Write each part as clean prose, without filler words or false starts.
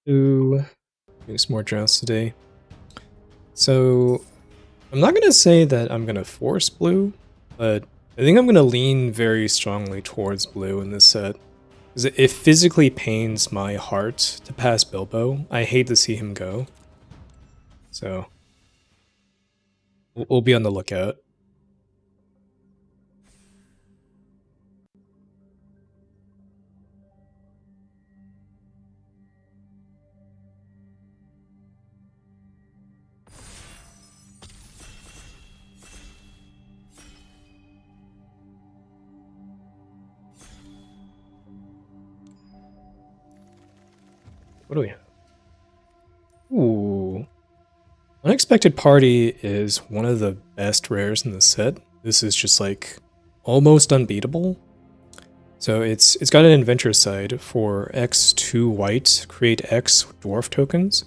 Ooh, doing some more drafts today. So I'm not gonna say that I'm gonna force blue, but I think I'm gonna lean very strongly towards blue in this set. Because it physically pains my heart to pass Bilbo. I hate to see him go. So we'll be on the lookout. What do we have? Ooh. Unexpected Party is one of the best rares in the set. This is just like almost unbeatable. So it's got an adventure side for X2 white, create X dwarf tokens.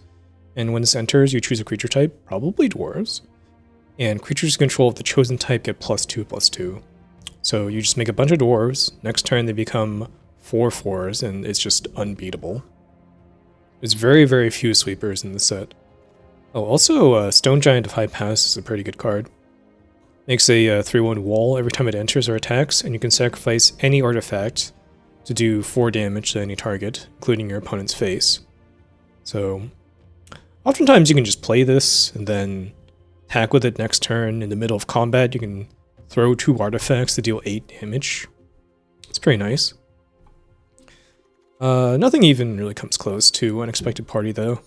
And when this enters, you choose a creature type, probably dwarves. And creatures in control of the chosen type get +2/+2. So you just make a bunch of dwarves, next turn they become 4/4s, and it's just unbeatable. There's very, very few sweepers in the set. Oh, also, Stone Giant of High Pass is a pretty good card. Makes a 3/1 wall every time it enters or attacks, and you can sacrifice any artifact to do 4 damage to any target, including your opponent's face. So, oftentimes you can just play this, and then attack with it next turn. In the middle of combat, you can throw 2 artifacts to deal 8 damage. It's pretty nice. Nothing even really comes close to Unexpected Party, though.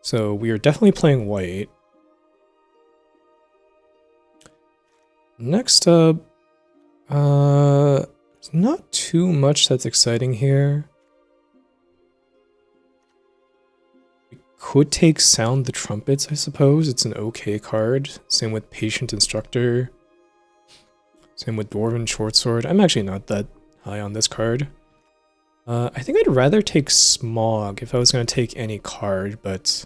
So we are definitely playing white. Next up, there's not too much that's exciting here. We could take Sound the Trumpets, I suppose. It's an okay card. Same with Patient Instructor. Same with Dwarven Shortsword. I'm actually not that high on this card. I think I'd rather take Smog if I was going to take any card, but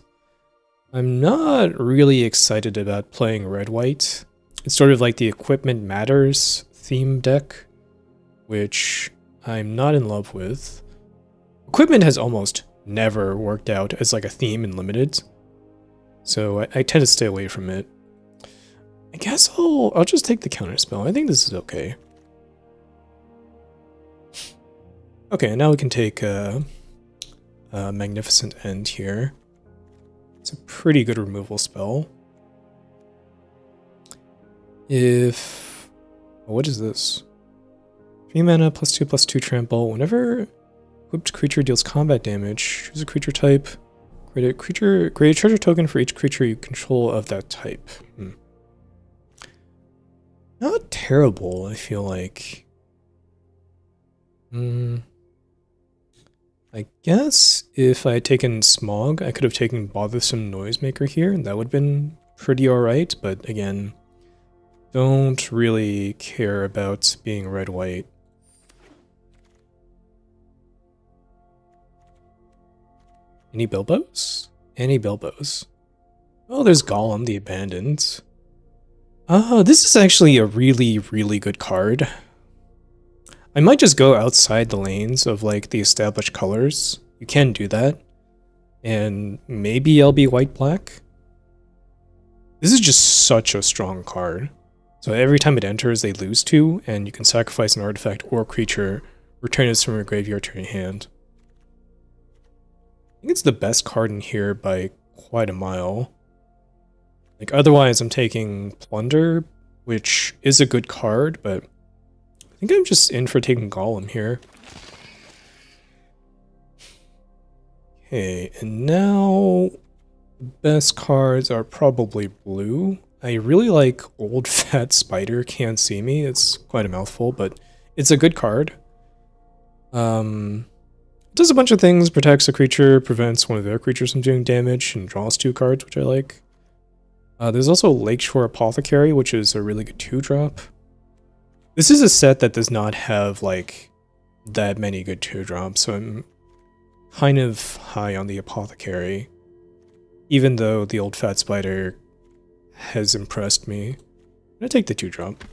I'm not really excited about playing red-white. It's sort of like the Equipment Matters theme deck, which I'm not in love with. Equipment has almost never worked out as like a theme in Limited, so I tend to stay away from it. I guess I'll just take the counterspell. I think this is okay. Okay, now we can take a Magnificent End here. It's a pretty good removal spell. What is this? 3 mana +2/+2 trample. Whenever equipped creature deals combat damage, choose a creature type. Create a treasure token for each creature you control of that type. Not terrible, I feel like. I guess if I had taken Smog, I could have taken Bothersome Noisemaker here, and that would have been pretty alright, but again, don't really care about being red-white. Any Bilbos? Any Bilbos. Oh, there's Golem, the Abandoned. This is actually a really, really good card. I might just go outside the lanes of like the established colors. You can do that. And maybe I'll be white-black. This is just such a strong card. So every time it enters, they lose 2, and you can sacrifice an artifact or creature, return it from your graveyard to your hand. I think it's the best card in here by quite a mile. Like, otherwise I'm taking Plunder, which is a good card, but I think I'm just in for taking Golem here. Okay, and now the best cards are probably blue. I really like Old Fat Spider Can't See Me. It's quite a mouthful, but it's a good card. It does a bunch of things, protects a creature, prevents one of their creatures from doing damage, and draws 2 cards, which I like. There's also Lakeshore Apothecary, which is a really good 2-drop. This is a set that does not have, like, that many good 2-drops, so I'm kind of high on the Apothecary, even though the Old Fat Spider has impressed me. I'm gonna take the 2-drop.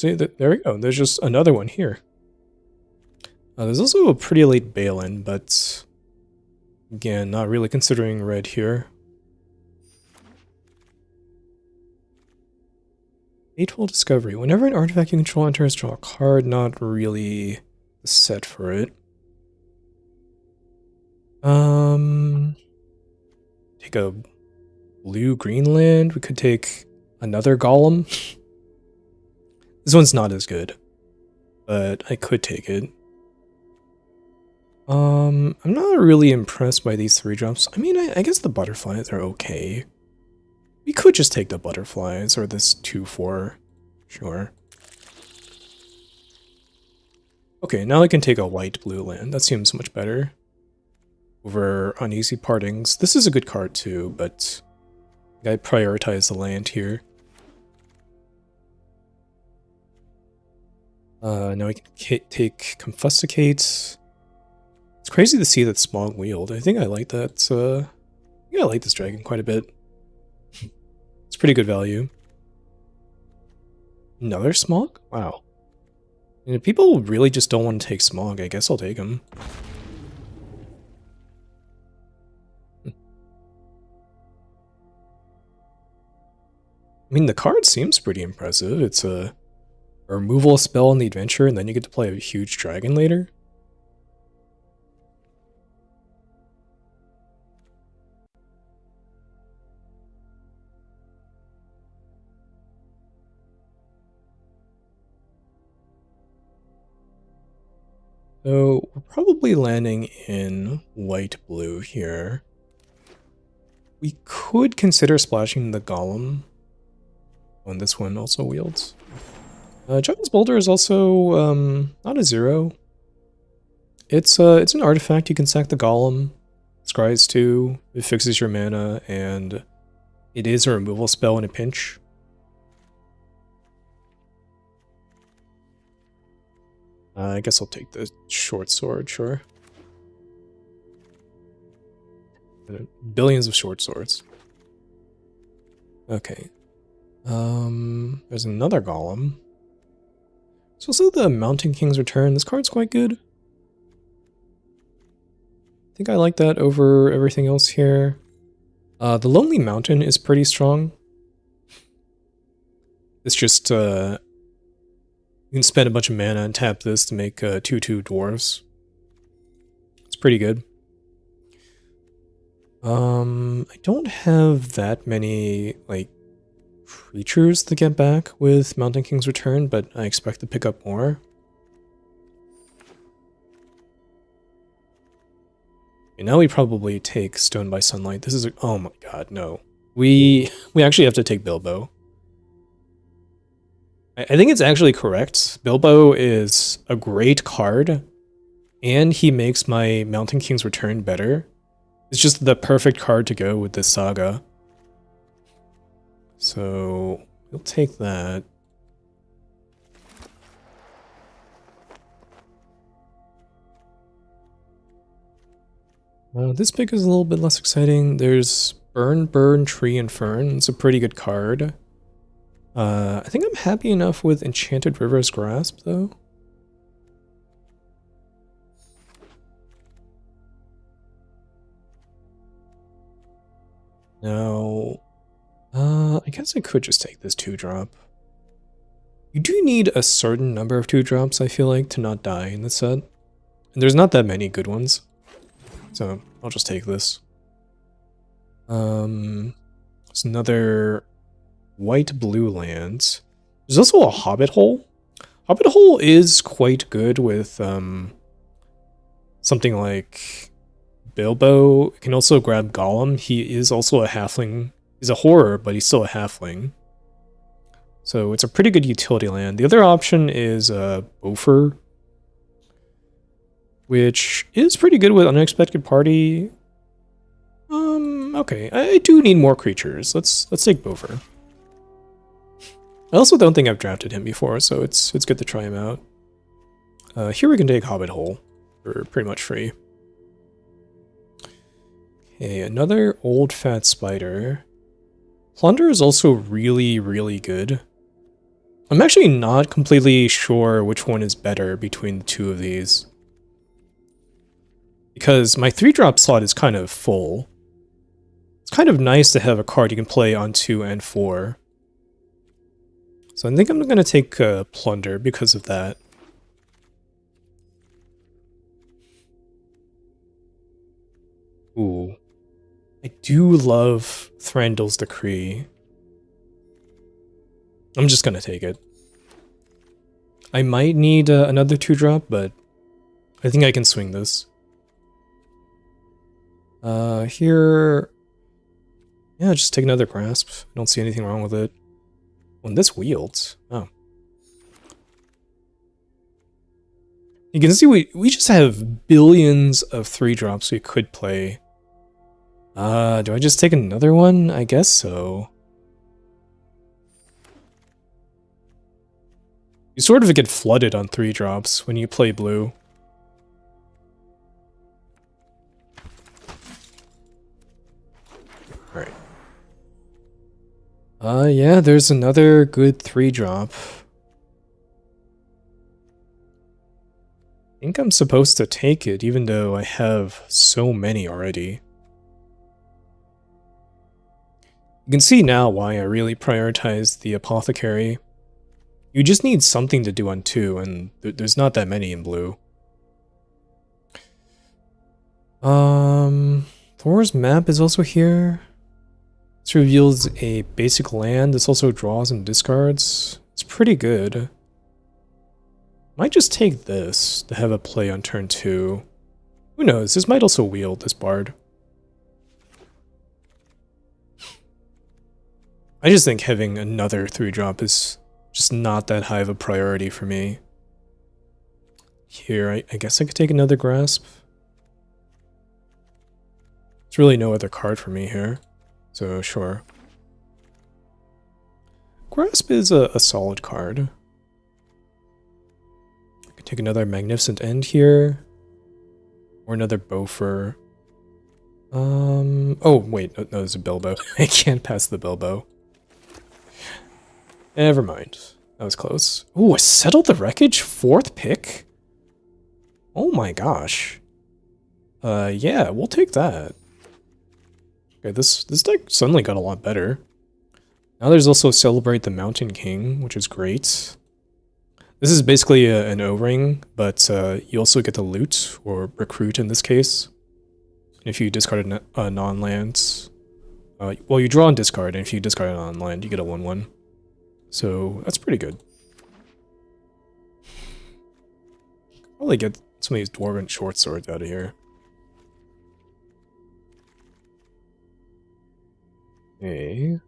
See, there we go. There's just another one here. There's also a pretty late Balin, but again, not really considering red here. Fateful Discovery. Whenever an artifact you control enters, draw a card. Not really set for it. Take a blue-green land. We could take another golem. This one's not as good, but I could take it. I'm not really impressed by these 3-drops. I mean, I guess the butterflies are okay. We could just take the butterflies or this 2/4. Sure. Okay, now I can take a white-blue land. That seems much better. Over Uneasy Partings. This is a good card too, but I prioritize the land here. Now we can take Confusticate. It's crazy to see that Smog Wield. I think I like that. I like this dragon quite a bit. It's pretty good value. Another Smog? Wow. And if people really just don't want to take Smog, I guess I'll take him. I mean, the card seems pretty impressive. It's a removal spell in the adventure, and then you get to play a huge dragon later. So, we're probably landing in white-blue here. We could consider splashing the golem. Oh, and this one also wields. Giant's Boulder is also not a 0. It's an artifact. You can sack the golem. Scries 2. It fixes your mana, and it is a removal spell in a pinch. I guess I'll take the short sword, sure. Billions of short swords. Okay. There's another golem. There's also the Mountain King's Return. This card's quite good. I think I like that over everything else here. The Lonely Mountain is pretty strong. It's just, you can spend a bunch of mana and tap this to make 2/2 dwarves. It's pretty good. I don't have that many, like, creatures to get back with Mountain King's Return, but I expect to pick up more. Okay, now we probably take Stone by Sunlight. This is a, oh my god, no. We actually have to take Bilbo. I think it's actually correct. Bilbo is a great card, and he makes my Mountain King's Return better. It's just the perfect card to go with this saga. So, we'll take that. This pick is a little bit less exciting. There's Burn, Tree, and Fern. It's a pretty good card. I think I'm happy enough with Enchanted River's Grasp, though. Now, I guess I could just take this 2-drop. You do need a certain number of 2-drops, I feel like, to not die in the set. And there's not that many good ones. So, I'll just take this. There's another white-blue land. There's also a Hobbit Hole. Hobbit Hole is quite good with something like Bilbo. It can also grab Gollum. He is also a halfling. He's a horror, but he's still a halfling. So it's a pretty good utility land. The other option is Bofur, which is pretty good with Unexpected Party. Okay, I do need more creatures. Let's take Bofur. I also don't think I've drafted him before, so it's good to try him out. Here we can take Hobbit Hole for pretty much free. Okay, another old fat spider. Plunder is also really, really good. I'm actually not completely sure which one is better between the two of these. Because my 3-drop slot is kind of full. It's kind of nice to have a card you can play on 2 and 4. So I think I'm going to take Plunder because of that. Ooh. I do love Thranduil's Decree. I'm just going to take it. I might need another 2-drop, but I think I can swing this. Here... Yeah, just take another Grasp. I don't see anything wrong with it. When this wields... Oh. You can see we just have billions of 3-drops we could play. Do I just take another one? I guess so. You sort of get flooded on 3-drops when you play blue. Alright. Yeah, there's another good 3-drop. I think I'm supposed to take it, even though I have so many already. You can see now why I really prioritize the Apothecary. You just need something to do on 2, and there's not that many in blue. Thor's map is also here. This reveals a basic land. This also draws and discards. It's pretty good. Might just take this to have a play on turn 2. Who knows? This might also wield this bard. I just think having another 3-drop is just not that high of a priority for me. Here, I guess I could take another Grasp. There's really no other card for me here, so sure. Grasp is a solid card. I could take another Magnificent End here, or another Bofur. Oh wait, no, there's a Bilbo. I can't pass the Bilbo. Never mind. That was close. Ooh, I settled the wreckage? 4th pick? Oh my gosh. Yeah, we'll take that. Okay, this deck suddenly got a lot better. Now there's also Celebrate the Mountain King, which is great. This is basically an O-ring, but you also get to loot, or recruit in this case. If you discard a non-land. Well, you draw and discard, and if you discard a non-land, you get a 1/1. So that's pretty good. Probably get some of these Dwarven short swords out of here. Okay.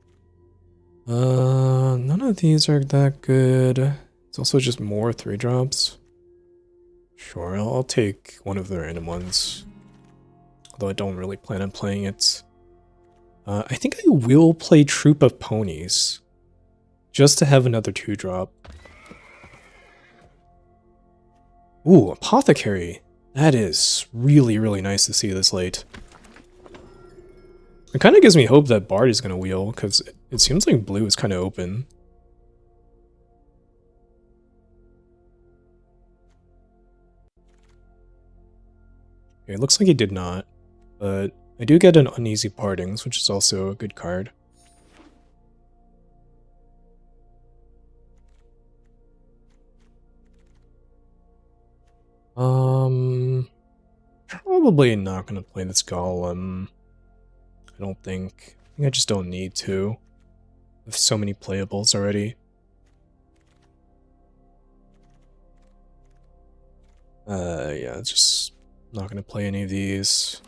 None of these are that good. It's also just more 3-drops. Sure, I'll take one of the random ones. Although I don't really plan on playing it. I think I will play Troop of Ponies. Just to have another 2-drop. Ooh, Apothecary. That is really, really nice to see this late. It kind of gives me hope that Bard is going to wheel, because it seems like blue is kind of open. Okay, it looks like he did not, but I do get an Uneasy Partings, which is also a good card. Probably not gonna play this Golem. I don't think. I think I just don't need to. I have so many playables already. Yeah, just not gonna play any of these.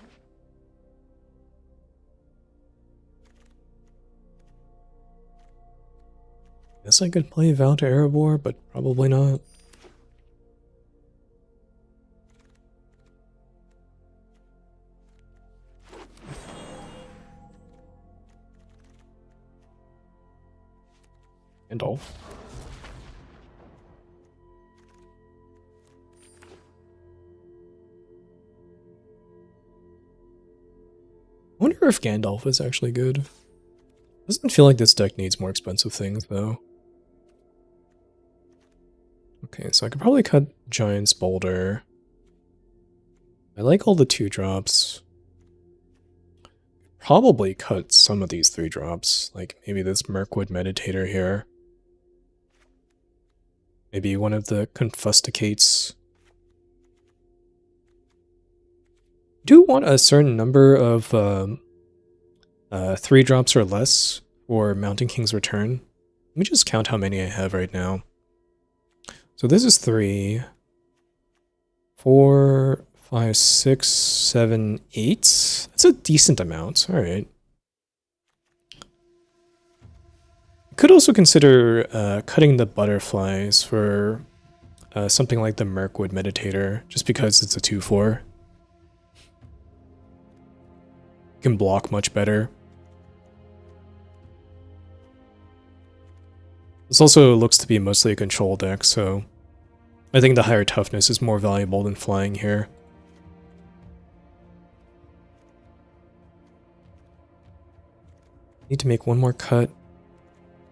Guess I could play Vow to Erebor, but probably not. Gandalf. I wonder if Gandalf is actually good. Doesn't feel like this deck needs more expensive things, though. Okay, so I could probably cut Giant's Boulder. I like all the 2-drops. Probably cut some of these 3-drops, like maybe this Mirkwood Meditator here. Maybe one of the Confusticates. Do want a certain number of 3-drops or less for Mountain King's Return. Let me just count how many I have right now. So this is 3, 4, 5, 6, 7, 8. That's a decent amount. All right. I could also consider cutting the butterflies for something like the Mirkwood Meditator, just because it's a 2/4. Can block much better. This also looks to be mostly a control deck, so I think the higher toughness is more valuable than flying here. Need to make one more cut.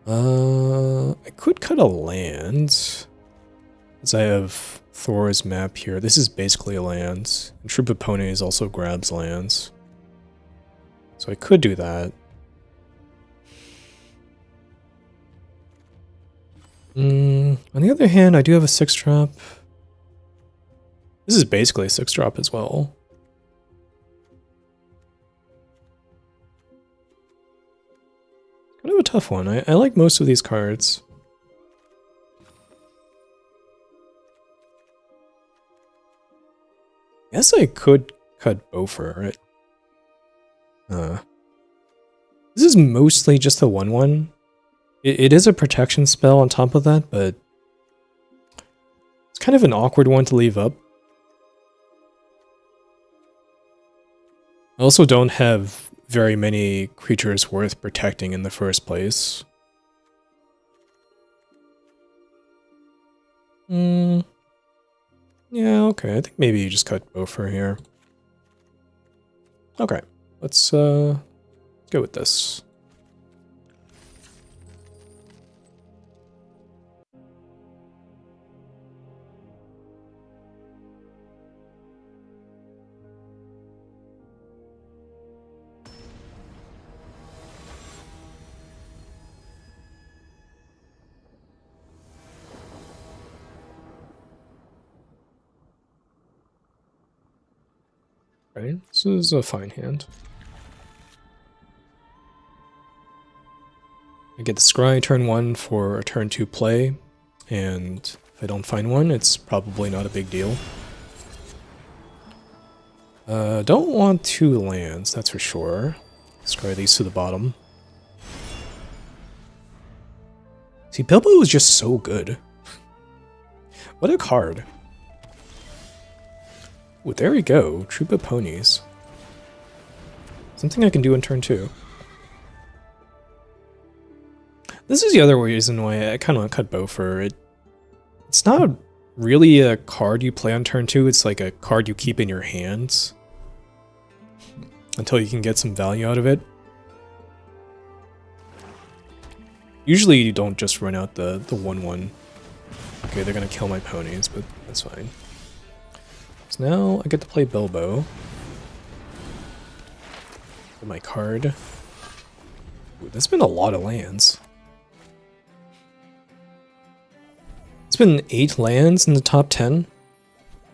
I could cut a land, as I have Thor's map here. This is basically a land, and Troop of Ponies also grabs lands. So I could do that. On the other hand, I do have a 6-drop. This is basically a 6-drop as well. Kind of a tough one. I like most of these cards. Guess I could cut Bofur. This is mostly just a 1/1. It is a protection spell on top of that, but it's kind of an awkward one to leave up. I also don't have very many creatures worth protecting in the first place. Yeah, okay, I think maybe you just cut Bofur here. Okay, let's go with this. Right, this is a fine hand. I get the Scry turn 1 for a turn 2 play, and if I don't find one, it's probably not a big deal. Don't want 2 lands, that's for sure. Scry these to the bottom. See, Bilbo is just so good. What a card. Ooh, there we go. Troop of Ponies. Something I can do in turn 2. This is the other reason why I kind of want to cut Bofur. It's not really a card you play on turn 2, it's like a card you keep in your hands until you can get some value out of it. Usually you don't just run out the 1/1. Okay, they're gonna kill my ponies, but that's fine. So now I get to play Bilbo. Get my card. Ooh, that's been a lot of lands. It's been 8 lands in the top 10,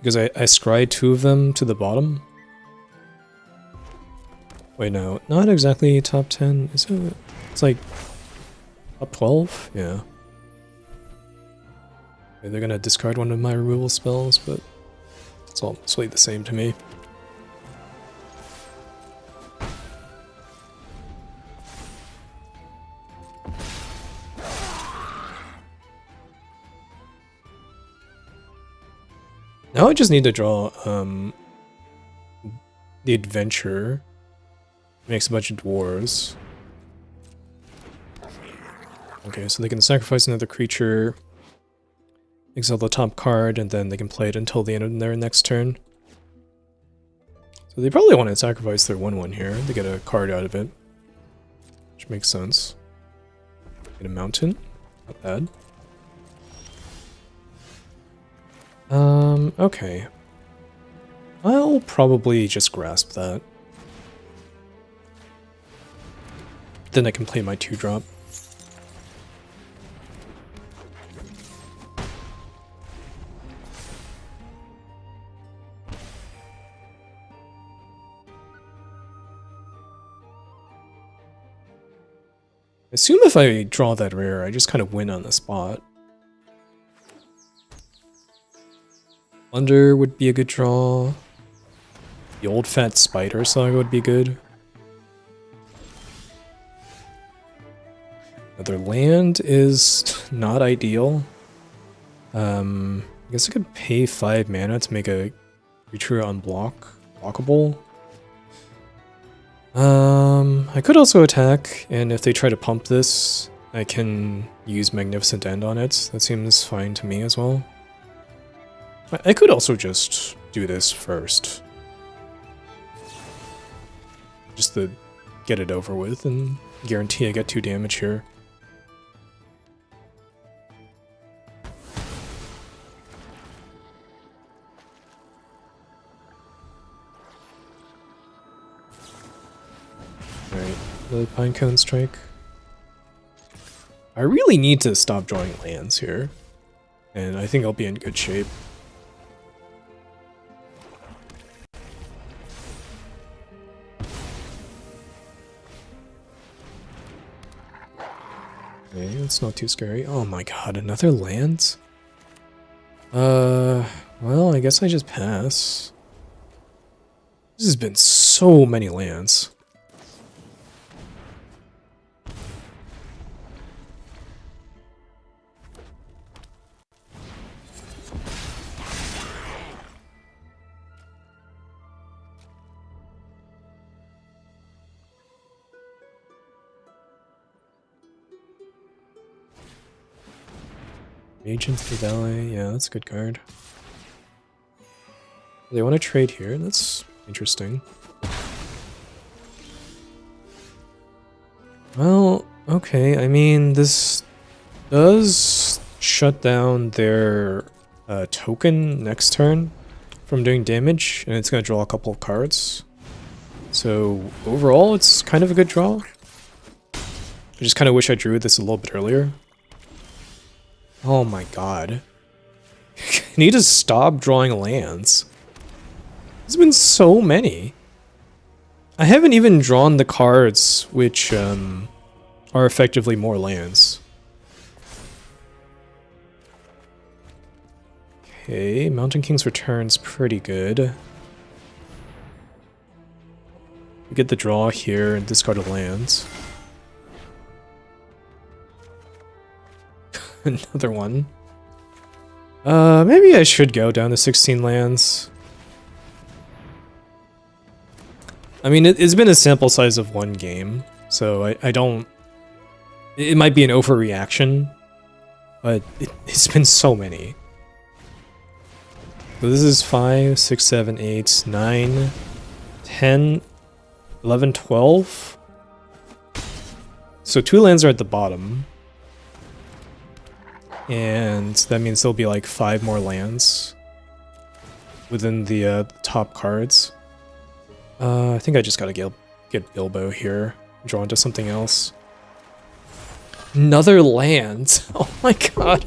because I scryed 2 of them to the bottom. Wait, no, not exactly top 10, is it? It's like top 12? Yeah. Okay, they're gonna discard one of my removal spells, but it's all mostly the same to me. Now I just need to draw the adventure. Makes a bunch of dwarves. Okay, so they can sacrifice another creature, exile the top card, and then they can play it until the end of their next turn. So they probably want to sacrifice their 1/1 here to get a card out of it, which makes sense. Get a mountain, not bad. Okay. I'll probably just grasp that. Then I can play my 2-drop. I assume if I draw that rare, I just kind of win on the spot. Thunder would be a good draw. The old fat spider saga would be good. Another land is not ideal. I guess I could pay 5 mana to make a creature unblockable. I could also attack, and if they try to pump this, I can use Magnificent End on it. That seems fine to me as well. I could also just do this first. Just to get it over with and guarantee I get 2 damage here. Alright, the Pinecone Strike. I really need to stop drawing lands here, and I think I'll be in good shape. Okay, it's not too scary. Oh my god, another land? Well, I guess I just pass. This has been so many lands. Mage into the Valley, yeah, that's a good card. They want to trade here, that's interesting. Well, okay, I mean, this does shut down their token next turn from doing damage, and it's going to draw a couple of cards. So overall, it's kind of a good draw. I just kind of wish I drew this a little bit earlier. Oh my god. I need to stop drawing lands. There's been so many. I haven't even drawn the cards which are effectively more lands. Okay, Mountain King's Return's pretty good. We get the draw here and discard a land. Another one. Maybe I should go down to 16 lands. I mean, it's been a sample size of 1 game, so I don't... It might be an overreaction, but it's been so many. So this is 5, 6, 7, 8, 9, 10, 11, 12. So 2 lands are at the bottom. And that means there'll be like 5 more lands within the top cards. I think I just gotta get Bilbo here, draw into something else. Another land! Oh my god.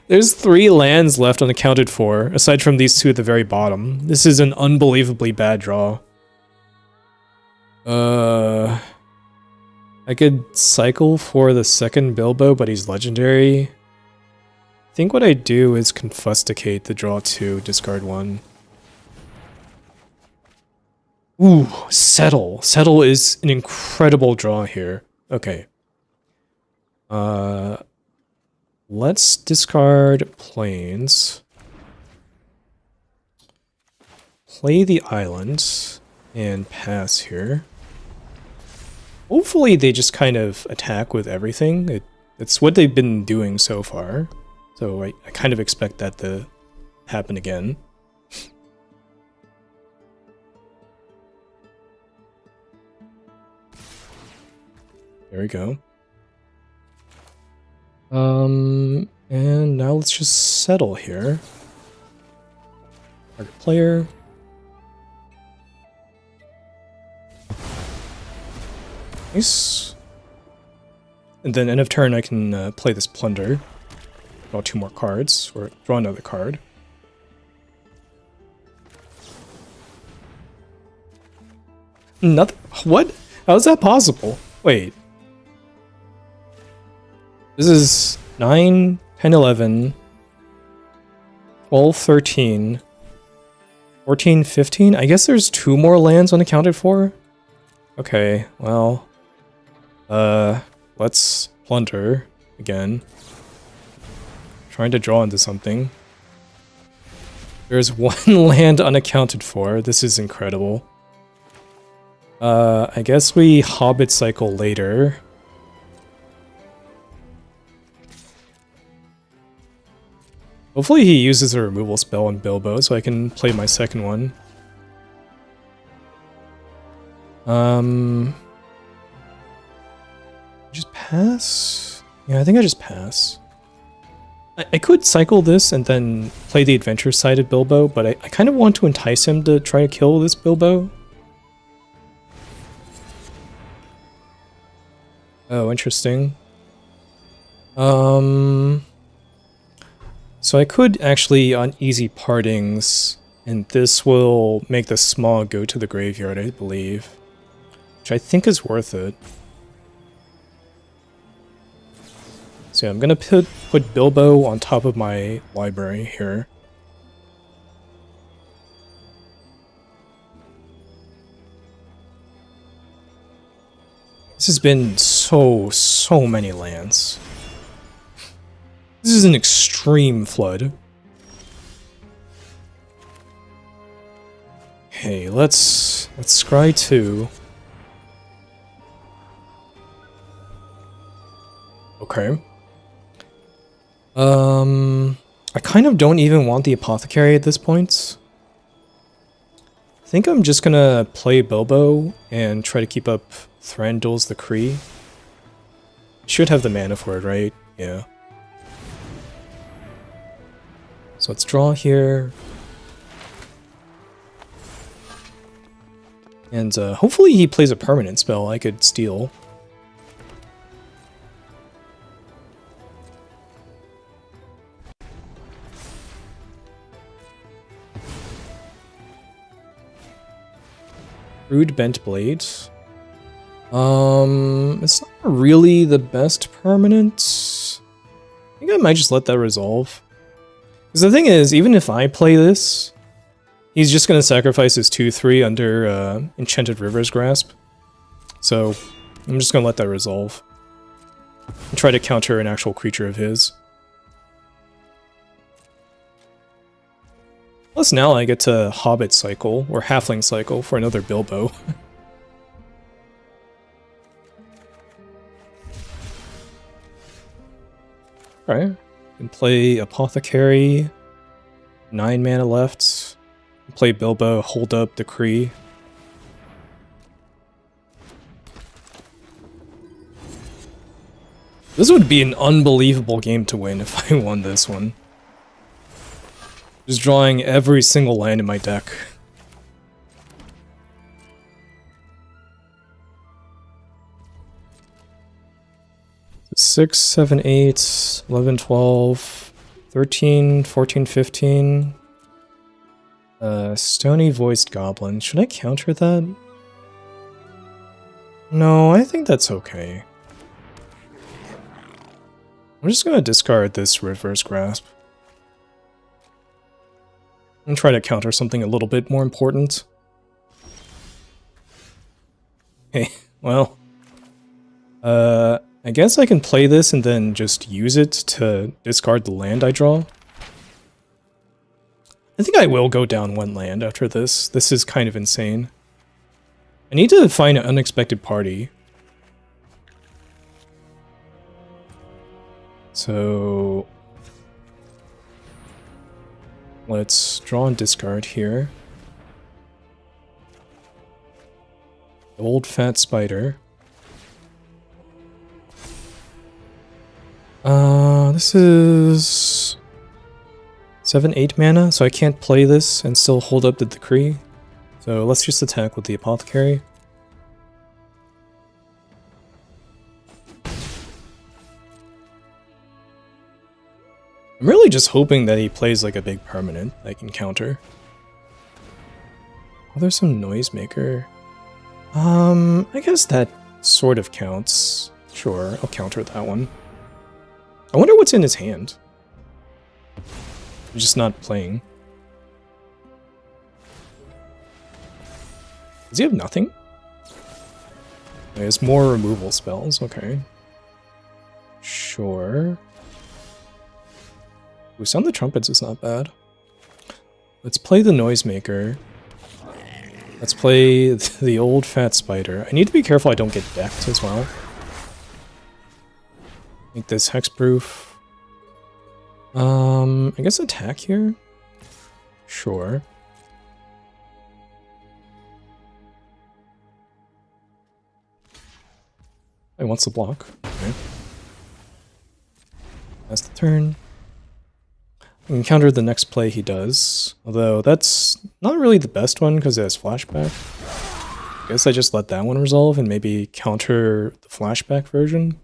There's 3 lands left unaccounted for, aside from these 2 at the very bottom. This is an unbelievably bad draw. I could cycle for the second Bilbo, but he's legendary. I think what I do is Confusticate to draw 2, discard 1. Ooh, Settle. Settle is an incredible draw here. Okay. Let's discard Plains. Play the island and pass here. Hopefully they just kind of attack with everything. It's what they've been doing so far. So I kind of expect that to happen again. There we go. And now let's just settle here. Target player. Nice. And then end of turn I can play this Plunder. Draw 2 more cards, or draw another card. Nothing? What? How is that possible? Wait. This is 9, 10, 11, 12, 13, 14, 15? I guess there's 2 more lands unaccounted for? Okay, well... let's Plunder again. Trying to draw into something. There's 1 land unaccounted for. This is incredible. I guess we Hobbit cycle later. Hopefully he uses a removal spell on Bilbo so I can play my second one. Just pass? Yeah, I think I just pass. I could cycle this and then play the adventure side of Bilbo, but I kind of want to entice him to try to kill this Bilbo. Oh, interesting. So I could actually on easy partings, and this will make the small go to the graveyard, I believe. Which I think is worth it. So yeah, I'm gonna put Bilbo on top of my library here. This has been so many lands. This is an extreme flood. Okay, let's scry 2. Okay. I kind of don't even want the Apothecary at this point. I think I'm just gonna play Bilbo and try to keep up Thranduil's Decree. Should have the mana for it, right? Yeah. So let's draw here. And hopefully he plays a permanent spell I could steal. Rude Bent Blades. It's not really the best permanent. I think I might just let that resolve. Because the thing is, even if I play this, he's just going to sacrifice his 2/3 under Enchanted River's Grasp. So I'm just going to let that resolve. And try to counter an actual creature of his. Plus now I get to Hobbit cycle, or Halfling cycle, for another Bilbo. Alright, can play Apothecary, 9 mana left. Play Bilbo, hold up Decree. This would be an unbelievable game to win if I won this one. Just drawing every single land in my deck. Six, 7, 8, 11, 12, 13, 14, 15. Stony Voiced Goblin. Should I counter that? No, I think that's okay. I'm just gonna discard this River's Grasp. And try to counter something a little bit more important. Okay, well. I guess I can play this and then just use it to discard the land I draw. I think I will go down 1 land after this. This is kind of insane. I need to find an unexpected party. So let's draw and discard here. Old Fat Spider. 7, 8 mana, so I can't play this and still hold up the decree. So let's just attack with the Apothecary. I'm really just hoping that he plays like a big permanent I can counter. Oh, there's some Noisemaker. I guess that sort of counts. Sure, I'll counter that one. I wonder what's in his hand. He's just not playing. Does he have nothing? He has more removal spells, okay. Sure. Ooh, Sound the Trumpets is not bad. Let's play the Noisemaker. Let's play the old fat spider. I need to be careful I don't get decked as well. Make this hexproof. I guess attack here? Sure. He wants to block. Okay. That's the turn. I can counter the next play he does. Although that's not really the best one because it has flashback. I guess I just let that one resolve and maybe counter the flashback version.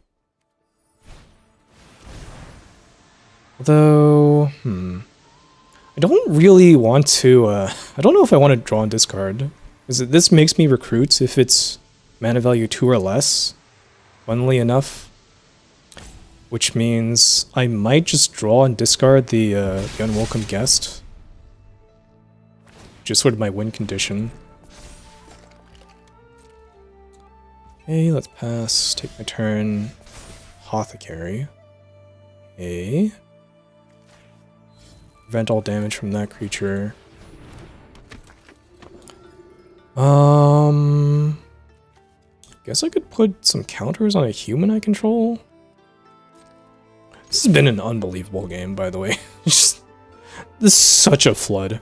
Although, I don't really want to, I don't know if I want to draw and discard. Because this makes me recruit if it's mana value 2 or less, funnily enough. Which means I might just draw and discard the Unwelcome Guest. Just sort of my win condition. Okay, let's pass, take my turn. Apothecary. Okay. Prevent all damage from that creature. Guess I could put some counters on a human I control. This has been an unbelievable game, by the way. This is such a flood.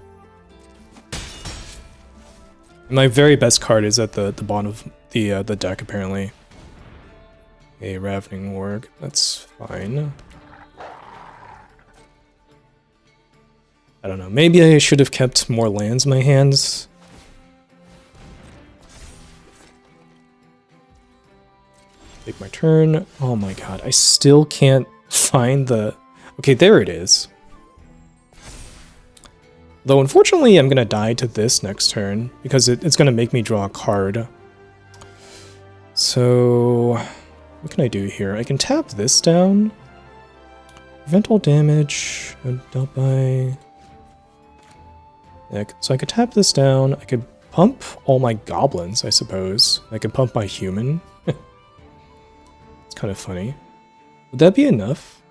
My very best card is at the bottom of the deck, apparently. A Ravening Warg. That's fine. I don't know. Maybe I should have kept more lands in my hands. Take my turn. Oh my god, I still can't find the... Okay, there it is. Though unfortunately I'm gonna die to this next turn, because it's gonna make me draw a card. So... what can I do here? I can tap this down. Prevent all damage. Dealt by... So I could tap this down. I could pump all my goblins, I suppose. I could pump my human. It's kind of funny. Would that be enough?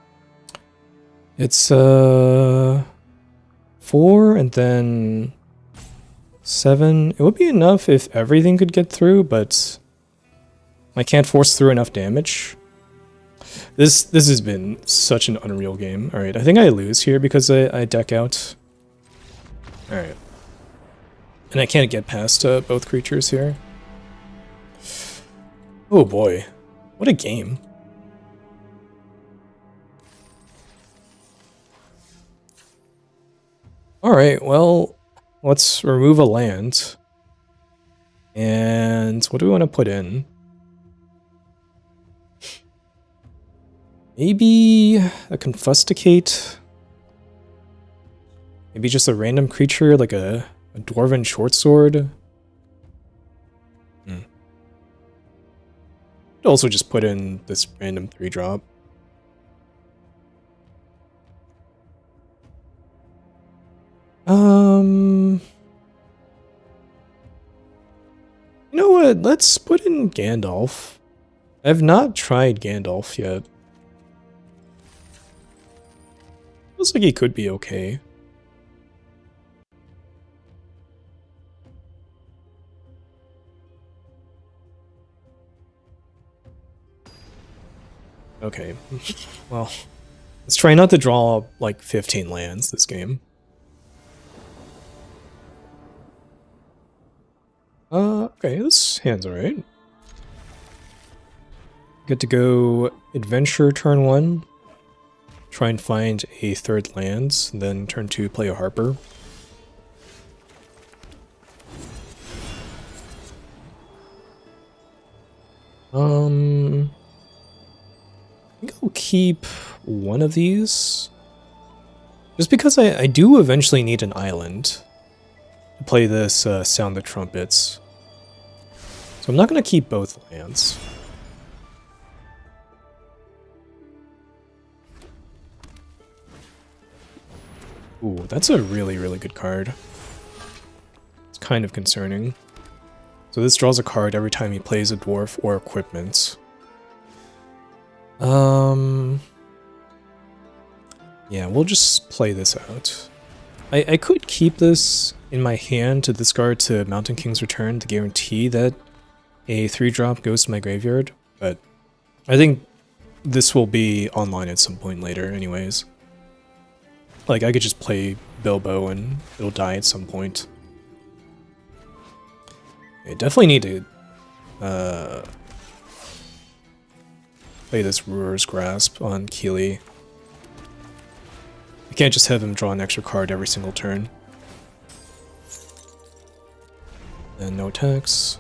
It's 4 and then 7. It would be enough if everything could get through, but I can't force through enough damage. This has been such an unreal game. Alright, I think I lose here because I deck out. Alright. And I can't get past both creatures here. Oh boy. What a game. Alright, well, let's remove a land. And what do we want to put in? Maybe a Confusticate? Maybe just a random creature like a Dwarven Shortsword? Could also just put in this random 3-drop. You know what? Let's put in Gandalf. I've not tried Gandalf yet. Feels like he could be okay. Okay, well, let's try not to draw like 15 lands this game. Okay, this hand's alright. Get to go Adventure turn 1. try and find a third land, then turn 2 play a Harper. I think I'll keep one of these. Just because I do eventually need an island to play this Sound the Trumpets. So I'm not going to keep both lands. Ooh, that's a really, really good card. It's kind of concerning. So this draws a card every time he plays a dwarf or equipment. Yeah, we'll just play this out. I could keep this in my hand to discard to Mountain King's Return to guarantee that a 3-drop goes to my graveyard, but I think this will be online at some point later anyways. Like, I could just play Bilbo and it'll die at some point. I definitely need to play this Ruler's Grasp on Keeley. I can't just have him draw an extra card every single turn. And no attacks.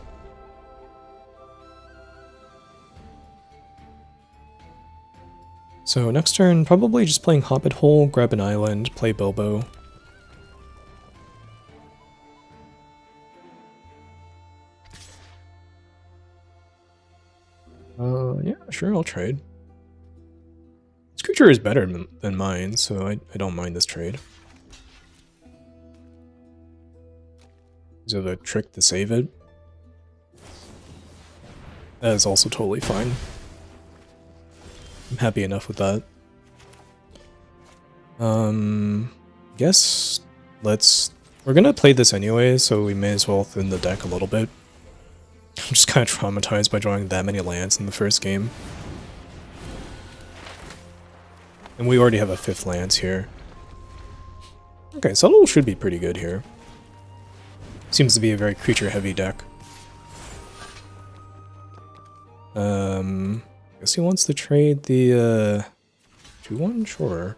So next turn, probably just playing Hobbit Hole, grab an island, play Bilbo. Yeah, sure, I'll trade. This creature is better than mine, so I don't mind this trade. Is it a trick to save it? That is also totally fine. I'm happy enough with that. Guess we're gonna play this anyway, so we may as well thin the deck a little bit. I'm just kind of traumatized by drawing that many lands in the first game. And we already have a 5th lands here. Okay, Subtle should be pretty good here. Seems to be a very creature-heavy deck. Guess he wants to trade the 2-1? Sure.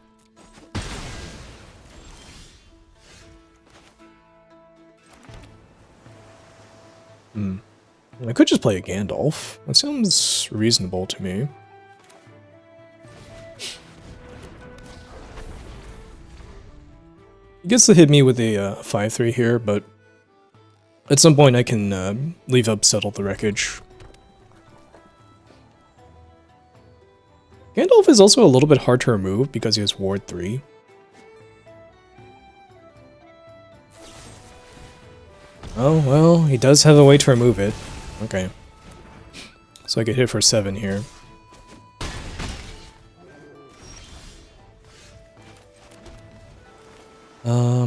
I could just play a Gandalf. That sounds reasonable to me. He gets to hit me with a 5-3 here, but at some point I can leave up Settle the Wreckage. Gandalf is also a little bit hard to remove because he has Ward 3. Oh, well, he does have a way to remove it. Okay. So I get hit for 7 here.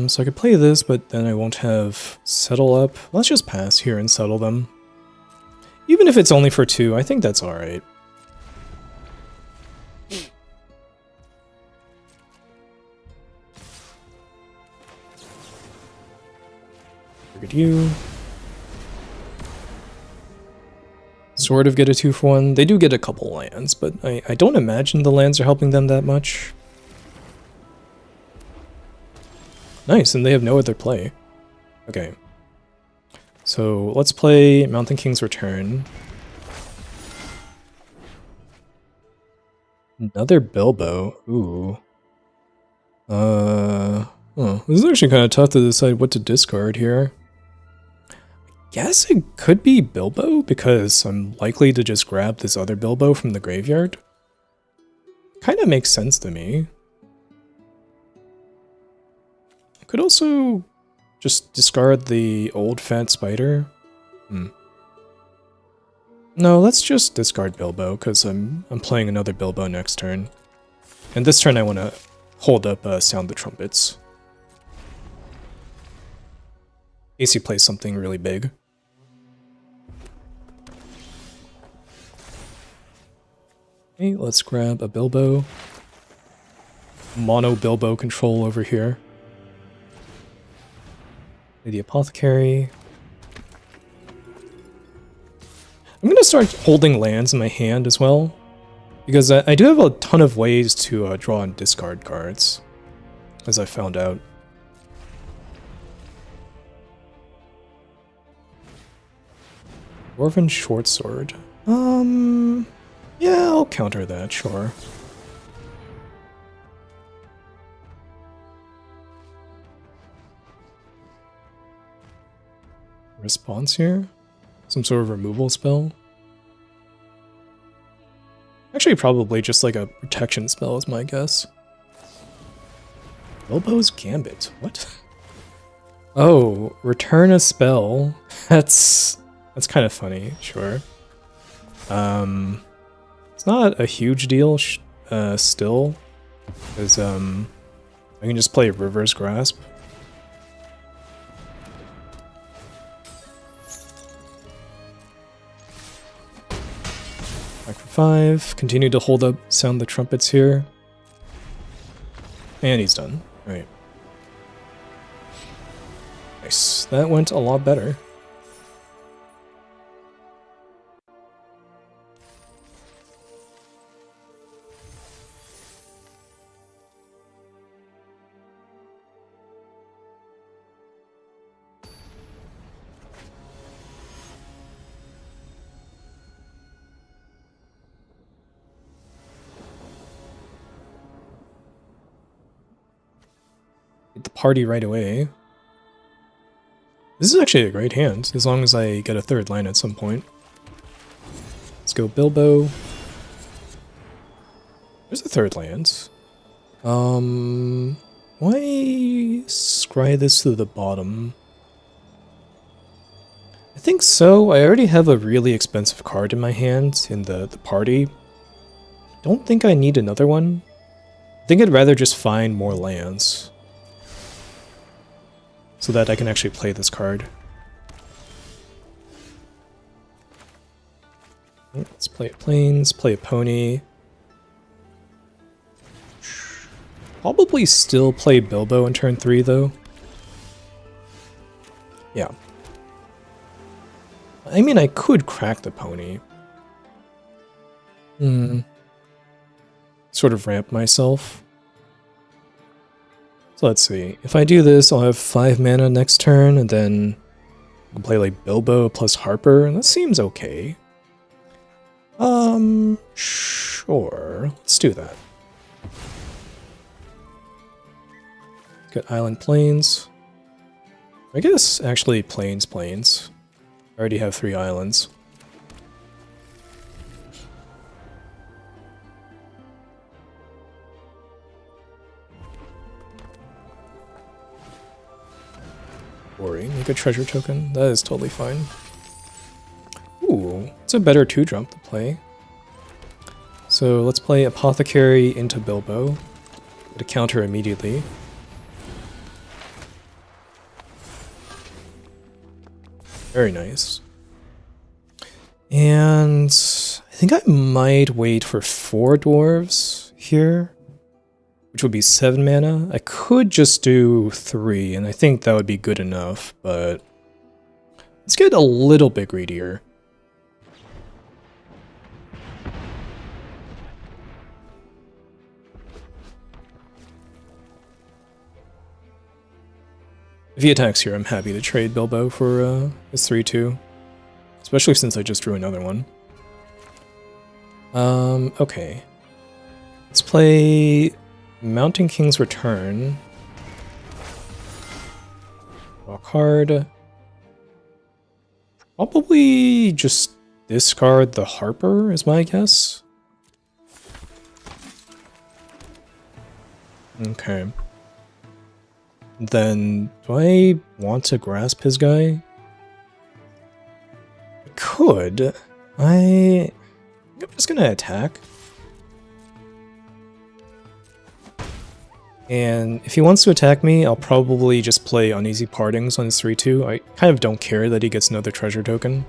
So I could play this, but then I won't have Settle up. Let's just pass here and settle them. Even if it's only for 2, I think that's alright. Look at you. Sort of get a 2-for-1. They do get a couple lands, but I don't imagine the lands are helping them that much. Nice, and they have no other play. Okay. So let's play Mountain King's Return. Another Bilbo. Ooh. This is actually kind of tough to decide what to discard here. I guess it could be Bilbo, because I'm likely to just grab this other Bilbo from the graveyard. Kind of makes sense to me. I could also just discard the old fat spider. No, let's just discard Bilbo, because I'm playing another Bilbo next turn. And this turn I want to hold up Sound the Trumpets. In case he plays something really big. Okay, let's grab a Bilbo. Mono Bilbo control over here. The Apothecary. I'm gonna start holding lands in my hand as well. Because I do have a ton of ways to draw and discard cards, as I found out. Dwarven Shortsword. Yeah, I'll counter that, sure. Response here? Some sort of removal spell? Actually, probably just like a protection spell is my guess. Bilbo's Gambit. What? Oh, return a spell. That's kind of funny, sure. It's not a huge deal still, because I can just play River's Grasp. Back for 5. Continue to hold up, sound the trumpets here. And he's done. Alright. Nice. That went a lot better. The party right away. This is actually a great hand, as long as I get a third line at some point. Let's go Bilbo. There's a third land. Why scry this to the bottom? I think so. I already have a really expensive card in my hand in the party. Don't think I need another one. I think I'd rather just find more lands, so that I can actually play this card. Let's play Plains, play a Pony. Probably still play Bilbo in turn 3 though. Yeah. I mean, I could crack the Pony. Sort of ramp myself. So let's see. If I do this, I'll have 5 mana next turn, and then I'll play like Bilbo plus Harper, and that seems okay. Sure. Let's do that. Got Island Plains. I guess actually Plains. I already have 3 islands. Boring. Make a treasure token. That is totally fine. Ooh, it's a better 2-drop to play. So let's play Apothecary into Bilbo. Get a counter immediately. Very nice. And I think I might wait for 4 dwarves here, which would be 7 mana. I could just do 3, and I think that would be good enough, but let's get a little bit greedier. If he attacks here, I'm happy to trade Bilbo for his 3/2, especially since I just drew another one. Okay. Let's play Mountain King's Return. Draw a card. Probably just discard the Harper is my guess. Okay. Then, do I want to grasp his guy? I could. I'm just gonna attack. And if he wants to attack me, I'll probably just play Uneasy Partings on his 3/2. I kind of don't care that he gets another treasure token.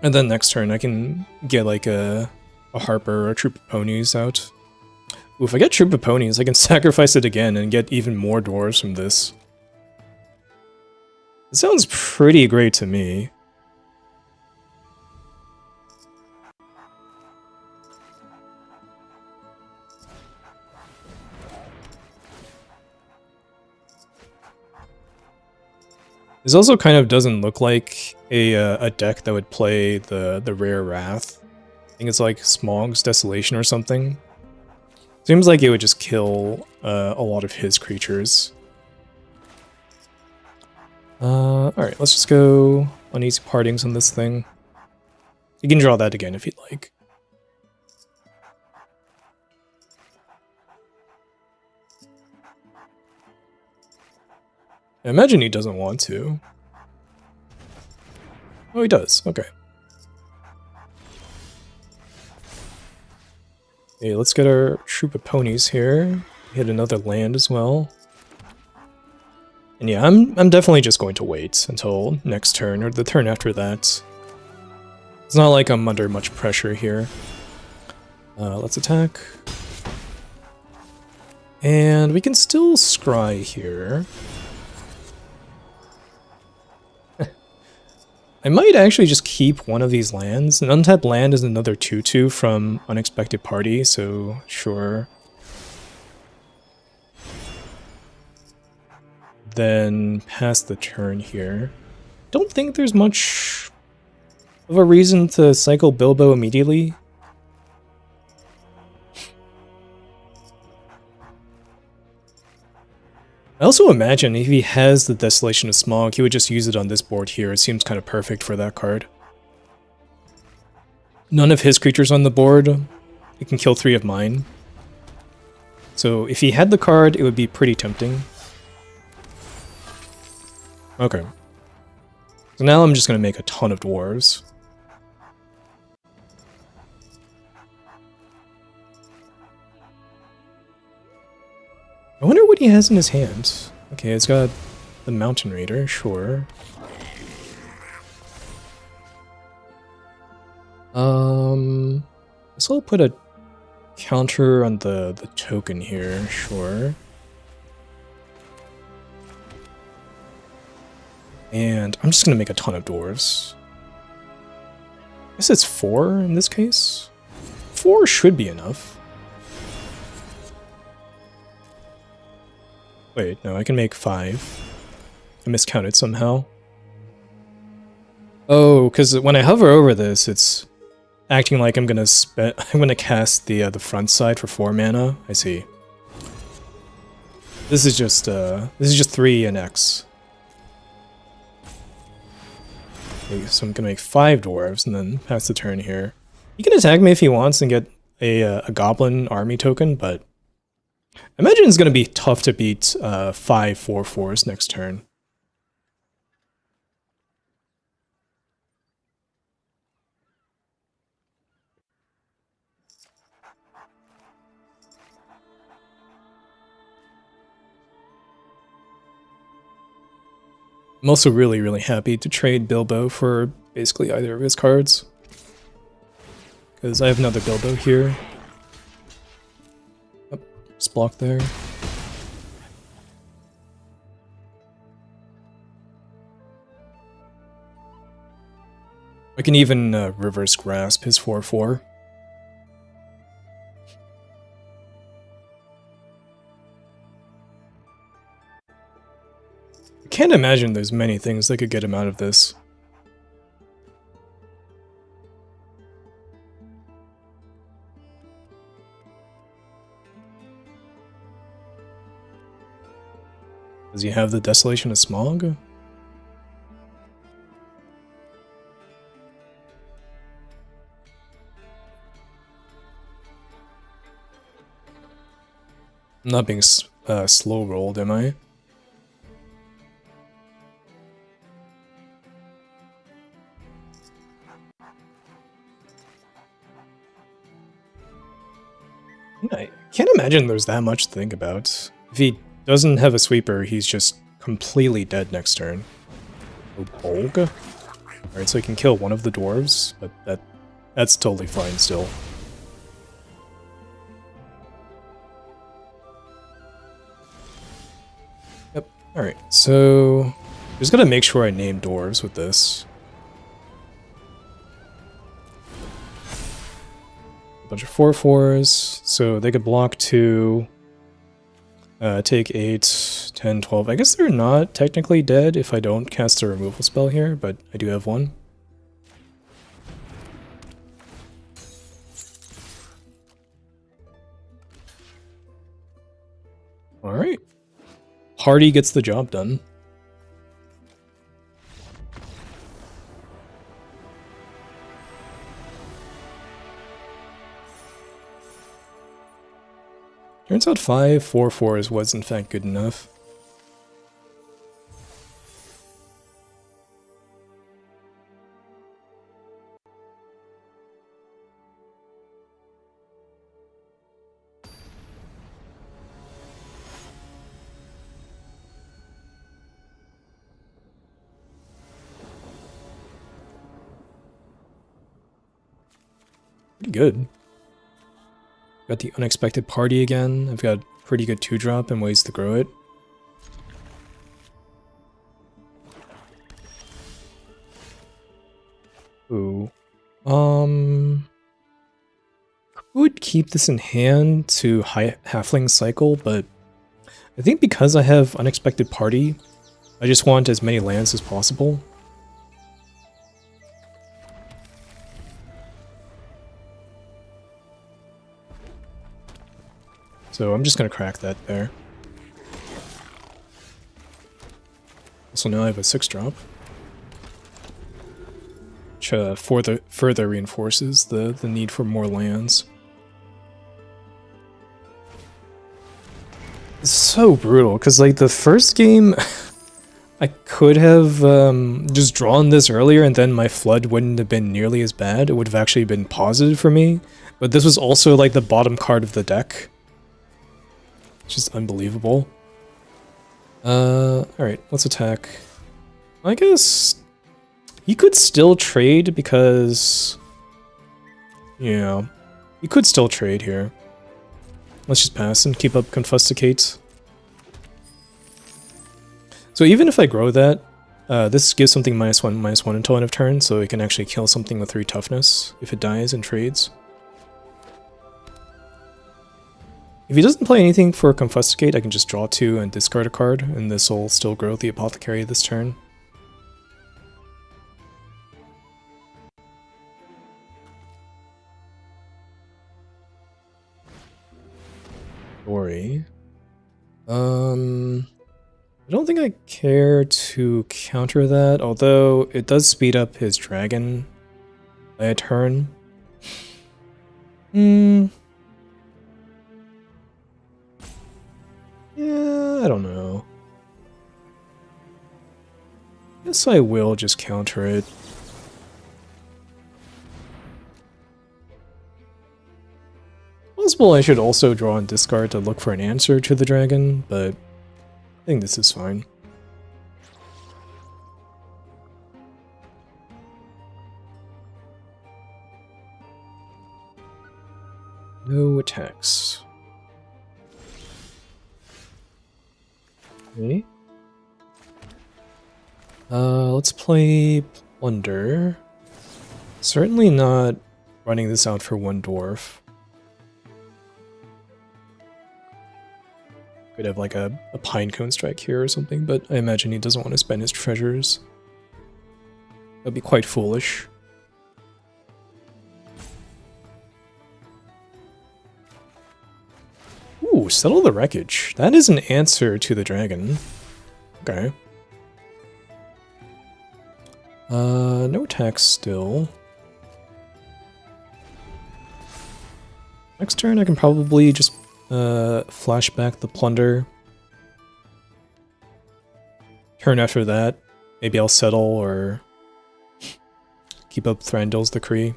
And then next turn I can get like a Harper or a Troop of Ponies out. Ooh, if I get Troop of Ponies, I can sacrifice it again and get even more dwarves from this. It sounds pretty great to me. This also kind of doesn't look like a deck that would play the rare Wrath. I think it's like Smog's Desolation or something. Seems like it would just kill a lot of his creatures. Alright, let's just go uneasy partings on this thing. You can draw that again if you'd like. I imagine he doesn't want to. Oh, he does. Okay. Okay, let's get our troop of ponies here. Hit another land as well. And yeah, I'm definitely just going to wait until next turn, or the turn after that. It's not like I'm under much pressure here. Let's attack. And we can still scry here. I might actually just keep one of these lands. An untapped land is another 2/2 from Unexpected Party, so sure. Then pass the turn here. Don't think there's much of a reason to cycle Bilbo immediately. I also imagine if he has the Desolation of Smog, he would just use it on this board here. It seems kind of perfect for that card. None of his creatures on the board. He can kill 3 of mine. So if he had the card, it would be pretty tempting. Okay. So now I'm just going to make a ton of dwarves. I wonder what he has in his hand. Okay, it's got the Mountain Raider, sure. So I'll put a counter on the token here, sure. And I'm just gonna make a ton of dwarves. I guess it's 4 in this case. 4 should be enough. Wait, no, I can make 5. I miscounted somehow. Oh, because when I hover over this, it's acting like I'm gonna cast the front side for 4 mana. I see. This is just 3 and X. Okay, so I'm gonna make 5 dwarves and then pass the turn here. He can attack me if he wants and get a goblin army token, but I imagine it's going to be tough to beat 5 4/4s next turn. I'm also really, really happy to trade Bilbo for basically either of his cards. Because I have another Bilbo here. Just block there. I can even reverse grasp his 4/4. I can't imagine there's many things that could get him out of this. Does he have the Desolation of Smog? I'm not being slow rolled, am I? I can't imagine there's that much to think about. If he doesn't have a sweeper, he's just completely dead next turn. Oh, Bolg? Alright, so he can kill one of the dwarves, but that's totally fine still. Yep, alright, so Just gotta make sure I name dwarves with this. A bunch of 4/4s, so they could block 2, take 8, 10, 12. I guess they're not technically dead if I don't cast a removal spell here, but I do have one. Alright. Party gets the job done. Turns out 5 4/4s was in fact good enough. Pretty good. Got the unexpected party again. I've got pretty good 2-drop and ways to grow it. Ooh. Would keep this in hand to halfling cycle, but I think because I have unexpected party, I just want as many lands as possible. So I'm just gonna crack that there. Also now I have a 6-drop. Which further reinforces the need for more lands. It's so brutal, because like the first game, I could have just drawn this earlier and then my flood wouldn't have been nearly as bad. It would have actually been positive for me. But this was also like the bottom card of the deck. It's just unbelievable. Alright, let's attack. I guess he could still trade because... yeah, he could still trade here. Let's just pass and keep up Confusticate. So even if I grow that, this gives something -1/-1 until end of turn, so it can actually kill something with 3 toughness if it dies and trades. If he doesn't play anything for Confusticate, I can just draw 2 and discard a card, and this will still grow the Apothecary this turn. Story. I don't think I care to counter that, although it does speed up his dragon by a turn. Yeah, I don't know. Guess I will just counter it. Possible I should also draw and discard to look for an answer to the dragon, but I think this is fine. No attacks. Okay. Let's play Plunder. Certainly not running this out for 1 dwarf. Could have like a Pinecone Strike here or something, but I imagine he doesn't want to spend his treasures. That'd be quite foolish. Ooh, Settle the Wreckage. That is an answer to the dragon. Okay. No attacks still. Next turn I can probably just flash back the Plunder. Turn after that, maybe I'll settle or keep up Thranduil's Decree.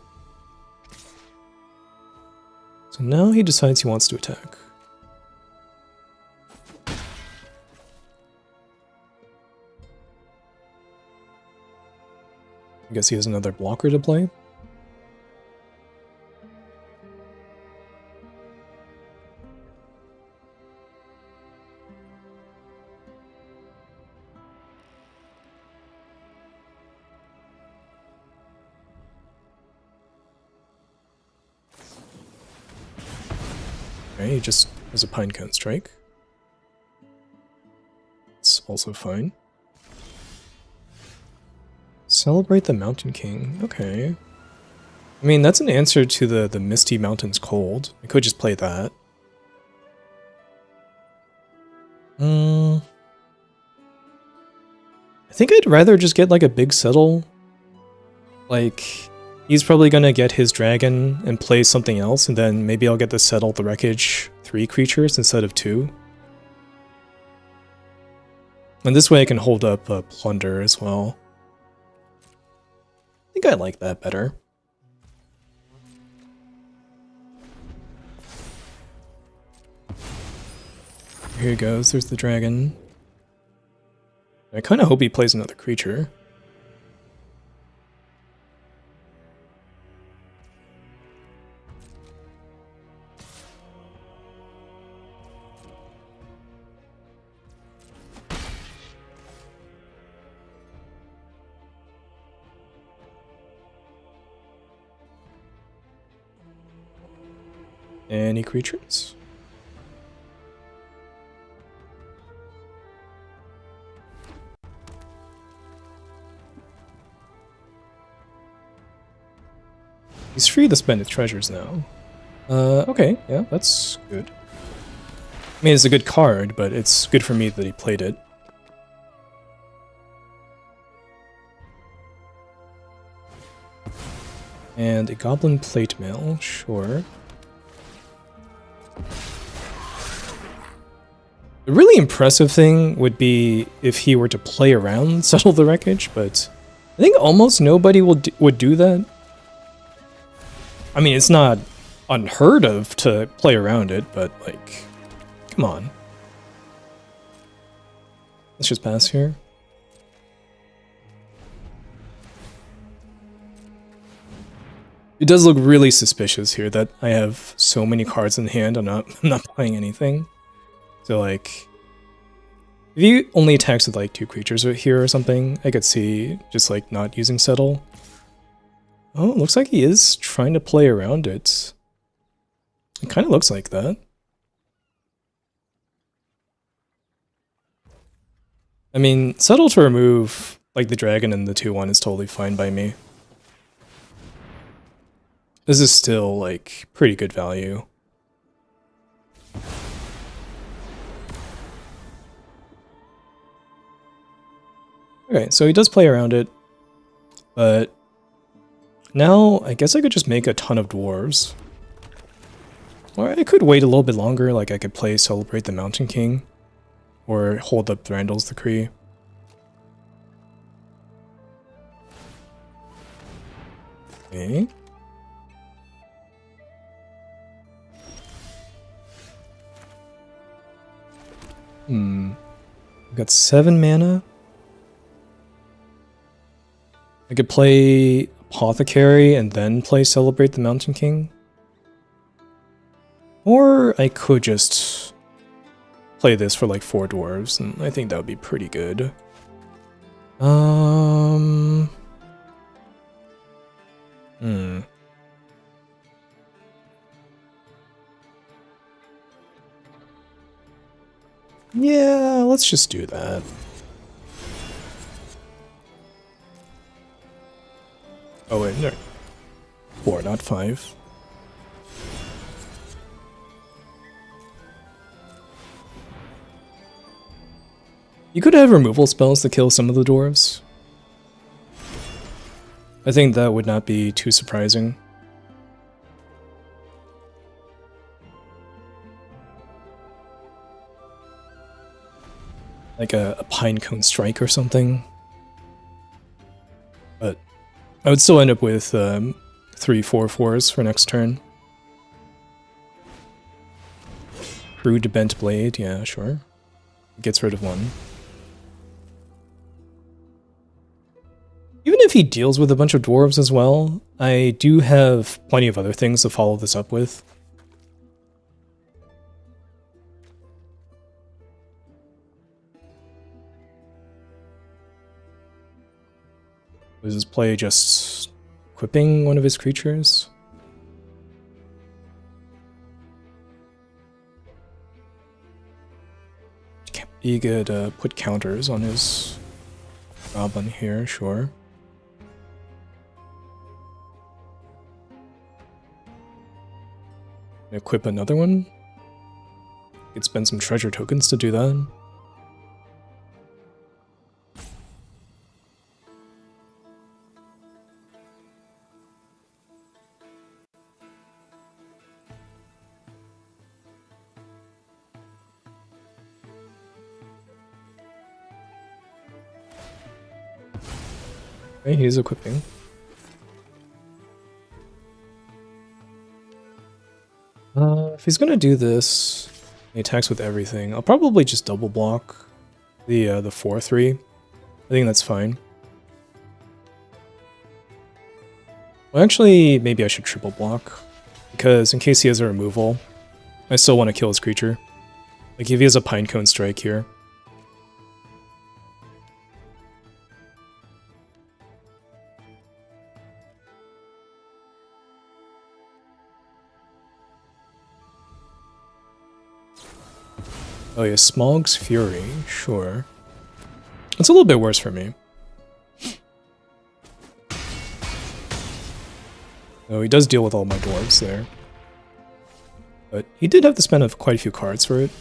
So now he decides he wants to attack. I guess he has another blocker to play. Okay, he just has a Pinecone Strike. It's also fine. Celebrate the Mountain King. Okay. I mean, that's an answer to the Misty Mountains Cold. I could just play that. I think I'd rather just get like a big settle. Like, he's probably gonna get his dragon and play something else, and then maybe I'll get to settle the wreckage 3 creatures instead of 2. And this way I can hold up Plunder as well. I think I like that better. Here he goes, there's the dragon. I kind of hope he plays another creature. Any creatures? He's free to spend his treasures now. Okay, yeah, that's good. I mean, it's a good card, but it's good for me that he played it. And a Goblin Plate Mail, sure. The really impressive thing would be if he were to play around Settle the Wreckage, but I think almost nobody would do that. I mean, it's not unheard of to play around it, but like, come on. Let's just pass here. It does look really suspicious here that I have so many cards in hand. I'm not playing anything. So like, if he only attacks with like 2 creatures here or something, I could see just like not using Settle. Oh, it looks like he is trying to play around it. It kind of looks like that. I mean, Settle to remove like the dragon and the 2/1 is totally fine by me. This is still like pretty good value. Okay, so he does play around it, but now I guess I could just make a ton of dwarves. Or I could wait a little bit longer, like I could play Celebrate the Mountain King, or hold up Thranduil's Decree. Okay. I've got 7 mana. I could play Apothecary and then play Celebrate the Mountain King. Or I could just play this for like 4 dwarves, and I think that would be pretty good. Yeah, let's just do that. Oh wait, no. 4, not 5. You could have removal spells to kill some of the dwarves. I think that would not be too surprising. Like a Pinecone Strike or something. But I would still end up with 3 4/4s for next turn. Crude Bent Blade, yeah, sure. Gets rid of 1. Even if he deals with a bunch of dwarves as well, I do have plenty of other things to follow this up with. Was his play just equipping one of his creatures? He could put counters on his goblin here, sure. Equip another one. Could spend some treasure tokens to do that. Okay, he's equipping. If he's gonna do this, he attacks with everything. I'll probably just double block the 4/3. I think that's fine. Well, actually, maybe I should triple block, because in case he has a removal, I still want to kill his creature. Like if he has a Pinecone Strike here. Oh yeah, Smog's Fury, sure. It's a little bit worse for me. Oh, he does deal with all my dwarves there. But he did have to spend quite a few cards for it.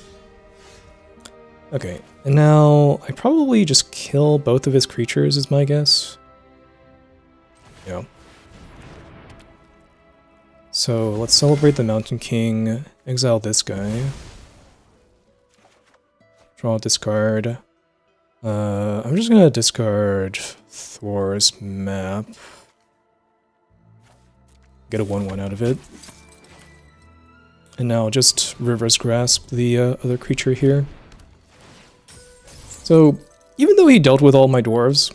Okay, and now I probably just kill both of his creatures is my guess. Yeah. So let's celebrate the Mountain King, exile this guy. Draw, discard. I'm just gonna discard Thor's map. Get a 1/1 out of it. And now just Reverse Grasp the other creature here. So, even though he dealt with all my dwarves,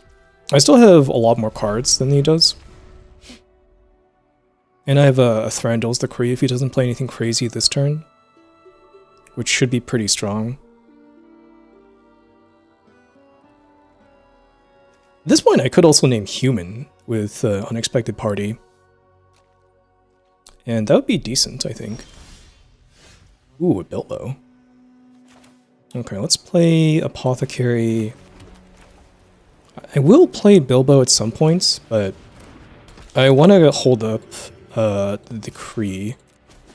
I still have a lot more cards than he does. And I have a Thranduil's Decree if he doesn't play anything crazy this turn, which should be pretty strong. At this point, I could also name Human with Unexpected Party. And that would be decent, I think. Ooh, a Bilbo. Okay, let's play Apothecary. I will play Bilbo at some points, but I want to hold up the Decree.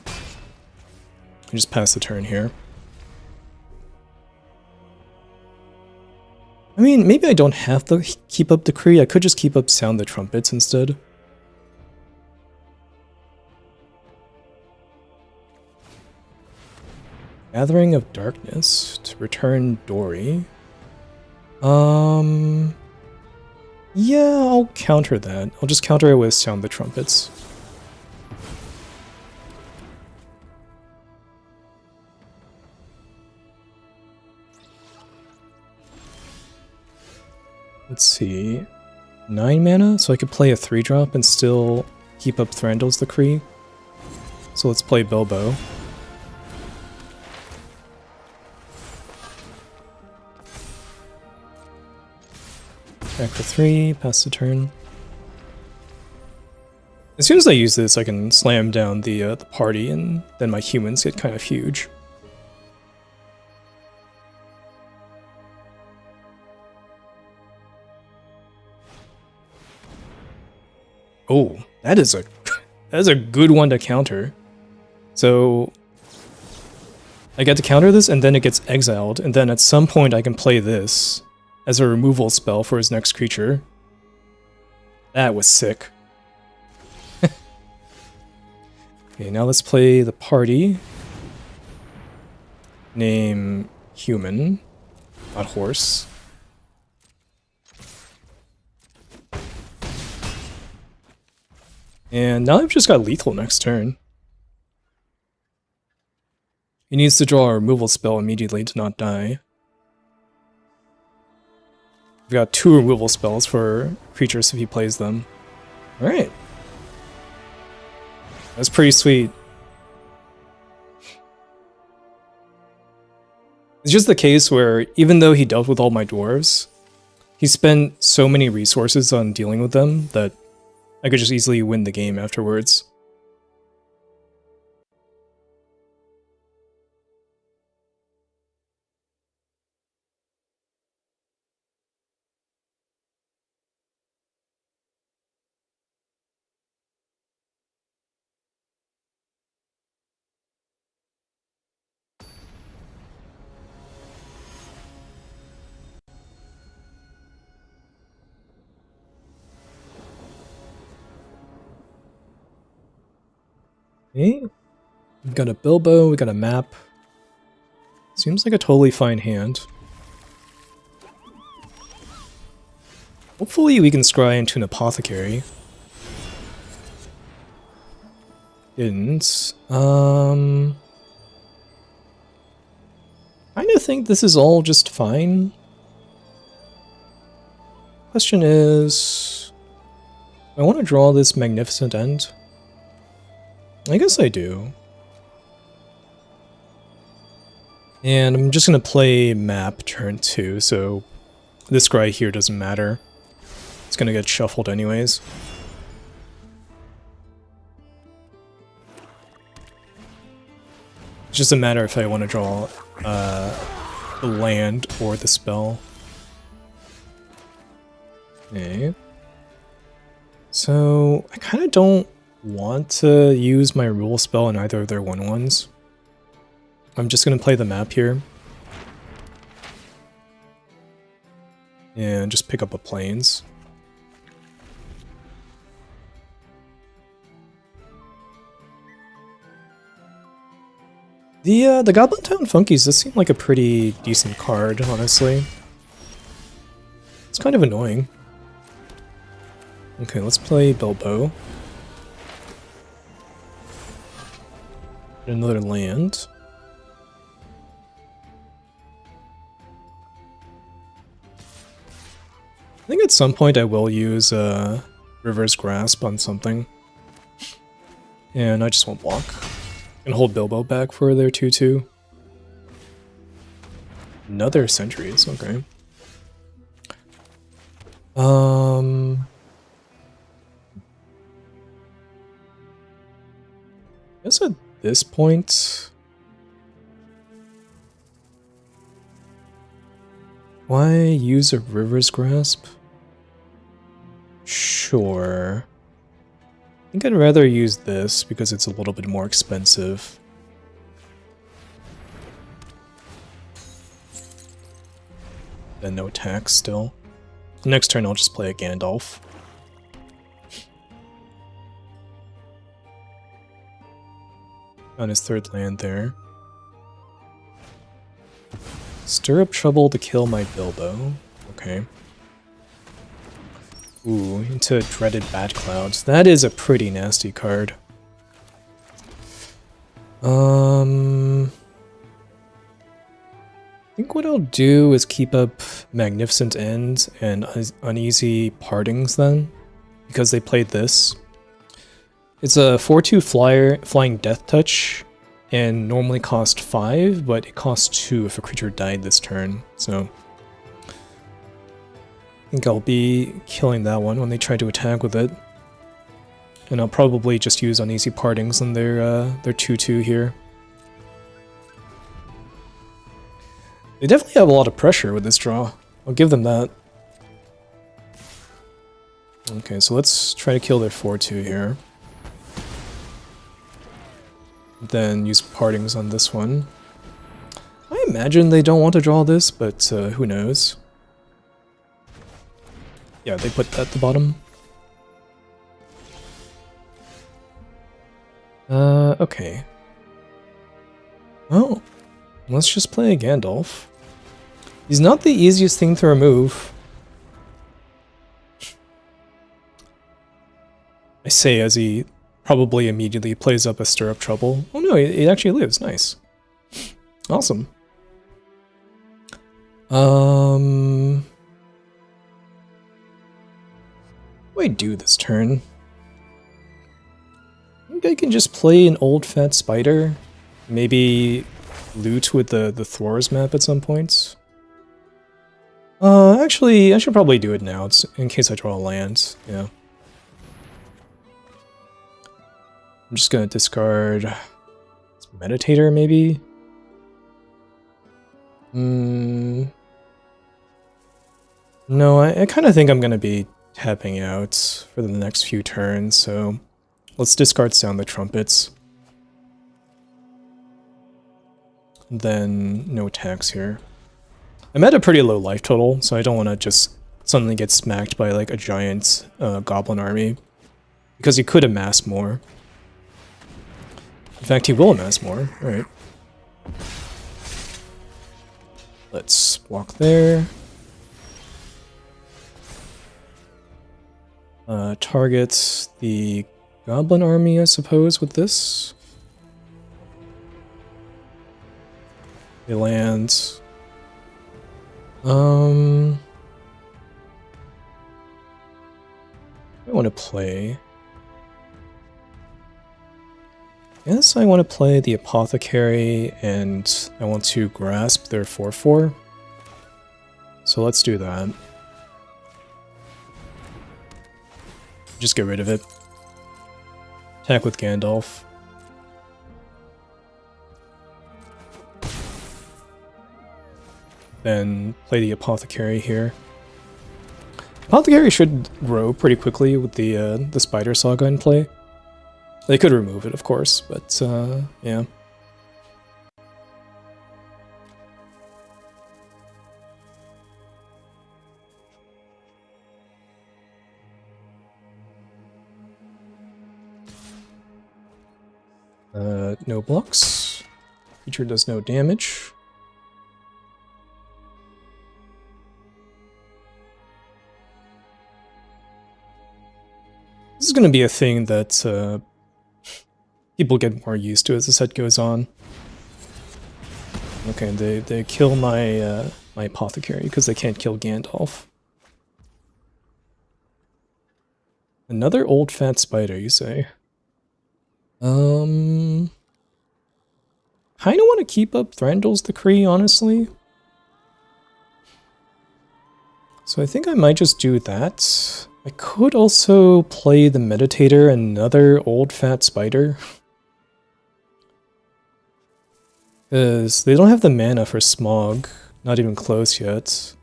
I just pass the turn here. I mean, maybe I don't have to keep up Decree. I could just keep up Sound the Trumpets instead. Gathering of Darkness to return Dory. Yeah, I'll counter that. I'll just counter it with Sound the Trumpets. Let's see. 9 mana, so I could play a 3-drop and still keep up Thranduil's Decree. So let's play Bilbo. Back for 3, pass the turn. As soon as I use this, I can slam down the party, and then my humans get kind of huge. Oh, that is a good one to counter. So I get to counter this, and then it gets exiled, and then at some point I can play this as a removal spell for his next creature. That was sick. Okay, now let's play the party. Name Human, not Horse. And now I've just got lethal next turn. He needs to draw a removal spell immediately to not die. We've got 2 removal spells for creatures if he plays them. Alright. That's pretty sweet. It's just the case where, even though he dealt with all my dwarves, he spent so many resources on dealing with them that I could just easily win the game afterwards. Okay. We got a Bilbo, we got a map. Seems like a totally fine hand. Hopefully we can scry into an apothecary. Didn't. I kinda think this is all just fine. Question is, I want to draw this magnificent end. I guess I do. And I'm just gonna play map turn 2, so this guy here doesn't matter. It's gonna get shuffled anyways. It's just a matter if I want to draw the land or the spell. Okay. So I kind of don't want to use my rule spell in either of their 1/1s. I'm just gonna play the map here. And just pick up a plains. The Goblin Town Funkies does seem like a pretty decent card, honestly. It's kind of annoying. Okay, let's play Bilbo. Another land. I think at some point I will use River's Grasp on something. And I just won't block. And hold Bilbo back for their 2/2. Another Centuries, okay. I guess at this point, why use a River's Grasp? Sure. I think I'd rather use this because it's a little bit more expensive. Then no tax still. Next turn I'll just play a Gandalf. On his third land there. Stir up trouble to kill my Bilbo. Okay. Ooh, into Dreaded Bat Clouds. That is a pretty nasty card. I think what I'll do is keep up Magnificent End and Uneasy Partings then, because they played this. It's a 4/2 flyer, flying Death Touch, and normally cost 5, but it costs 2 if a creature died this turn, so I think I'll be killing that one when they try to attack with it. And I'll probably just use Uneasy Partings on their 2/2 here. They definitely have a lot of pressure with this draw. I'll give them that. Okay, so let's try to kill their 4/2 here. Then use Partings on this one. I imagine they don't want to draw this, but who knows. Yeah, they put that at the bottom. Okay. Oh, let's just play a Gandalf. He's not the easiest thing to remove. I say as he probably immediately plays up a Stir Up Trouble. Oh no, it actually lives. Nice. Awesome. What do I do this turn? I think I can just play an old fat spider. Maybe loot with the Thor's map at some points. Actually, I should probably do it now. It's in case I draw a land. Yeah. I'm just gonna discard Meditator, maybe? No, I kind of think I'm gonna be tapping out for the next few turns, so let's discard Sound the Trumpets. Then no attacks here. I'm at a pretty low life total, so I don't want to just suddenly get smacked by like a giant goblin army, because he could amass more. In fact, he will amass more. Alright. Let's walk there. Target the goblin army, I suppose, with this. They land. I want to play. Yes, I want to play the apothecary, and I want to grasp their 4/4. So let's do that. Just get rid of it. Attack with Gandalf. Then play the apothecary here. Apothecary should grow pretty quickly with the spider saga in play. They could remove it, of course, but yeah. No blocks. Creature does no damage. This is going to be a thing that people get more used to as the set goes on. Okay, they kill my my apothecary because they can't kill Gandalf. Another old fat spider, you say? Kinda want to keep up Thranduil's Decree, honestly. So I think I might just do that. I could also play the Meditator, another old fat spider. Because they don't have the mana for Smog. Not even close yet.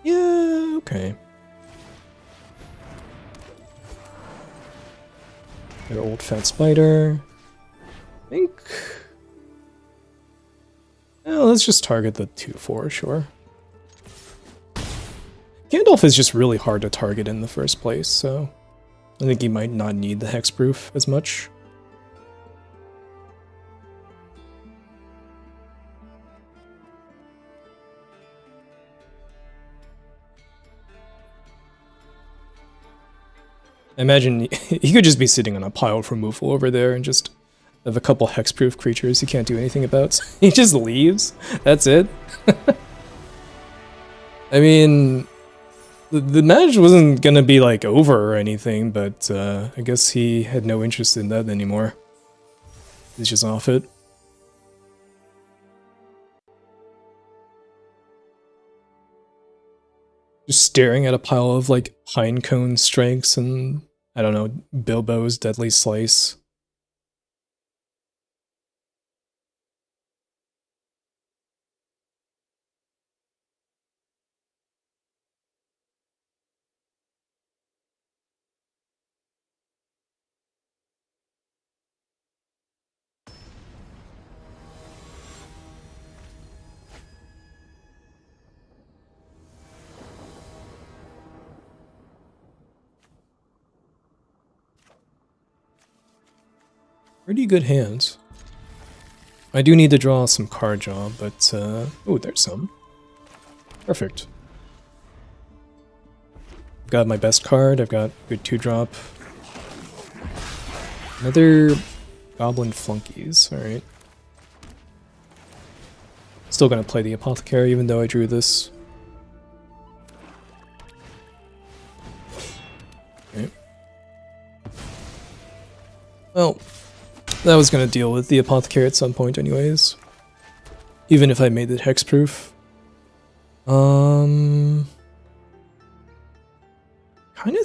Yeah, okay. Their old fat spider. I think... well, let's just target the 2/4, sure. Gandalf is just really hard to target in the first place, so I think he might not need the hexproof as much. I imagine he could just be sitting on a pile of removal over there and just have a couple hexproof creatures he can't do anything about. He just leaves. That's it. I mean, the match wasn't gonna be like over or anything, but I guess he had no interest in that anymore. He's just off it. Just staring at a pile of like Pinecone Strikes and, I don't know, Bilbo's Deadly Slice. Pretty good hands. I do need to draw some card draw, but oh, there's some. Perfect. Got my best card, I've got good 2-drop. Another Goblin Flunkies, alright. Still gonna play the Apothecary even though I drew this. Okay. Well, that was gonna deal with the Apothecary at some point anyways. Even if I made it hexproof. Kinda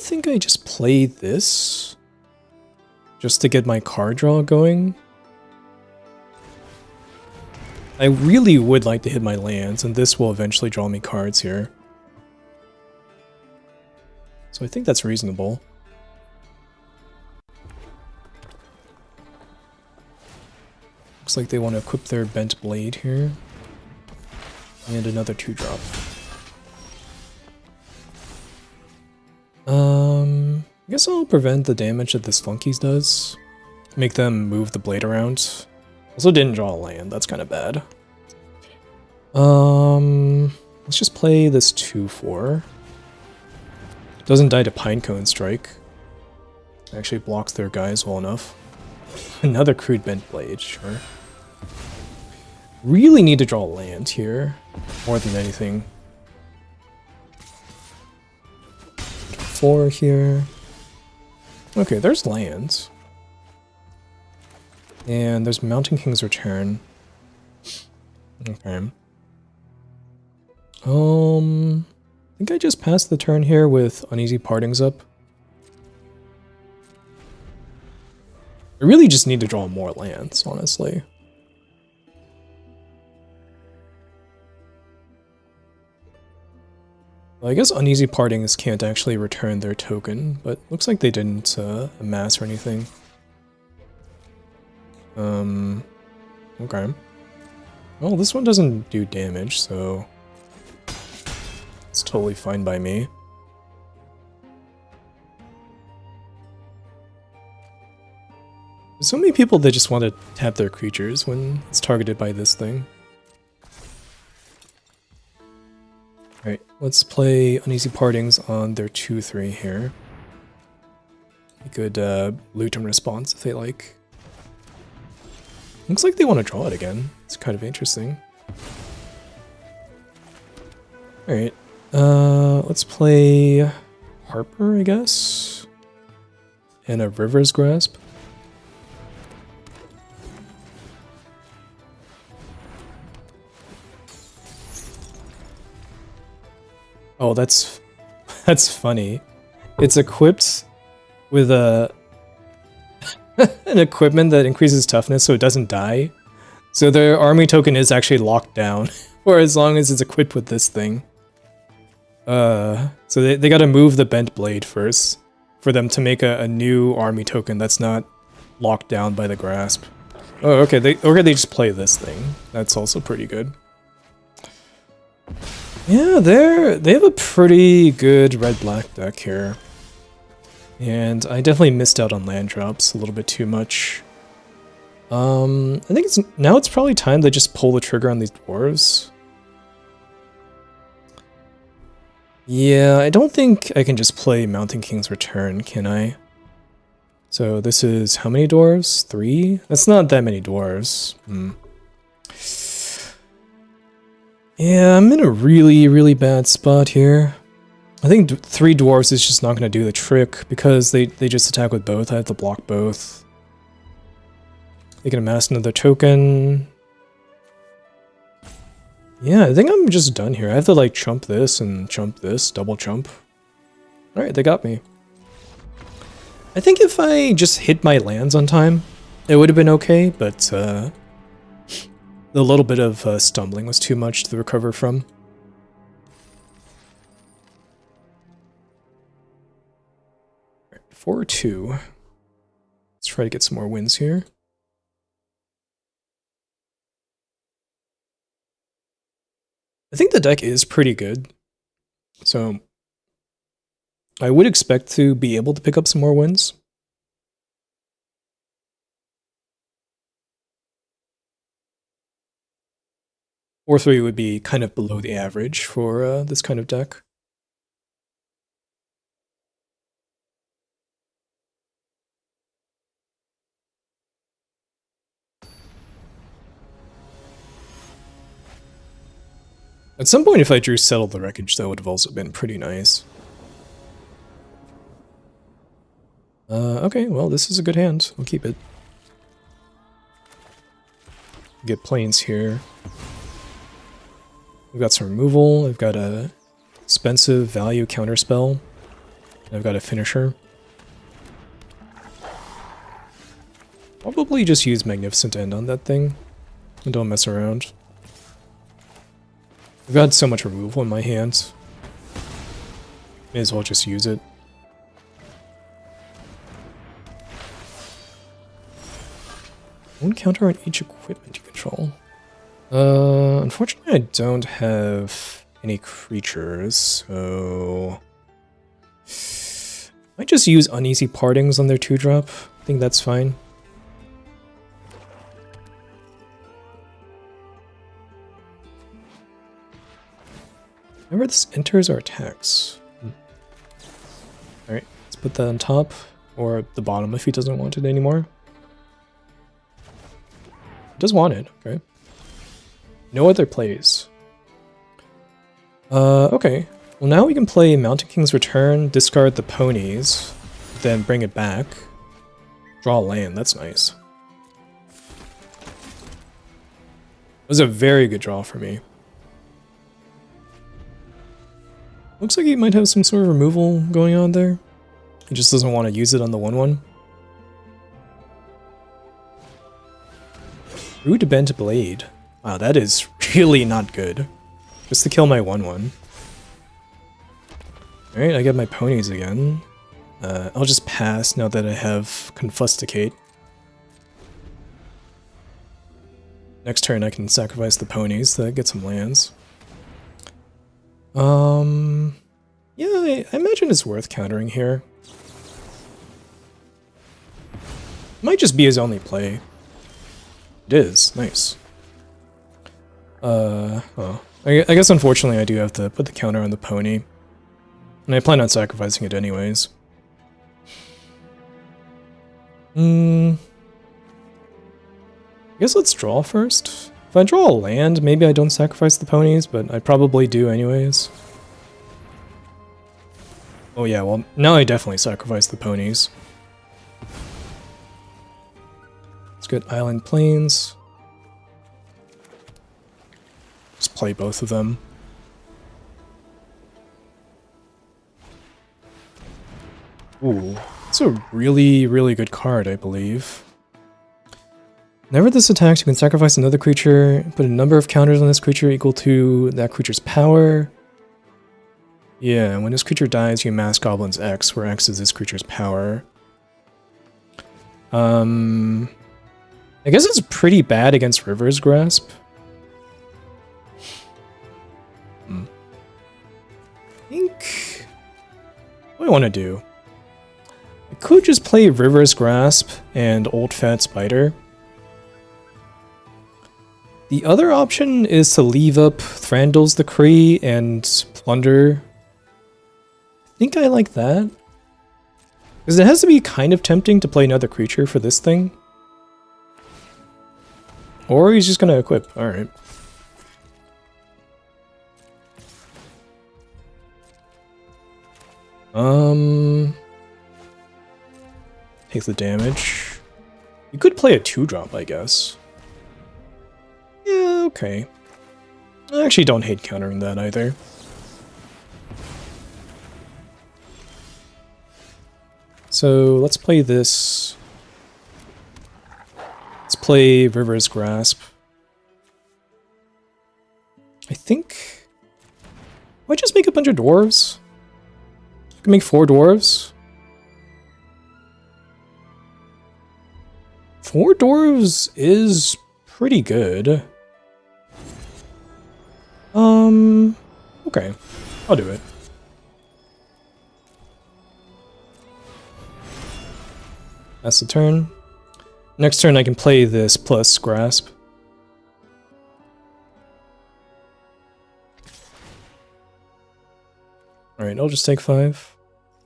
think I just play this. Just to get my card draw going. I really would like to hit my lands, and this will eventually draw me cards here. So I think that's reasonable. Looks like they want to equip their Bent Blade here. And another 2-drop. guess I'll prevent the damage that this Flunkies does. Make them move the blade around. Also didn't draw a land, that's kind of bad. Let's just play this 2/4. Doesn't die to Pinecone Strike. Actually blocks their guys well enough. Another crude bent blade, sure. Really need to draw a land here, more than anything. 4 here. Okay, there's lands. And there's Mountain King's Return. Okay. I think I just passed the turn here with Uneasy Partings up. I really just need to draw more lands, honestly. Well, I guess Uneasy Partings can't actually return their token, but looks like they didn't amass or anything. Okay. Well, this one doesn't do damage, so it's totally fine by me. There's so many people that just want to tap their creatures when it's targeted by this thing. Alright, let's play Uneasy Partings on their 2/3 here. A good loot and response if they like. Looks like they want to draw it again. It's kind of interesting. Alright, let's play Harper, I guess? And a River's Grasp. Oh, that's funny. It's equipped with a an equipment that increases toughness so it doesn't die. So their army token is actually locked down for as long as it's equipped with this thing. So they gotta move the bent blade first for them to make a new army token that's not locked down by the grasp. Oh, okay, they just play this thing. That's also pretty good. Yeah, they have a pretty good red-black deck here. And I definitely missed out on land drops a little bit too much. I think it's probably time to just pull the trigger on these dwarves. Yeah, I don't think I can just play Mountain King's Return, can I? So this is how many dwarves? 3? That's not that many dwarves. Yeah, I'm in a really bad spot here. I think 3 dwarves is just not going to do the trick because they just attack with both. I have to block both. They can amass another token. Yeah, I think I'm just done here. I have to like chump this and chump this, double chump. Alright, they got me. I think if I just hit my lands on time, it would have been okay, but the little bit of stumbling was too much to recover from. 4-2. Let's try to get some more wins here. I think the deck is pretty good, so I would expect to be able to pick up some more wins. Or 3 would be kind of below the average for this kind of deck. At some point, if I drew Settle the Wreckage, that would have also been pretty nice. Okay, well, this is a good hand. We'll keep it. Get planes here. We've got some removal. I've got a expensive value counterspell. I've got a finisher. Probably just use Magnificent End on that thing. And don't mess around. I've got so much removal in my hands. May as well just use it. One counter on each equipment you control. Unfortunately I don't have any creatures, so Might just use Uneasy Partings on their 2-drop. I think that's fine. Remember, this enters our attacks. Alright, let's put that on top, or the bottom if he doesn't want it anymore. He does want it, okay. No other plays. Okay. Well, now we can play Mountain King's Return, discard the ponies, then bring it back. Draw land, that's nice. It was a very good draw for me. Looks like he might have some sort of removal going on there. He just doesn't want to use it on the 1/1. Rude Bent Blade. Wow, that is really not good. Just to kill my 1/1. Alright, I get my ponies again. I'll just pass now that I have Confusticate. Next turn I can sacrifice the ponies to get some lands. Yeah, I imagine it's worth countering here. Might just be his only play. It is, nice. Well, I guess unfortunately I do have to put the counter on the pony. And I plan on sacrificing it anyways. I guess let's draw first. If I draw a land, maybe I don't sacrifice the ponies, but I probably do anyways. Oh yeah, well, now I definitely sacrifice the ponies. Let's get Island Plains. Just play both of them. Ooh, it's a really, really good card, I believe. Whenever this attacks, you can sacrifice another creature, put a number of counters on this creature equal to that creature's power. Yeah, when this creature dies, you mass Goblins X, where X is this creature's power. I guess it's pretty bad against River's Grasp. I think... what do I want to do? I could just play River's Grasp and Old Fat Spider. The other option is to leave up Thranduil's Decree and Plunder. I think I like that. Because it has to be kind of tempting to play another creature for this thing. Or he's just gonna equip, alright. Take the damage. You could play a 2-drop, I guess. Yeah, okay. I actually don't hate countering that either. So let's play this. Let's play River's Grasp. I think... might just make a bunch of dwarves. I can make 4 dwarves. 4 dwarves is pretty good. Okay. I'll do it. That's the turn. Next turn I can play this plus Grasp. Alright, I'll just take 5.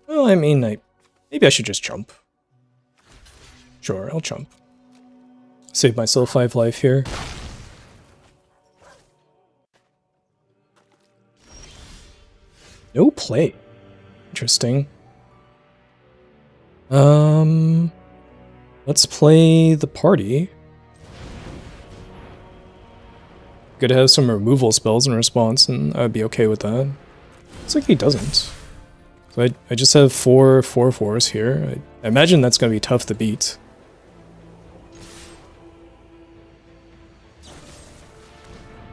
Well, I mean, maybe I should just jump. Sure, I'll jump. Save myself 5 life here. No play. Interesting. Let's play the party. Good to have some removal spells in response, and I would be okay with that. Looks like he doesn't. So I just have 4 4/4s here. I imagine that's gonna be tough to beat.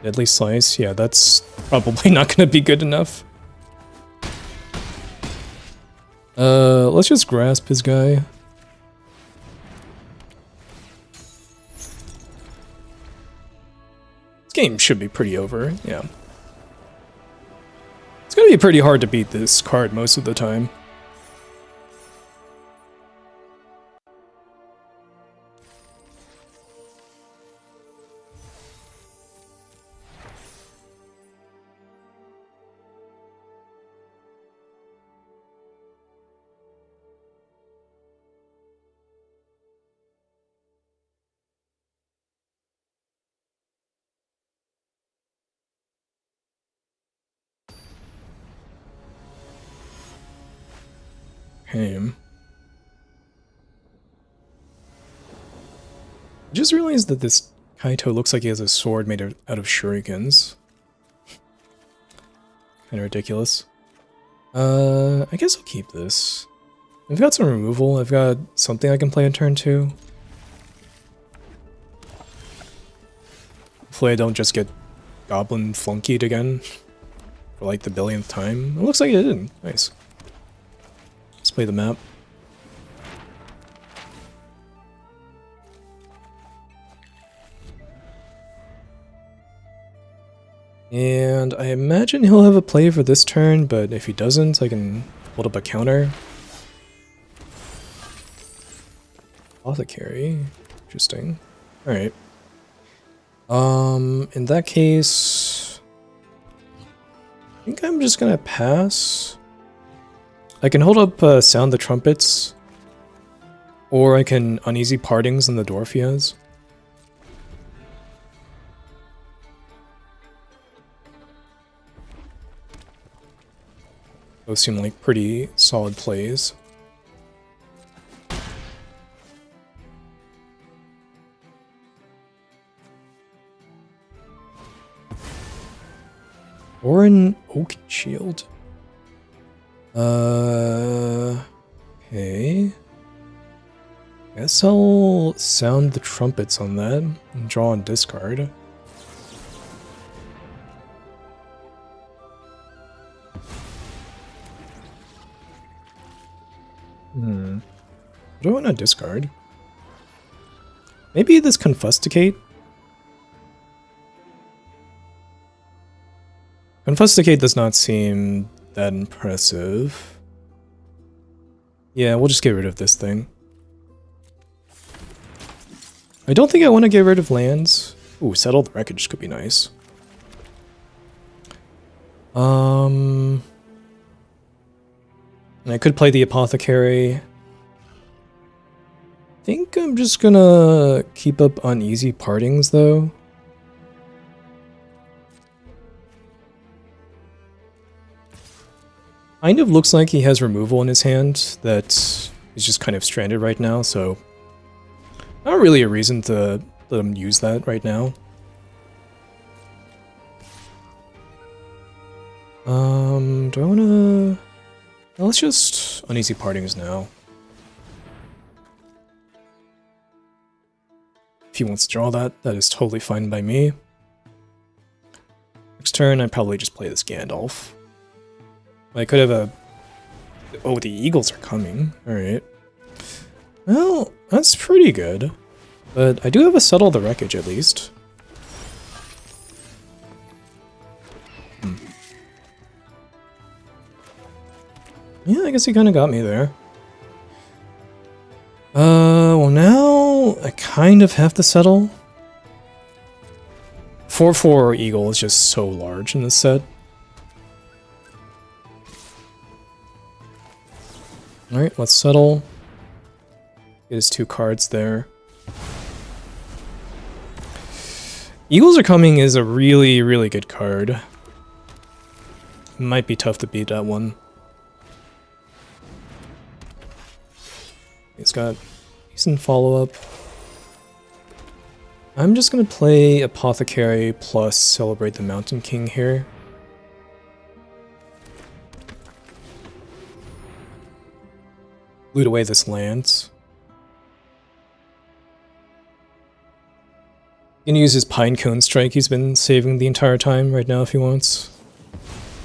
Deadly Slice, yeah, that's probably not gonna be good enough. Let's just grasp his guy. This game should be pretty over, yeah. It's gonna be pretty hard to beat this card most of the time. Okay. I just realized that this Kaito looks like he has a sword made out of shurikens. Kinda ridiculous. I guess I'll keep this. I've got some removal, I've got something I can play in turn 2. Hopefully I don't just get Goblin flunkied again for like the billionth time. It looks like it didn't. Nice. Let's play the map. And I imagine he'll have a play for this turn, but if he doesn't, I can hold up a counter. Apothecary. Interesting. Alright. In that case, I think I'm just gonna pass. I can hold up Sound the Trumpets, or I can Uneasy Partings in the Dwarfias. Those seem like pretty solid plays. Or an Oak Shield. Okay. Guess I'll sound the trumpets on that and draw and discard. What do I want to discard? Maybe this Confusticate? Confusticate does not seem that impressive. Yeah, we'll just get rid of this thing. I don't think I want to get rid of lands. Ooh, Settle the Wreckage could be nice. And I could play the Apothecary. I think I'm just gonna keep up Uneasy Partings, though. Kind of looks like he has removal in his hand that is just kind of stranded right now, so not really a reason to let him use that right now. Do I wanna... Well, let's just Uneasy Partings now. If he wants to draw that, that is totally fine by me. Next turn, I'd probably just play this Gandalf. I could have a... Oh, the Eagles are coming. Alright. Well, that's pretty good. But I do have a Settle the Wreckage, at least. Yeah, I guess he kind of got me there. Well now, I kind of have to settle. 4/4 Eagle is just so large in this set. Alright, let's settle. Get his 2 cards there. Eagles Are Coming is a really, really good card. It might be tough to beat that one. It's got decent follow-up. I'm just gonna play Apothecary plus Celebrate the Mountain King here. Loot away this land. He can use his Pinecone Strike he's been saving the entire time right now if he wants.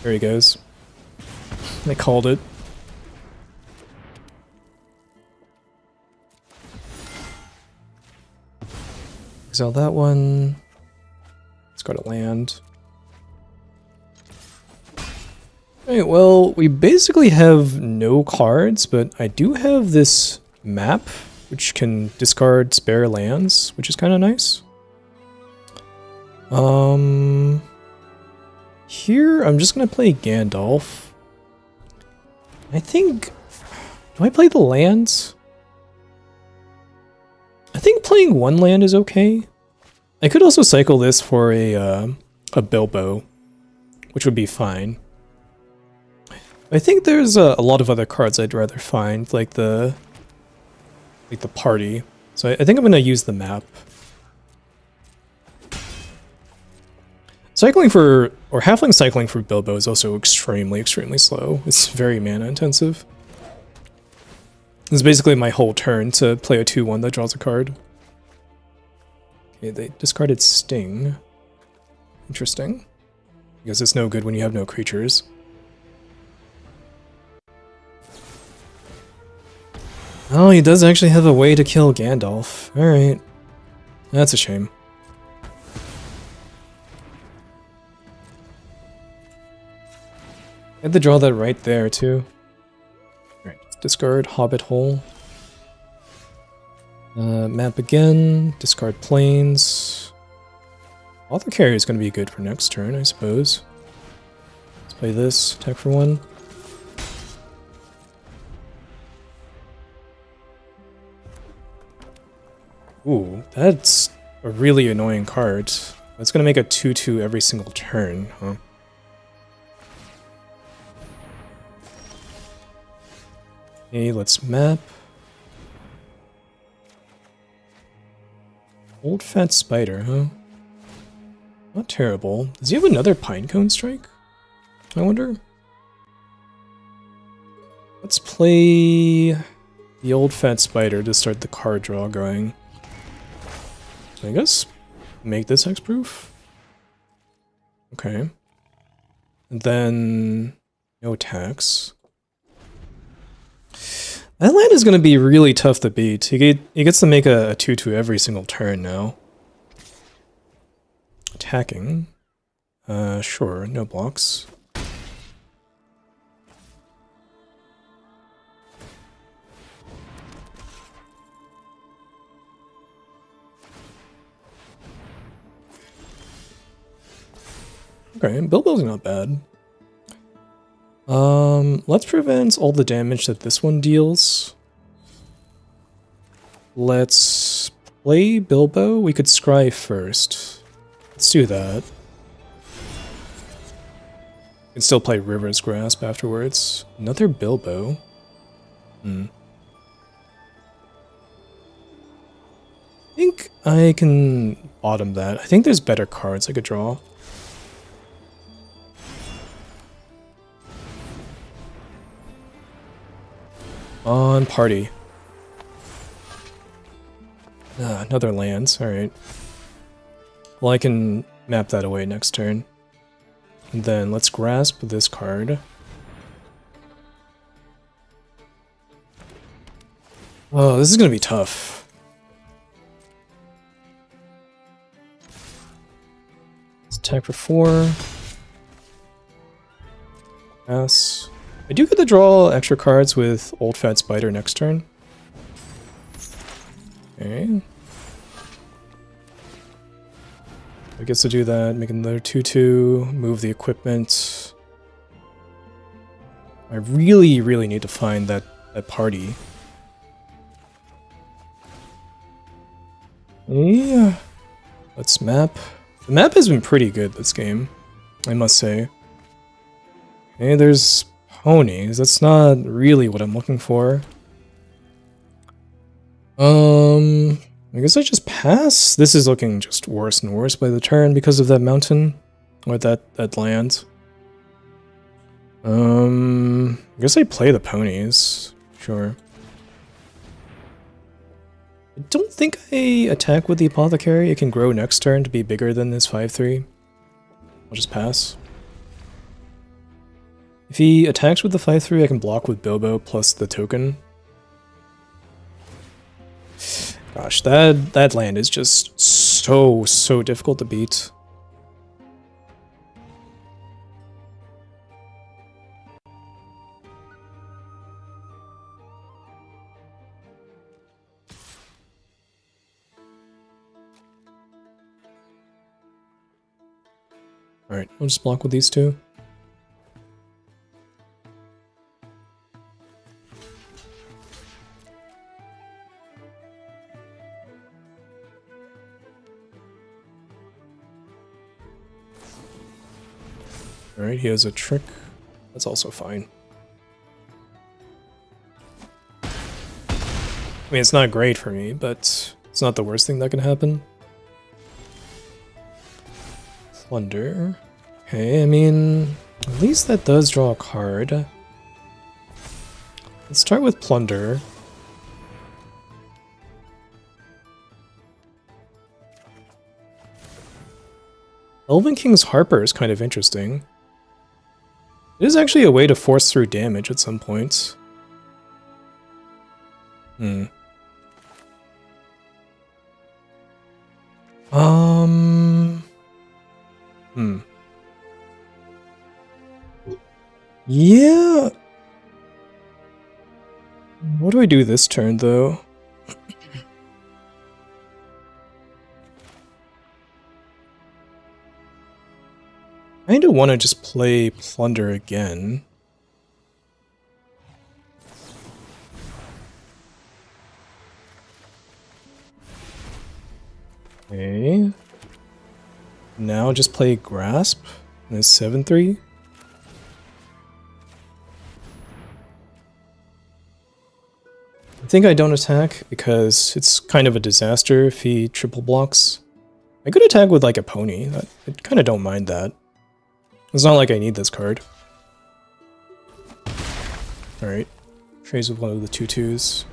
There he goes. I called it. Exile that one. Let's go to land. Alright, well, we basically have no cards, but I do have this map, which can discard spare lands, which is kind of nice. Here, I'm just gonna play Gandalf. I think... Do I play the lands? I think playing one land is okay. I could also cycle this for a Bilbo, which would be fine. I think there's a lot of other cards I'd rather find, like the party. So I think I'm gonna use the map. Cycling for, or halfling cycling for Bilbo is also extremely, extremely slow. It's very mana intensive. It's basically my whole turn to play a 2-1 that draws a card. Okay, they discarded Sting. Interesting. Because it's no good when you have no creatures. Oh, he does actually have a way to kill Gandalf. Alright. That's a shame. I had to draw that right there, too. Alright, discard Hobbit Hole. Map again. Discard Plains. Author Carrier is going to be good for next turn, I suppose. Let's play this. Attack for 1. Ooh, that's a really annoying card. That's going to make a 2-2 every single turn, huh? Okay, let's map. Old Fat Spider, huh? Not terrible. Does he have another Pinecone Strike? I wonder. Let's play the Old Fat Spider to start the card draw going. I guess make this hexproof. Okay. And then no attacks. That land is going to be really tough to beat. He gets to make a 2-2 every single turn now. Attacking. Sure, no blocks. Okay, Bilbo's not bad. Let's prevent all the damage that this one deals. Let's play Bilbo. We could scry first. Let's do that. We can still play River's Grasp afterwards. Another Bilbo. I think I can bottom that. I think there's better cards I could draw. On party. Another lands, alright. Well, I can map that away next turn. And then let's grasp this card. Oh, this is gonna be tough. Let's attack for 4. Pass. I do get to draw extra cards with Old Fat Spider next turn. Okay. I guess to do that, make another 2-2, move the equipment. I really, really need to find that party. Yeah. Let's map. The map has been pretty good this game, I must say. Okay, there's ponies. That's not really what I'm looking for. I guess I just pass. This is looking just worse and worse by the turn because of that mountain. Or that land. I guess I play the ponies. Sure. I don't think I attack with the Apothecary. It can grow next turn to be bigger than this 5-3. I'll just pass. If he attacks with the 5-3, I can block with Bilbo plus the token. Gosh, that land is just so difficult to beat. Alright, I'll just block with these two. Alright, he has a trick. That's also fine. I mean, it's not great for me, but it's not the worst thing that can happen. Plunder. Okay, I mean, at least that does draw a card. Let's start with Plunder. Elven King's Harper is kind of interesting. It is actually a way to force through damage at some points. Hmm. Yeah. What do I do this turn, though? I kinda want to just play Plunder again. Okay. Now just play Grasp and a 7/3. I think I don't attack because it's kind of a disaster if he triple blocks. I could attack with like a pony. I kind of don't mind that. It's not like I need this card. Alright. Trades with one of the 2/2s.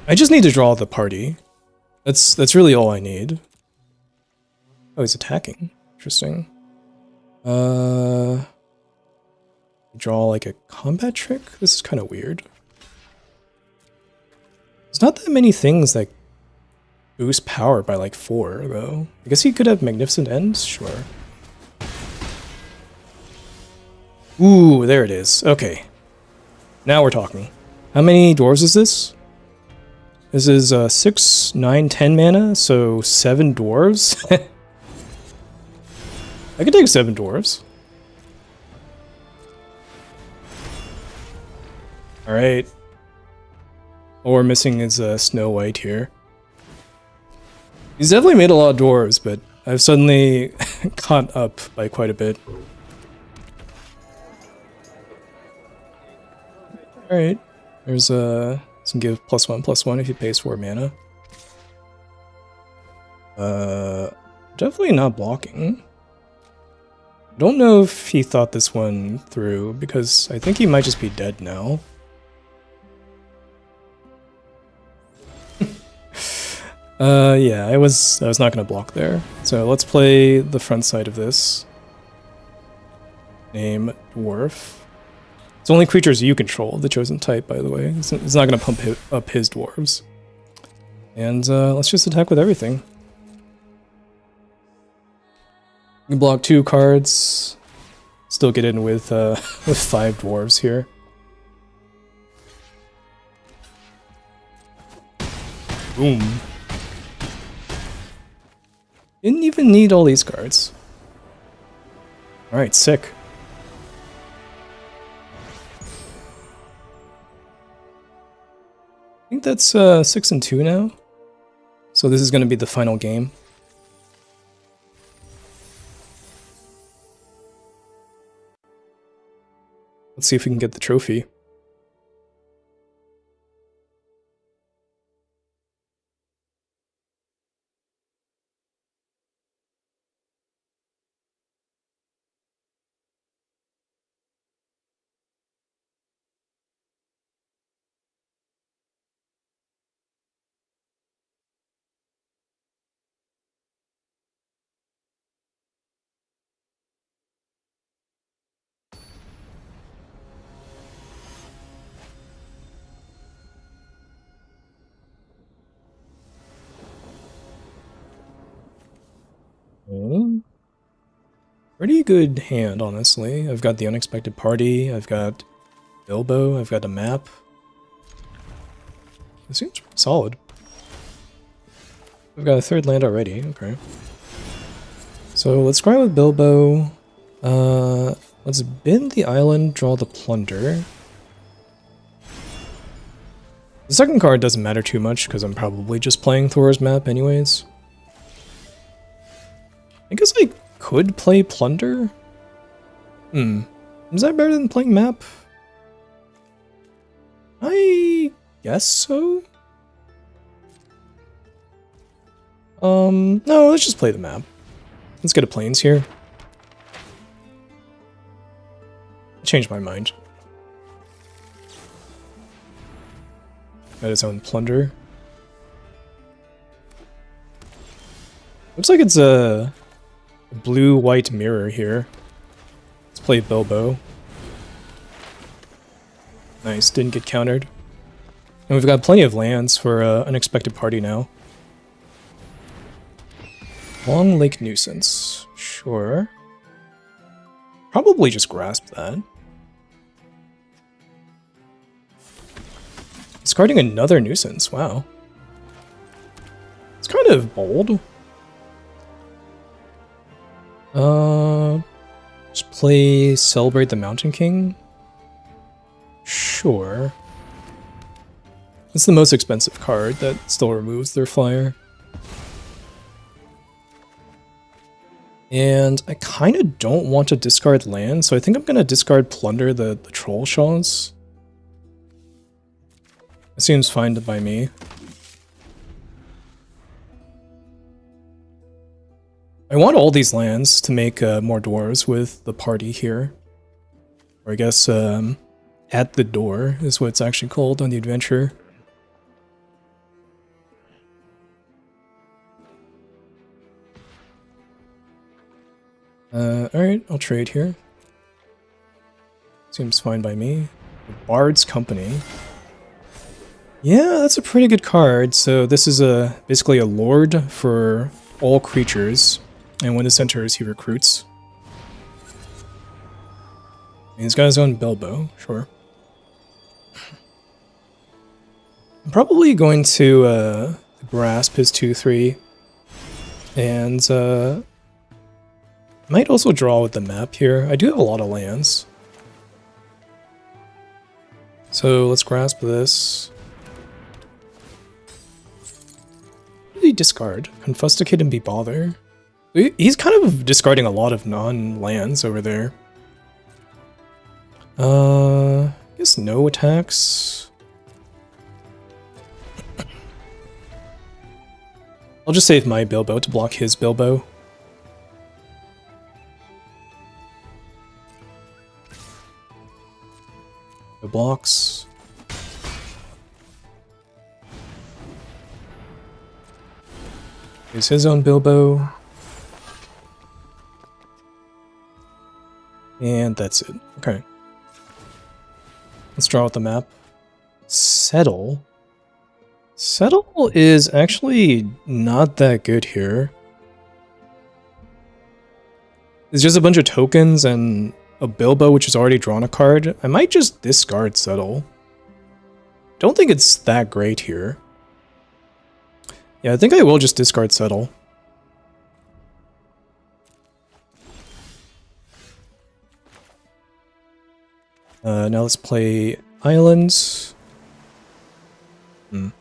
I just need to draw the party. That's really all I need. Oh, he's attacking. Interesting. Draw like a combat trick? This is kind of weird. There's not that many things that boost power by like 4, though. I guess he could have Magnificent Ends? Sure. Ooh, there it is. Okay. Now we're talking. How many dwarves is this? This is 6, 9, 10 mana, so 7 dwarves? I could take 7 dwarves. Alright. All we're missing is Snow White here. He's definitely made a lot of dwarves, but I've suddenly caught up by quite a bit. Alright. There's some give +1/+1 if he pays 4 mana. Definitely not blocking. Don't know if he thought this one through, because I think he might just be dead now. Yeah, I was not gonna block there. So let's play the front side of this. Name Dwarf. It's only creatures you control, the chosen type, by the way. It's not gonna pump up his dwarves. And let's just attack with everything. You can block 2 cards. Still get in with with 5 dwarves here. Boom. Didn't even need all these cards. Alright, sick. I think that's 6-2 now. So this is going to be the final game. Let's see if we can get the trophy. Pretty good hand, honestly. I've got the Unexpected Party, I've got Bilbo, I've got a map. It seems solid. We've got a 3rd land already, okay. So let's scry with Bilbo. Let's bend the island, draw the plunder. The second card doesn't matter too much because I'm probably just playing Thor's map anyways. I guess I could play Plunder? Is that better than playing map? I guess so. No, let's just play the map. Let's get a plains here. I changed my mind. Got his own plunder. Looks like it's a blue-white mirror here. Let's play Bilbo. Nice, didn't get countered. And we've got plenty of lands for Unexpected Party now. Long Lake Nuisance. Sure. Probably just grasp that. Discarding another Nuisance, wow. It's kind of bold. Just play Celebrate the Mountain King? Sure. It's the most expensive card that still removes their flyer. And I kind of don't want to discard land, so I think I'm going to discard Plunder the Troll Shaws. It seems fine by me. I want all these lands to make more dwarves with the party here. Or I guess At the Door is what it's actually called on the adventure. Alright, I'll trade here. Seems fine by me. Bard's Company. Yeah, that's a pretty good card. So this is basically a lord for all creatures. And when this enters, he recruits. And he's got his own Bilbo, sure. I'm probably going to grasp his 2/3. And might also draw with the map here. I do have a lot of lands. So let's grasp this. What did he discard? Confusticate and Be Bother. He's kind of discarding a lot of non-lands over there. I guess no attacks. I'll just save my Bilbo to block his Bilbo. No blocks. Here's his own Bilbo. And that's it. Okay. Let's draw out the map. Settle. Settle is actually not that good here. It's just a bunch of tokens and a Bilbo which has already drawn a card. I might just discard Settle. Don't think it's that great here. Yeah, I think I will just discard Settle. Now let's play Islands. I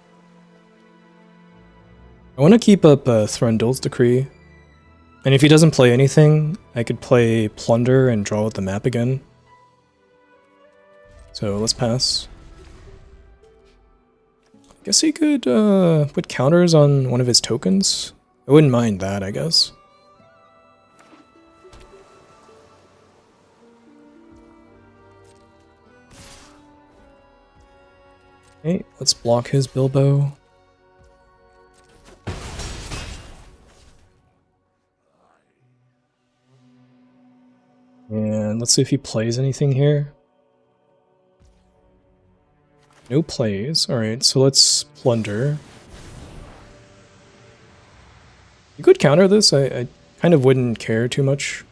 want to keep up Thranduil's Decree. And if he doesn't play anything, I could play Plunder and draw with the map again. So let's pass. I guess he could put counters on one of his tokens. I wouldn't mind that, I guess. Okay, let's block his Bilbo. And let's see if he plays anything here. No plays. Alright, so let's Plunder. You could counter this. I kind of wouldn't care too much.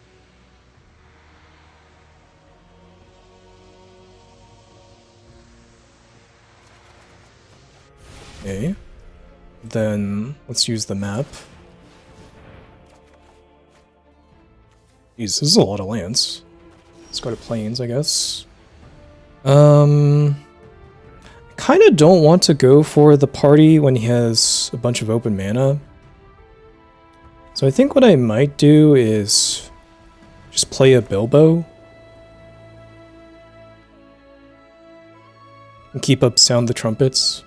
Okay. Then let's use the map. Jeez, this is a lot of lands. Let's go to plains, I guess. I kind of don't want to go for the party when he has a bunch of open mana. So I think what I might do is just play a Bilbo. And keep up Sound the Trumpets.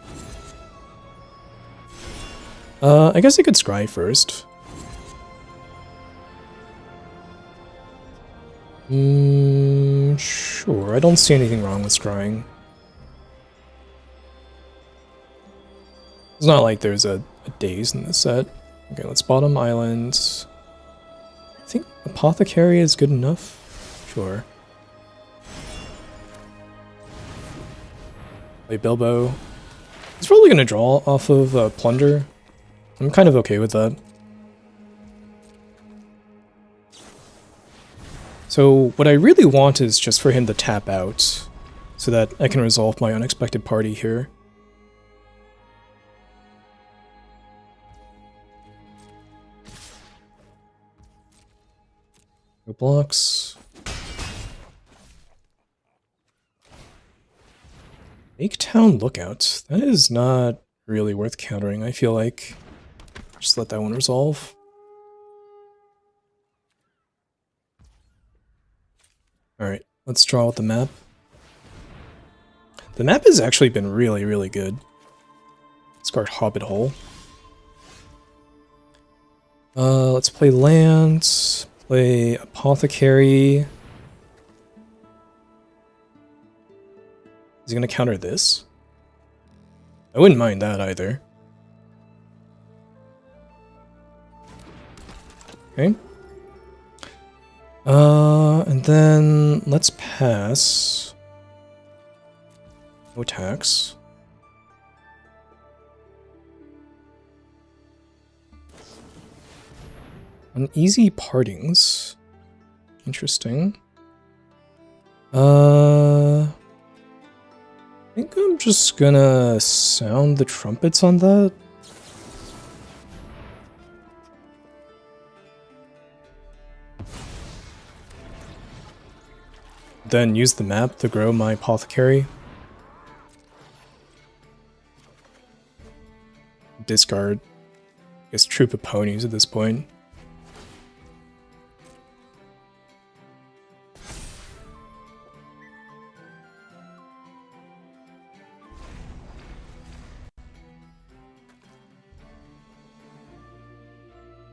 I guess I could scry first. Sure, I don't see anything wrong with scrying. It's not like there's a daze in this set. Okay, let's bottom islands. I think Apothecary is good enough. Sure. Play Bilbo. He's probably going to draw off of Plunder. I'm kind of okay with that. So what I really want is just for him to tap out, so that I can resolve my unexpected party here. No blocks. Make Town Lookout. That is not really worth countering, I feel like. Just let that one resolve. Alright, let's draw with the map. The map has actually been really, really good. Discard Hobbit Hole. Let's play lands. Play Apothecary. Is he gonna counter this? I wouldn't mind that either. Okay. And then let's pass. No attacks. Uneasy Partings. Interesting. I think I'm just gonna sound the trumpets on that. Then use the map to grow my Apothecary. Discard, I guess, Troop of Ponies at this point.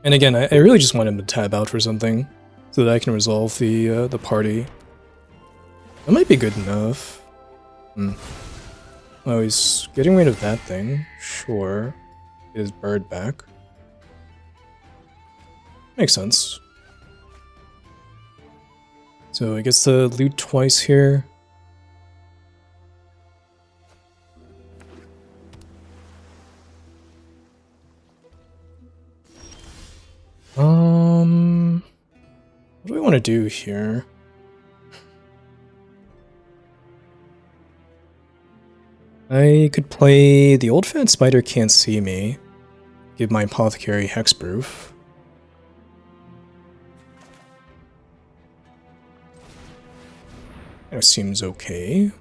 And again, I really just want him to tab out for something, so that I can resolve the party. That might be good enough. Oh, he's getting rid of that thing. Sure. Get his bird back. Makes sense. So I guess the loot twice here. What do I want to do here? I could play the Old Fat Spider Can't See Me. Give my Apothecary Hexproof. That seems okay.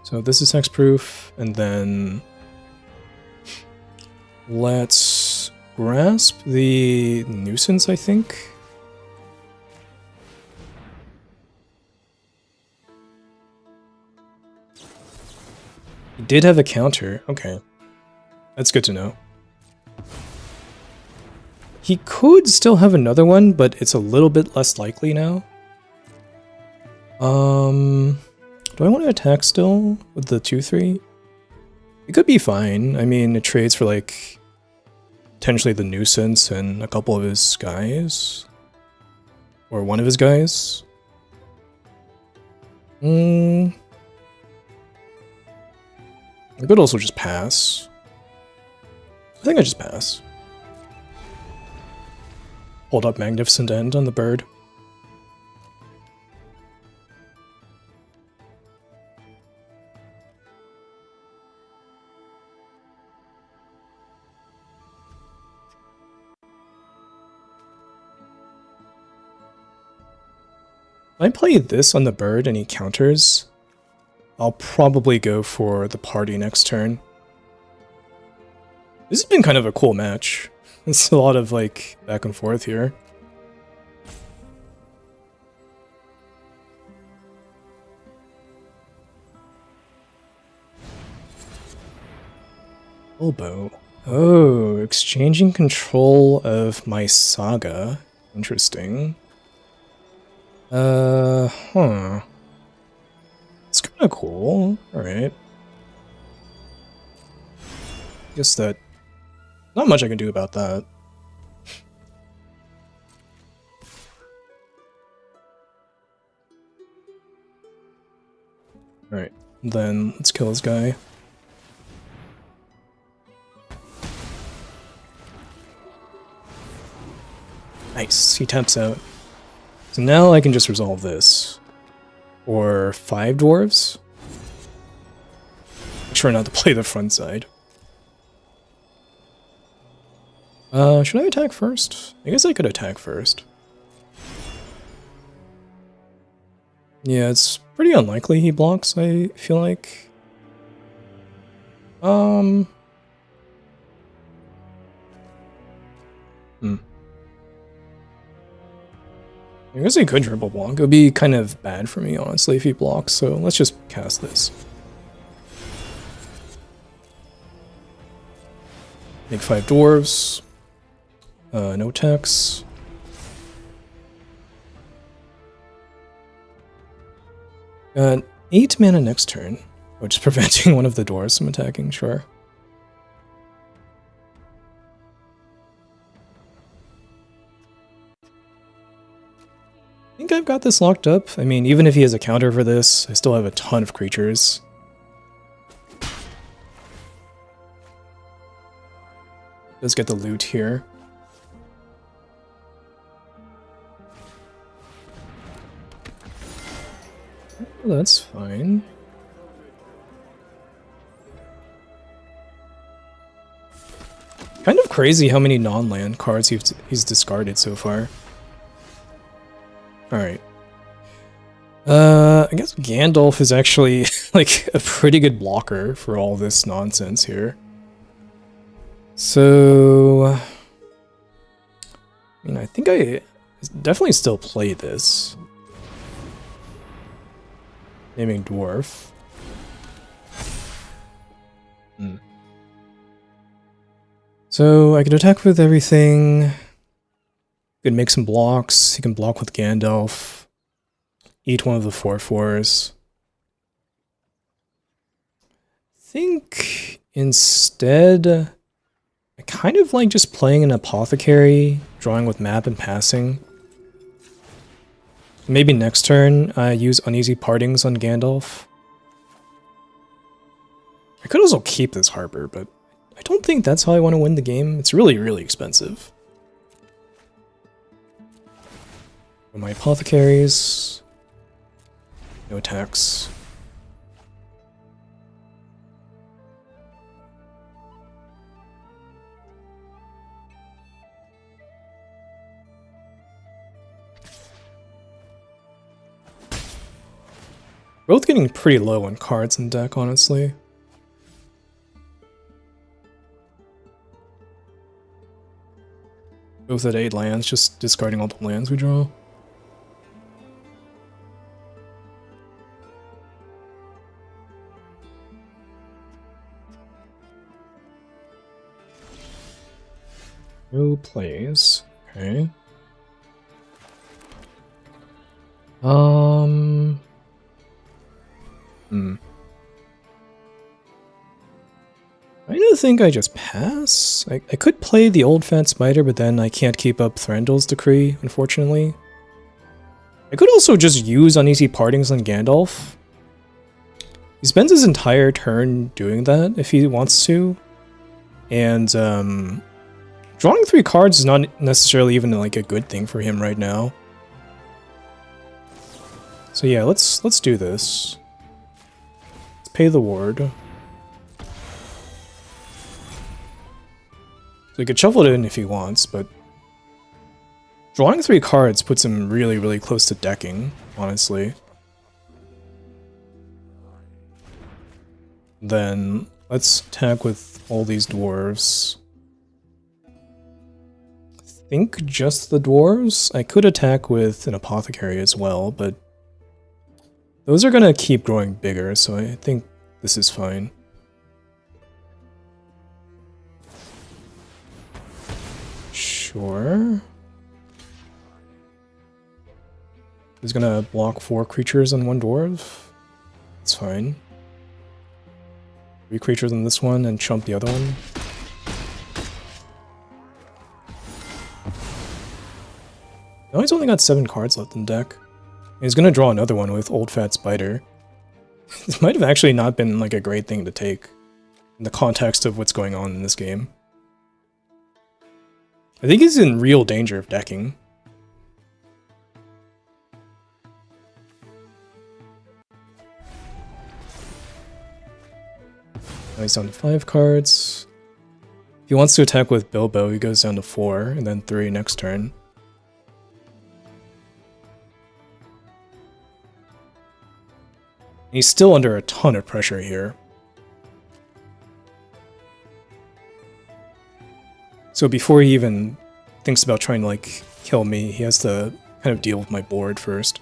So this is hexproof, and then let's grasp the nuisance, I think. He did have a counter. Okay. That's good to know. He could still have another one, but it's a little bit less likely now. Do I want to attack still with the 2-3? It could be fine. I mean, it trades for like potentially the nuisance and a couple of his guys. Or one of his guys. I could also just pass. I think I just pass. Hold up Magnificent End on the bird. If I play this on the bird and he counters, I'll probably go for the party next turn. This has been kind of a cool match. It's a lot of like back and forth here. Bilbo. Oh, exchanging control of my saga. Interesting. Huh. It's kind of cool. Alright. Guess that... Not much I can do about that. Alright, then let's kill this guy. Nice, he taps out. So now I can just resolve this. Or 5 dwarves. Make sure not to play the front side. Should I attack first? I guess I could attack first. Yeah, it's pretty unlikely he blocks, I feel like. Hmm. I guess he could triple block. It would be kind of bad for me, honestly, if he blocks, so let's just cast this. Make 5 dwarves. No attacks. 8 mana next turn, which is preventing one of the dwarves from attacking, sure. I think I've got this locked up. I mean, even if he has a counter for this, I still have a ton of creatures. Let's get the loot here. Oh, that's fine. Kind of crazy how many non-land cards he's discarded so far. Alright. I guess Gandalf is actually like a pretty good blocker for all this nonsense here. So, I mean, I think I definitely still play this. Naming Dwarf. So I can attack with everything. Could make some blocks. He can block with Gandalf. Eat one of the 4/4s. I think instead, I kind of like just playing an Apothecary, drawing with map and passing. Maybe next turn I use Uneasy Partings on Gandalf. I could also keep this Harbor, but I don't think that's how I want to win the game. It's really, really expensive. My Apothecaries. No attacks. Both getting pretty low on cards in deck, honestly. Both at 8 lands, just discarding all the lands we draw. No plays. Okay. I do think I just pass. I could play the Old Fat Spider, but then I can't keep up Thranduil's Decree, unfortunately. I could also just use Uneasy Partings on Gandalf. He spends his entire turn doing that if he wants to. And drawing 3 cards is not necessarily even like a good thing for him right now. So yeah, let's do this. Let's pay the ward. So he could shuffle it in if he wants, but drawing 3 cards puts him really, really close to decking, honestly. Then let's attack with all these dwarves. I think just the dwarves. I could attack with an Apothecary as well, but those are gonna keep growing bigger, so I think this is fine. Sure. He's gonna block 4 creatures on 1 dwarf. That's fine. 3 creatures on this one and chump the other one. Now he's only got 7 cards left in deck. He's gonna draw another one with Old Fat Spider. This might have actually not been like a great thing to take in the context of what's going on in this game. I think he's in real danger of decking. Now he's down to 5 cards. If he wants to attack with Bilbo, he goes down to 4 and then 3 next turn. He's still under a ton of pressure here. So before he even thinks about trying to like kill me, he has to kind of deal with my board first.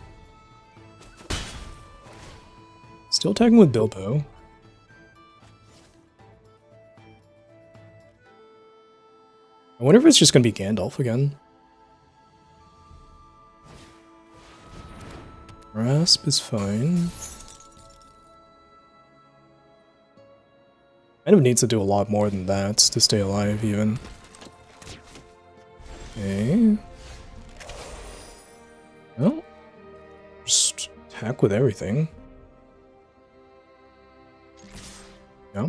Still attacking with Bilbo. I wonder if it's just going to be Gandalf again. Grasp is fine. Kind of needs to do a lot more than that to stay alive, even. Okay. Well, just attack with everything. Yeah.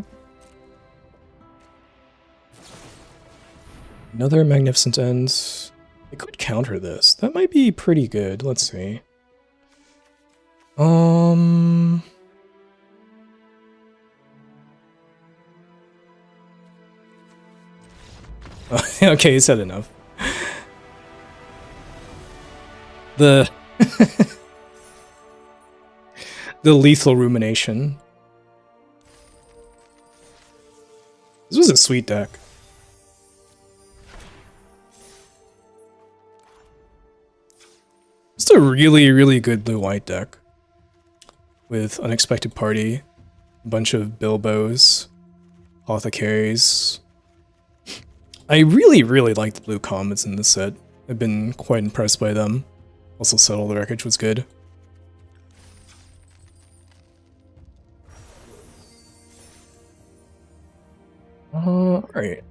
Another Magnificent End. I could counter this. That might be pretty good. Let's see. Okay, he said enough. The the lethal rumination. This was a sweet deck. Just a really, really good blue-white deck. With Unexpected Party, a bunch of Bilbos, Apothecaries. I really, really like the blue comets in this set. I've been quite impressed by them. Also, Settle the Wreckage was good. Alright.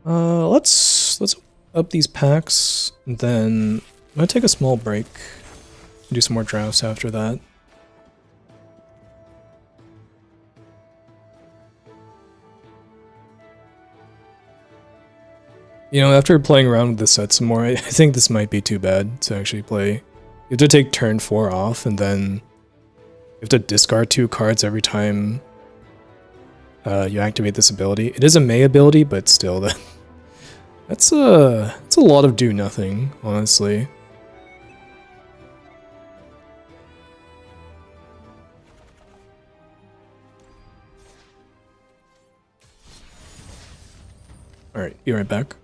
Let's up these packs, and then I'm gonna take a small break. Do some more drafts after that. You know, after playing around with the set some more, I think this might be too bad to actually play. You have to take turn 4 off, and then you have to discard 2 cards every time you activate this ability. It is a May ability, but still, that's a lot of do nothing, honestly. Alright, be right back.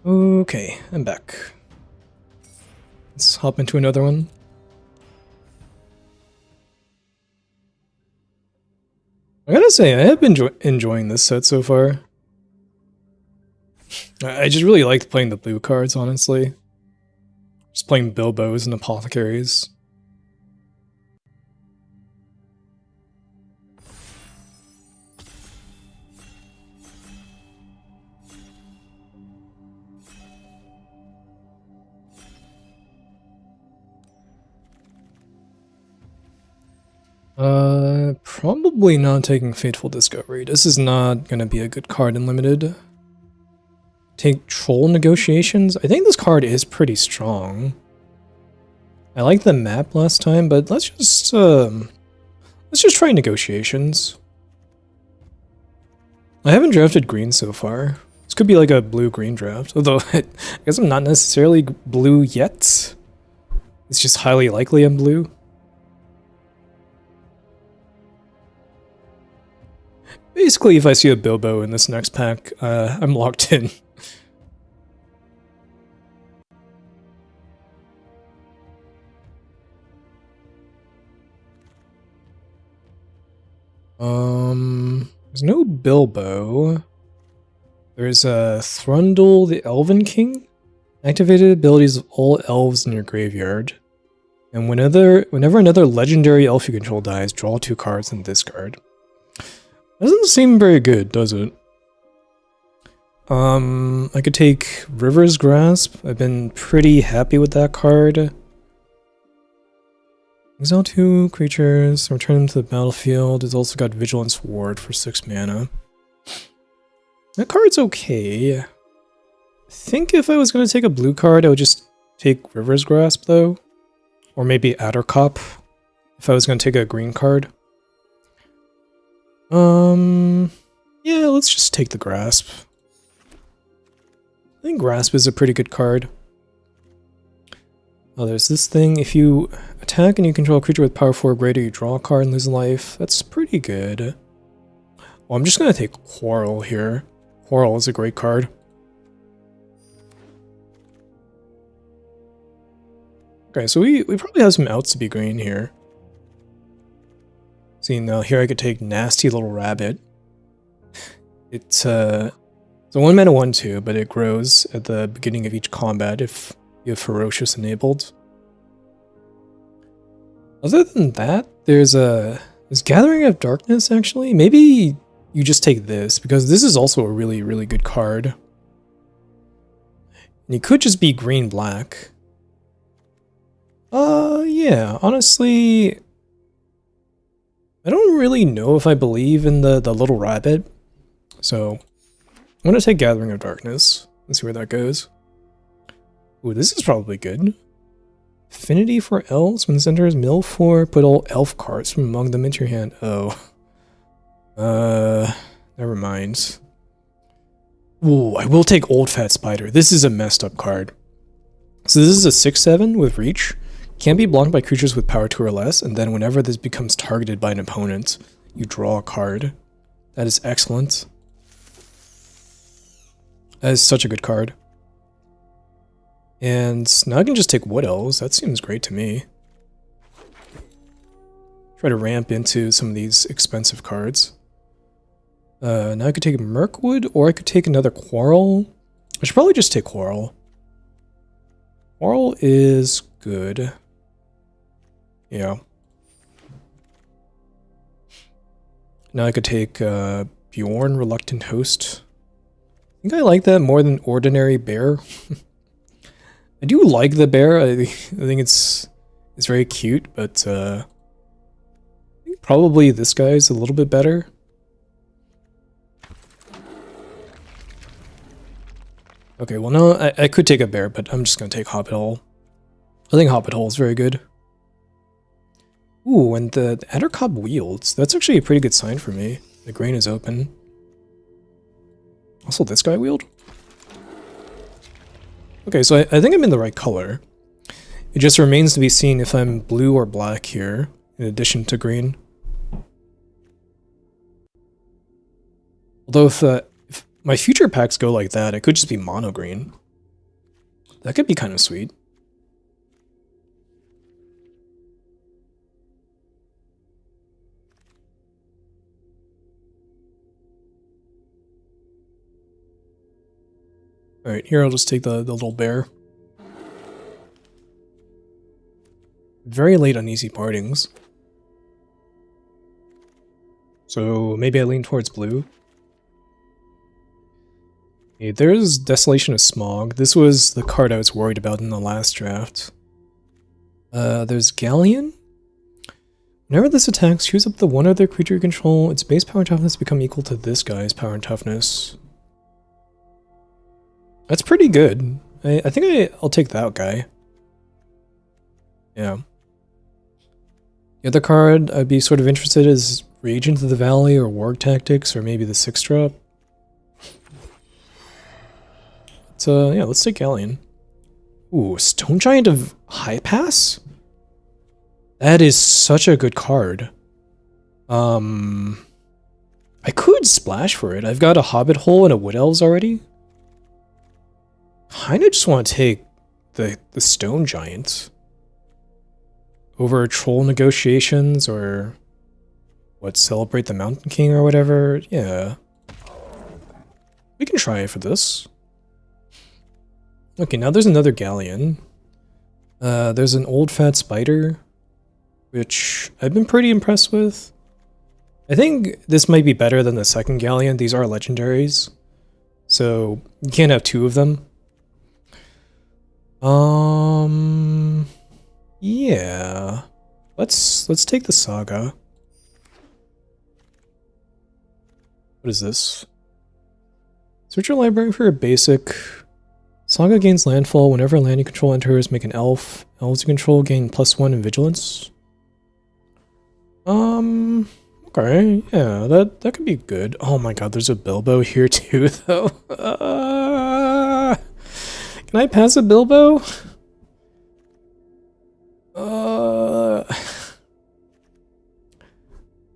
Okay, I'm back. Let's hop into another one. I gotta say, I have been enjoying this set so far. I just really liked playing the blue cards, honestly. Just playing Bilbos and Apothecaries. Probably not taking Fateful Discovery. This is not gonna be a good card in Limited. Take Troll Negotiations. I think this card is pretty strong. I liked the map last time, but let's just try Negotiations. I haven't drafted green so far. This could be like a blue-green draft, although I guess I'm not necessarily blue yet. It's just highly likely I'm blue. Basically, if I see a Bilbo in this next pack, I'm locked in. There's no Bilbo. There's a Thrundle the Elven King. Activated abilities of all elves in your graveyard. And whenever another legendary elf you control dies, draw 2 cards and discard. Doesn't seem very good, does it? I could take River's Grasp. I've been pretty happy with that card. Exile 2 creatures, return them to the battlefield. It's also got Vigilance Ward for 6 mana. That card's okay. I think if I was going to take a blue card, I would just take River's Grasp, though. Or maybe Addercop, if I was going to take a green card. Yeah, let's just take the Grasp. I think Grasp is a pretty good card. Oh, there's this thing. If you attack and you control a creature with power 4 or greater, you draw a card and lose a life. That's pretty good. Well, I'm just going to take Quarrel here. Quarrel is a great card. Okay, so we probably have some outs to be green here. See, now here I could take Nasty Little Rabbit. It's a 1 mana 1/2, but it grows at the beginning of each combat if you have Ferocious enabled. Other than that, there's Gathering of Darkness, actually. Maybe you just take this, because this is also a really, really good card. And it could just be green-black. Yeah, honestly, I don't really know if I believe in the little rabbit. So, I'm going to take Gathering of Darkness. Let's see where that goes. Ooh, this is probably good. Affinity for elves. When this enters mill 4, put all elf cards from among them into your hand. Oh. Never mind. Ooh, I will take Old Fat Spider. This is a messed up card. So this is a 6/7 with reach. Can't be blocked by creatures with power 2 or less, and then whenever this becomes targeted by an opponent, you draw a card. That is excellent. That is such a good card. And now I can just take Wood Elves. That seems great to me. Try to ramp into some of these expensive cards. Now I could take Mirkwood, or I could take another Quarrel. I should probably just take Quarrel. Quarrel is good. Yeah. Now I could take Bjorn, Reluctant Host. I think I like that more than Ordinary Bear. I do like the bear. I think it's very cute, but I think probably this guy's a little bit better. Okay, well no, I could take a bear, but I'm just gonna take Hobbit Hole. I think Hobbit Hole is very good. Ooh, and the Addercop wields. That's actually a pretty good sign for me. The grain is open. Also, this guy wield? Okay, so I think I'm in the right color. It just remains to be seen if I'm blue or black here, in addition to green. Although if my future packs go like that, it could just be mono green. That could be kind of sweet. Alright, here I'll just take the little bear. Very late on easy partings. So maybe I lean towards blue. Okay, there's Desolation of Smog. This was the card I was worried about in the last draft. There's Galleon. Whenever this attacks, choose up the one other creature you control. Its base power and toughness become equal to this guy's power and toughness. That's pretty good. I think I'll take that guy. Yeah. The other card I'd be sort of interested is Regent of the Valley or Warg Tactics or maybe the 6-drop. So yeah, let's take Galleon. Ooh, Stone Giant of High Pass? That is such a good card. I could splash for it. I've got a Hobbit Hole and a Wood Elves already. Kinda just want to take the Stone Giant over Troll Negotiations or what, Celebrate the Mountain King or whatever. Yeah. We can try it for this. Okay, now there's another Galleon. There's an Old Fat Spider, which I've been pretty impressed with. I think this might be better than the second Galleon. These are legendaries, so you can't have two of them. Yeah. Let's take the Saga. What is this? Search your library for a basic. Saga gains landfall whenever land you control enters. Make an elf. Elves you control gain +1 in vigilance. Okay, yeah, that could be good. Oh my god, there's a Bilbo here too, though. Can I pass a Bilbo?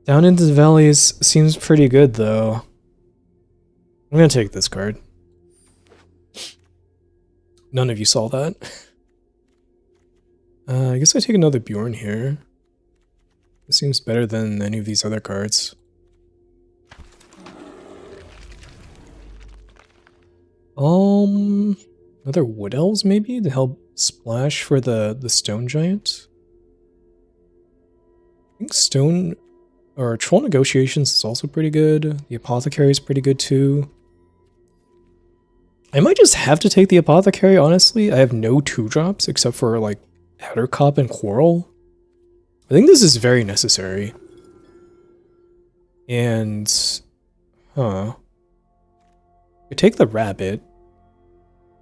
Down into the Valleys seems pretty good, though. I'm gonna take this card. None of you saw that. I guess I take another Bjorn here. It seems better than any of these other cards. Another Wood Elves maybe to help splash for the Stone Giant. I think Stone or Troll Negotiations is also pretty good. The Apothecary is pretty good too. I might just have to take the Apothecary, honestly. I have no 2-drops except for like Addercop and Quarrel. I think this is very necessary. And I take the Rabbit.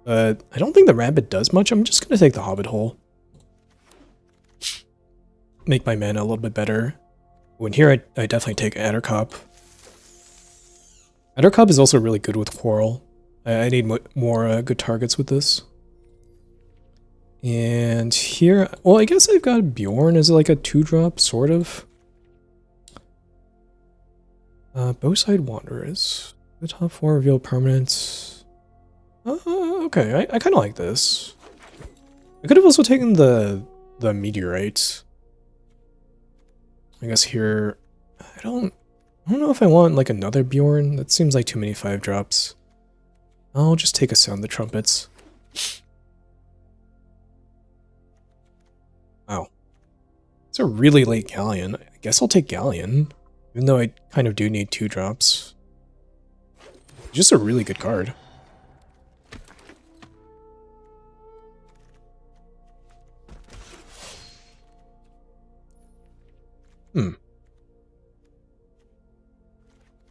But I don't think the Rabbit does much. I'm just gonna take the Hobbit Hole. Make my mana a little bit better. When here, I definitely take Addercop. Addercop is also really good with Quarrel. I need more good targets with this. And here, well, I guess I've got Bjorn as like a 2-drop, sort of. Bowside Wanderers. The top 4 reveal permanents. Okay, I kind of like this. I could have also taken the Meteorite. I guess here, I don't know if I want like another Bjorn. That seems like too many 5-drops. I'll just take a Sound the Trumpets. Wow. It's a really late Galleon. I guess I'll take Galleon, even though I kind of do need 2-drops. Just a really good card.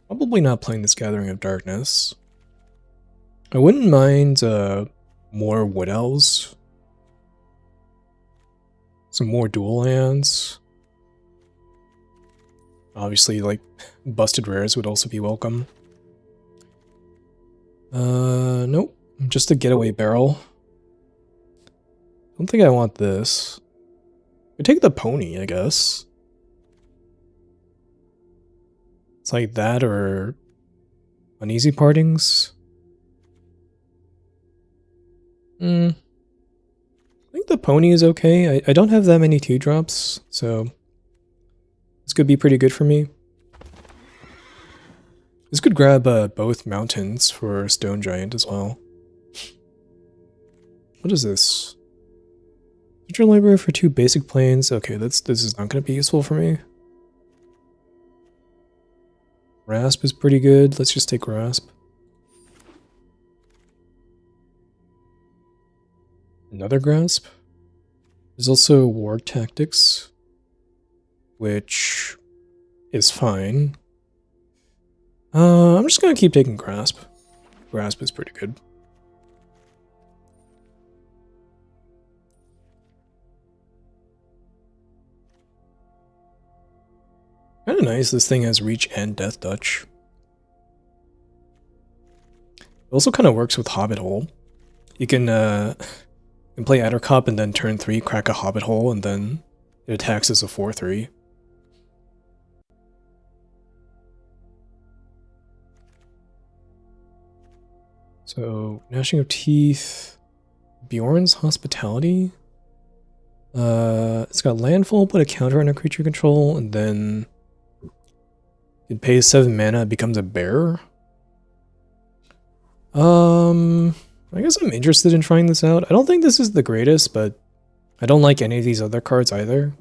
Probably not playing this Gathering of Darkness. I wouldn't mind more Wood Elves. Some more dual lands. Obviously, like, busted rares would also be welcome. Nope. Just a getaway barrel. Don't think I want this. I take the pony, I guess. It's like that or Uneasy Partings. the pony is okay. I don't have that many 2-drops, so this could be pretty good for me. This could grab both mountains for Stone Giant as well. What is this? Feature library for 2 basic planes. Okay, this is not going to be useful for me. Rasp is pretty good. Let's just take Rasp. Another Grasp. There's also War Tactics, which is fine. I'm just gonna keep taking Grasp. Grasp is pretty good. Kinda nice, this thing has Reach and Death Touch. It also kinda works with Hobbit Hole. You can play Addercop and then turn 3, crack a Hobbit Hole, and then it attacks as a 4/3. So, Gnashing of Teeth, Bjorn's Hospitality. It's got Landfall, put a counter on a creature control, and then it pays 7 mana, it becomes a bear. I guess I'm interested in trying this out. I don't think this is the greatest, but I don't like any of these other cards either.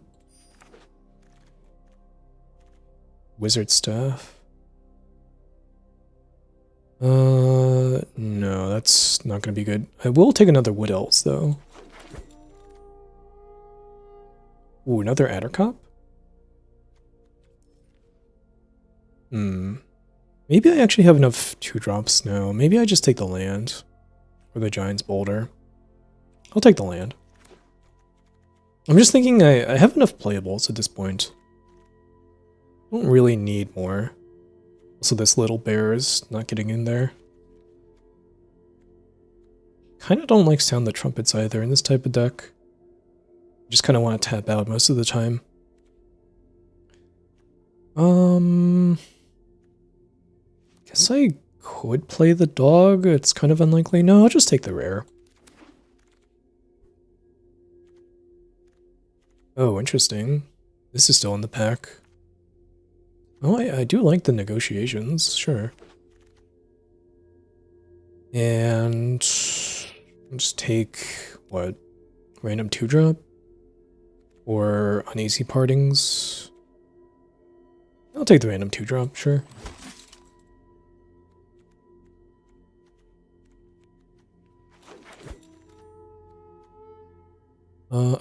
Wizard Staff. No, that's not gonna be good. I will take another Wood Elves, though. Ooh, another Addercop? Maybe I actually have enough 2-drops now. Maybe I just take the land. Or the Giant's Boulder. I'll take the land. I'm just thinking I have enough playables at this point. I don't really need more. Also, this little bear is not getting in there. Kinda don't like Sound the Trumpets either in this type of deck. Just kinda want to tap out most of the time. Guess I could play the dog. It's kind of unlikely. No, I'll just take the rare. Oh, interesting. This is still in the pack. Oh, I do like the negotiations, sure. And I'll just take, what, random 2-drop? Or Uneasy Partings? I'll take the random 2-drop, sure.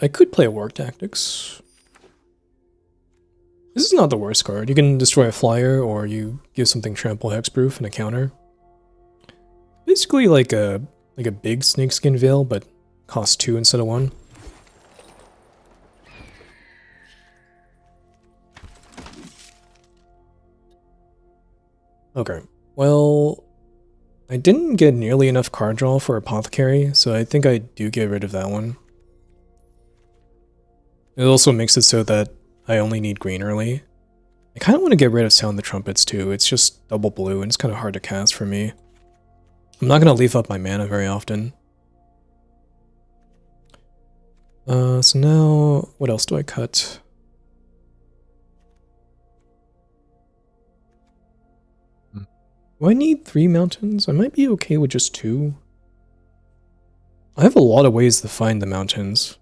I could play a War Tactics. This is not the worst card. You can destroy a flyer, or you give something trample hexproof and a counter. Basically like a big Snakeskin Veil, but costs 2 instead of 1. Okay, well, I didn't get nearly enough card draw for Apothecary, so I think I do get rid of that one. It also makes it so that I only need green early. I kind of want to get rid of Sound the Trumpets too. It's just double blue and it's kind of hard to cast for me. I'm not going to leave up my mana very often. So now, what else do I cut? Do I need 3 mountains? I might be okay with just 2. I have a lot of ways to find the mountains.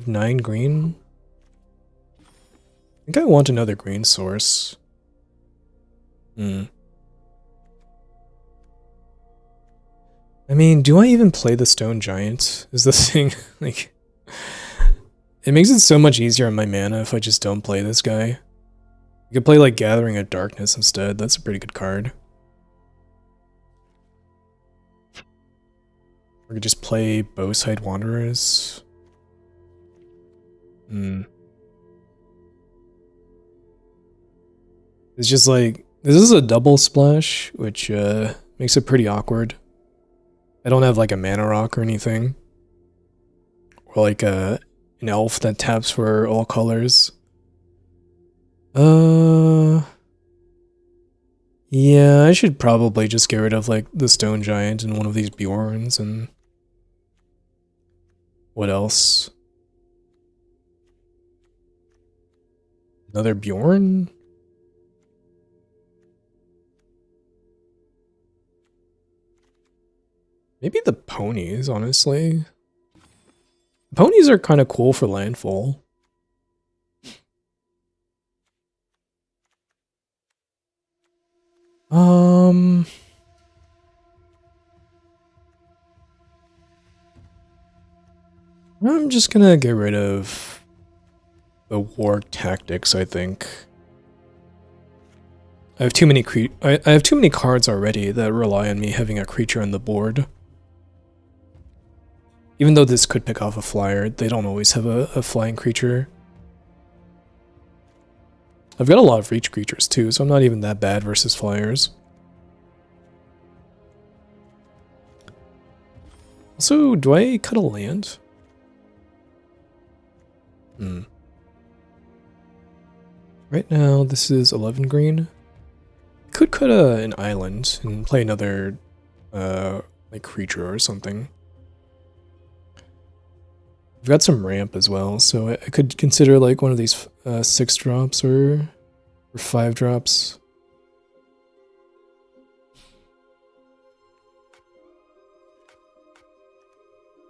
9 green? I think I want another green source. I mean, do I even play the Stone Giant? Is the thing, like... It makes it so much easier on my mana if I just don't play this guy. You could play, like, Gathering of Darkness instead. That's a pretty good card. Or I could just play Bowside Wanderers. It's just like, this is a double splash, which makes it pretty awkward. I don't have like a mana rock or anything. Or like an elf that taps for all colors. Yeah, I should probably just get rid of like the stone giant and one of these Bjorns and what else? Another Bjorn? Maybe the ponies, honestly. Ponies are kind of cool for landfall. I'm just gonna get rid of the war tactics, I think. I have too many I have too many cards already that rely on me having a creature on the board. Even though this could pick off a flyer, they don't always have a flying creature. I've got a lot of reach creatures too, so I'm not even that bad versus flyers. Also, do I cut a land? Right now, this is 11 green. Could cut an island and play another like creature or something. I've got some ramp as well, so I could consider like one of these 6 drops or 5 drops.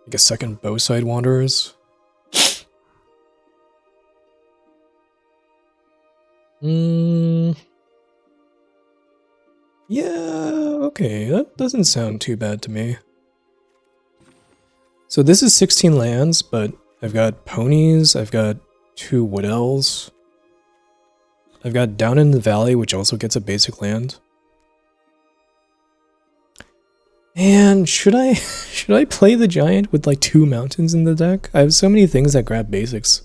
Like a second Bowside Wanderers. Yeah, okay, that doesn't sound too bad to me. So this is 16 lands, but I've got ponies, I've got 2 wood elves. I've got Down in the Valley, which also gets a basic land. And should I play the giant with like 2 mountains in the deck? I have so many things that grab basics.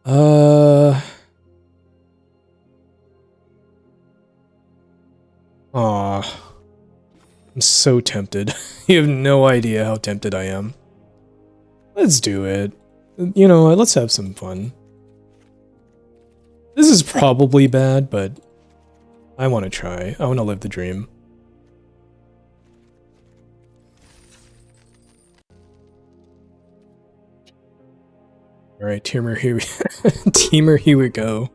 Aw. I'm so tempted. You have no idea how tempted I am. Let's do it. You know what, let's have some fun. This is probably bad, but I want to try. I want to live the dream. Alright, Teamer, here we Teamer, here we go.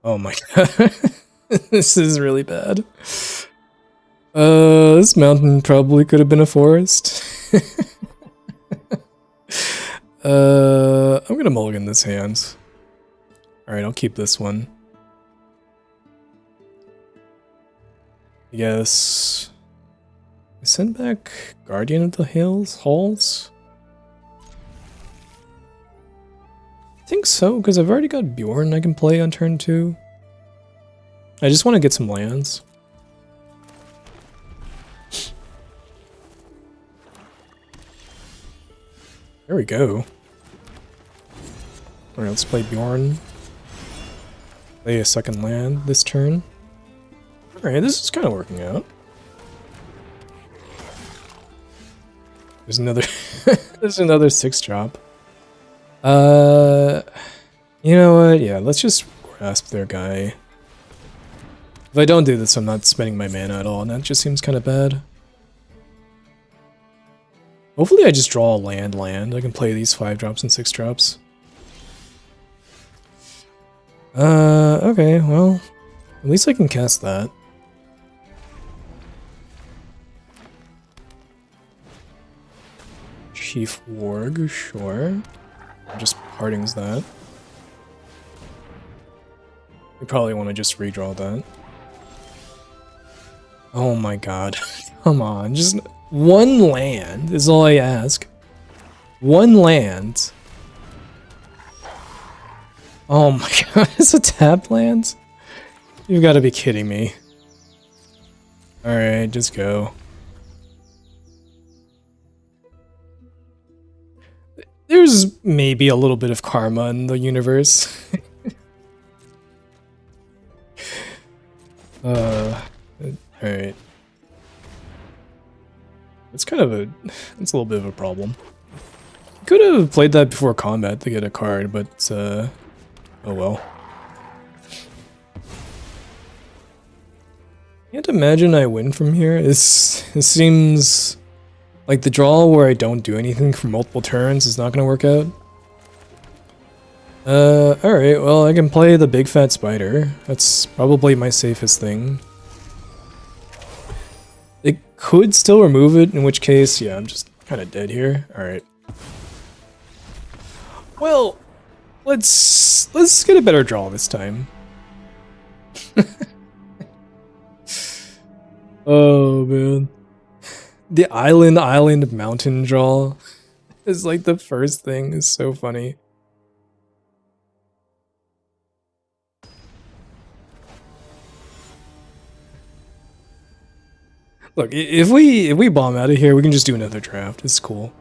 Oh my god. This is really bad. This mountain probably could have been a forest. I'm gonna mulligan this hand. Alright, I'll keep this one. I guess I send back Guardian of the Halls? I think so, because I've already got Bjorn I can play on turn 2. I just want to get some lands. There we go. Alright, let's play Bjorn. Play a second land this turn. Alright, this is kind of working out. There's another there's another 6 drop. You know what? Yeah, let's just grasp their guy. If I don't do this, I'm not spending my mana at all, and that just seems kind of bad. Hopefully I just draw a land. I can play these 5 drops and 6 drops. Okay, well, at least I can cast that. Chief Warg, sure. Just partings that. We probably want to just redraw that. Oh my god. Come on, just 1 land is all I ask. 1 land. Oh my god, it's a tap land? You've got to be kidding me. Alright, just go. there's maybe a little bit of karma in the universe. Alright. It's kind of it's a little bit of a problem. Could have played that before combat to get a card, but, oh well. Can't imagine I win from here. This seems like the draw where I don't do anything for multiple turns is not gonna work out. Alright, well I can play the big fat spider. That's probably my safest thing. It could still remove it, in which case, yeah, I'm just kinda dead here. Alright. Well, let's get a better draw this time. Oh man. The island mountain draw is like the first thing. Is so funny. Look, if we bomb out of here, we can just do another draft. It's cool.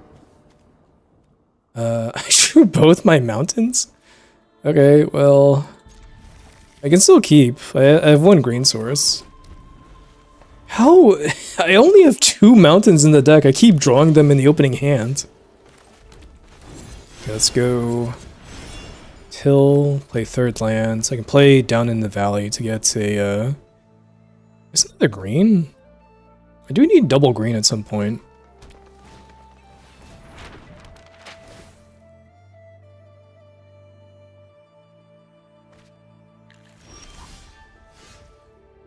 I drew both my mountains? Okay, well, I can still keep. I have one green source. How? I only have 2 mountains in the deck. I keep drawing them in the opening hand. Okay, let's go till, play third lands. I can play down in the valley to get a, is another green? I do need double green at some point.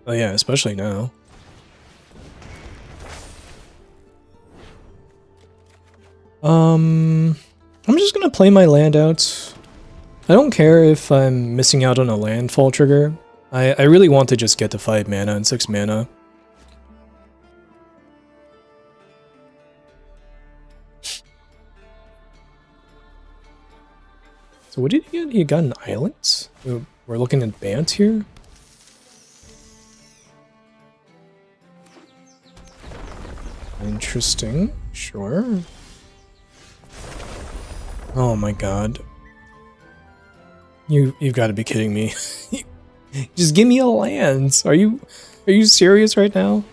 Oh yeah, especially now. I'm just gonna play my land out. I don't care if I'm missing out on a landfall trigger. I really want to just get to 5 mana and 6 mana. So what did he get? He got an island? We're looking at Bant here? Interesting. Sure. Oh my god. You've got to be kidding me. Just give me a land. Are you serious right now?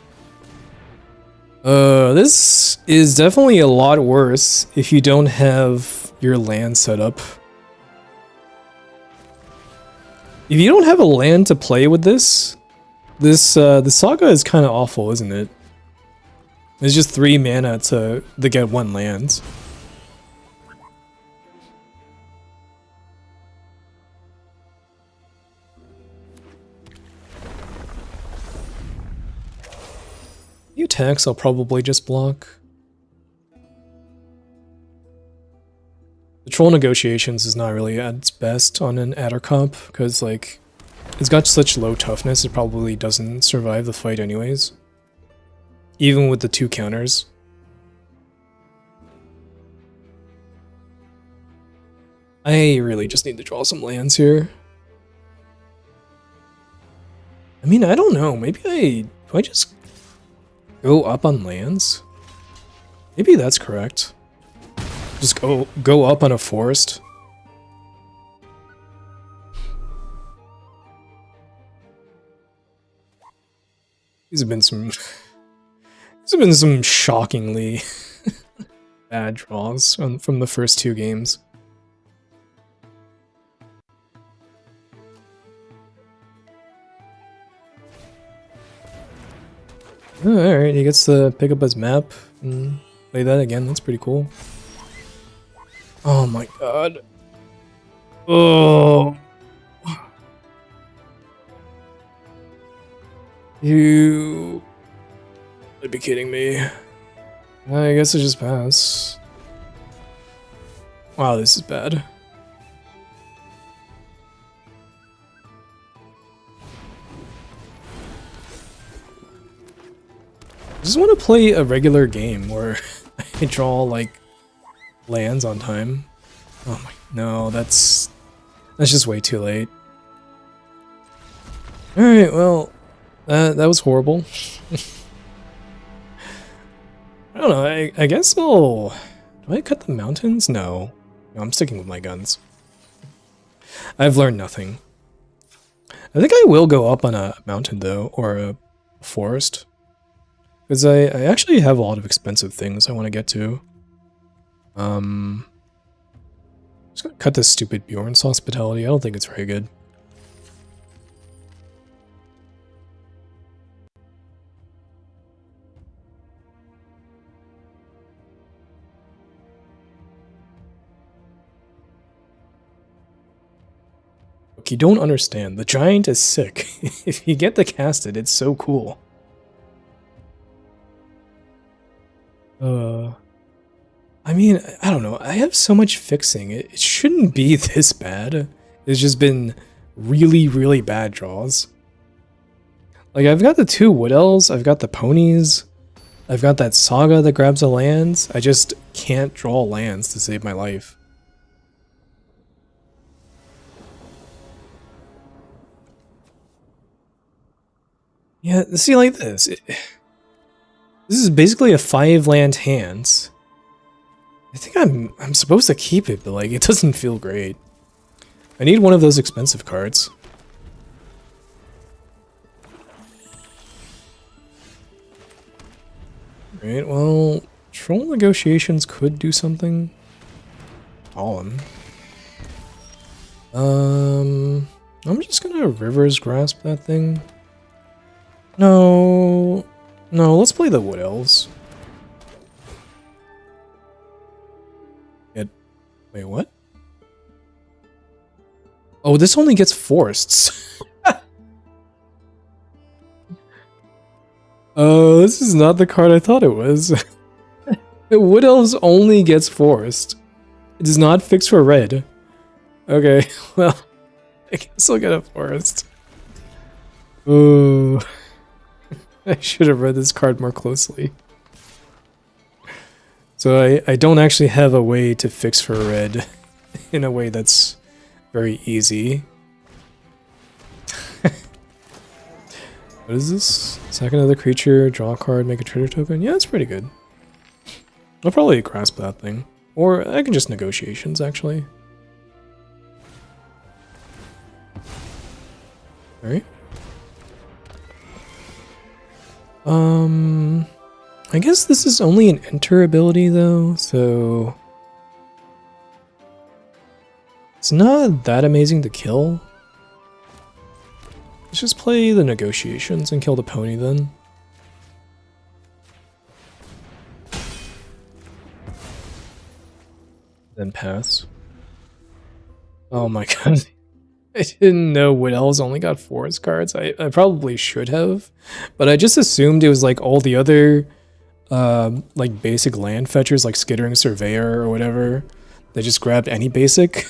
This is definitely a lot worse if you don't have your land set up. If you don't have a land to play with this, the saga is kind of awful, isn't it? It's just 3 mana to get 1 land. The attacks I'll probably just block. The Troll Negotiations is not really at its best on an adder comp, because like, it's got such low toughness it probably doesn't survive the fight anyways. Even with the 2 counters. I really just need to draw some lands here. I mean, I don't know, maybe do I just go up on lands? Maybe that's correct. Just go up on a forest. These have been some shockingly bad draws from the first 2 games. Alright, he gets to pick up his map and play that again. That's pretty cool. Oh my god. Oh. You would be kidding me. I guess I just pass. Wow, this is bad. I just want to play a regular game where I draw like lands on time. Oh my, no, that's just way too late. All right, well, that was horrible. I don't know. I guess I'll. Do I cut the mountains? No. No, I'm sticking with my guns. I've learned nothing. I think I will go up on a mountain though, or a forest. Because I actually have a lot of expensive things I want to get to. I'm just gonna cut this stupid Bjorn's hospitality. I don't think it's very good. Look, you don't understand. The giant is sick. If you get to cast it, it's so cool. I mean, I don't know. I have so much fixing. It shouldn't be this bad. It's just been really, really bad draws. Like, I've got the 2 wood elves, I've got the ponies, I've got that saga that grabs the lands. I just can't draw lands to save my life. Yeah, see, like this. This is basically a 5-land hand. I think I'm supposed to keep it, but like it doesn't feel great. I need one of those expensive cards. Right, well, troll negotiations could do something. I'm just gonna River's Grasp that thing. No, let's play the Wood Elves. Wait, what? Oh, this only gets forests. Oh, this is not the card I thought it was. The Wood Elves only gets forest. It does not fix for red. Okay, well, I guess I'll get a forest. Oh, I should have read this card more closely. So I don't actually have a way to fix for red in a way that's very easy. What is this? Sack another creature, draw a card, make a treasure token? Yeah, that's pretty good. I'll probably grasp that thing. Or I can just negotiations, actually. Alright. I guess this is only an enter ability though, so it's not that amazing to kill. Let's just play the negotiations and kill the pony then. Then pass. Oh my god. I didn't know Wood Elves only got forest cards. I probably should have, but I just assumed it was like all the other like basic land fetchers like Skittering Surveyor or whatever. They just grabbed any basic.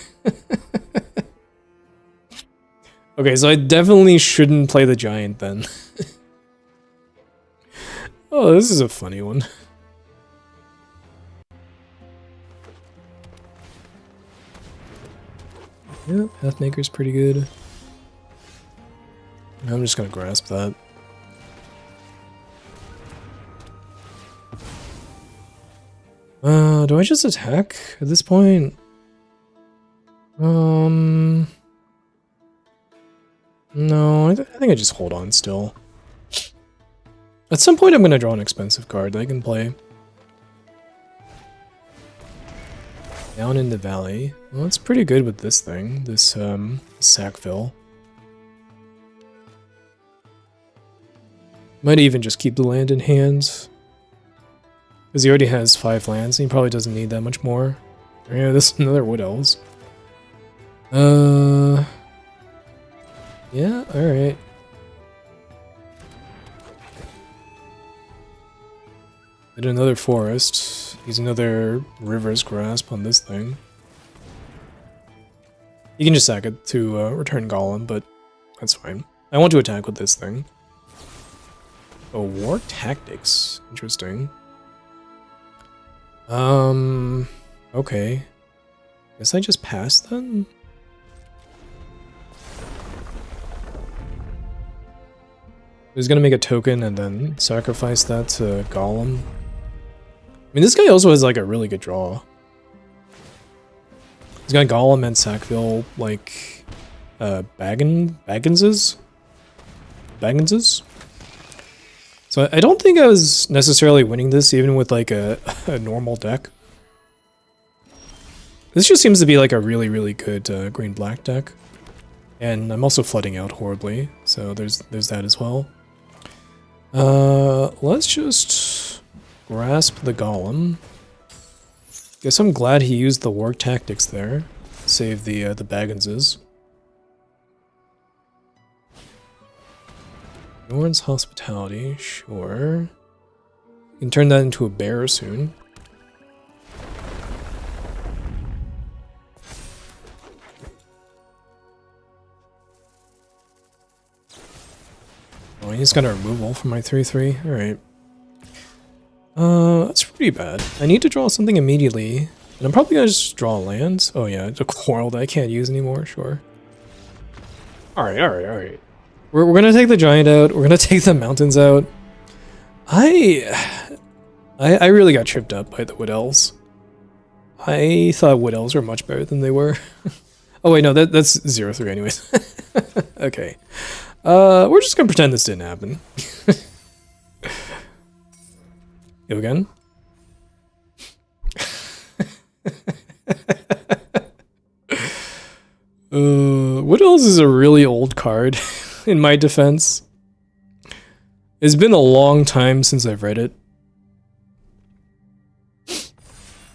Okay, so I definitely shouldn't play the giant then. Oh, this is a funny one. Yeah, Pathmaker's pretty good. I'm just gonna grasp that. Do I just attack at this point? No, I think I just hold on still. At some point I'm gonna draw an expensive card that I can play. Down in the valley. Well, it's pretty good with this thing, this Sackville. Might even just keep the land in hand. Because he already has 5 lands, and he probably doesn't need that much more. Yeah, this is another Wood Elves. Yeah, alright. Get another forest. Use another River's Grasp on this thing. You can just sack it to return Golem, but that's fine. I want to attack with this thing. Oh, War Tactics. Interesting. Okay. Guess I just pass then? He's gonna make a token and then sacrifice that to Golem. I mean, this guy also has like a really good draw. He's got Gollum and Sackville, like, Bagginses? So I don't think I was necessarily winning this even with like a normal deck. This just seems to be like a really, really good green-black deck. And I'm also flooding out horribly, so there's that as well. Let's just grasp the Golem. Guess I'm glad he used the Warg Tactics there. Save the Bagginses. Norn's Hospitality, sure. You can turn that into a bear soon. Oh, he's got a removal for my 3/3. Alright. That's pretty bad. I need to draw something immediately. And I'm probably gonna just draw lands. Oh yeah, it's a quarrel that I can't use anymore, sure. Alright. We're gonna take the giant out. We're gonna take the mountains out. I really got tripped up by the Wood Elves. I thought Wood Elves were much better than they were. Oh wait, no, that's 0/3 anyways. Okay. We're just gonna pretend this didn't happen. Go again. Wood Elves is a really old card. In my defense. It's been a long time since I've read it.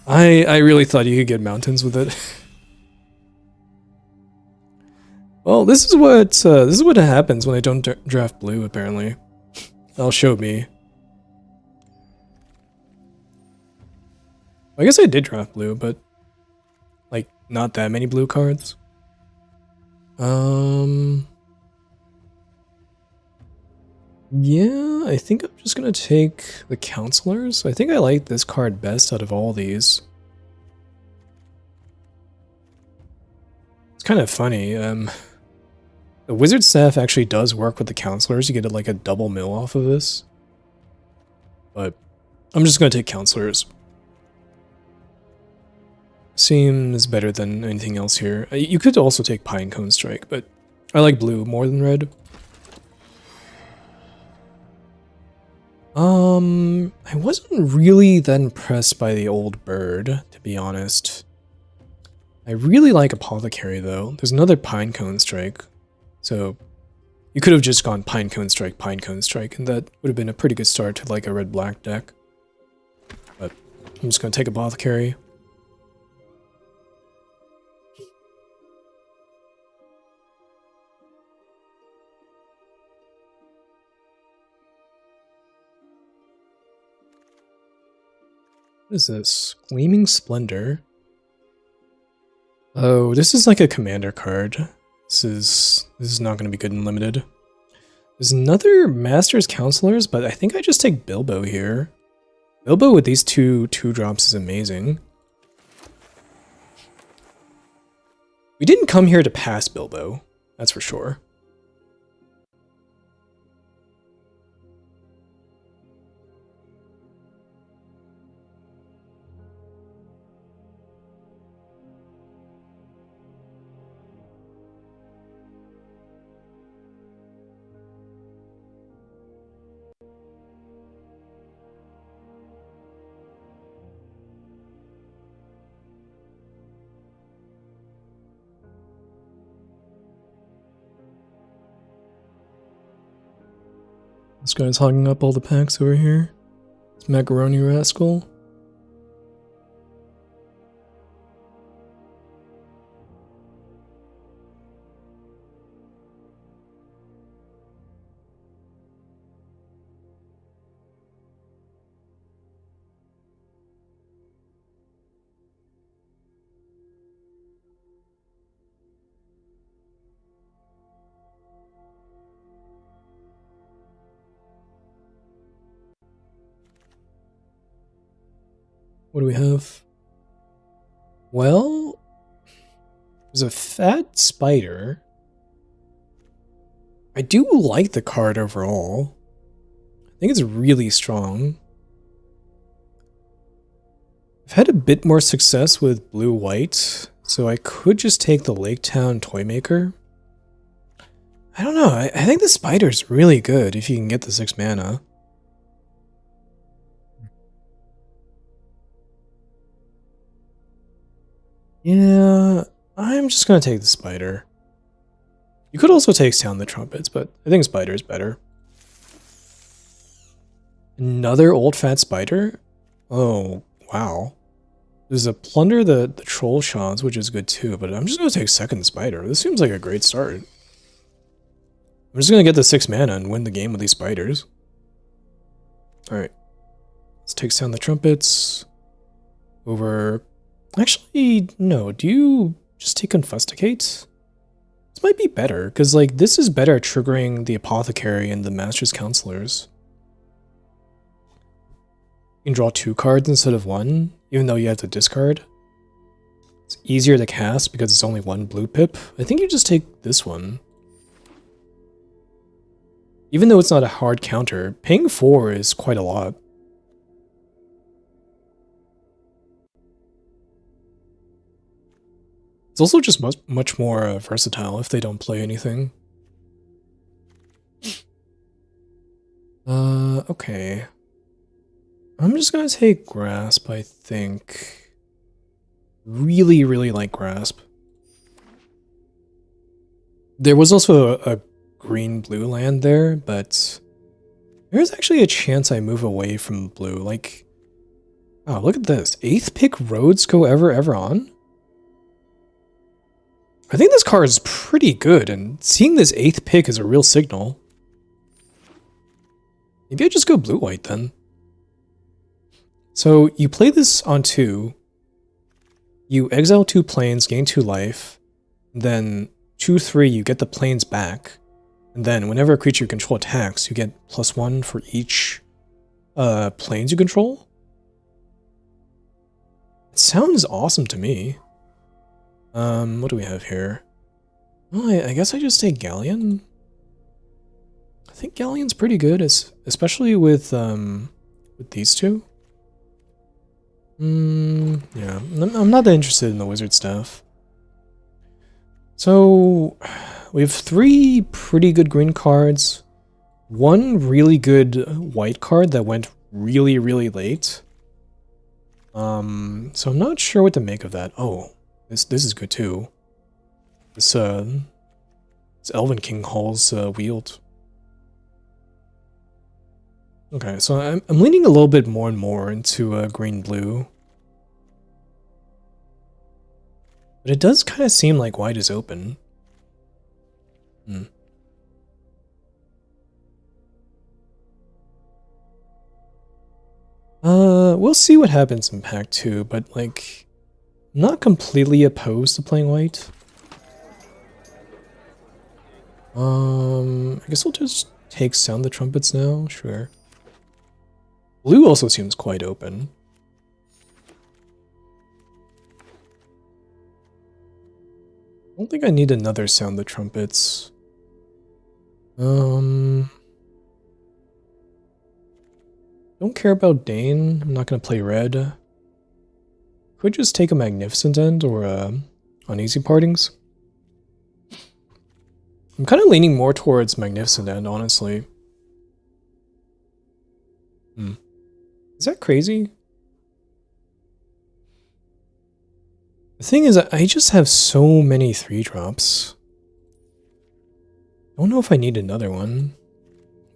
I really thought you could get mountains with it. Well, this is what happens when I don't draft blue, apparently. That'll show me. I guess I did draft blue, but like not that many blue cards. Yeah, I think I'm just gonna take the Counselors. I think I like this card best out of all these. It's kind of funny. The Wizard Staff actually does work with the Counselors. You get like a double mill off of this. But I'm just gonna take Counselors. Seems better than anything else here. You could also take Pinecone Strike, but I like blue more than red. I wasn't really that impressed by the old bird, to be honest. I really like Apothecary, though. There's another Pinecone Strike. So, you could have just gone Pinecone Strike, and that would have been a pretty good start to like a red-black deck. But I'm just gonna take Apothecary. What is this? Gleaming Splendor. Oh, this is like a commander card. This is not going to be good in limited. There's another Master's Counselors, but I think I just take Bilbo here. Bilbo with these two drops is amazing. We didn't come here to pass Bilbo, that's for sure. This guy's hogging up all the packs over here. It's Macaroni Rascal. What do we have? Well, there's a fat spider. I do like the card overall. I think it's really strong. I've had a bit more success with blue-white So I could just take the Lake Town Toymaker. I don't know, I think the Spider's really good if you can get the 6 mana. Yeah, I'm just gonna take the Spider. You could also take Sound the Trumpets, but I think Spider's better. Another old fat Spider? Oh, wow. There's a Plunder the Troll Shots, which is good too, but I'm just gonna take second Spider. This seems like a great start. I'm just gonna get the 6 mana and win the game with these spiders. Alright. Let's take Sound the Trumpets. Over... Actually, no. Do you just take Confusticate? This might be better, because like this is better at triggering the Apothecary and the Master's Counselors. You can draw 2 cards instead of 1, even though you have to discard. It's easier to cast because it's only 1 blue pip. I think you just take this one. Even though it's not a hard counter, paying 4 is quite a lot. It's also just much more versatile if they don't play anything. Okay. I'm just gonna take Grasp, I think. Really, really like Grasp. There was also a green-blue land there, but there's actually a chance I move away from blue. Like, oh, look at this. 8th pick Roads go ever on? I think this card is pretty good, and seeing this 8th pick is a real signal. Maybe I just go blue-white then. So you play this on 2, you exile 2 planes, gain 2 life, then 2/3 you get the planes back, and then whenever a creature you control attacks, you get +1 for each planes you control. It sounds awesome to me. What do we have here? Well, I guess I just take Galleon. I think Galleon's pretty good, especially with these two. Yeah, I'm not that interested in the wizard stuff. So, we have 3 pretty good green cards, 1 really good white card that went really, really late. So I'm not sure what to make of that. Oh, this is good too. This Elven King Hall's Wield. Okay, so I'm leaning a little bit more and more into green-blue. But it does kind of seem like white is open. We'll see what happens in Pack 2, but like, I'm not completely opposed to playing white. I guess we'll just take Sound the Trumpets now, sure. Blue also seems quite open. I don't think I need another Sound the Trumpets. Don't care about Dane. I'm not gonna play red. Could just take a Magnificent End or Uneasy Partings. I'm kind of leaning more towards Magnificent End, honestly. Is that crazy? The thing is, I just have so many 3-drops. I don't know if I need another one.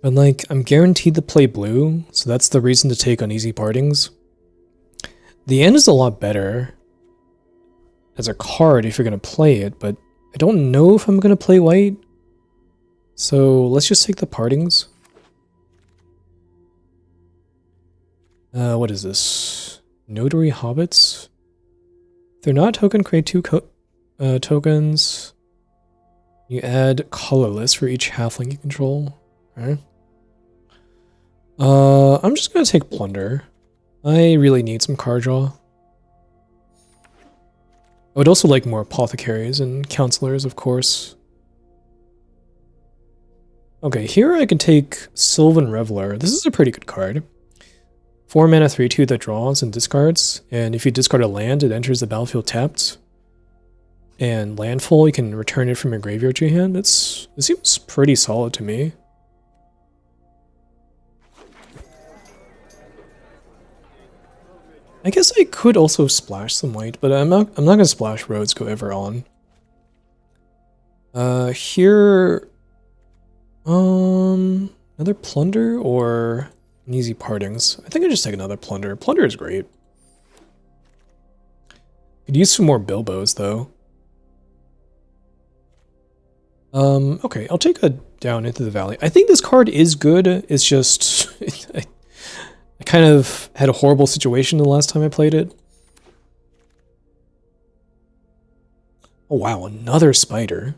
But like, I'm guaranteed to play blue, so that's the reason to take Uneasy Partings. The end is a lot better as a card if you're going to play it, but I don't know if I'm going to play white. So let's just take the Partings. What is this? Notary Hobbits? If they're not token, create 2 tokens. You add colorless for each halfling you control. Okay. I'm just gonna take Plunder. I really need some card draw. I would also like more Apothecaries and Counselors, of course. Okay, here I can take Sylvan Reveler. This is a pretty good card. 4 mana 3/2 that draws and discards, and if you discard a land, it enters the battlefield tapped. and landfall, you can return it from your graveyard to your hand. It seems pretty solid to me. I guess I could also splash some white, but I'm not gonna splash Roads Go Ever On. Here, another Plunder or an Easy Partings. I think I just take another Plunder. Plunder is great. Could use some more Bilbos though. Okay, I'll take a Down into the Valley. I think this card is good. It's just I kind of had a horrible situation the last time I played it. Oh wow, another spider.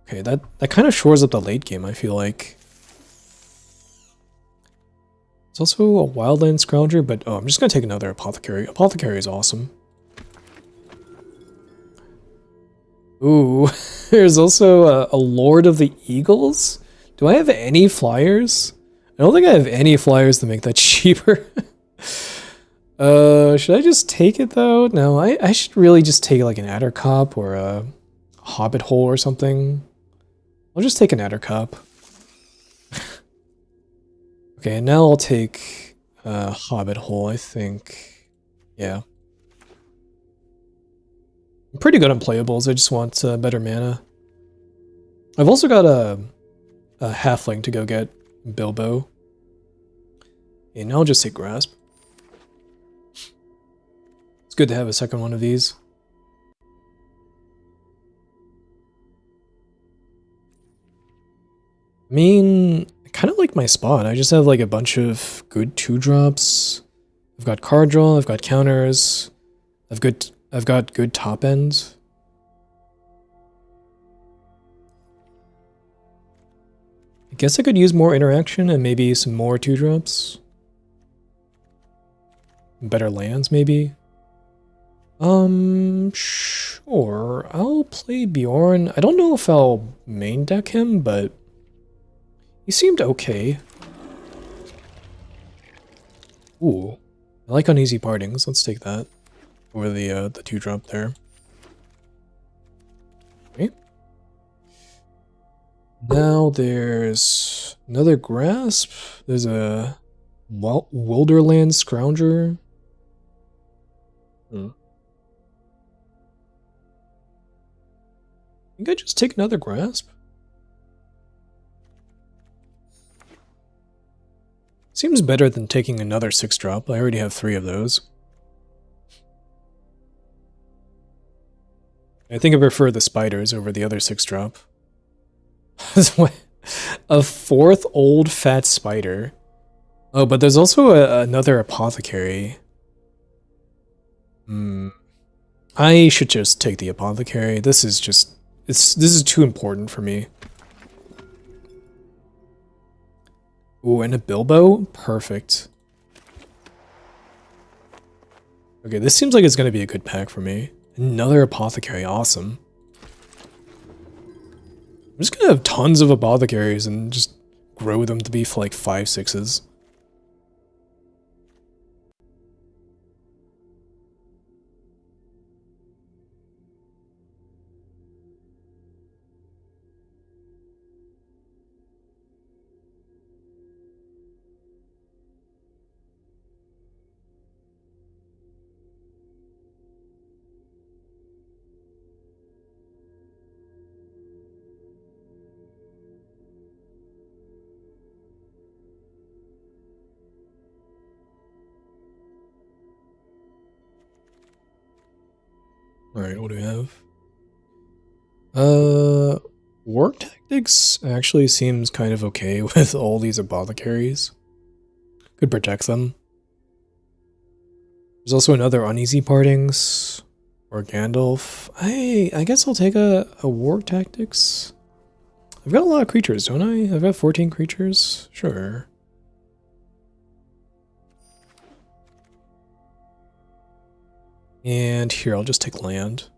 Okay, that kind of shores up the late game, I feel like. It's also a Wildland Scrounger, but oh, I'm just gonna take another Apothecary. Apothecary is awesome. Ooh, there's also a Lord of the Eagles? Do I have any flyers? I don't think I have any flyers to make that cheaper. Should I just take it though? No, I should really just take like an Adder Cop or a Hobbit Hole or something. I'll just take an Adder Cop. Okay, and now I'll take Hobbit Hole, I think. Yeah. I'm pretty good on playables, I just want better mana. I've also got a Halfling to go get Bilbo. And now I'll just take Grasp. It's good to have a second one of these. I mean, I kind of like my spot. I just have like a bunch of good 2-drops. I've got card draw, I've got counters, I've got good top ends. I guess I could use more interaction and maybe some more 2-drops. Better lands, maybe. Sure. I'll play Bjorn. I don't know if I'll main deck him, but he seemed okay. Ooh. I like Uneasy Partings. Let's take that over the 2-drop there. Okay. Now there's another Grasp. There's a Wilderland Scrounger. I think I just take another Grasp. Seems better than taking another 6-drop. I already have 3 of those. I think I prefer the spiders over the other 6-drop. A 4th old fat spider. Oh, but there's also another Apothecary. I should just take the Apothecary. This is just... this is too important for me. Ooh, and a Bilbo? Perfect. Okay, this seems like it's going to be a good pack for me. Another Apothecary, awesome. I'm just going to have tons of Apothecaries and just grow them to be for like 5/6s. Alright, what do we have? Work Tactics actually seems kind of okay with all these Apothecaries. Could protect them. There's also another Uneasy Partings. Or Gandalf. I guess I'll take a Work Tactics. I've got a lot of creatures, don't I? I've got 14 creatures? Sure. And here, I'll just take land.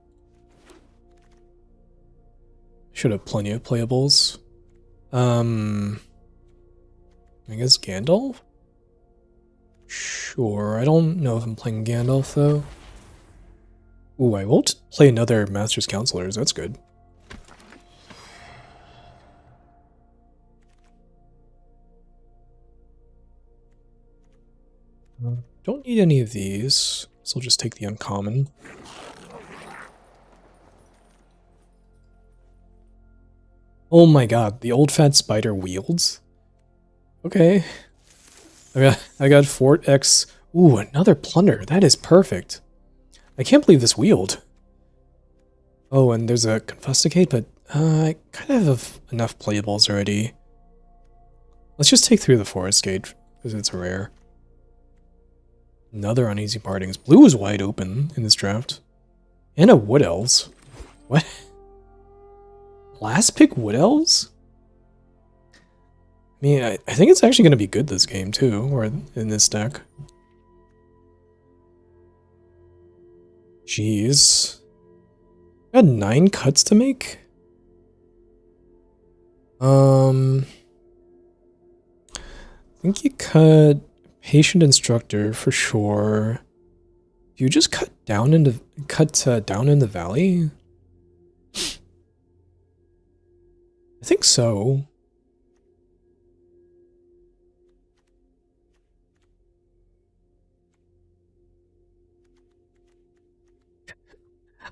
Should have plenty of playables. I guess Gandalf? Sure, I don't know if I'm playing Gandalf, though. Ooh, I won't play another Master's Counselors. That's good. Don't need any of these, so I'll just take the uncommon. Oh my god, the old fat spider wields? Okay. I got Fort X. Ooh, another plunder. That is perfect. I can't believe this wield. Oh, and there's a Confusticate, but I kind of have enough playables already. Let's just take through the Forest Gate, because it's rare. Another Uneasy Partings. Blue is wide open in this draft. And a Wood Elves. What? Last pick Wood Elves? I mean, I think it's actually going to be good this game, too, or in this deck. Jeez. Got 9 cuts to make? I think you cut Patient Instructor for sure. Do you just cut down in the valley? I think so.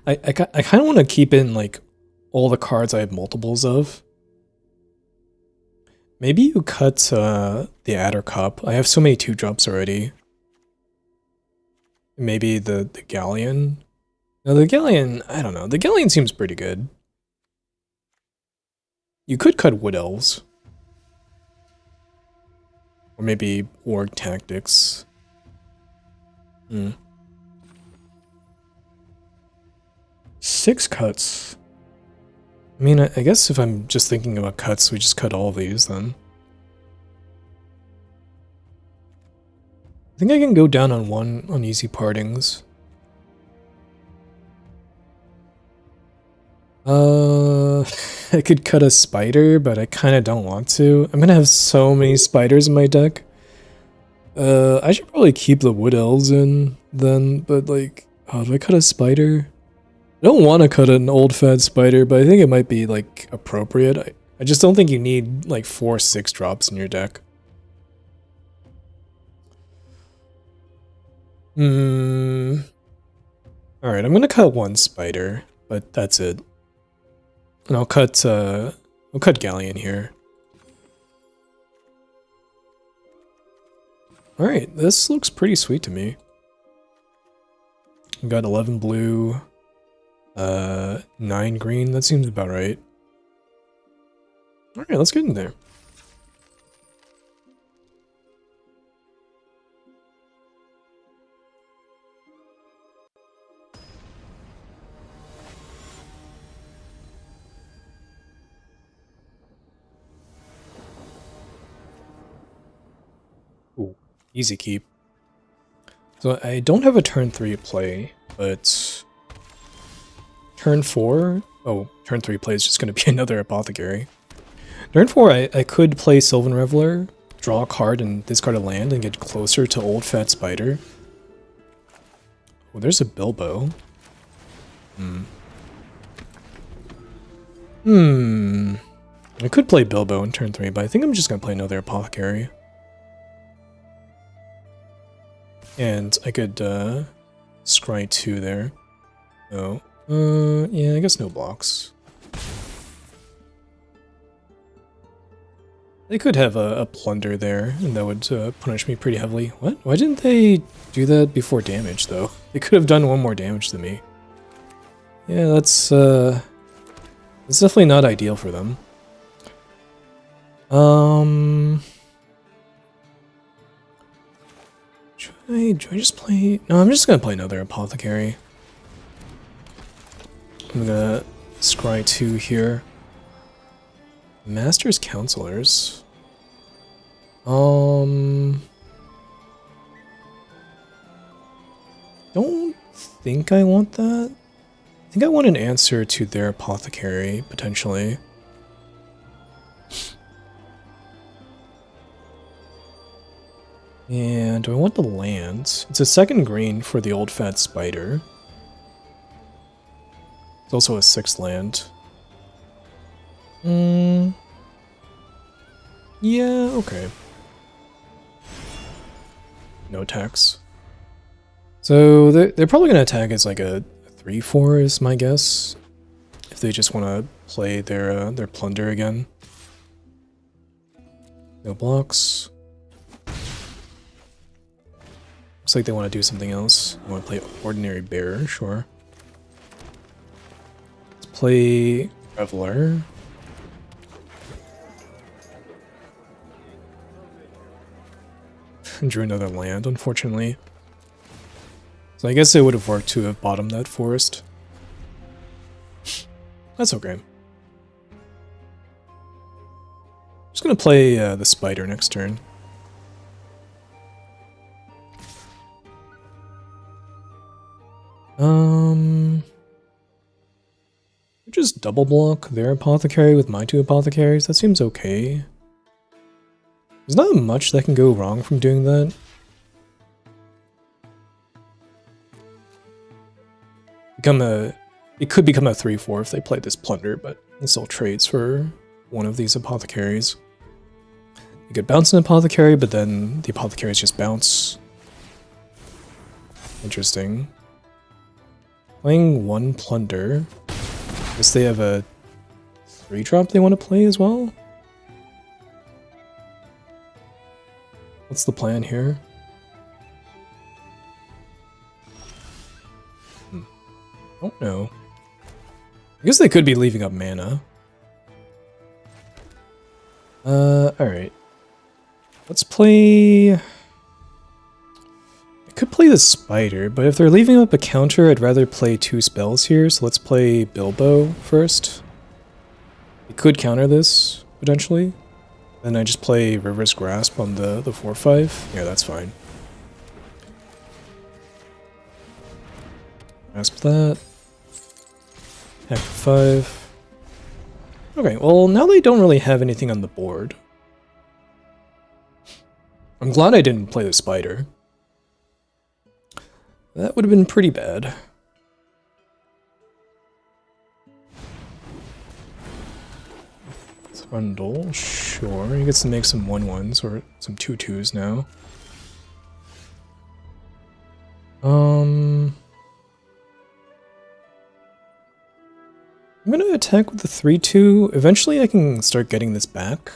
I kind of want to keep in like all the cards I have multiples of. Maybe you cut the Adder Cup. I have so many 2-drops already. Maybe the Galleon. No, the Galleon, I don't know. The Galleon seems pretty good. You could cut Wood Elves. Or maybe Org Tactics. 6 cuts. I mean, I guess if I'm just thinking about cuts, we just cut all of these then. I think I can go down on 1 Uneasy Partings. I could cut a spider, but I kind of don't want to. I'm gonna have so many spiders in my deck. I should probably keep the Wood Elves in then, but like, oh, do I cut a spider? I don't want to cut an old fat spider, but I think it might be like appropriate. I just don't think you need like 4 6-drops in your deck. Alright, I'm gonna cut 1 spider, but that's it. And I'll cut Galleon here. Alright, this looks pretty sweet to me. We've got 11 blue, 9 green, that seems about right. Alright, let's get in there. Ooh, easy keep. So I don't have a turn 3 play, but turn 4? Oh, turn 3 play is just going to be another Apothecary. Turn 4, I could play Sylvan Reveler, draw a card and discard a land and get closer to Old Fat Spider. Oh, there's a Bilbo. I could play Bilbo in turn 3, but I think I'm just going to play another Apothecary. And I could scry 2 there. Oh. Yeah, I guess no blocks. They could have a plunder there, and that would punish me pretty heavily. What? Why didn't they do that before damage, though? They could have done 1 more damage to me. Yeah, that's definitely not ideal for them. Should I just play... No, I'm just gonna play another Apothecary. I'm gonna scry 2 here. Master's Counselors. Don't think I want that. I think I want an answer to their Apothecary, potentially. And do I want the lands? It's a 2nd green for the Old Fat Spider. It's also a 6th land. Yeah, okay. No attacks. So they're probably going to attack as like a 3/4 is my guess. If they just want to play their plunder again. No blocks. Looks like they want to do something else. They want to play Ordinary Bearer, sure. Let's play Reveler. Drew another land, unfortunately. So I guess it would have worked to have bottomed that forest. That's okay. Just gonna play the spider next turn. Just double block their apothecary with my 2 apothecaries. That seems okay. There's not much that can go wrong from doing that. It could become a 3/4 if they play this plunder, but it still trades for one of these apothecaries. You could bounce an apothecary, but then the apothecaries just bounce. Interesting. Playing 1 plunder. Guess they have a 3-drop they want to play as well? What's the plan here? Don't know. I guess they could be leaving up mana. Alright. Let's play... I could play the spider, but if they're leaving up a counter, I'd rather play 2 spells here, so let's play Bilbo first. It could counter this, potentially. Then I just play River's Grasp on the 4/5. Yeah, that's fine. Grasp that. Hack 5. Okay, well now they don't really have anything on the board. I'm glad I didn't play the spider. That would have been pretty bad. Thundle, sure. He gets to make some 1/1s or some 2/2s now. I'm gonna attack with the 3/2. Eventually I can start getting this back.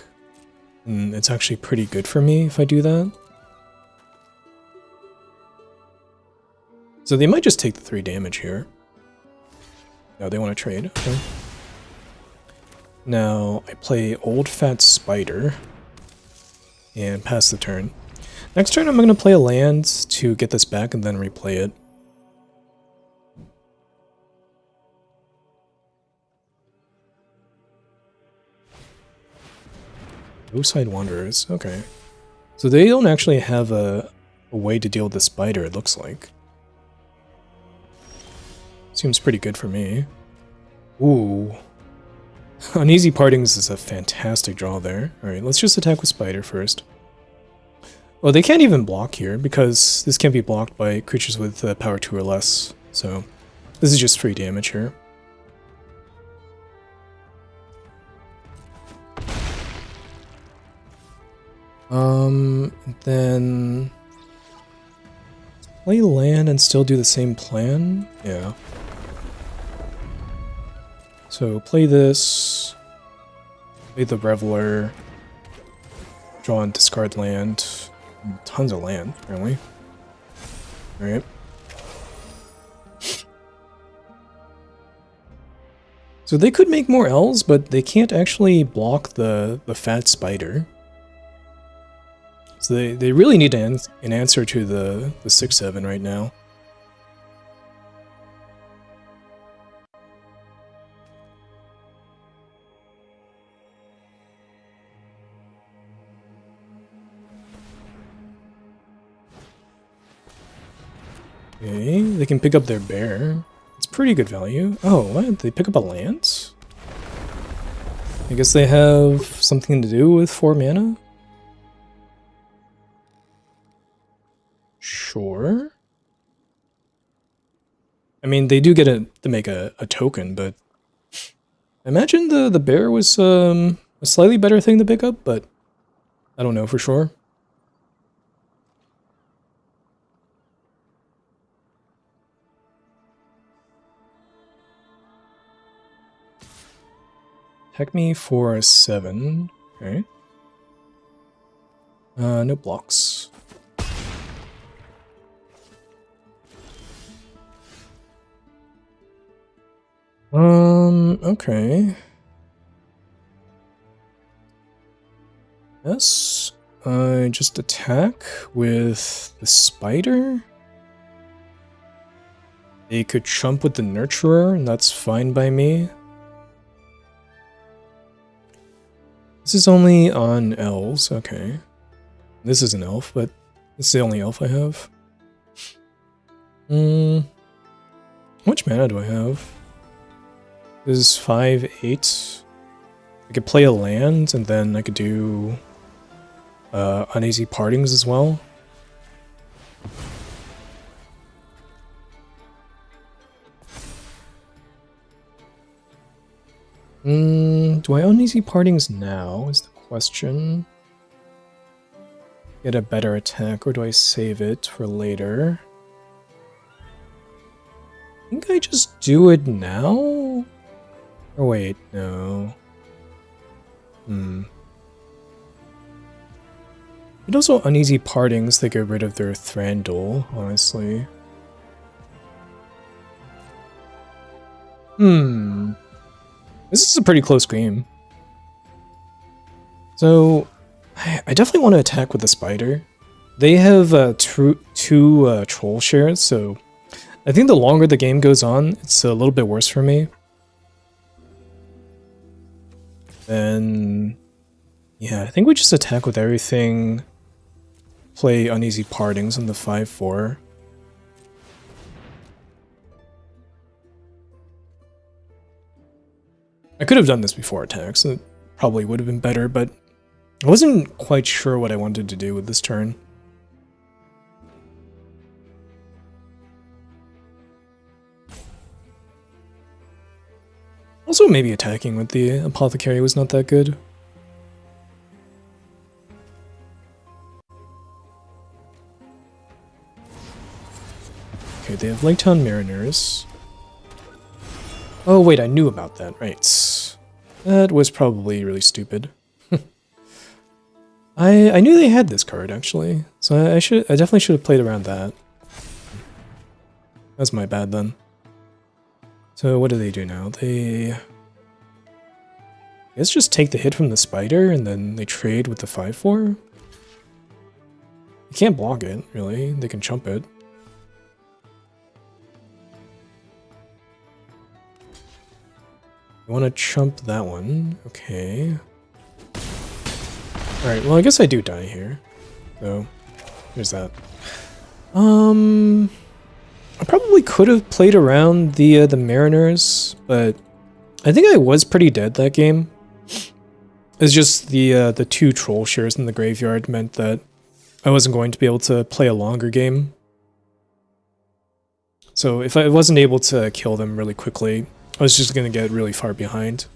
And it's actually pretty good for me if I do that. So they might just take the 3 damage here. No, they want to trade. Okay. Now I play Old Fat Spider and pass the turn. Next turn I'm going to play a land to get this back and then replay it. Side Wanderers, okay. So they don't actually have a way to deal with the spider, it looks like. Seems pretty good for me. Ooh. Uneasy Partings is a fantastic draw there. Alright, let's just attack with spider first. Well, they can't even block here, because this can't be blocked by creatures with power 2 or less. So, this is just free damage here. Then play land and still do the same plan? Yeah. So play this, play the Reveler, draw and discard land. Tons of land, apparently. Alright. So they could make more L's, but they can't actually block the fat spider. So they really need an answer to the 6/7 right now. Okay, they can pick up their bear. It's pretty good value. Oh, what? They pick up a lance? I guess they have something to do with 4 mana? Sure. I mean, they do get to make a token, but I imagine the bear was a slightly better thing to pick up, but I don't know for sure. Attack me for a 7. Okay. No blocks. Okay. Yes. I just attack with the spider. They could chump with the nurturer, and that's fine by me. This is only on elves, okay. This is an elf, but it's the only elf I have. How much mana do I have? This is 5, 8. I could play a land, and then I could do uneasy partings as well. Do I uneasy partings now is the question. Get a better attack, or do I save it for later? I think I just do it now? Oh wait, no. But also uneasy partings, they get rid of their Thrandle, honestly. This is a pretty close game. So, I definitely want to attack with the spider. They have two troll shares, so I think the longer the game goes on, it's a little bit worse for me. Then, yeah, I think we just attack with everything. Play uneasy partings on the 5/4. I could have done this before attacks, it probably would have been better, but I wasn't quite sure what I wanted to do with this turn. Also, maybe attacking with the apothecary was not that good. Okay, they have Laketown Mariners. Oh wait, I knew about that, right. That was probably really stupid. I knew they had this card, actually. So I definitely should have played around that. That's my bad then. So what do they do now? They... I guess just take the hit from the spider and then they trade with the 5/4? You can't block it, really. They can chump it. You want to chump that one. Okay. Alright, well I guess I do die here. So, there's that. I probably could have played around the Mariners, but I think I was pretty dead that game. It's just the 2 troll shares in the graveyard meant that I wasn't going to be able to play a longer game. So if I wasn't able to kill them really quickly, I was just going to get really far behind.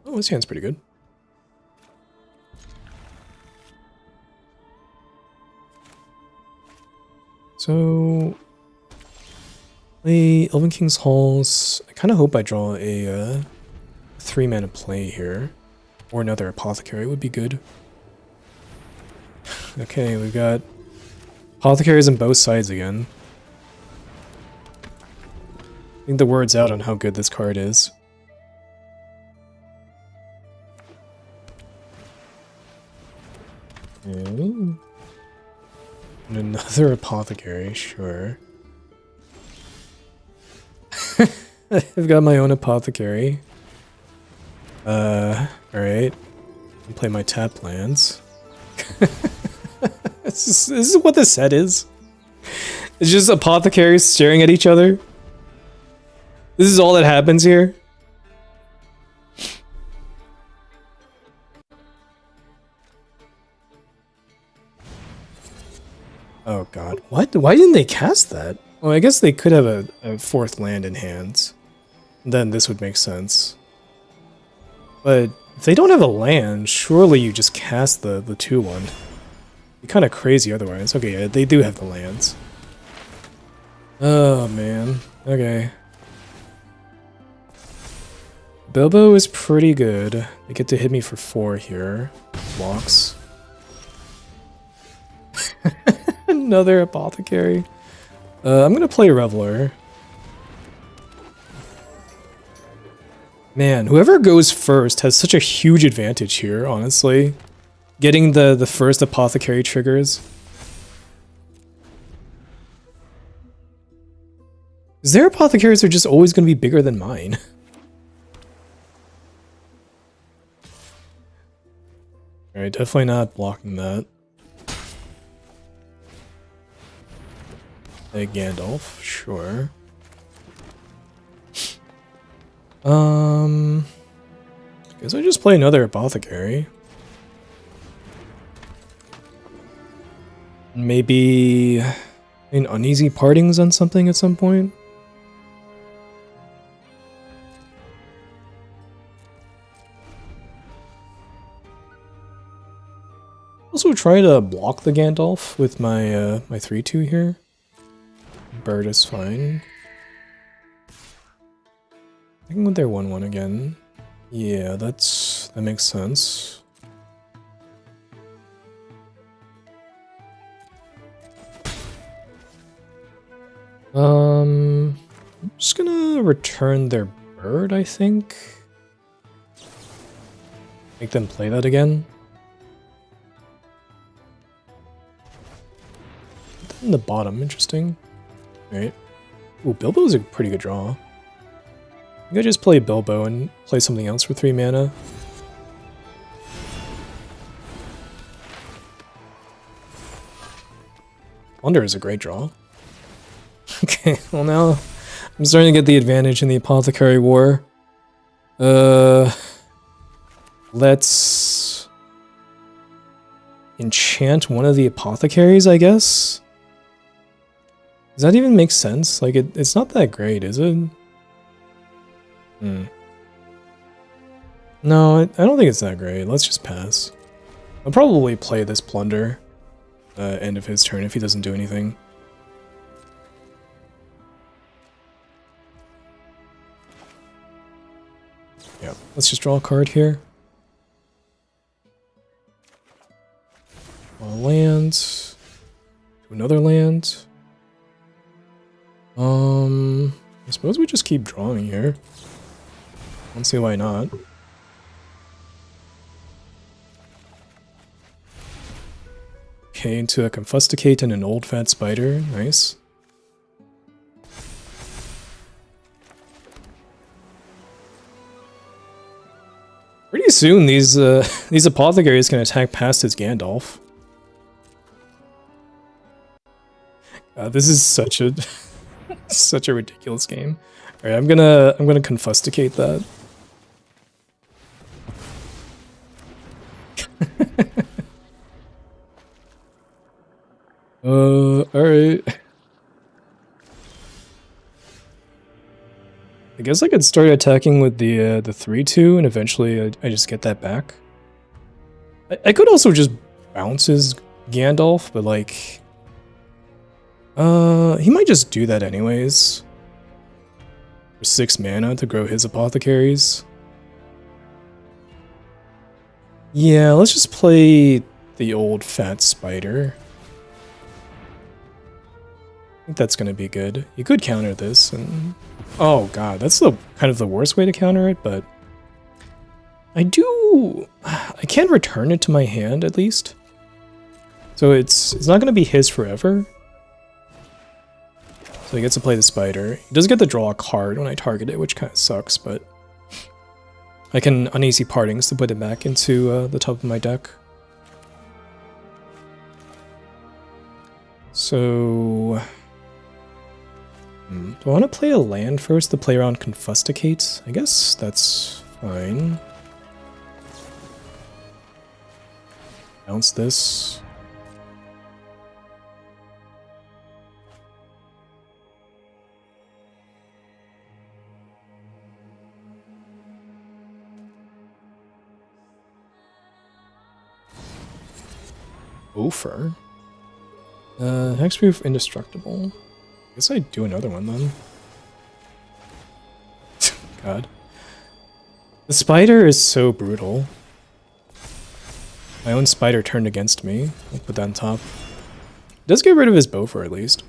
Oh, this hand's pretty good. So, play Elven King's Halls. I kind of hope I draw a 3-mana play here. Or another Apothecary would be good. Okay, we've got Apothecaries on both sides again. I think the word's out on how good this card is. Okay. And another Apothecary, sure. I've got my own Apothecary. Alright. Play my tap lands. This is what the set is. It's just apothecaries staring at each other. This is all that happens here. Oh god, what? Why didn't they cast that? Well, I guess they could have a fourth land in hand. Then this would make sense. But if they don't have a land, surely you just cast the 2-1. Be kind of crazy otherwise. Okay, yeah, they do have the lands. Oh man. Okay. Bilbo is pretty good. They get to hit me for 4 here. Blocks. Another apothecary. I'm gonna play Reveler. Man, whoever goes first has such a huge advantage here, honestly. Getting the first apothecary triggers. Their apothecaries are just always going to be bigger than mine. Alright, definitely not blocking that. A Gandalf, sure. Guess I just play another apothecary. Maybe an uneasy partings on something at some point. Also try to block the Gandalf with my my 3/2 here. Bird is fine. I can go with their 1/1 again. Yeah, that makes sense. I'm just gonna return their bird, I think. Make them play that again. In the bottom, interesting. Alright. Ooh, Bilbo's a pretty good draw. I think I just play Bilbo and play something else for 3 mana. Wonder is a great draw. Okay, well now I'm starting to get the advantage in the Apothecary War. Let's enchant one of the apothecaries, I guess? Does that even make sense? Like, it's not that great, is it? No, I don't think it's that great. Let's just pass. I'll probably play this Plunder end of his turn if he doesn't do anything. Yeah, let's just draw a card here. A land. To another land. I suppose we just keep drawing here. I don't see why not. Okay, into a Confusticate and an Old Fat Spider. Nice. Pretty soon, these apothecaries can attack past his Gandalf. This is such a such a ridiculous game. All right, I'm gonna Confusticate that. All right. I guess I could start attacking with the 3/2, and eventually I just get that back. I could also just bounce his Gandalf, but like, he might just do that anyways. For 6 mana to grow his apothecaries. Yeah, let's just play the Old Fat Spider. I think that's gonna be good. You could counter this, and oh god, that's the kind of the worst way to counter it, but I can return it to my hand at least. So it's not gonna be his forever. So he gets to play the spider. He does get to draw a card when I target it, which kind of sucks, but I can Uneasy Partings to put it back into the top of my deck. So do I want to play a land first to play around Confusticate? I guess that's fine. Bounce this. Ofer. Hexproof indestructible. I guess I'd do another one then. God. The spider is so brutal. My own spider turned against me. I'll put that on top. Does get rid of his Bofer at least.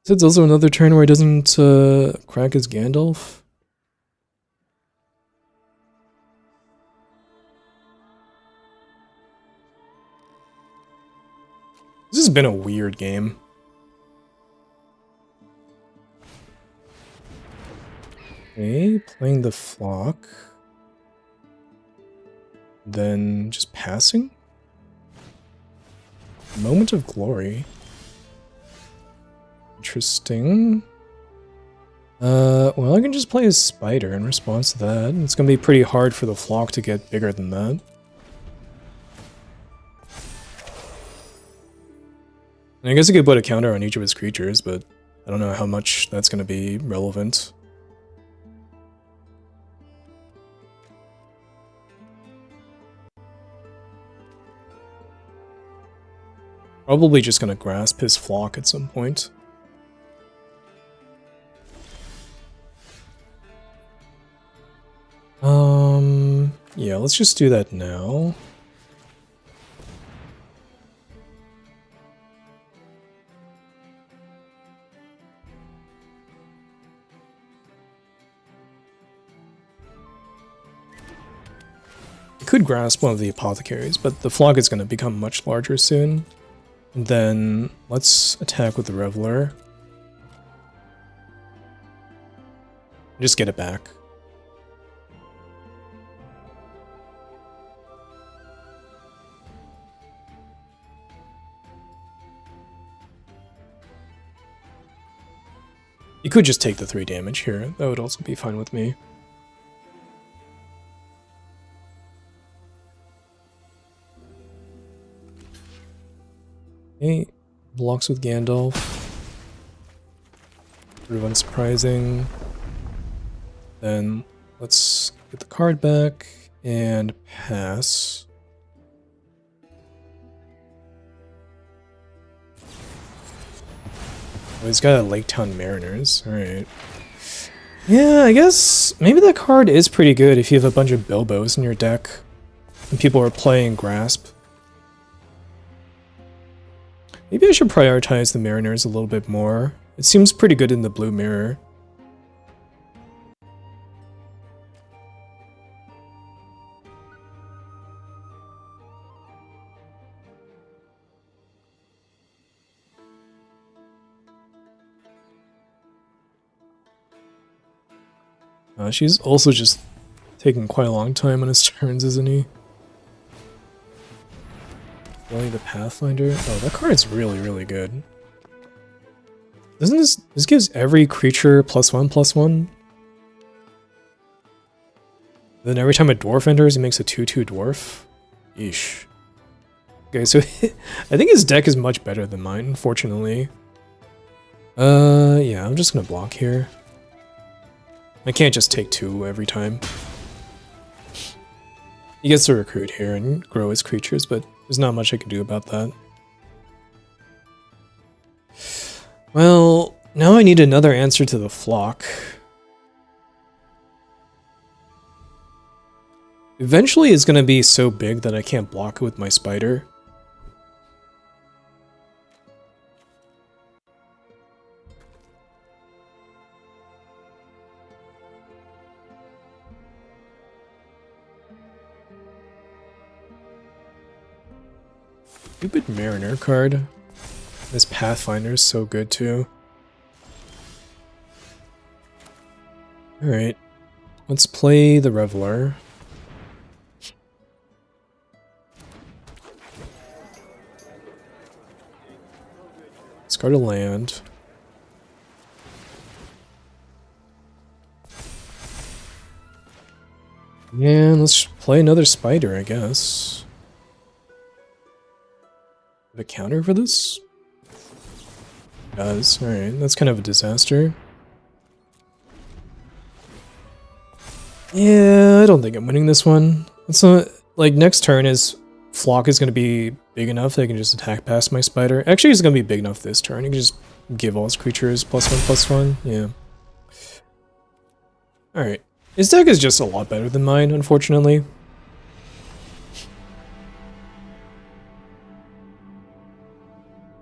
So it's also another turn where he doesn't crack his Gandalf. This has been a weird game. Okay, playing the flock. Then just passing? Moment of glory. Interesting. Well, I can just play a spider in response to that. It's gonna be pretty hard for the flock to get bigger than that. And I guess I could put a counter on each of his creatures, but I don't know how much that's gonna be relevant. Probably just gonna grasp his flock at some point. Yeah, let's just do that now. I could grasp one of the apothecaries, but the flock is going to become much larger soon. And then let's attack with the Reveler. Just get it back. You could just take the 3 damage here. That would also be fine with me. Okay, blocks with Gandalf. Sort of unsurprising. Then let's get the card back and pass. Oh, he's got a Lake Town Mariners. Alright. Yeah, I guess maybe that card is pretty good if you have a bunch of Bilbos in your deck and people are playing Grasp. Maybe I should prioritize the Mariners a little bit more. It seems pretty good in the blue mirror. She's also just taking quite a long time on his turns, isn't he? Really, the Pathfinder? Oh, that card is really, really good. Doesn't this gives every creature +1/+1? Then every time a dwarf enters, he makes a 2/2 dwarf? Yeesh. Okay, so I think his deck is much better than mine, unfortunately. Yeah, I'm just gonna block here. I can't just take 2 every time. He gets to recruit here and grow his creatures, but there's not much I can do about that. Well, now I need another answer to the flock. Eventually it's going to be so big that I can't block it with my spider. Stupid Mariner card. This Pathfinder is so good too. Alright, let's play the Reveler. Discard a land. And let's play another spider, I guess. A counter for this? It does. Alright, that's kind of a disaster. Yeah, I don't think I'm winning this one. It's not, like, next turn is Flock is going to be big enough that I can just attack past my spider. Actually, it's going to be big enough this turn. You can just give all his creatures +1/+1. Yeah. Alright. His deck is just a lot better than mine, unfortunately.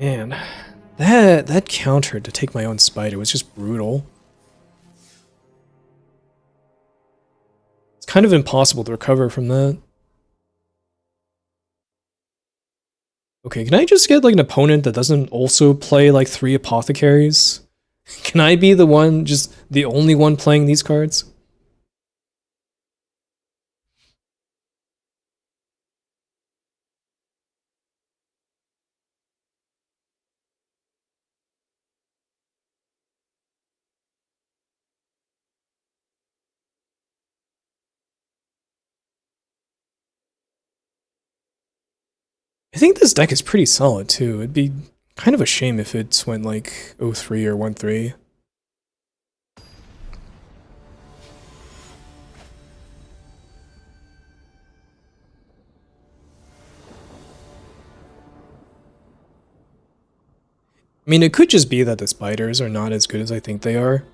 Man, that counter to take my own spider was just brutal. It's kind of impossible to recover from that. Okay, can I just get like an opponent that doesn't also play like 3 apothecaries? Can I be the one, just the only one playing these cards? I think this deck is pretty solid too. It'd be kind of a shame if it went like 0-3 or 1-3. I mean, it could just be that the spiders are not as good as I think they are.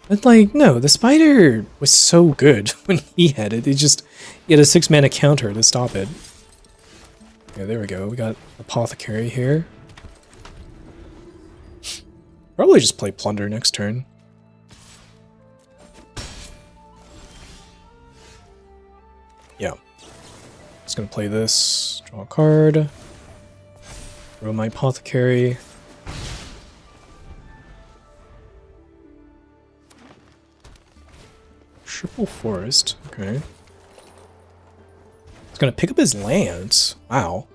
But like, no, the spider was so good when he had it. He had a 6-mana counter to stop it. Yeah, there we go. We got Apothecary here. Probably just play Plunder next turn. Yeah. Just gonna play this, draw a card, throw my Apothecary. Triple Forest, okay. It's gonna pick up his lands. Wow.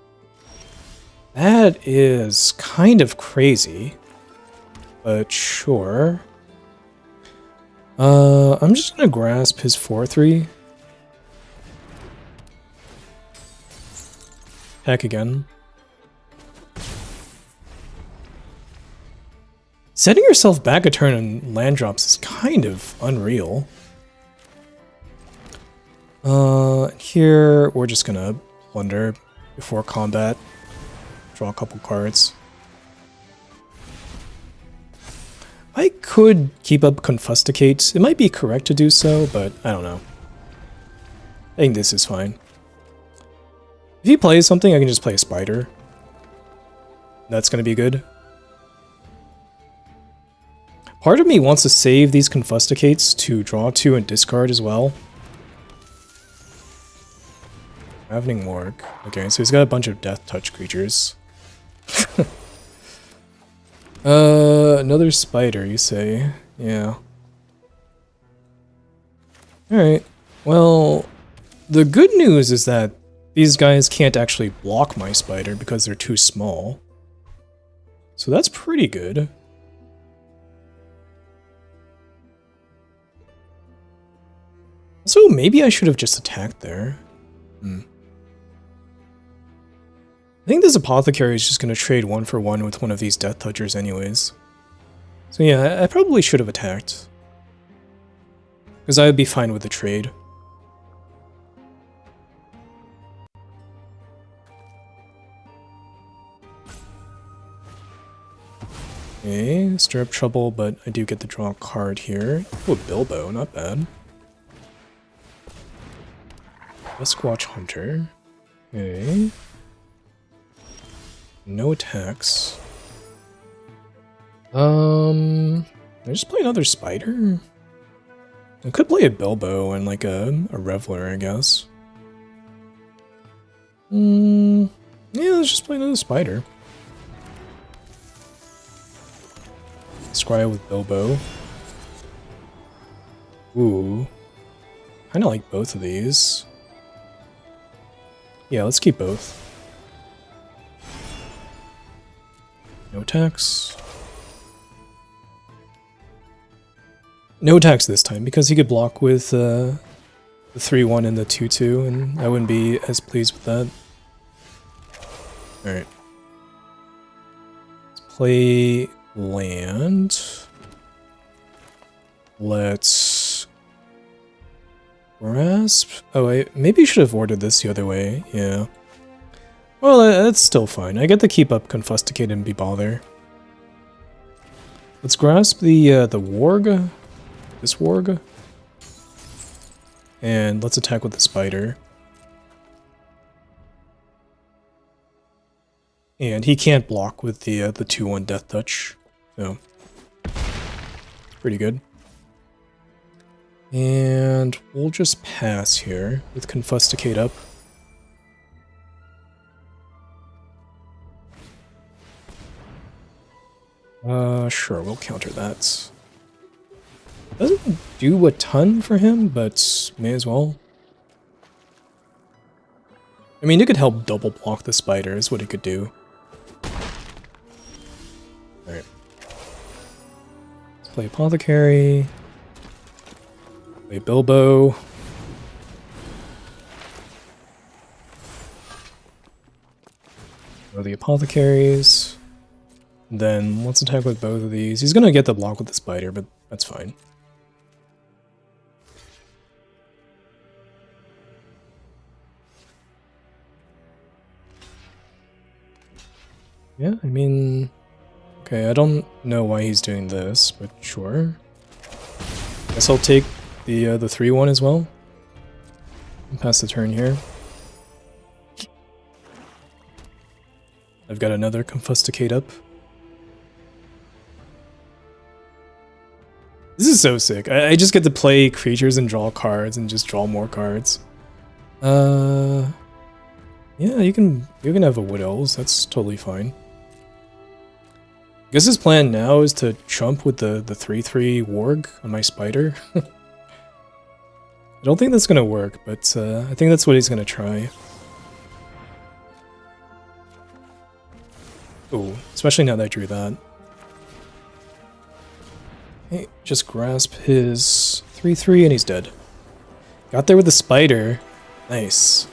That is kind of crazy. But sure. I'm just gonna grasp his 4/3. Heck again. Setting yourself back a turn on land drops is kind of unreal. Here we're just gonna plunder before combat. Draw a couple cards. I could keep up Confusticate. It might be correct to do so, but I don't know. I think this is fine. If he plays something, I can just play a spider. That's gonna be good. Part of me wants to save these Confusticates to draw 2 and discard as well. Ravening Morg. Okay, so he's got a bunch of Death Touch creatures. Another spider, you say? Yeah. Alright. Well, the good news is that these guys can't actually block my spider because they're too small. So that's pretty good. So maybe I should have just attacked there. I think this Apothecary is just going to trade 1 for 1 with one of these Death Touchers anyways. So yeah, I probably should have attacked. Because I would be fine with the trade. Okay, stir up trouble, but I do get to draw a card here. Oh, Bilbo, not bad. Squatch Hunter. Okay. No attacks. I just play another spider? I could play a Bilbo and like a Reveler, I guess. Yeah, let's just play another spider. Scry with Bilbo. Ooh. Kinda like both of these. Yeah, let's keep both. No attacks. No attacks this time, because he could block with the 3-1 and the 2-2, and I wouldn't be as pleased with that. Alright. Let's play land. Let's grasp. Oh, I maybe should have ordered this the other way. Yeah. Well, that's still fine. I get to keep up Confusticate and be bother. Let's grasp the warg. This warg. And let's attack with the spider. And he can't block with the 2-1 Death Touch. So pretty good. And we'll just pass here with Confusticate up. Sure, we'll counter that. Doesn't do a ton for him, but may as well. I mean, it could help double block the spider is what it could do. Alright. Let's play Apothecary. Play Bilbo. Go the Apothecaries. Then let's attack with both of these. He's gonna get the block with the spider, but that's fine. Yeah, I mean... Okay, I don't know why he's doing this, but sure. Guess I'll take the 3-1 as well. And pass the turn here. I've got another Confusticate up. This is so sick. I just get to play creatures and draw cards and just draw more cards. Yeah, you can have a Wood Elves, that's totally fine. I guess his plan now is to chump with the 3/3 warg on my spider. I don't think that's gonna work, but I think that's what he's gonna try. Ooh, especially now that I drew that. Okay, just grasp his 3/3 and he's dead. Got there with the spider. Nice.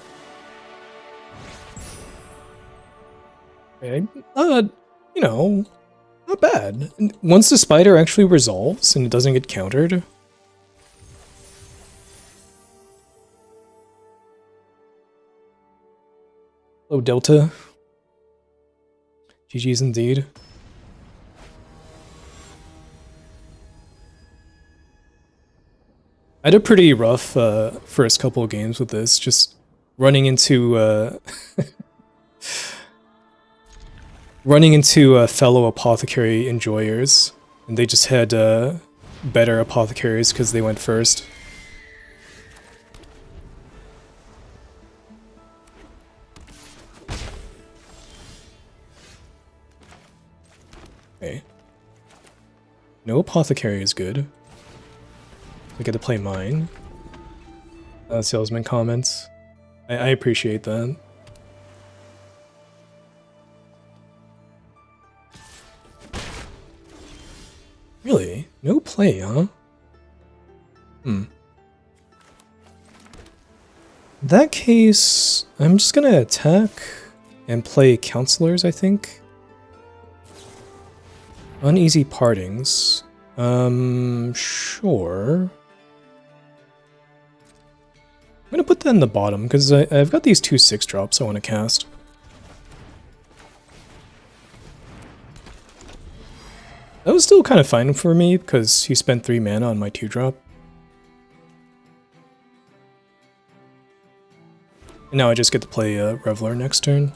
Okay, you know, not bad. Once the spider actually resolves and it doesn't get countered. Hello, Delta. GG's indeed. I had a pretty rough first couple of games with this, just running into fellow apothecary enjoyers, and they just had better apothecaries because they went first. Okay. No apothecary is good. I get to play mine. Salesman comments. I appreciate that. Really? No play, huh? In that case, I'm just gonna attack and play Counselors, I think. Uneasy Partings. Sure. I'm gonna put that in the bottom, because I've got these 2 6-drops I want to cast. That was still kind of fine for me, because he spent 3 mana on my 2-drop. And now I just get to play Reveler next turn.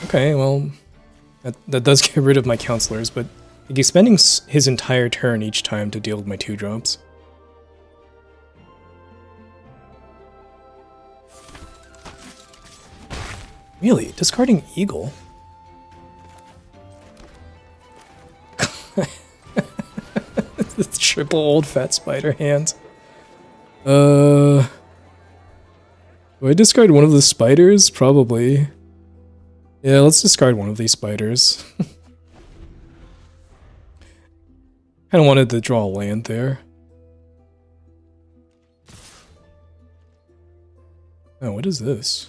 Okay, well, that does get rid of my Counselors, but he's spending his entire turn each time to deal with my 2-drops. Really? Discarding Eagle? The triple old fat spider hand. Do I discard one of the spiders? Probably. Yeah, let's discard one of these spiders. Kinda wanted to draw a land there. Oh, what is this?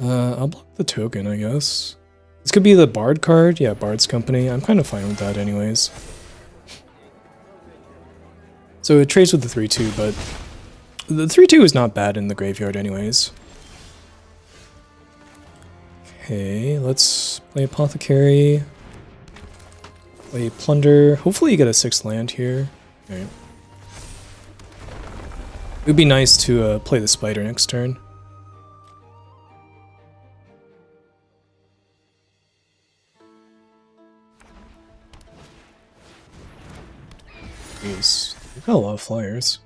I'll block the token, I guess. This could be the Bard card. Yeah, Bard's Company. I'm kind of fine with that anyways. So it trades with the 3-2, but the 3-2 is not bad in the graveyard anyways. Okay, let's play Apothecary. Play Plunder. Hopefully you get a 6th land here. Alright. It would be nice to play the Spider next turn. Jeez, we've got a lot of flyers.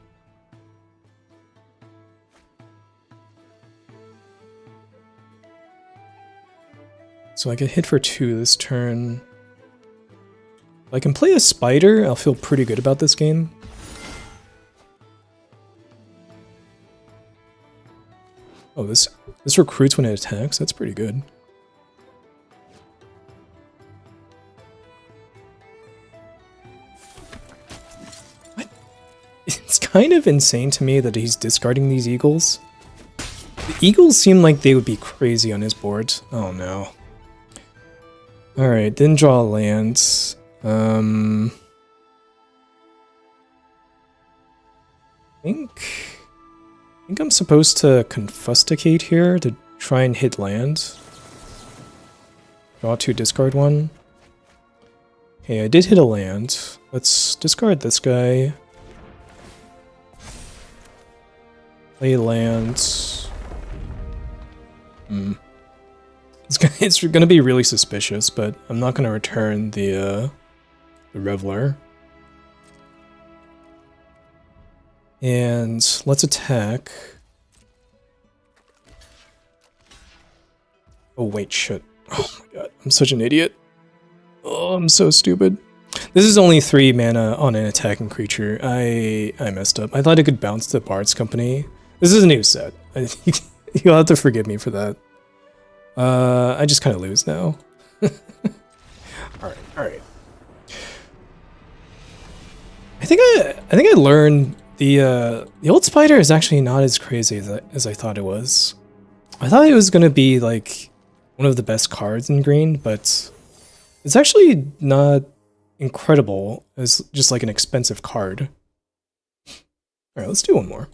So I get hit for 2 this turn. If I can play a Spider, I'll feel pretty good about this game. Oh, this recruits when it attacks. That's pretty good. What? It's kind of insane to me that he's discarding these Eagles. The Eagles seem like they would be crazy on his board. Oh no. Alright, didn't draw lands. I think I'm supposed to Confusticate here to try and hit land. Draw 2, discard 1. Okay, I did hit a land. Let's discard this guy. Play land. It's gonna be really suspicious, but I'm not gonna return the Reveler. And let's attack. Oh wait, shit. Oh my god, I'm such an idiot. Oh, I'm so stupid. This is only 3 mana on an attacking creature. I messed up. I thought it could bounce the Bard's Company. This is a new set. You'll have to forgive me for that. I just kind of lose now. Alright. I think I learned the old Spider is actually not as crazy as I thought it was. I thought it was gonna be like one of the best cards in green, but it's actually not incredible as just like an expensive card. Alright, let's do one more.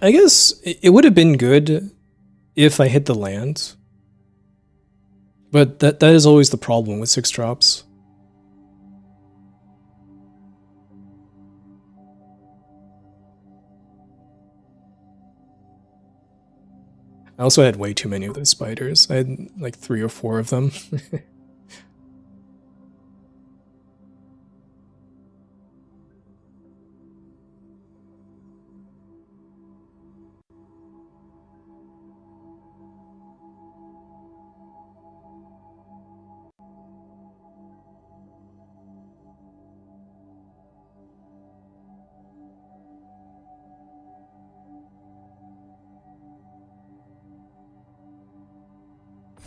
I guess it would have been good if I hit the land, but that is always the problem with 6 drops. I also had way too many of those spiders. I had like 3 or 4 of them.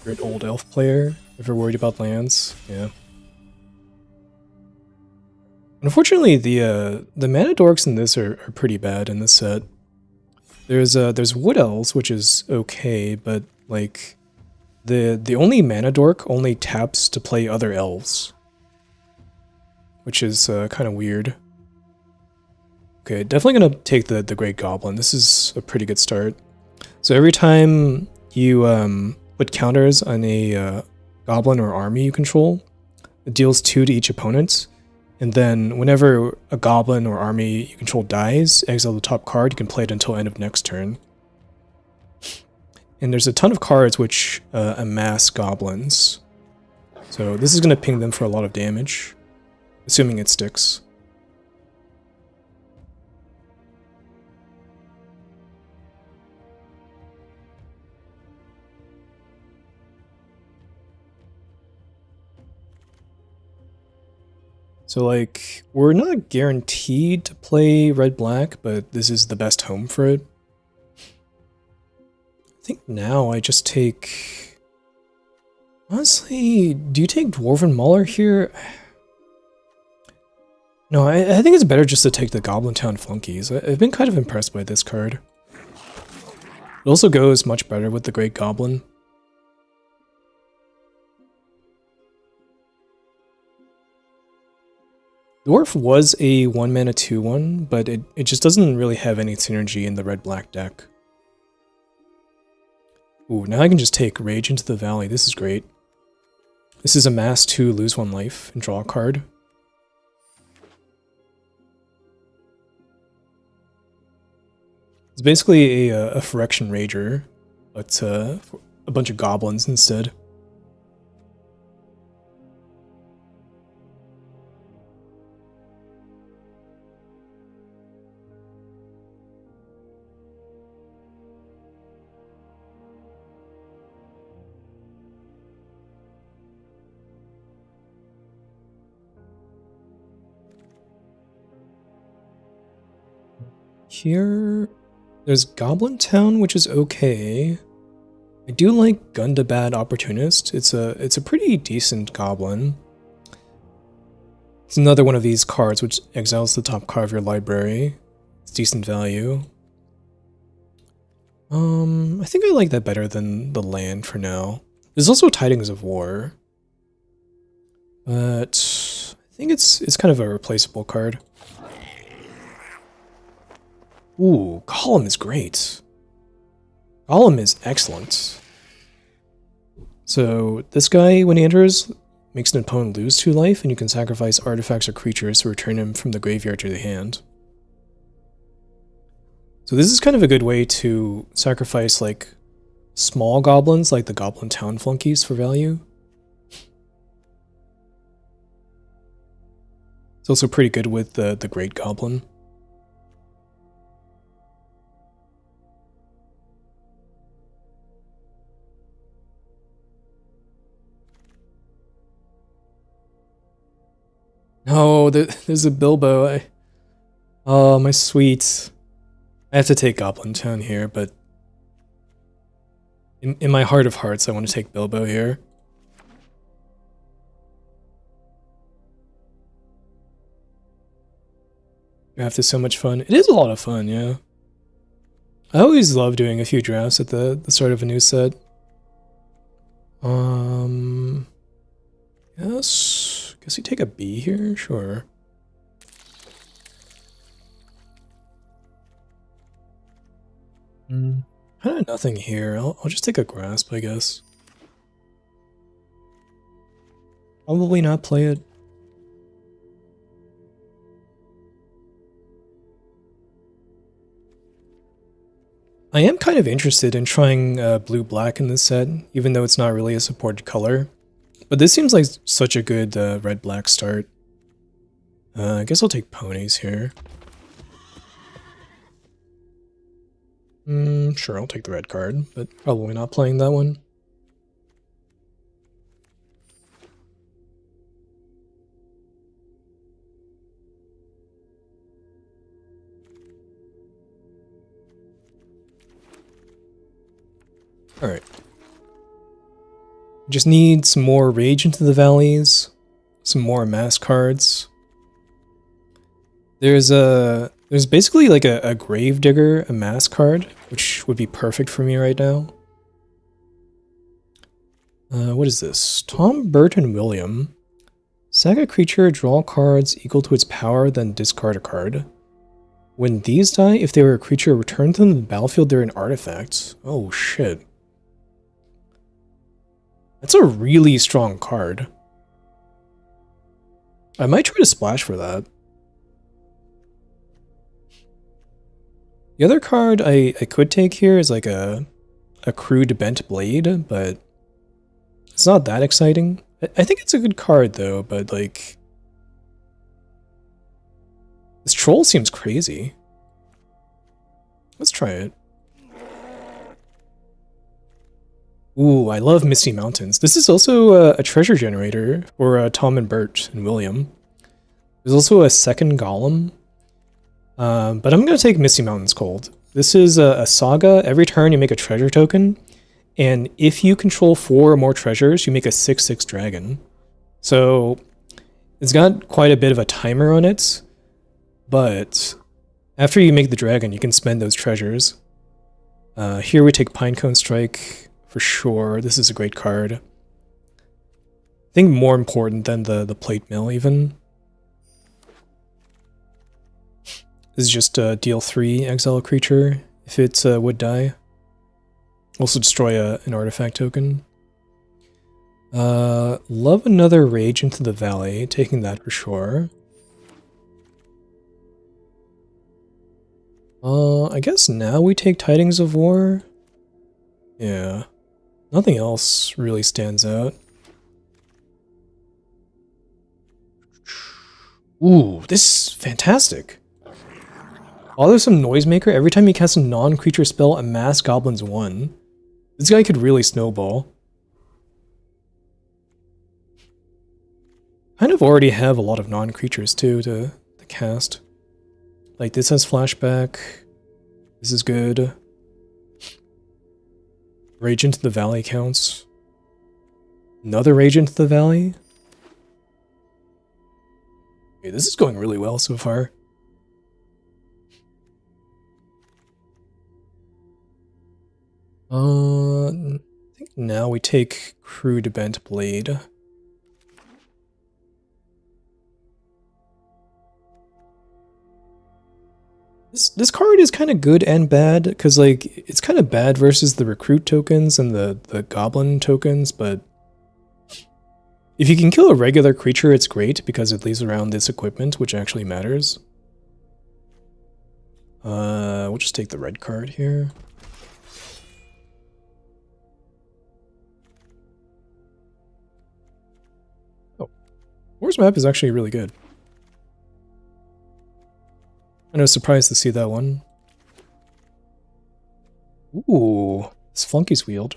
You're an old elf player, if you're worried about lands, yeah. Unfortunately, the mana dorks in this are pretty bad in this set. There's wood elves, which is okay, but like the only mana dork only taps to play other elves, which is kind of weird. Okay, definitely gonna take the Great Goblin. This is a pretty good start. So every time you put counters on a goblin or army you control, it deals 2 to each opponent. And then whenever a goblin or army you control dies, exile the top card, you can play it until end of next turn. And there's a ton of cards which amass goblins. So this is going to ping them for a lot of damage, assuming it sticks. So like, we're not guaranteed to play red-black, but this is the best home for it. I think now I just take... Honestly, do you take Dwarven Mauler here? No, I think it's better just to take the Goblin Town Flunkies. I've been kind of impressed by this card. It also goes much better with the Great Goblin. Dwarf was a 1-mana 2/1, but it just doesn't really have any synergy in the red-black deck. Ooh, now I can just take Rage into the Valley. This is great. This is amass 2, lose 1 life, and draw a card. It's basically a Phyrexian Rager, but a bunch of goblins instead. Here, there's Goblin Town, which is okay. I do like Gundabad Opportunist. It's a pretty decent goblin. It's another one of these cards which exiles the top card of your library. It's decent value. I think I like that better than the land for now. There's also Tidings of War, but I think it's kind of a replaceable card. Ooh, Golem is great. Golem is excellent. So this guy, when he enters, makes an opponent lose 2 life, and you can sacrifice artifacts or creatures to return him from the graveyard to the hand. So this is kind of a good way to sacrifice like small goblins, like the Goblin Town Flunkies, for value. It's also pretty good with the Great Goblin. No, there's a Bilbo. Oh, my sweet. I have to take Goblin Town here, but in my heart of hearts, I want to take Bilbo here. Draft is so much fun. It is a lot of fun, yeah. I always love doing a few drafts at the start of a new set. Yes. Guess you take a B here? Sure. Kind of nothing here. I'll just take a Grasp, I guess. Probably not play it. I am kind of interested in trying blue-black in this set, even though it's not really a supported color. But this seems like such a good red-black start. I guess I'll take ponies here. Sure, I'll take the red card, but probably not playing that one. Alright. Just need some more Rage into the Valleys, some more Mass cards. There's basically like a Gravedigger, a Mass card, which would be perfect for me right now. What is this? Tom, Bert, and William. Sack a creature, draw cards equal to its power, then discard a card. When these die, if they were a creature, return them to the battlefield, they're an artifact. Oh shit. That's a really strong card. I might try to splash for that. The other card I could take here is like a crude bent blade, but it's not that exciting. I think it's a good card though, but like this troll seems crazy. Let's try it. Ooh, I love Misty Mountains. This is also a treasure generator for Tom and Bert and William. There's also a second Golem. But I'm going to take Misty Mountains cold. This is a saga. Every turn you make a treasure token. And if you control 4 or more treasures, you make a 6/6 dragon. So it's got quite a bit of a timer on it, but after you make the dragon, you can spend those treasures. Here we take Pinecone Strike for sure. This is a great card. I think more important than the plate mill even. This is just deal 3, exile a creature if it would die. Also destroy an artifact token. Love another Rage into the Valley, taking that for sure. I guess now we take Tidings of War. Yeah. Nothing else really stands out. Ooh, this is fantastic. Bother some Noisemaker. Every time you cast a non-creature spell, amass goblins 1. This guy could really snowball. Kind of already have a lot of non-creatures too to cast. Like this has flashback. This is good. Rage into the Valley counts. Another Rage into the Valley. Okay, this is going really well so far. I think now we take Crude Bent Blade. This card is kind of good and bad, because like it's kind of bad versus the recruit tokens and the goblin tokens, but if you can kill a regular creature, it's great because it leaves around this equipment, which actually matters. We'll just take the red card here. Oh, Wars Map is actually really good. I was surprised to see that one. Ooh, this Flunky's Wield.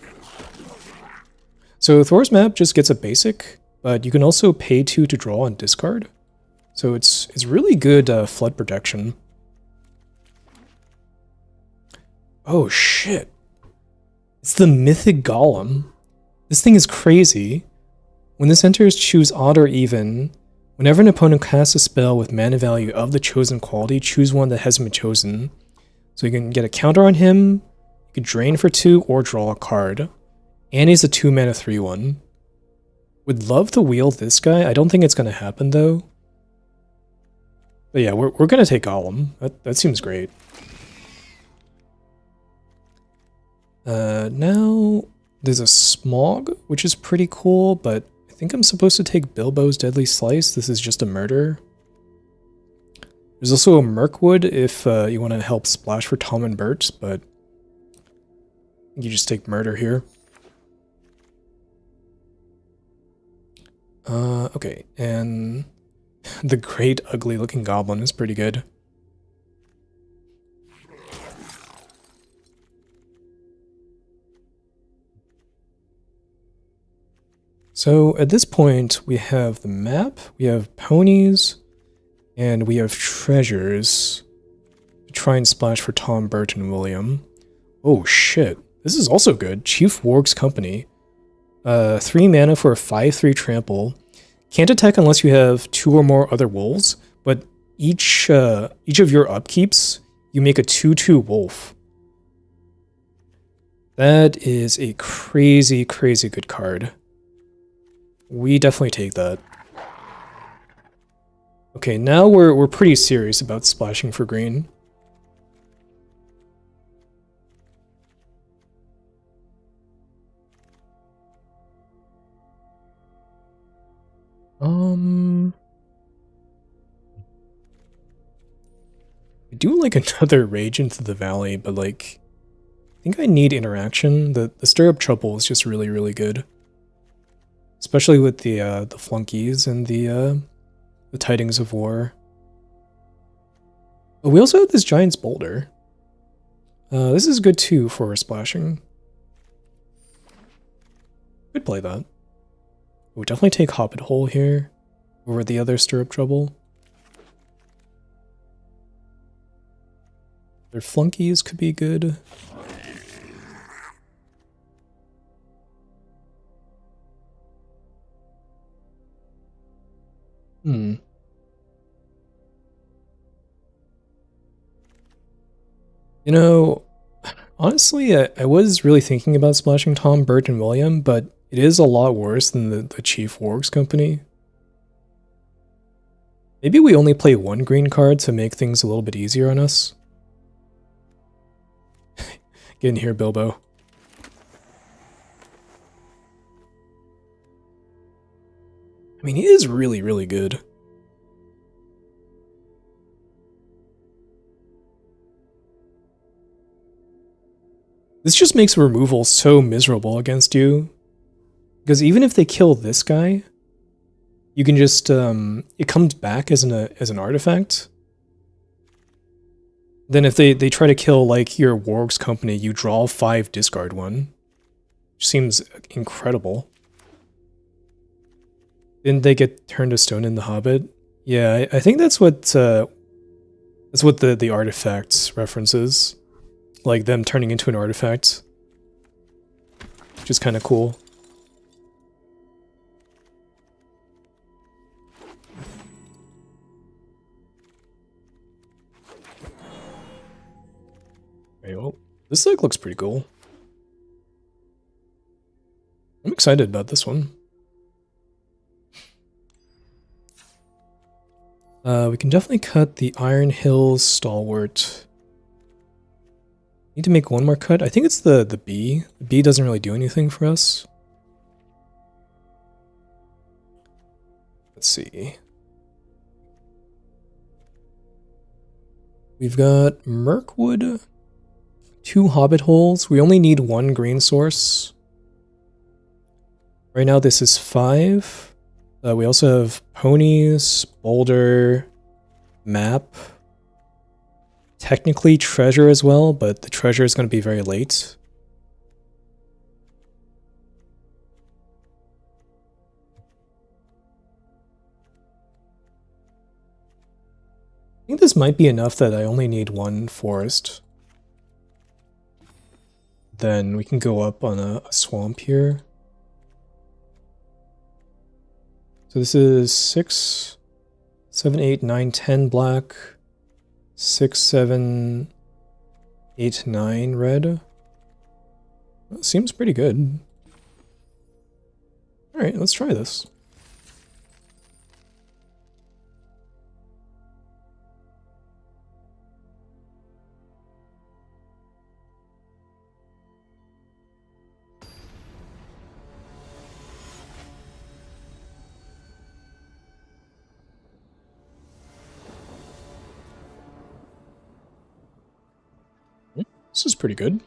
So Thor's Map just gets a basic, but you can also pay 2 to draw and discard. So it's really good flood protection. Oh shit. It's the Mythic Golem. This thing is crazy. When this enters, choose odd or even. Whenever an opponent casts a spell with mana value of the chosen quality, choose one that hasn't been chosen. So you can get a counter on him, you can drain for 2 or draw a card. And he's a 2 mana 3/1. Would love to wield this guy. I don't think it's going to happen though. But yeah, we're going to take Golem. That seems great. Now there's a Smog, which is pretty cool, but I think I'm supposed to take Bilbo's Deadly Slice. This is just a murder. There's also a Mirkwood if you want to help splash for Tom and Bert, but you just take murder here. Okay, and the Great Ugly Looking Goblin is pretty good. So at this point, we have the map, we have ponies, and we have treasures to try and splash for Tom, Bert, and William. Oh shit, this is also good. Chief Warg's Company. 3 mana for a 5/3 trample. Can't attack unless you have 2 or more other wolves, but each of your upkeeps, you make a 2/2 wolf. That is a crazy, crazy good card. We definitely take that. Okay, now we're pretty serious about splashing for green. I do like another Rage into the Valley, but like, I think I need interaction. The Stirrup Trouble is just really, really good. Especially with the flunkies and the Tidings of War. But we also have this Giant's Boulder. This is good too for splashing. Could play that. We'll definitely take Hobbit Hole here over the other Stirrup Trouble. Their flunkies could be good. Hmm. You know, honestly, I was really thinking about splashing Tom, Bert, and William, but it is a lot worse than the Chief Wargs company. Maybe we only play one green card to make things a little bit easier on us. Get in here, Bilbo. I mean, he is really, really good. This just makes removal so miserable against you. Because even if they kill this guy, you can just, it comes back as an artifact. Then if they try to kill, like, your Warg's company, you draw 5, discard 1. Which seems incredible. Didn't they get turned to stone in The Hobbit? Yeah, I think that's what the artifacts references. Like them turning into an artifact. Which is kind of cool. Okay, well, this deck looks pretty cool. I'm excited about this one. We can definitely cut the Iron Hills Stalwart. Need to make one more cut. I think it's the B. The B doesn't really do anything for us. Let's see. We've got Mirkwood, 2 Hobbit holes. We only need 1 green source. Right now this is 5. We also have ponies, boulder, map. Technically treasure as well, but the treasure is going to be very late. I think this might be enough that I only need 1 forest. Then we can go up on a swamp here. So this is 6, 7, 8, 9, 10 black, 6, 7, 8, 9 red. That seems pretty good. Alright, let's try this. This is pretty good.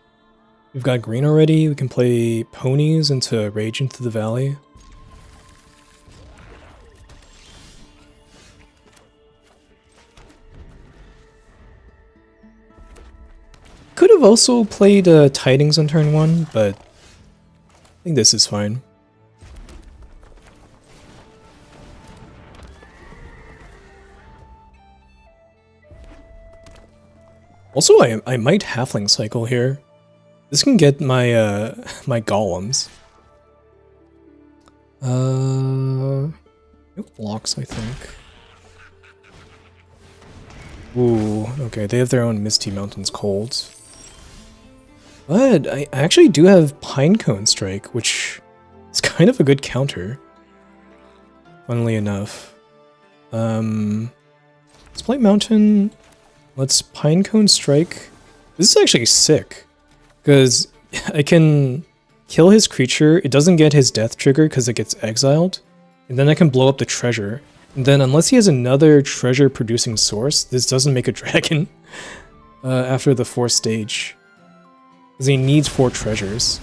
We've got green already. We can play ponies into Rage into the Valley. Could have also played Tidings on turn 1, but I think this is fine. Also, I might Halfling cycle here. This can get my my golems. It blocks, I think. Ooh, okay, they have their own Misty Mountains Colds. But I actually do have Pinecone Strike, which is kind of a good counter. Funnily enough. Let's play Mountain. Let's Pinecone Strike. This is actually sick. Because I can kill his creature, it doesn't get his death trigger because it gets exiled. And then I can blow up the treasure. And then unless he has another treasure producing source, this doesn't make a dragon after the 4th stage. Because he needs 4 treasures.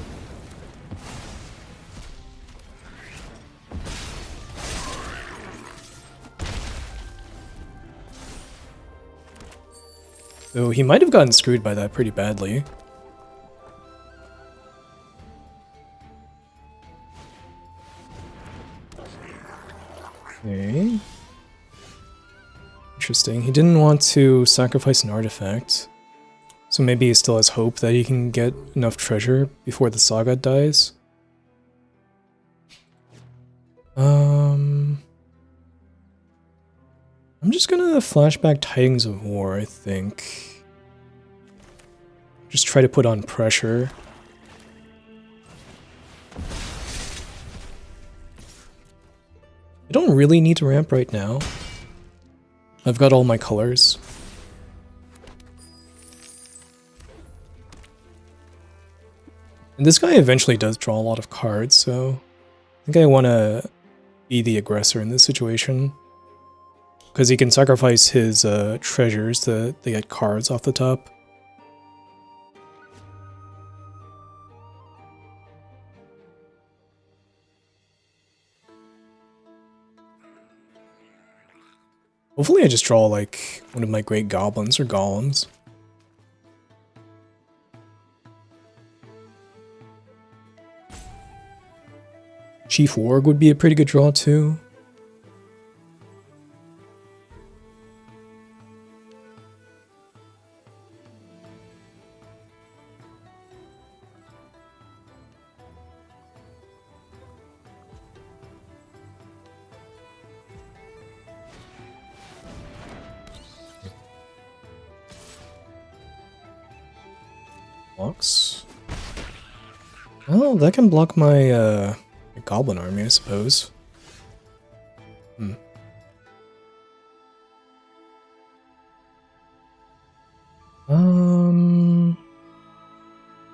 So he might have gotten screwed by that pretty badly. Okay. Interesting. He didn't want to sacrifice an artifact. So maybe he still has hope that he can get enough treasure before the saga dies. I'm just gonna flashback Titans of War, I think. Just try to put on pressure. I don't really need to ramp right now. I've got all my colors. And this guy eventually does draw a lot of cards, so I think I want to be the aggressor in this situation. Because he can sacrifice his treasures to get cards off the top. Hopefully I just draw like one of my great goblins or golems. Chief Warg would be a pretty good draw too. Blocks. Well, that can block my goblin army, I suppose.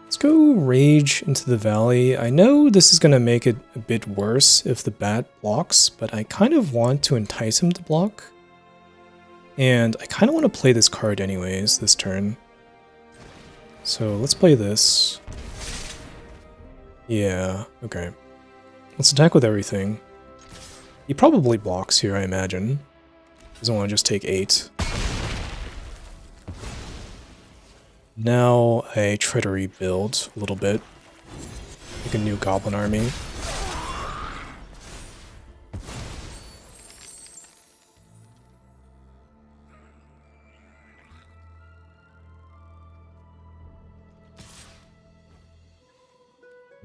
Let's go Rage into the Valley. I know this is gonna make it a bit worse if the bat blocks, but I kind of want to entice him to block. And I kind of want to play this card anyways, this turn. So let's play this. Yeah, okay. Let's attack with everything. He probably blocks here, I imagine. Doesn't want to just take 8. Now I try to rebuild a little bit. Make a new goblin army.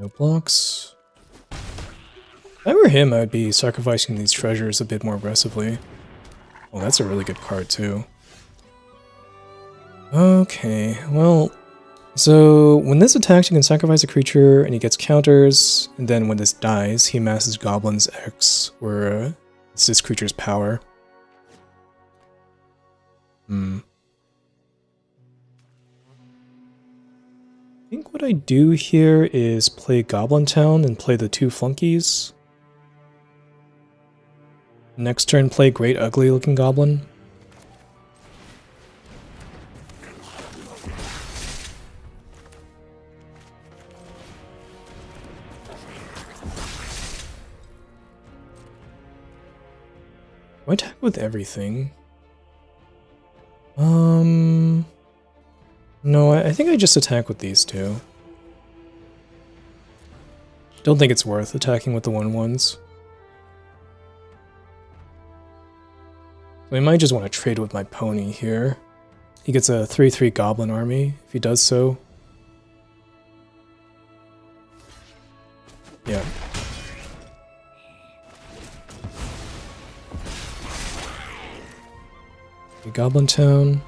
No blocks. If I were him, I would be sacrificing these treasures a bit more aggressively. Oh, that's a really good card too. Okay, well, so when this attacks, you can sacrifice a creature and he gets counters, and then when this dies, he amasses Goblins X, where it's this creature's power. I think what I do here is play Goblin Town and play the 2 flunkies. Next turn, play Great Ugly Looking Goblin. Do I attack with everything? No, I think I just attack with these 2. Don't think it's worth attacking with the 1/1s. So I might just want to trade with my pony here. He gets a 3/3 goblin army if he does so. Yeah. Goblin Town.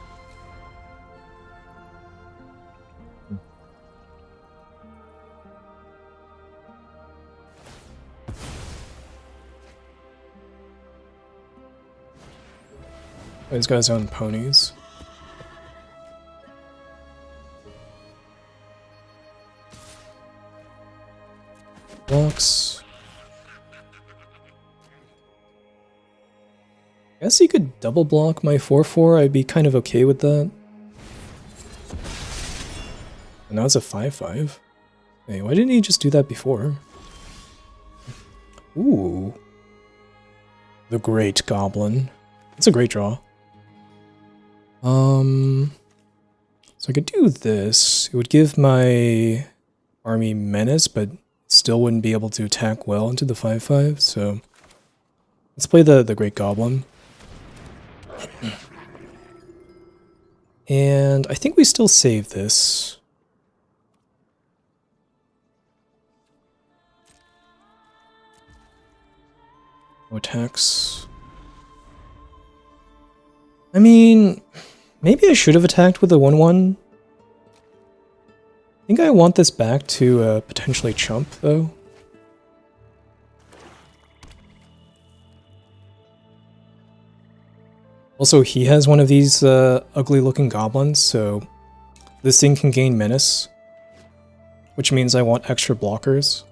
Oh, he's got his own ponies. Blocks. I guess he could double block my 4/4, I'd be kind of okay with that. And now it's a 5/5. Hey, why didn't he just do that before? Ooh. The Great Goblin. That's a great draw. So I could do this. It would give my army menace, but still wouldn't be able to attack well into the 5/5, so let's play the Great Goblin. And I think we still save this. No attacks. I mean, maybe I should have attacked with a 1-1. I think I want this back to potentially chump, though. Also, he has one of these ugly-looking goblins, so this thing can gain menace, which means I want extra blockers.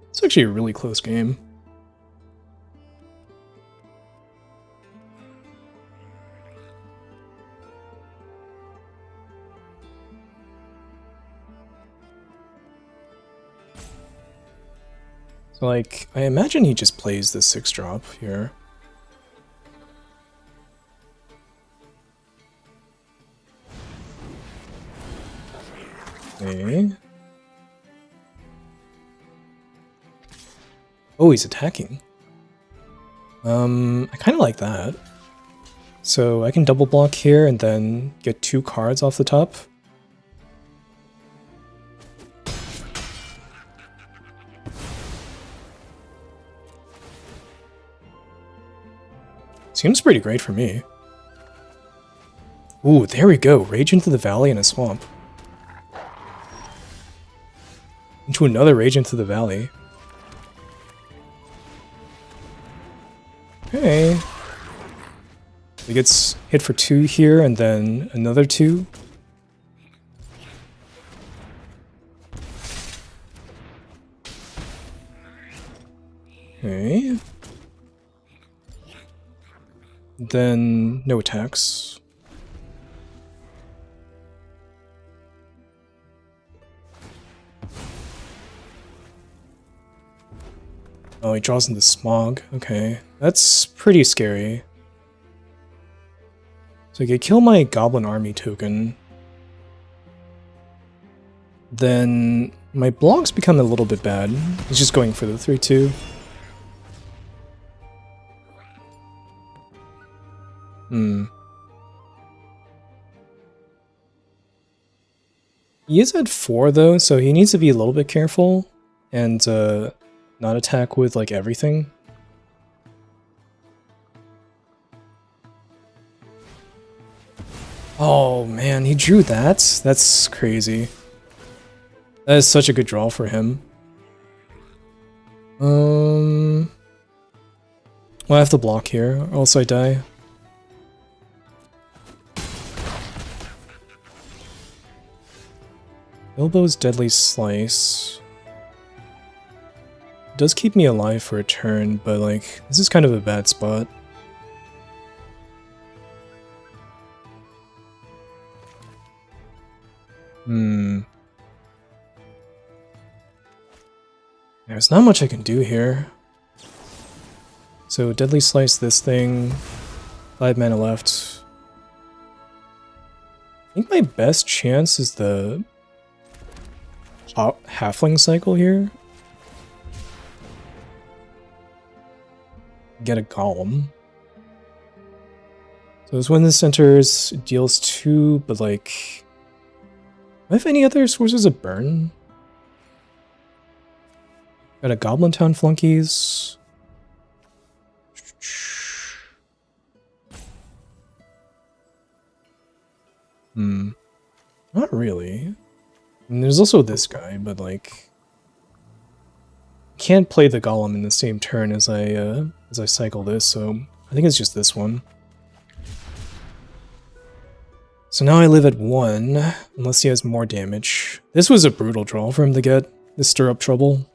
It's actually a really close game. So, like, I imagine he just plays the 6-drop here. Okay. Oh, he's attacking. I kind of like that. So I can double block here and then get 2 cards off the top. Seems pretty great for me. Ooh, there we go. Rage into the valley and a swamp. Into another rage into the valley. Okay. He gets hit for 2 here and then another 2. Okay. Then no attacks. Oh, he draws into smog. Okay. That's pretty scary. So I could kill my goblin army token. Then my blocks become a little bit bad. He's just going for the 3-2. He is at 4 though, so he needs to be a little bit careful and not attack with like everything. Oh man, he drew that? That's crazy. That is such a good draw for him. Well, I have to block here, or else I die. Bilbo's Deadly Slice does keep me alive for a turn, but like, this is kind of a bad spot. There's not much I can do here. So Deadly Slice this thing, 5 mana left. I think my best chance is the Halfling cycle here. Get a Golem. So when this enters, it deals 2, but like... Do I have any other sources of burn? Got a Goblin Town flunkies. Not really. And there's also this guy, but like... Can't play the Golem in the same turn as I cycle this, so I think it's just this one. So now I live at 1, unless he has more damage. This was a brutal draw for him to get, this stir up trouble.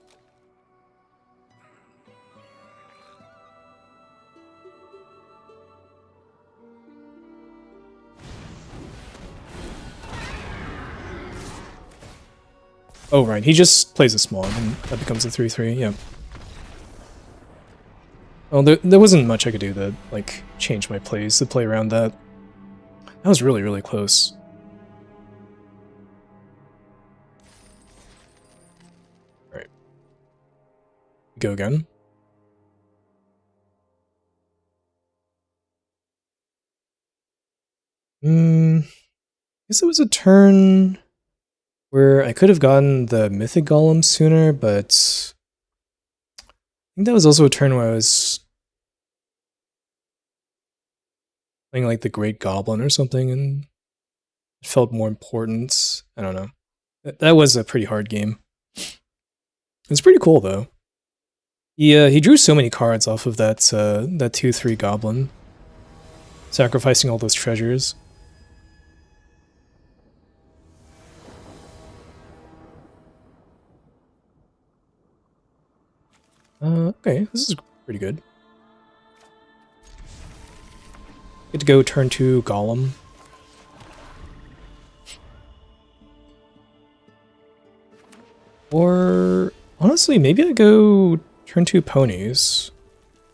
Oh right, he just plays a smog and that becomes a 3-3, yeah. Well, there wasn't much I could do to, like, change my plays to play around that. That was really, really close. Alright. Go again. Guess it was a turn... where I could have gotten the Mythic Golem sooner, but I think that was also a turn where I was playing like the Great Goblin or something, and it felt more important. I don't know. That was a pretty hard game. It's pretty cool though. He drew so many cards off of that 2/3 Goblin, sacrificing all those treasures. Okay, this is pretty good. Get to go turn 2 Golem. Or honestly, maybe I go turn 2 ponies.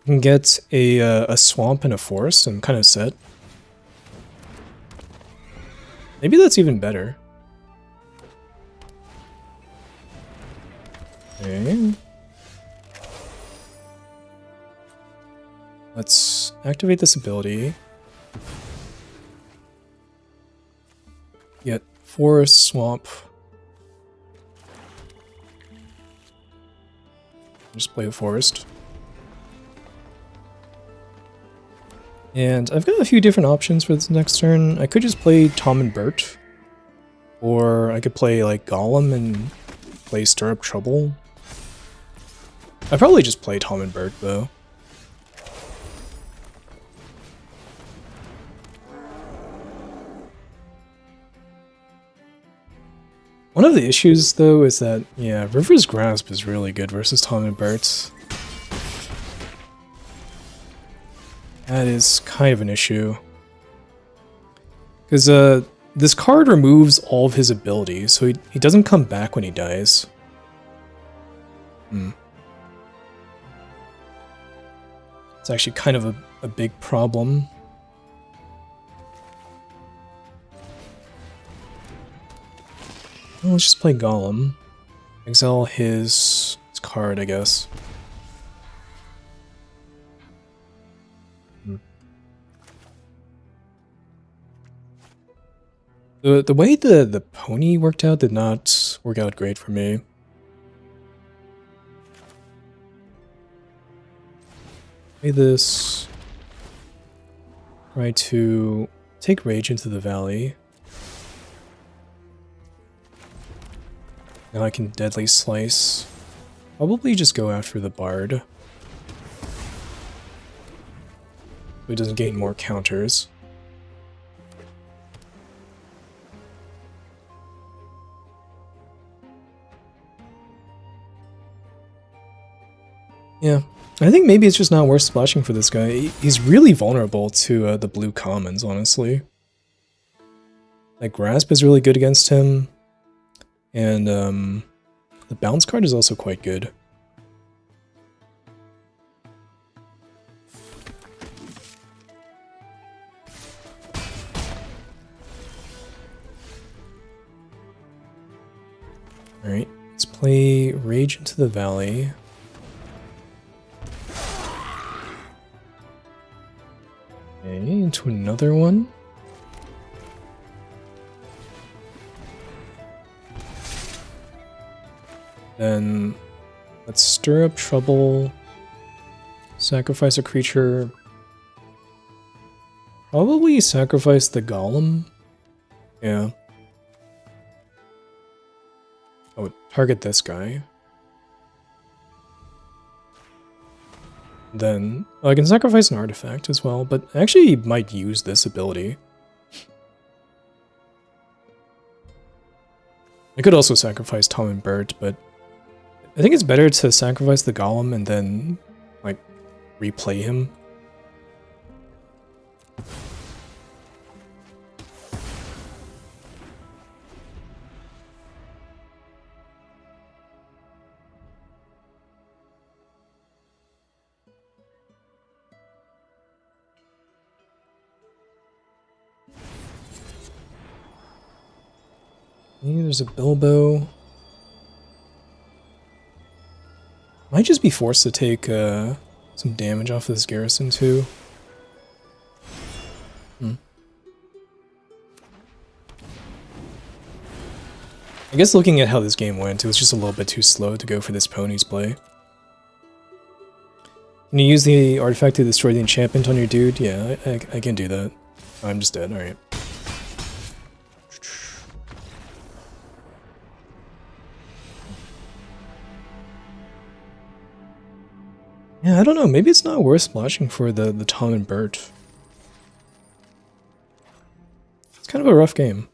I can get a swamp and a forest and kind of set. Maybe that's even better. Okay. Let's activate this ability. Get forest, swamp. Just play the forest. And I've got a few different options for this next turn. I could just play Tom and Bert. Or I could play like Golem and play Stir Up Trouble. I'd probably just play Tom and Bert though. One of the issues, though, is that, yeah, River's Grasp is really good versus Tom and Bert's. That is kind of an issue. Because this card removes all of his abilities, so he doesn't come back when he dies. It's actually kind of a big problem. Well, let's just play Golem. Exile his card, I guess. The way the pony worked out did not work out great for me. Play this. Try to take Rage into the valley. Now I can Deadly Slice. Probably just go after the Bard. So he doesn't gain more counters. Yeah, I think maybe it's just not worth splashing for this guy. He's really vulnerable to the blue commons, honestly. Like, Grasp is really good against him. And the bounce card is also quite good. Alright, let's play Rage into the Valley. Okay, into another one. Then let's Stir Up Trouble, sacrifice a creature, probably sacrifice the Golem. Yeah. Oh, target this guy. Then I can sacrifice an artifact as well, but I actually might use this ability. I could also sacrifice Tom and Bert, but I think it's better to sacrifice the Golem and then, like, replay him. Okay, there's a Bilbo. Might just be forced to take some damage off of this garrison too. I guess looking at how this game went, it was just a little bit too slow to go for this ponies play. Can you use the artifact to destroy the enchantment on your dude? Yeah, I can do that. Oh, I'm just dead, alright. Yeah, I don't know, maybe it's not worth splashing for the Tom and Bert. It's kind of a rough game.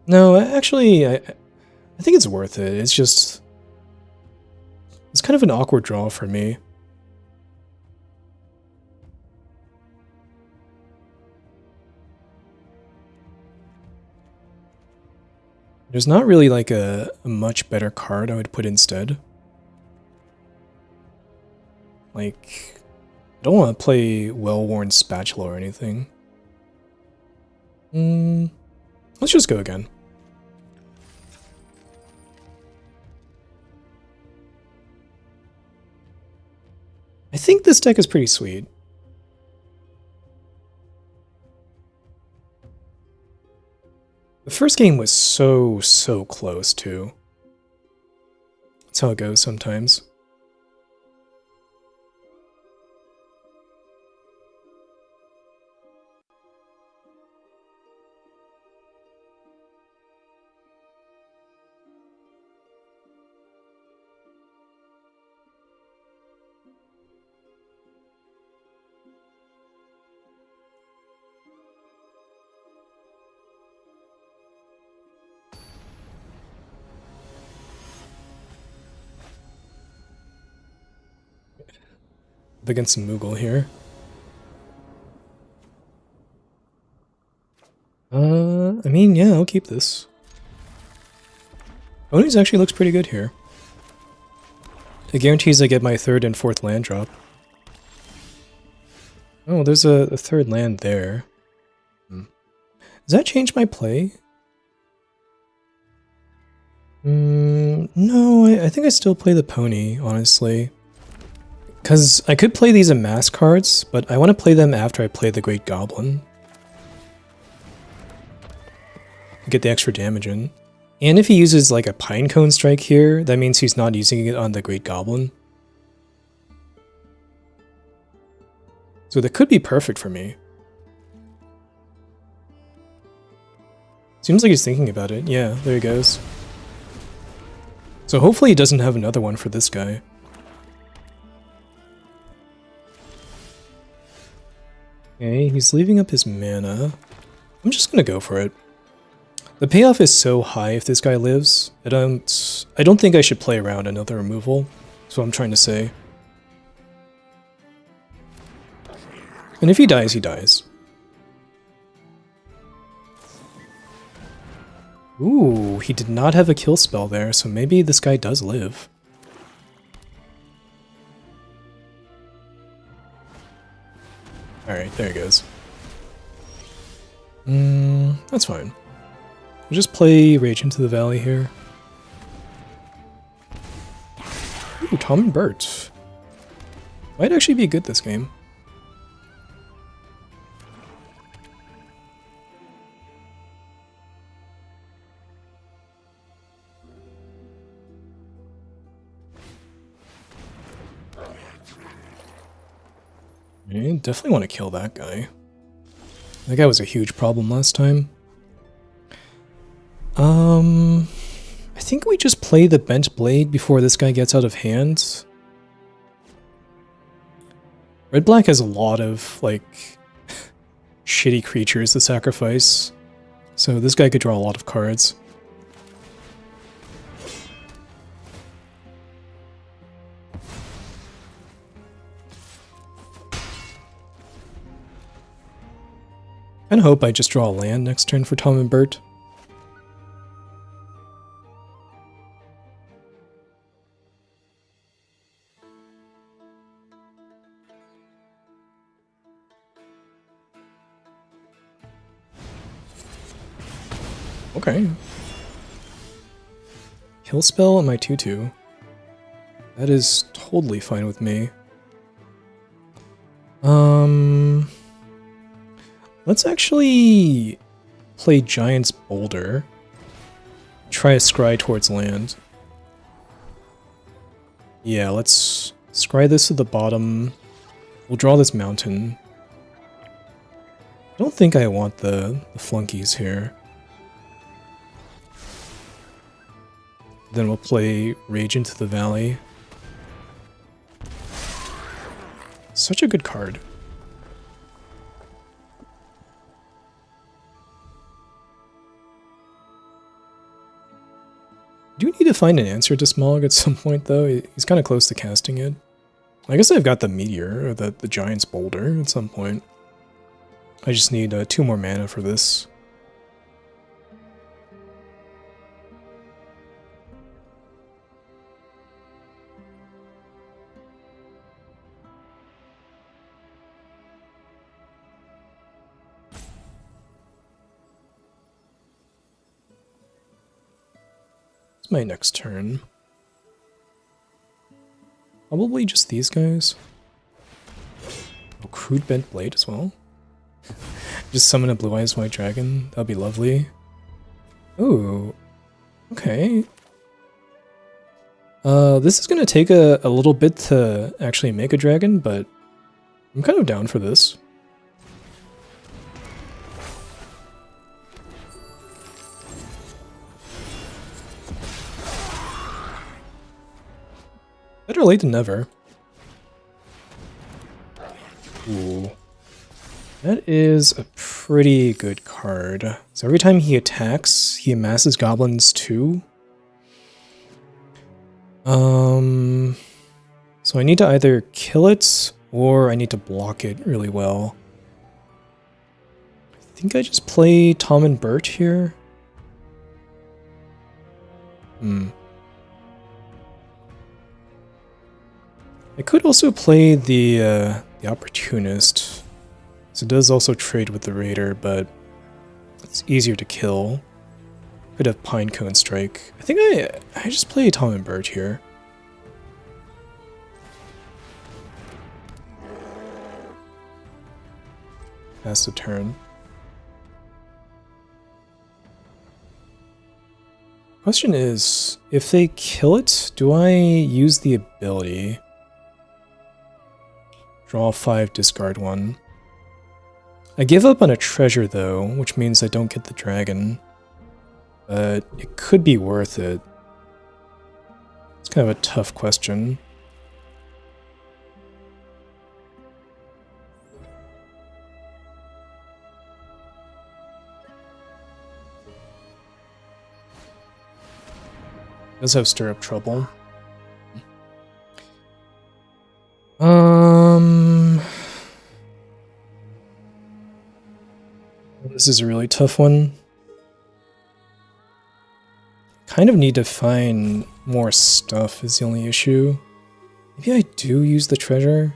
No, actually, I think it's worth it. It's just... It's kind of an awkward draw for me. There's not really like a much better card I would put instead. Like, I don't want to play Well-Worn Spatula or anything. Let's just go again. I think this deck is pretty sweet. The first game was so close too. That's how it goes sometimes. Up against some Moogle here. I mean, yeah, I'll keep this. Oni's actually looks pretty good here. It guarantees I get my 3rd and 4th land drop. Oh, there's a 3rd land there. Does that change my play? No, I think I still play the pony, honestly. Because I could play these amass cards, but I want to play them after I play the Great Goblin. Get the extra damage in. And if he uses like a Pinecone Strike here, that means he's not using it on the Great Goblin. So that could be perfect for me. Seems like he's thinking about it. Yeah, there he goes. So hopefully he doesn't have another one for this guy. Okay, he's leaving up his mana. I'm just gonna go for it. The payoff is so high if this guy lives. I don't think I should play around another removal. That's what I'm trying to say. And if he dies, he dies. Ooh, he did not have a kill spell there, so maybe this guy does live. Alright, there he goes. That's fine. We'll just play Rage into the Valley here. Ooh, Tom and Bert. Might actually be good this game. I definitely want to kill that guy. That guy was a huge problem last time. I think we just play the Bent Blade before this guy gets out of hand. Red-Black has a lot of, like, shitty creatures to sacrifice. So this guy could draw a lot of cards. I hope I just draw a land next turn for Tom and Bert. Okay. Kill spell on my 2/2. That is totally fine with me. Um, let's actually play Giant's Boulder. Try a scry towards land. Yeah, let's scry this to the bottom. We'll draw this mountain. I don't think I want the flunkies here. Then we'll play Rage into the Valley. Such a good card. Do need to find an answer to Smog at some point, though. He's kind of close to casting it. I guess I've got the Meteor, or the Giant's Boulder, at some point. I just need 2 more mana for this. It's my next turn. Probably just these guys. Oh, Crude Bent Blade as well. Just summon a Blue Eyes White Dragon. That'd be lovely. Ooh. Okay. This is gonna take a little bit to actually make a dragon, but I'm kind of down for this. Better late than never. Ooh. That is a pretty good card. So every time he attacks, he amasses goblins too. So I need to either kill it or I need to block it really well. I think I just play Tom and Bert here. I could also play the Opportunist. So it does also trade with the Raider, but it's easier to kill. Could have Pinecone Strike. I think I just play Tom and Bert here. Pass the turn. Question is, if they kill it, do I use the ability? Draw 5, discard 1. I give up on a treasure though, which means I don't get the dragon. But it could be worth it. It's kind of a tough question. Does have stirrup trouble. This is a really tough one. Kind of need to find more stuff is the only issue. Maybe I do use the treasure.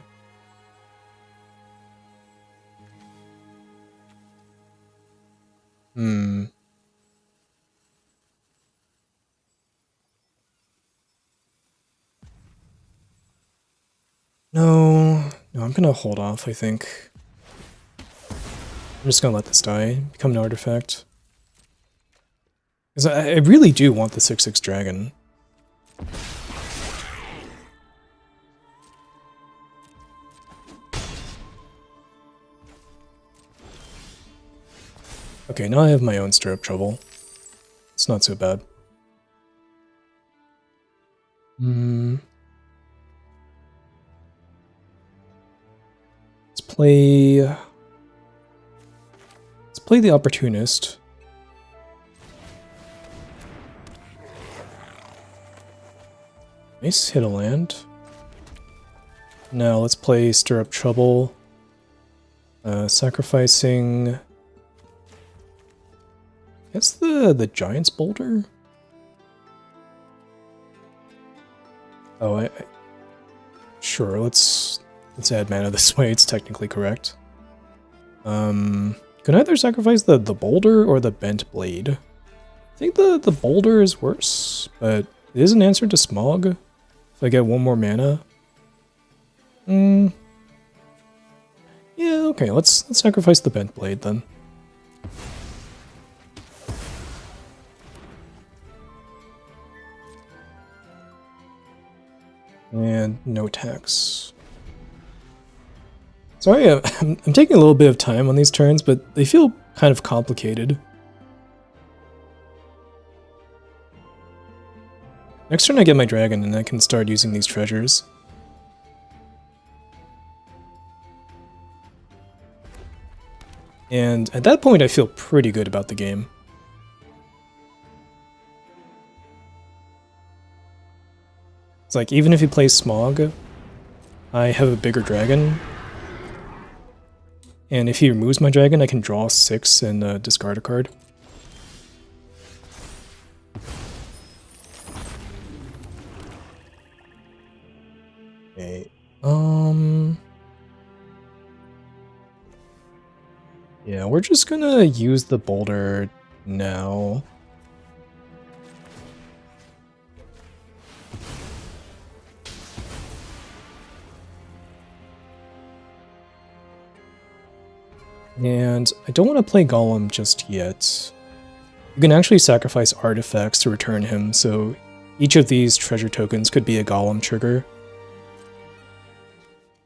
No, I'm gonna hold off, I think. I'm just gonna let this die, become an artifact. Because I really do want the 6/6 dragon. Okay, now I have my own stirrup trouble. It's not so bad. Let's play the Opportunist. Nice, hit a land. Now let's play Stirrup Trouble. Sacrificing... I guess the Giant's Boulder? Oh, sure, let's add mana this way, it's technically correct. Can I either sacrifice the boulder or the bent blade? I think the boulder is worse, but it is an answer to Smog. If I get 1 more mana. Yeah, okay, let's sacrifice the bent blade then. And no attacks. Sorry, I'm taking a little bit of time on these turns, but they feel kind of complicated. Next turn I get my dragon and I can start using these treasures. And at that point I feel pretty good about the game. It's like, even if he plays Smog, I have a bigger dragon. And if he removes my dragon, I can draw 6 and discard a card. Okay. Yeah, we're just gonna use the boulder now. And I don't want to play Golem just yet. You can actually sacrifice artifacts to return him, so each of these treasure tokens could be a Golem trigger.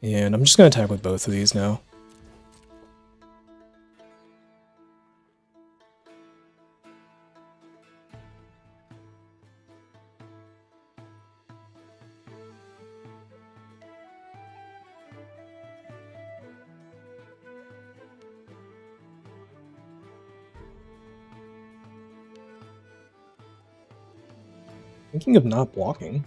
And I'm just going to attack with both of these now. Thinking of not blocking.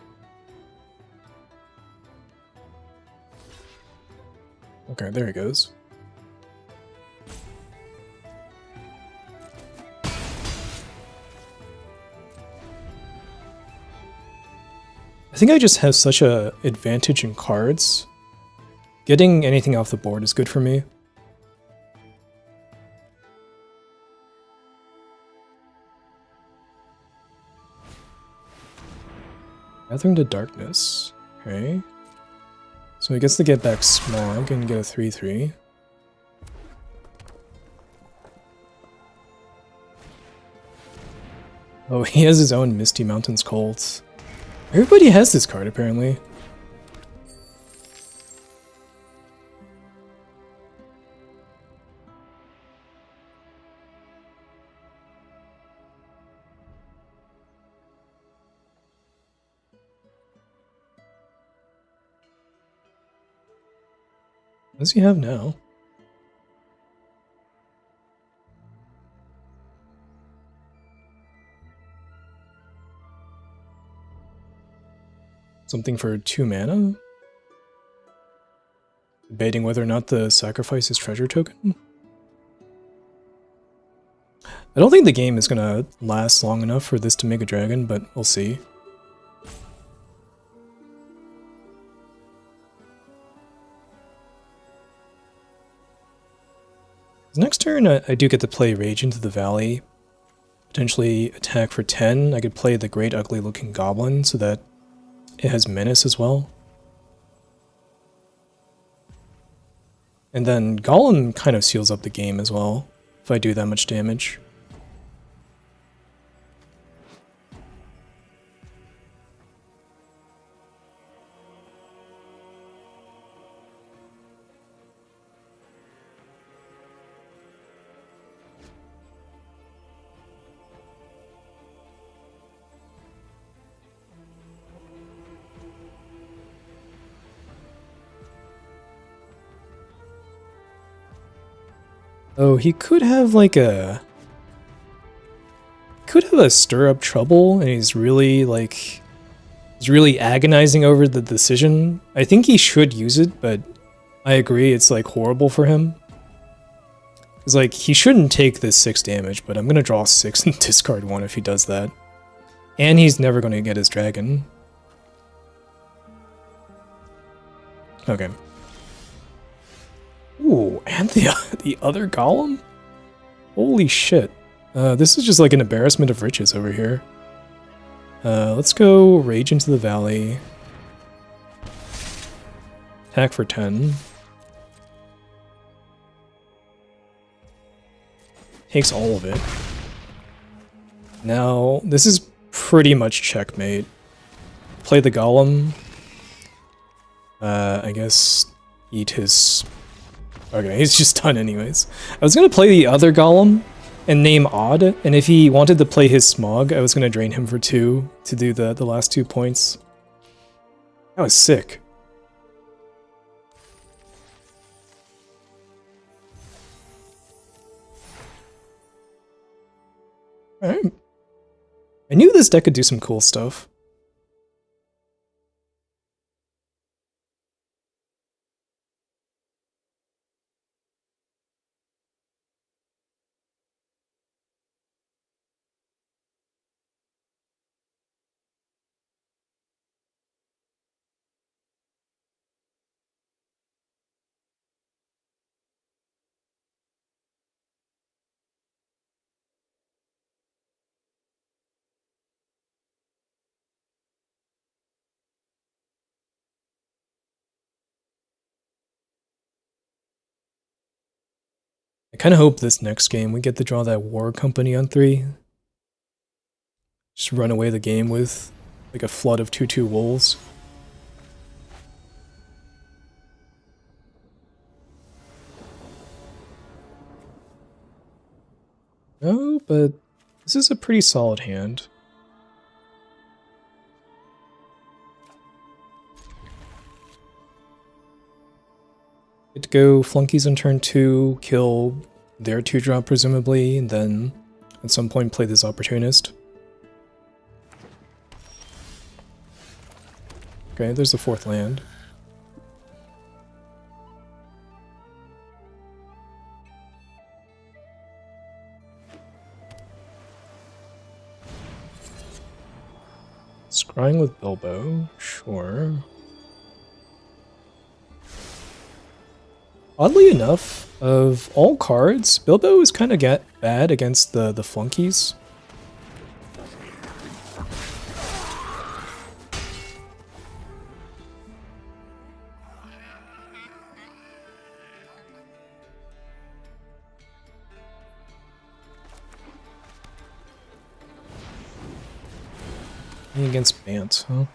Okay, there he goes. I think I just have such a advantage in cards. Getting anything off the board is good for me. Gathering to Darkness. Okay. So he gets to get back Smog and get a 3/3. Oh, he has his own Misty Mountains Cold. Everybody has this card, apparently. What does he have now? Something for 2 mana? Debating whether or not to sacrifice his treasure token? I don't think the game is gonna last long enough for this to make a dragon, but we'll see. Next turn, I do get to play Rage into the Valley. Potentially attack for 10. I could play the Great Ugly Looking Goblin so that it has Menace as well. And then Golem kind of seals up the game as well, if I do that much damage. Oh, he could have like a... Could have a stir up trouble, and he's really like... He's really agonizing over the decision. I think he should use it, but I agree it's like horrible for him. It's like, he shouldn't take this 6 damage, but I'm gonna draw 6 and discard 1 if he does that. And he's never gonna get his dragon. Okay. Ooh, and the other golem? Holy shit. This is just like an embarrassment of riches over here. Let's go Rage into the Valley. Attack for 10. takes all of it. Now, this is pretty much checkmate. Play the golem. I guess eat his... Okay, he's just done anyways. I was gonna play the other golem and name Odd, and if he wanted to play his Smog, I was gonna drain him for 2 to do the last 2 points. That was sick. Alright. I knew this deck could do some cool stuff. I kind of hope this next game we get to draw that War Company on 3. Just run away the game with like a flood of 2/2 wolves. No, but this is a pretty solid hand. Get to go flunkies on turn 2, kill their 2-drop presumably, and then at some point play this opportunist. Okay, there's the 4th land. Scrying with Bilbo, sure. Oddly enough, of all cards, Bilbo is kind of bad against the flunkies. Against Bant, huh?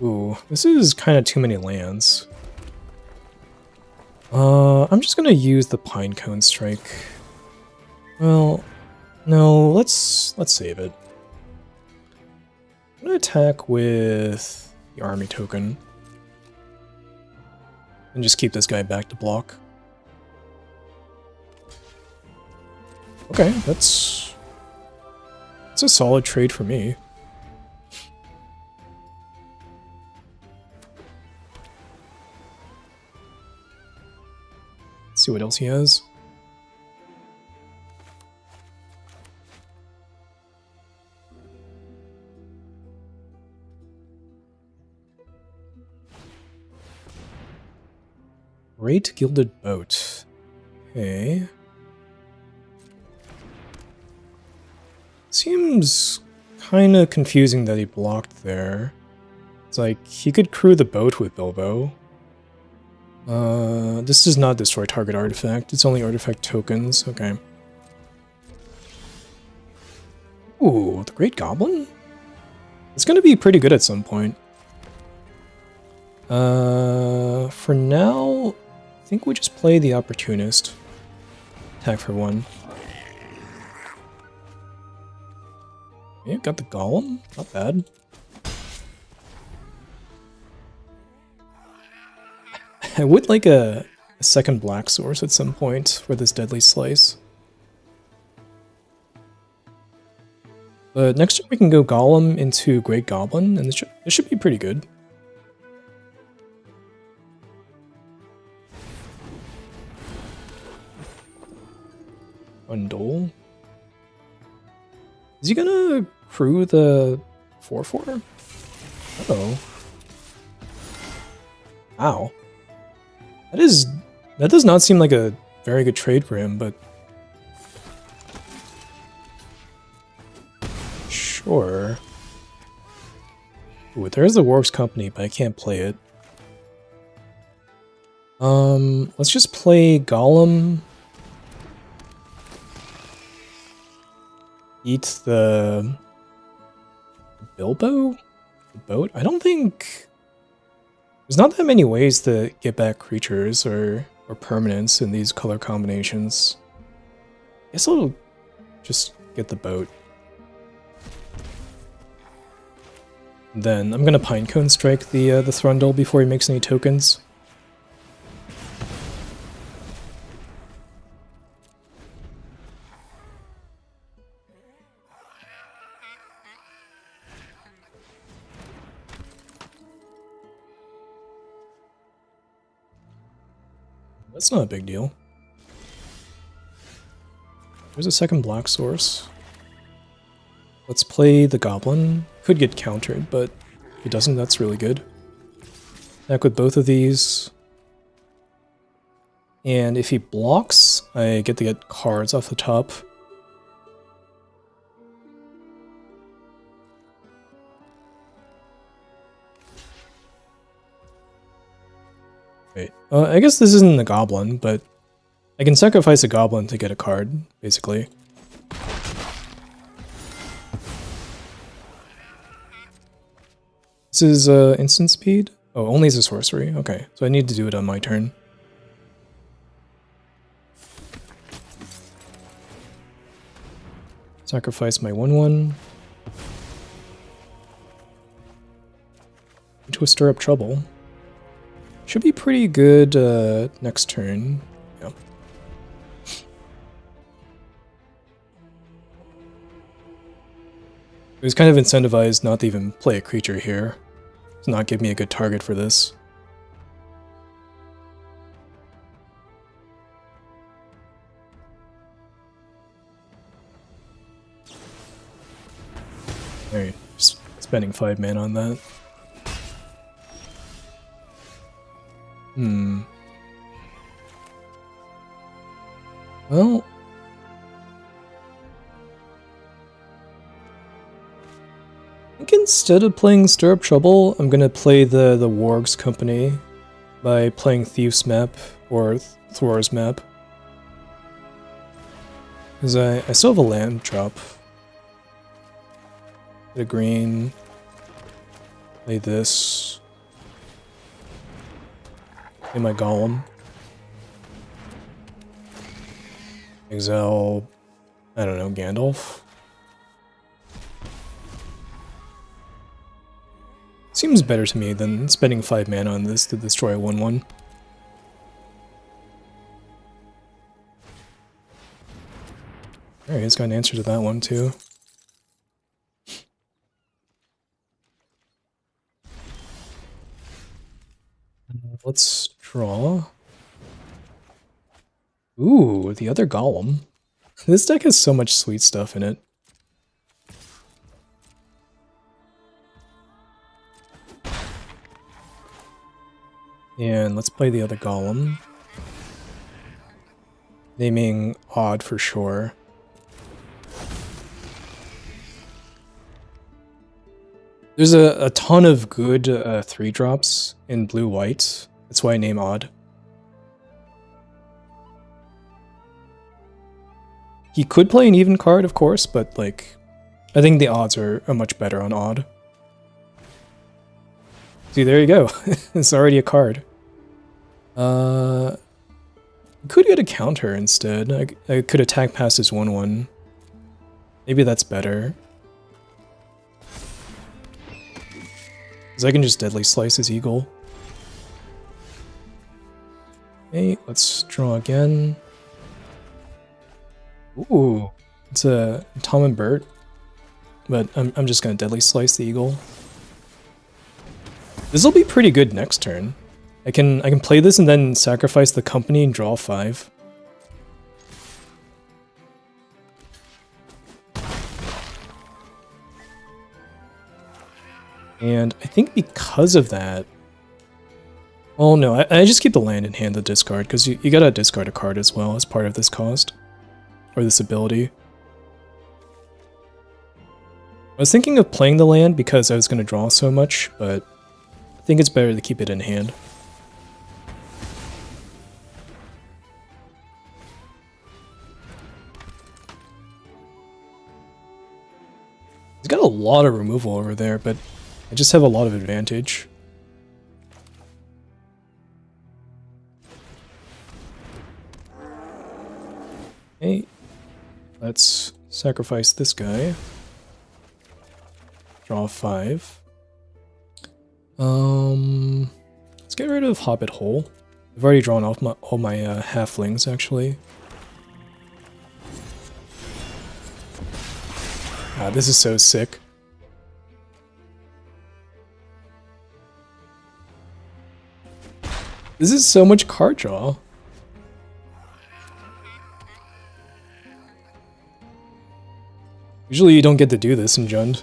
Ooh, this is kind of too many lands. I'm just gonna use the Pinecone Strike. Well, no, let's save it. I'm gonna attack with the army token. And just keep this guy back to block. Okay, that's a solid trade for me. Let's see what else he has. Great Gilded Boat. Okay. Seems kind of confusing that he blocked there. It's like, he could crew the boat with Bilbo. This does not destroy target artifact. It's only artifact tokens. Okay. Ooh, the Great Goblin? It's gonna be pretty good at some point. For now, I think we just play the Opportunist. Attack for 1. Yeah, got the Golem. Not bad. I would like a second black source at some point for this Deadly Slice. But next turn we can go Golem into Great Goblin, and this should be pretty good. Undole. Is he gonna crew the 4/4? Uh-oh. Wow. That does not seem like a very good trade for him, but sure. Ooh, there's the Warp's Company, but I can't play it. Let's just play Golem eat the Bilbo? The boat? I don't think... There's not that many ways to get back creatures or permanents in these color combinations. I guess I'll just get the boat. Then I'm gonna Pinecone strike the Thrundle before he makes any tokens. That's not a big deal. There's a second black source. Let's play the Goblin. Could get countered, but if it doesn't, that's really good. Attack with both of these. And if he blocks, I get to get cards off the top. Wait, I guess this isn't the Goblin, but I can sacrifice a Goblin to get a card, basically. This is instant speed? Oh, only as a sorcery. Okay, so I need to do it on my turn. Sacrifice my 1/1. Into a Stir Up Trouble. Should be pretty good next turn. Yeah. It was kind of incentivized not to even play a creature here. To not give me a good target for this. Alright, just spending 5 mana on that. Well... I think instead of playing Stir Up Trouble, I'm gonna play the Warg's Company by playing Thief's Map or Thor's Map. Because I still have a land drop. Get a green. Play this. Play my Golem. Exile, I don't know, Gandalf. Seems better to me than spending 5 mana on this to destroy a 1/1. Alright, he's got an answer to that one too. Let's draw. Ooh, the other Golem. This deck has so much sweet stuff in it. And let's play the other Golem. Naming Odd for sure. There's a ton of good 3-drops in blue-white. That's why I name Odd. He could play an even card, of course, but like, I think the odds are much better on Odd. See, there you go. It's already a card. Could get a counter instead. I could attack past his 1/1. Maybe that's better. Because I can just Deadly Slice his Eagle. Okay, let's draw again. Ooh, it's a Tom and Bert. But I'm just gonna Deadly Slice the Eagle. This'll be pretty good next turn. I can play this and then sacrifice the company and draw 5. And I think because of that... Oh no, I just keep the land in hand to discard, because you gotta discard a card as well as part of this cost. Or this ability. I was thinking of playing the land because I was going to draw so much, but I think it's better to keep it in hand. lot of removal over there, but I just have a lot of advantage. Okay, let's sacrifice this guy. Draw 5. Let's get rid of Hobbit Hole. I've already drawn off all my halflings, actually. This is so sick. This is so much card draw. Usually you don't get to do this in Jund.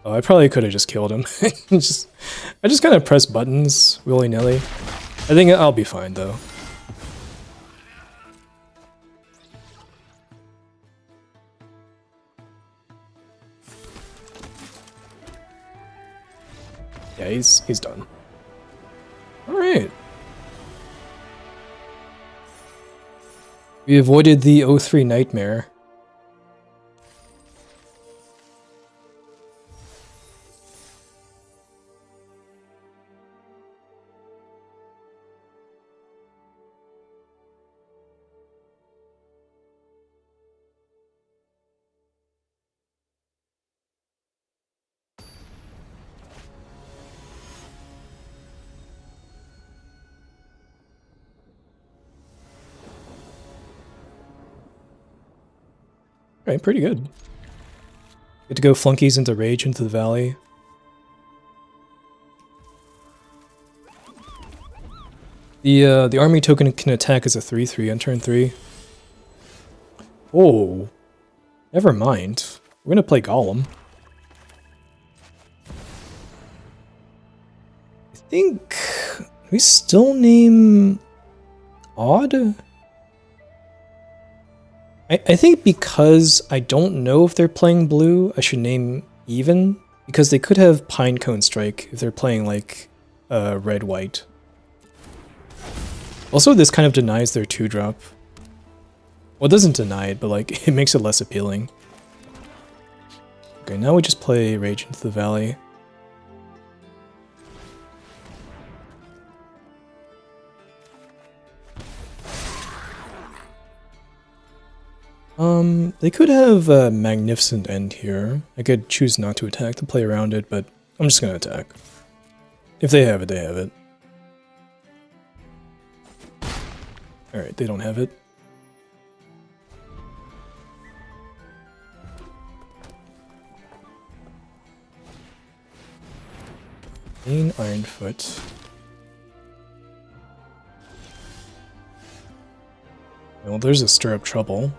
Oh, I probably could have just killed him. I just kind of press buttons willy-nilly. I think I'll be fine though. Yeah, he's done. All right. We avoided the 03 nightmare. Alright, pretty good. Get to go flunkies into Rage into the Valley. The army token can attack as a 3/3 on turn 3. Oh, never mind. We're gonna play Golem. I think we still name Odd. I think because I don't know if they're playing blue, I should name Even, because they could have Pinecone Strike if they're playing like red-white. Also, this kind of denies their 2-drop. Well, it doesn't deny it, but like it makes it less appealing. Okay, now we just play Rage into the Valley. They could have a Magnificent End here. I could choose not to attack to play around it, but I'm just gonna attack. If they have it, they have it. Alright, they don't have it. Main Ironfoot. Well, there's a Stir Up Trouble.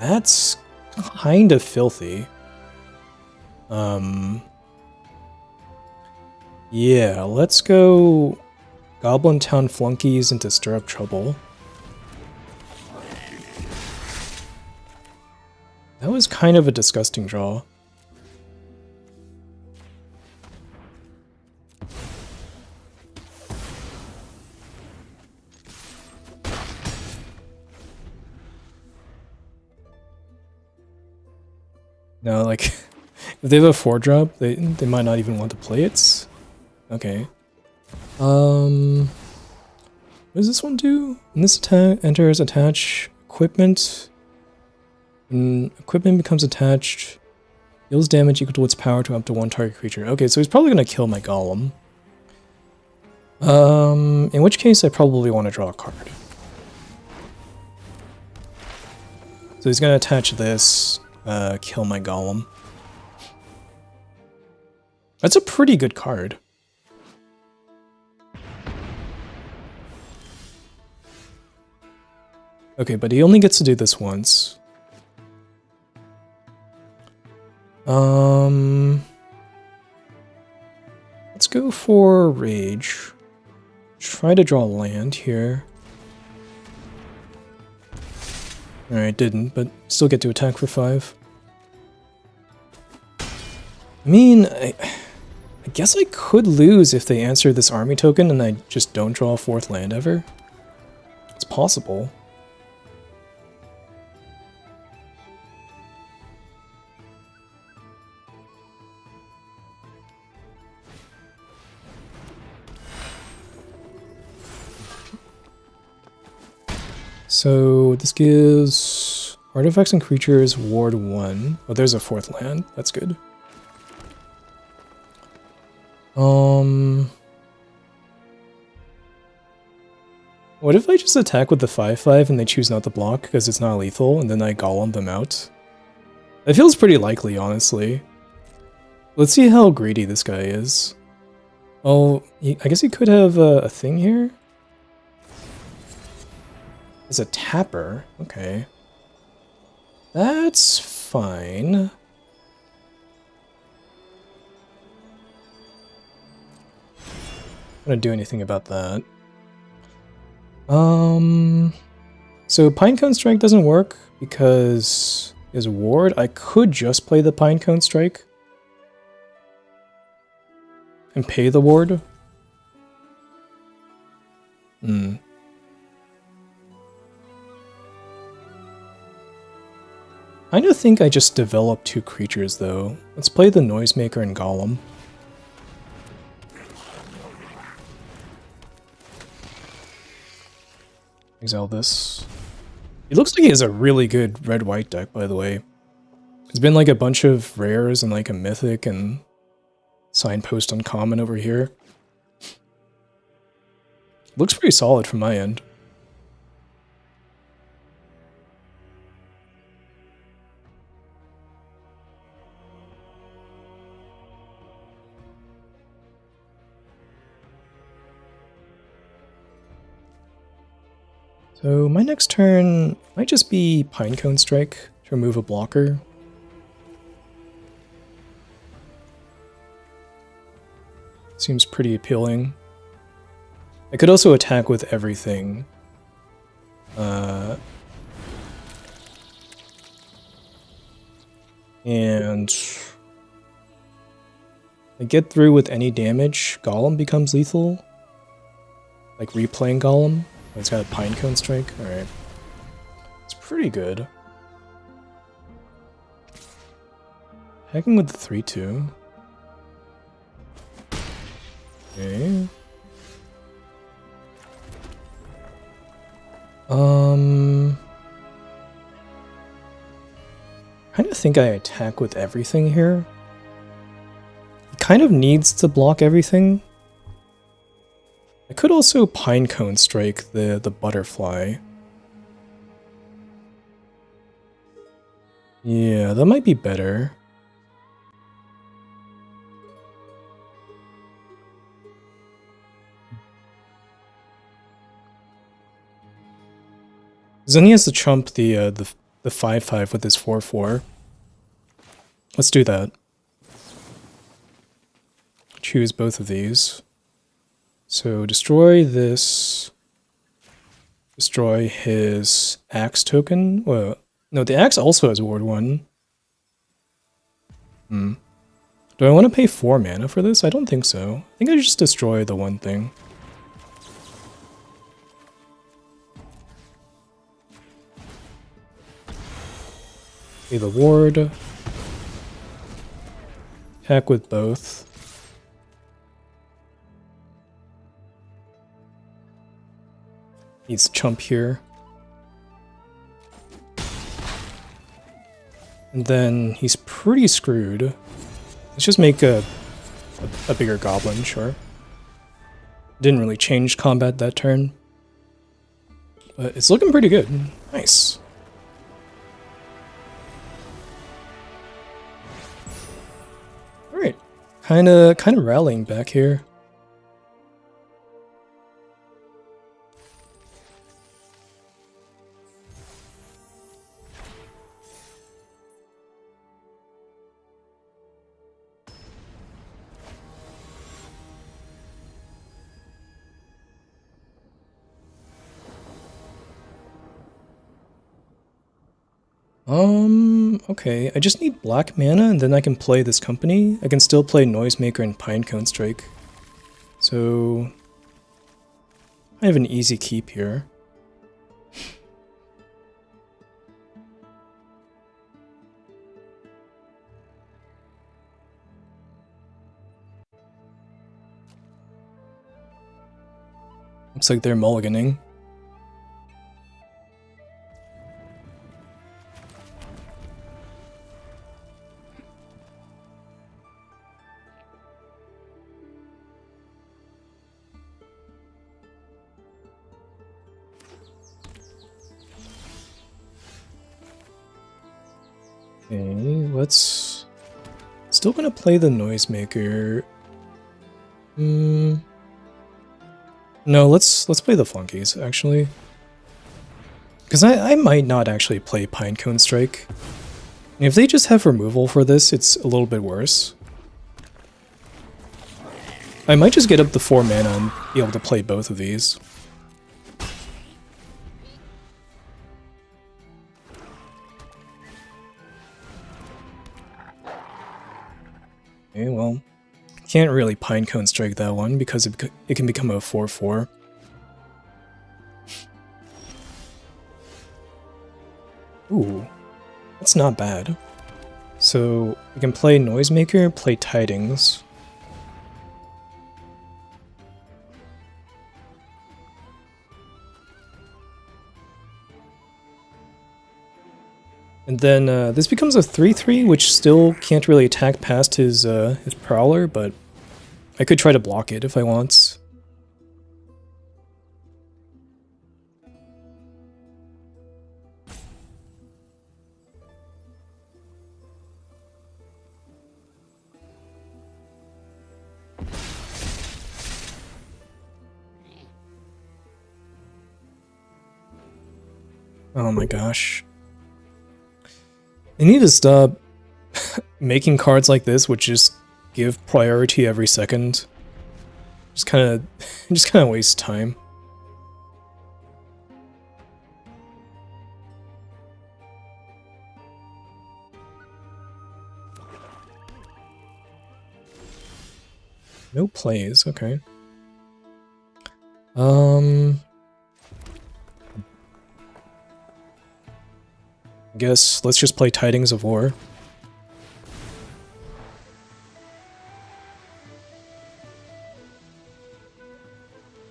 That's kind of filthy. Yeah, let's go Goblin Town Flunkies into Stir Up Trouble. That was kind of a disgusting draw. No, like, if they have a 4-drop, they might not even want to play it. Okay. What does this one do? When this attack enters, attach equipment. When equipment becomes attached, deals damage equal to its power to up to 1 target creature. Okay, so he's probably gonna kill my golem. In which case I probably want to draw a card. So he's gonna attach this. Kill my golem. That's a pretty good card. Okay, but he only gets to do this once. Let's go for Rage. Try to draw land here. Alright, didn't, but still get to attack for 5. I mean, I guess I could lose if they answer this army token and I just don't draw a 4th land ever. It's possible. So this gives artifacts and creatures ward 1. Oh, there's a 4th land. That's good. What if I just attack with the 5/5 and they choose not to block because it's not lethal, and then I golem them out? That feels pretty likely, honestly. Let's see how greedy this guy is. Oh, I guess he could have a thing here? It's a tapper. Okay. That's fine. I'm not gonna do anything about that. So Pinecone Strike doesn't work because his ward. I could just play the Pinecone Strike and pay the ward. I don't think I just developed 2 creatures though. Let's play the Noisemaker and Golem. Exile this. It looks like he has a really good red-white deck, by the way. There's been like a bunch of rares and like a mythic and signpost uncommon over here. Looks pretty solid from my end. So my next turn might just be Pinecone Strike to remove a blocker. Seems pretty appealing. I could also attack with everything. And I get through with any damage. Golem becomes lethal. Like replaying Golem. It's got a Pinecone Strike. Alright. It's pretty good. Hacking with the 3/2. Okay. Kind of think I attack with everything here. He kind of needs to block everything. I could also Pinecone Strike the butterfly. Yeah, that might be better. Then he has to chump the 5/5 with his 4/4. Let's do that. Choose both of these. So destroy this. Destroy his axe token. Well, no, the axe also has ward 1. Do I want to pay 4 mana for this? I don't think so. I think I just destroy the one thing. Pay the ward. Attack with both. Needs to chump here. And then he's pretty screwed. Let's just make a bigger goblin, sure. Didn't really change combat that turn. But it's looking pretty good. Nice. Alright. Kinda rallying back here. Okay, I just need black mana and then I can play this company. I can still play Noisemaker and Pinecone Strike. So I have an easy keep here. Looks like they're mulliganing. Okay, let's... Still gonna play the Noisemaker. No, let's play the Flunkies, actually. Because I might not actually play Pinecone Strike. And if they just have removal for this, it's a little bit worse. I might just get up the 4 mana and be able to play both of these. Okay, well, can't really Pinecone Strike that one because it can become a 4/4. Ooh, that's not bad. So we can play Noisemaker, play Tidings. And then this becomes a 3/3, which still can't really attack past his Prowler, but I could try to block it if I want. Oh my gosh. They need to stop making cards like this which just give priority every second. Just kind of waste time. No plays, okay. I guess let's just play Tidings of War.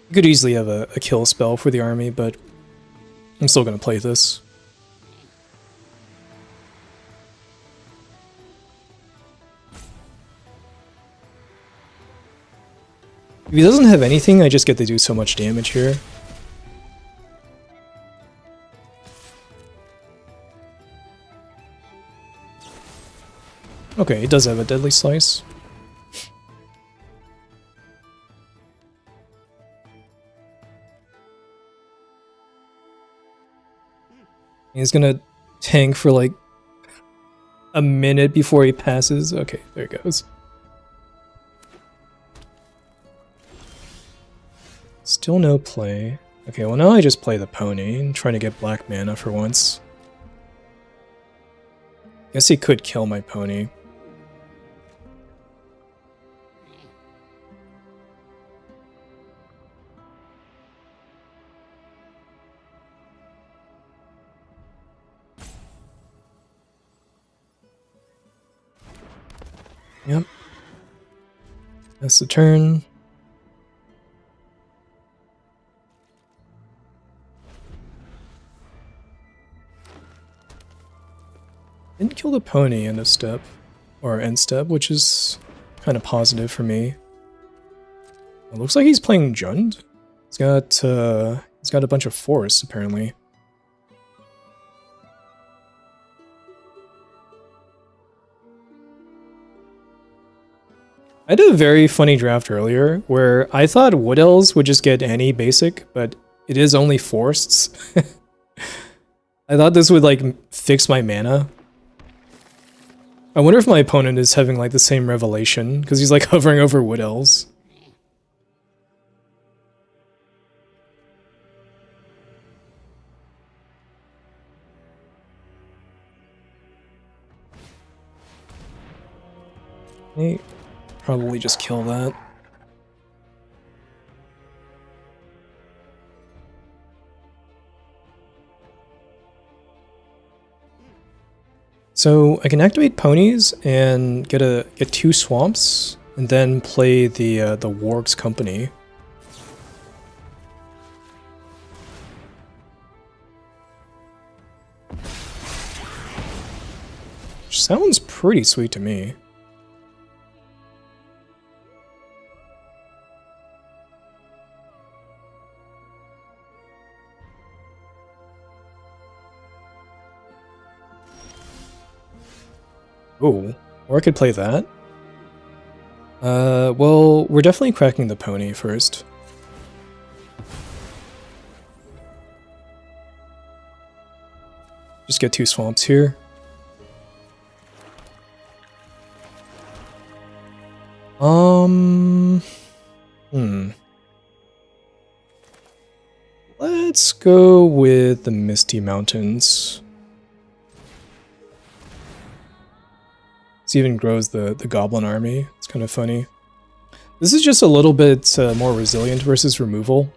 You could easily have a kill spell for the army, but I'm still gonna play this. If he doesn't have anything, I just get to do so much damage here. Okay, he does have a Deadly Slice. He's gonna tank for like a minute before he passes. Okay, there it goes. Still no play. Okay, well now I just play the pony and try to get black mana for once. Guess he could kill my pony. Yep. That's the turn. Didn't kill the pony end of step, or end step, which is kind of positive for me. It looks like he's playing Jund. He's got a bunch of forests apparently. I did a very funny draft earlier where I thought Wood Elves would just get any basic, but it is only forests. I thought this would like fix my mana. I wonder if my opponent is having like the same revelation because he's like hovering over Wood Elves. Hey. Probably just kill that. So I can activate ponies and get 2 swamps, and then play the Warg's Company. Which sounds pretty sweet to me. Oh, or I could play that. Well, we're definitely cracking the pony first. Just get 2 swamps here. Let's go with the Misty Mountains. This even grows the goblin army. It's kind of funny. This is just a little bit more resilient versus removal.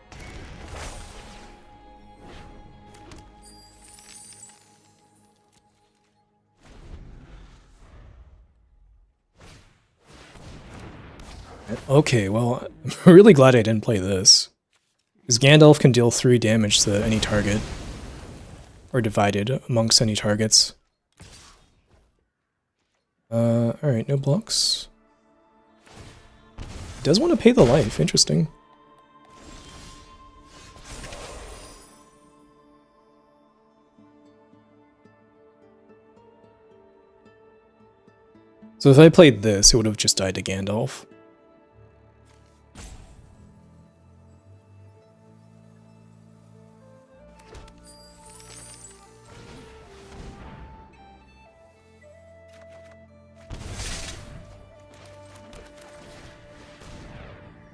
Okay, well, I'm really glad I didn't play this. Because Gandalf can deal 3 damage to any target. Or divided amongst any targets. Alright, no blocks. Does want to pay the life, interesting. So if I played this, it would have just died to Gandalf.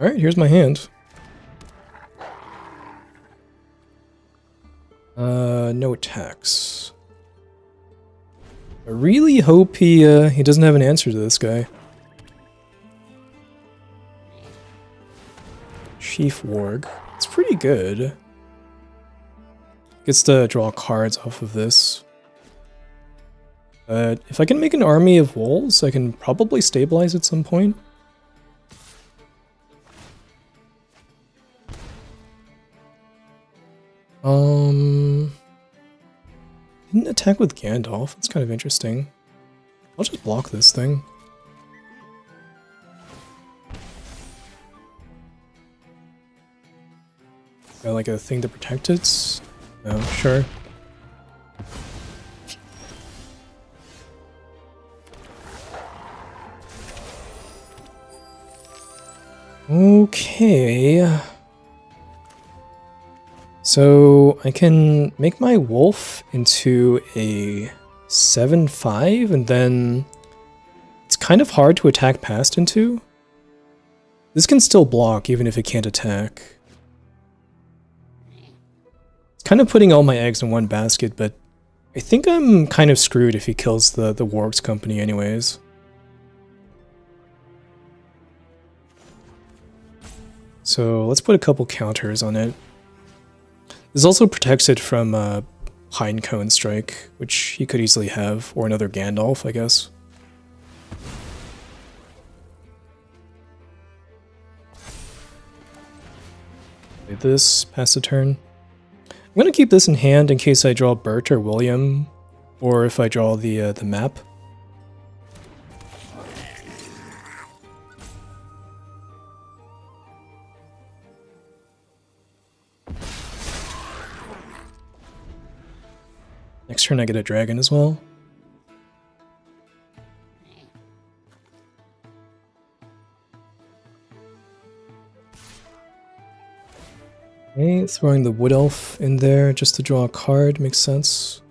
Alright, here's my hand. No attacks. I really hope he doesn't have an answer to this guy. Chief Warg. It's pretty good. Gets to draw cards off of this. But if I can make an army of wolves, I can probably stabilize at some point. Didn't attack with Gandalf. That's kind of interesting. I'll just block this thing. Got like a thing to protect it? No, sure. Okay. So I can make my wolf into a 7/5, and then it's kind of hard to attack past into. This can still block even if it can't attack. It's kind of putting all my eggs in one basket, but I think I'm kind of screwed if he kills the Warg's company anyways. So let's put a couple counters on it. This also protects it from Pinecone Strike, which he could easily have, or another Gandalf, I guess. Play this, pass the turn. I'm gonna keep this in hand in case I draw Bert or William, or if I draw the map. Next turn I get a dragon as well. Okay, throwing the Wood Elf in there just to draw a card makes sense.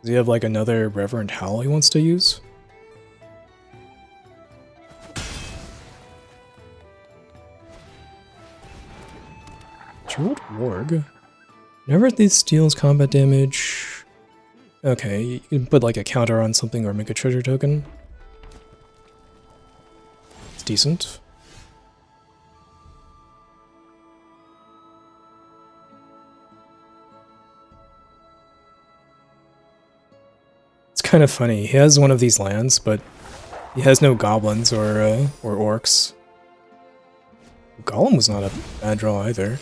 Does he have like another Reverend Howl he wants to use? Jeweled Warg. Whenever this deals combat damage... Okay, you can put like a counter on something or make a treasure token. It's decent. It's kind of funny. He has one of these lands, but he has no goblins or orcs. Golem was not a bad draw either.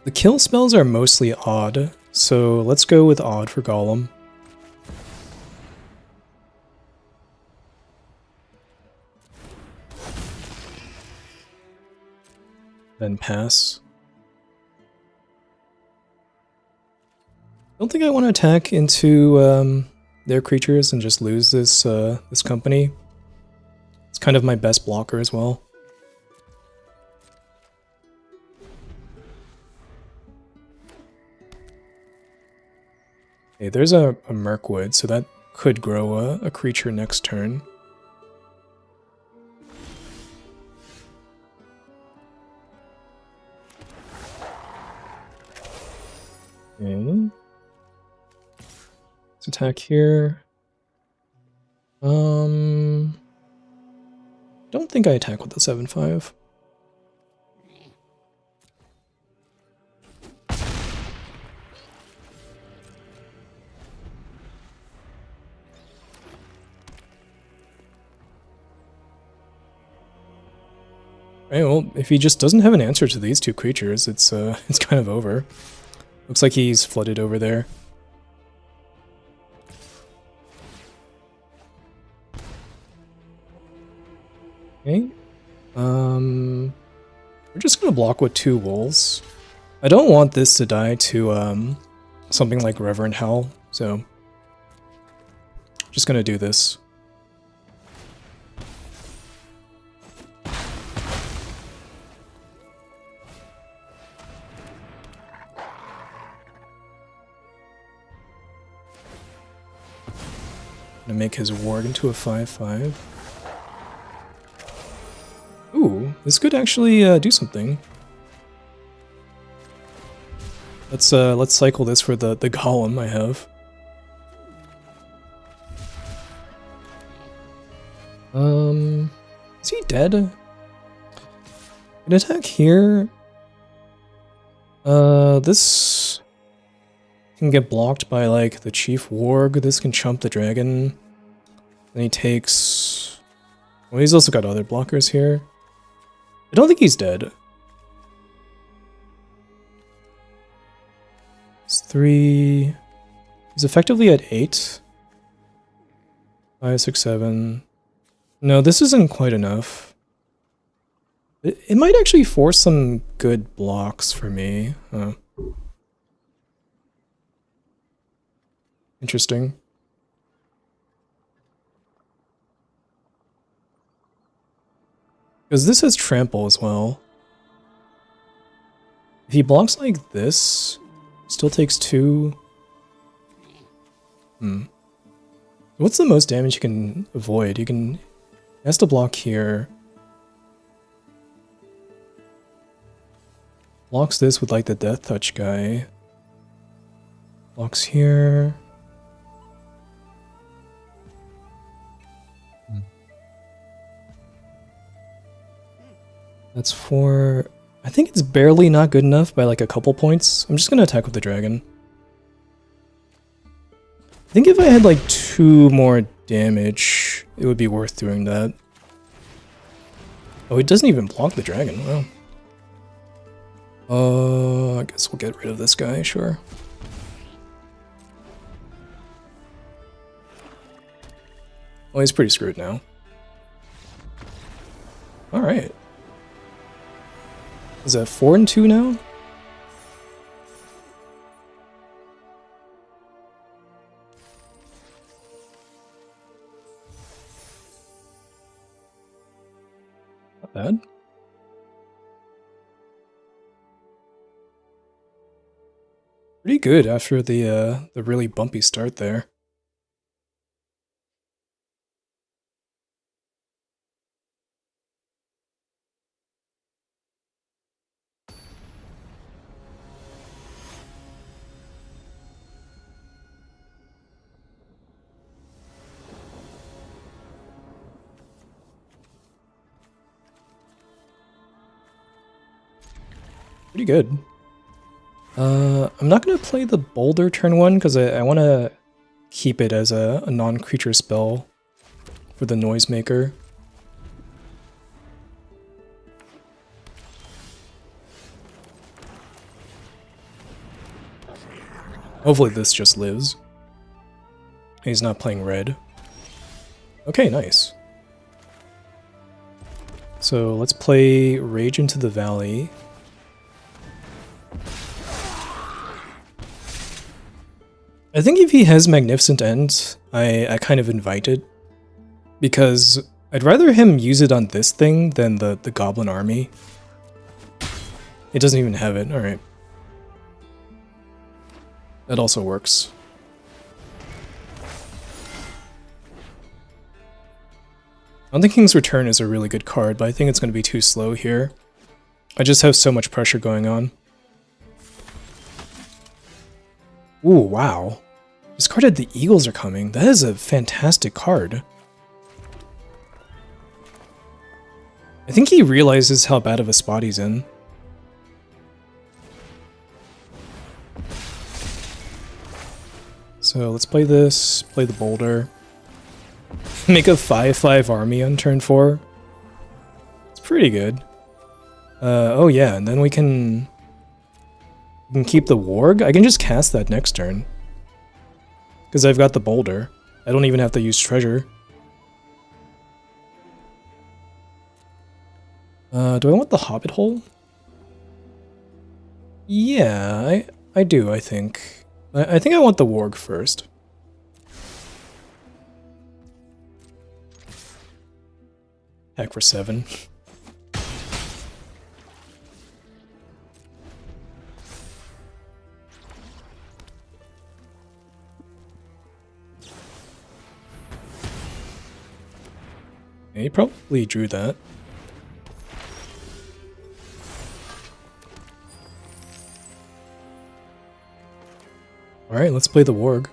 The kill spells are mostly odd, so let's go with odd for Golem. then pass. Don't think I want to attack into their creatures and just lose this this company. It's kind of my best blocker as well. Okay, there's a Mirkwood, so that could grow a creature next turn. Okay. Let's attack here. Don't think I attack with the 7/5. Right, well, if he just doesn't have an answer to these two creatures, it's it's kind of over. Looks like he's flooded over there. Okay. We're just gonna block with 2 wolves. I don't want this to die to something like Reverend Hell, so just gonna do this. Gonna make his ward into a 5/5. Ooh, this could actually do something. Let's cycle this for the golem I have. Is he dead? An attack here. This can get blocked by like the Chief Warg. This can chump the dragon. Then he takes. Well, he's also got other blockers here. I don't think he's dead. It's 3. He's effectively at 8. 5, 6, 7. No, this isn't quite enough. It might actually force some good blocks for me. Interesting. Because this has trample as well. If he blocks like this, still takes 2. What's the most damage you can avoid? He has to block here. Blocks this with like the Death Touch guy. Blocks here. That's 4. I think it's barely not good enough by like a couple points. I'm just gonna attack with the dragon. I think if I had like 2 more damage, it would be worth doing that. Oh, it doesn't even block the dragon. Wow. I guess we'll get rid of this guy, sure. Well, he's pretty screwed now. Alright. Is that 4 and 2 now? Not bad. Pretty good after the really bumpy start there. Pretty good. I'm not going to play the Boulder turn 1 because I want to keep it as a non-creature spell for the Noisemaker. Hopefully this just lives. He's not playing red. Okay, nice. So let's play Rage into the Valley. I think if he has Magnificent End, I kind of invite it. Because I'd rather him use it on this thing than the Goblin Army. It doesn't even have it, alright. That also works. I don't think King's Return is a really good card, but I think it's going to be too slow here. I just have so much pressure going on. Ooh, wow. Discarded The Eagles Are Coming. That is a fantastic card. I think he realizes how bad of a spot he's in. So let's play this, play the Boulder. Make a 5/5 army on turn 4. It's pretty good. Oh yeah, and then we can keep the Warg. I can just cast that next turn. Because I've got the Boulder. I don't even have to use Treasure. Do I want the Hobbit Hole? Yeah, I do, I think. I think I want the Warg first. Heck for 7. Yeah, he probably drew that. Alright, let's play the Warg.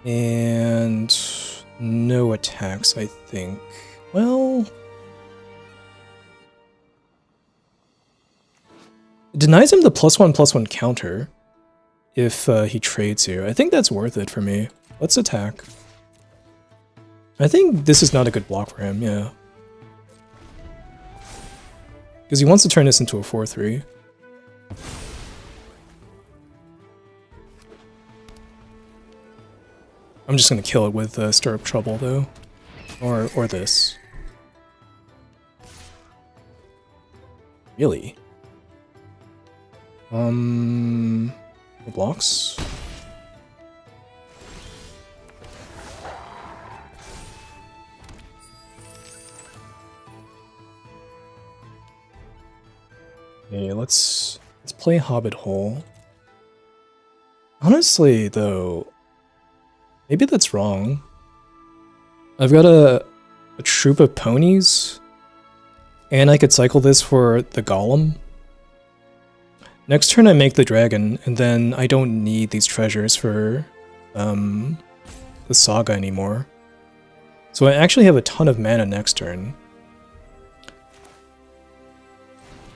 And no attacks, I think. Well, it denies him the +1/+1 counter if he trades here. I think that's worth it for me. Let's attack. I think this is not a good block for him, yeah. Because he wants to turn this into a 4/3. I'm just gonna kill it with Stirrup Trouble though, or this. Really? Blocks. Okay, let's play Hobbit Hole. Honestly, though. Maybe that's wrong. I've got a troop of ponies, and I could cycle this for the golem. Next turn I make the dragon, and then I don't need these treasures for the saga anymore. So I actually have a ton of mana next turn.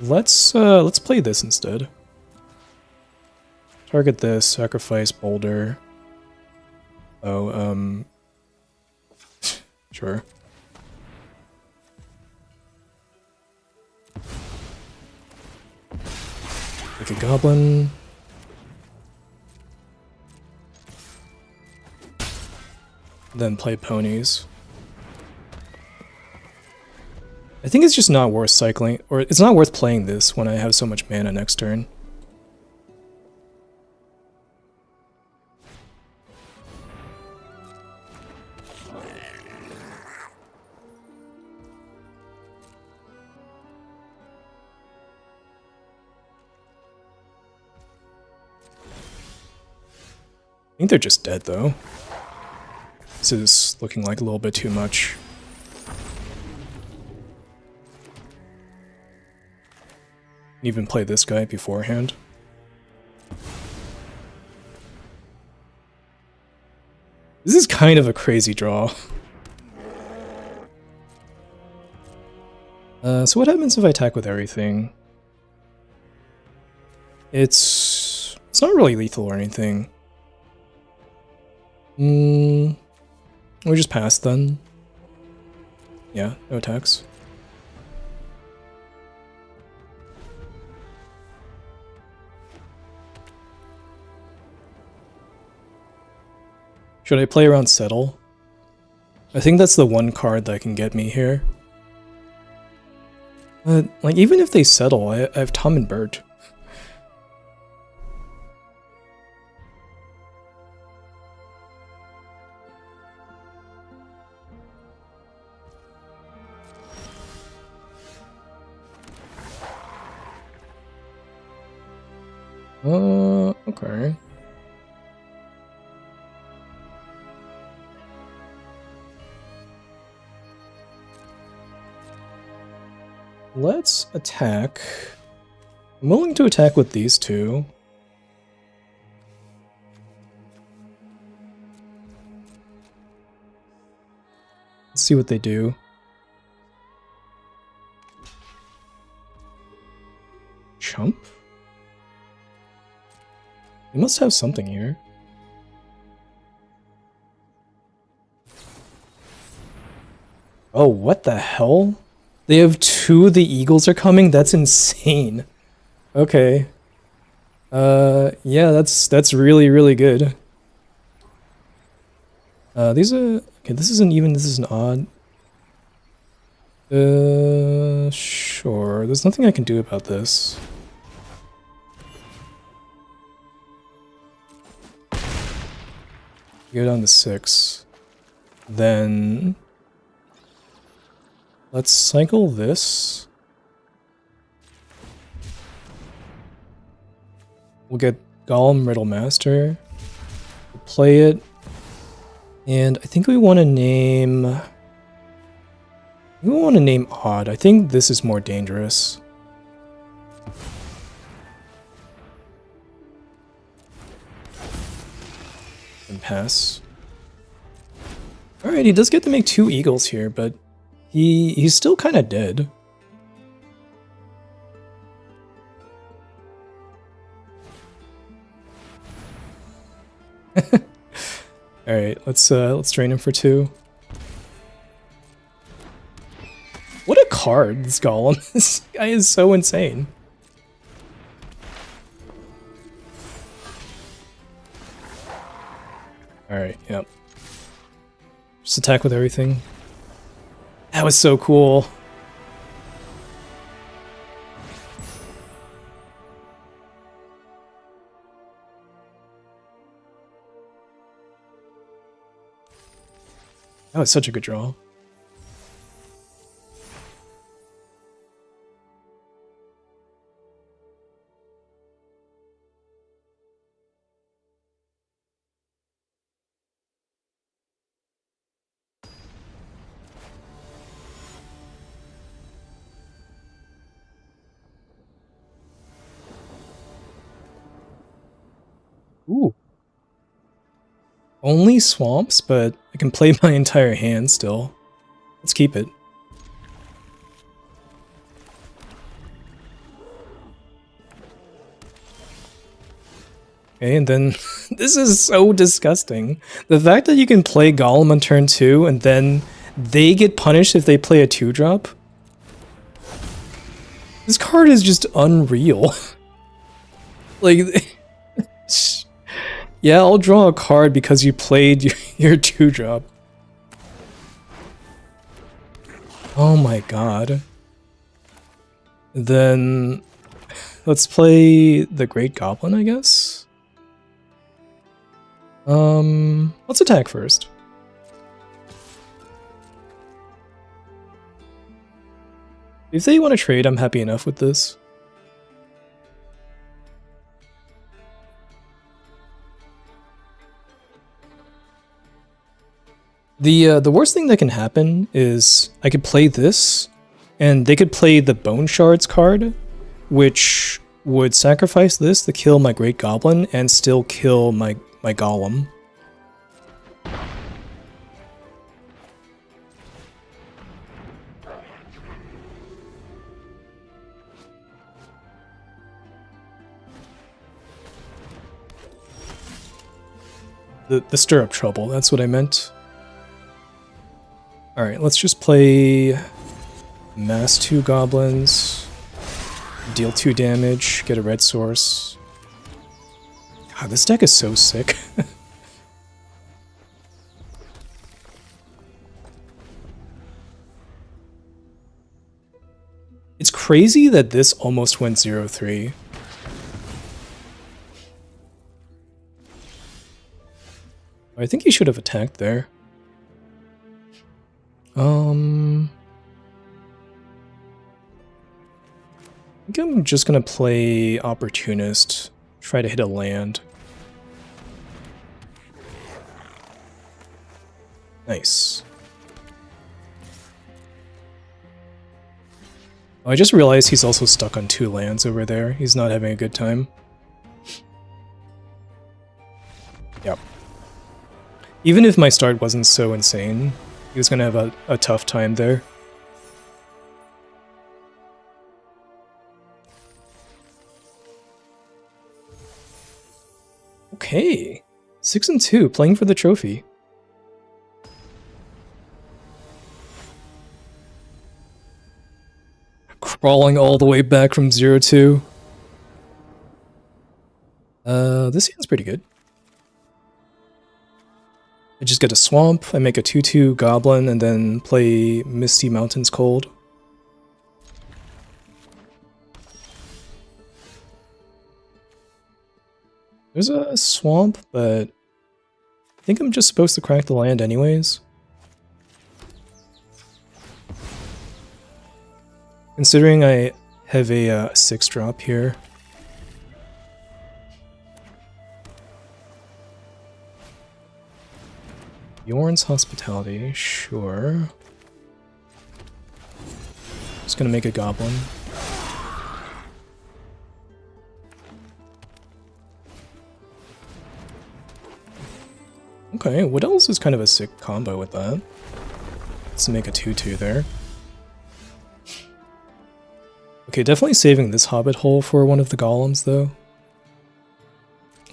Let's play this instead. Target this, sacrifice Boulder. Oh, sure. Like a goblin. Then play ponies. I think it's just not worth cycling, or it's not worth playing this when I have so much mana next turn. I think they're just dead, though. This is looking like a little bit too much. Even play this guy beforehand. This is kind of a crazy draw. So what happens if I attack with everything? It's not really lethal or anything. We just pass then. Yeah, no attacks. Should I play around Settle? I think that's the one card that can get me here. Like, even if they settle, I have Tom and Bert. Okay. Let's attack. I'm willing to attack with these two. Let's see what they do. Chump? They must have something here. Oh, what the hell? They have two, the eagles are coming? That's insane. Okay. Yeah, that's really, really good. These are... Okay, this isn't even, this is an odd. Sure. There's nothing I can do about this. Go down to 6. Then... Let's cycle this. We'll get Golem Riddlemaster. We'll play it. And I think we want to name... We want to name Odd. I think this is more dangerous. And pass. Alright, he does get to make 2 eagles here, but he's still kind of dead. Alright, let's drain him for 2. What a card, this golem. This guy is so insane. Alright, yep. Just attack with everything. That was so cool. That was such a good draw. Ooh. Only swamps, but I can play my entire hand still. Let's keep it. Okay, and then this is so disgusting. The fact that you can play Golem on turn 2 and then they get punished if they play a 2-drop. This card is just unreal. Like, yeah, I'll draw a card because you played your 2-drop. Oh my god. Then let's play the Great Goblin, I guess. Let's attack first. If they want to trade, I'm happy enough with this. The worst thing that can happen is I could play this, and they could play the Bone Shards card, which would sacrifice this to kill my Great Goblin and still kill my Golem. The stir up trouble, that's what I meant. Alright, let's just play mass 2 goblins, deal 2 damage, get a red source. God, this deck is so sick. It's crazy that this almost went 0-3. I think he should have attacked there. I think I'm just gonna play Opportunist, try to hit a land. Nice. Oh, I just realized he's also stuck on 2 lands over there. He's not having a good time. Yep. Even if my start wasn't so insane, he was gonna have a tough time there. Okay. 6-2, playing for the trophy. Crawling all the way back from 0-2. This hand's pretty good. I just get a swamp, I make a 2-2 goblin, and then play Misty Mountains Cold. There's a swamp, but I think I'm just supposed to crack the land anyways. Considering I have a 6-drop here. Bjorn's Hospitality, sure. Just gonna make a goblin. Okay, what else is kind of a sick combo with that? Let's make a 2-2 there. Okay, definitely saving this hobbit hole for one of the golems, though.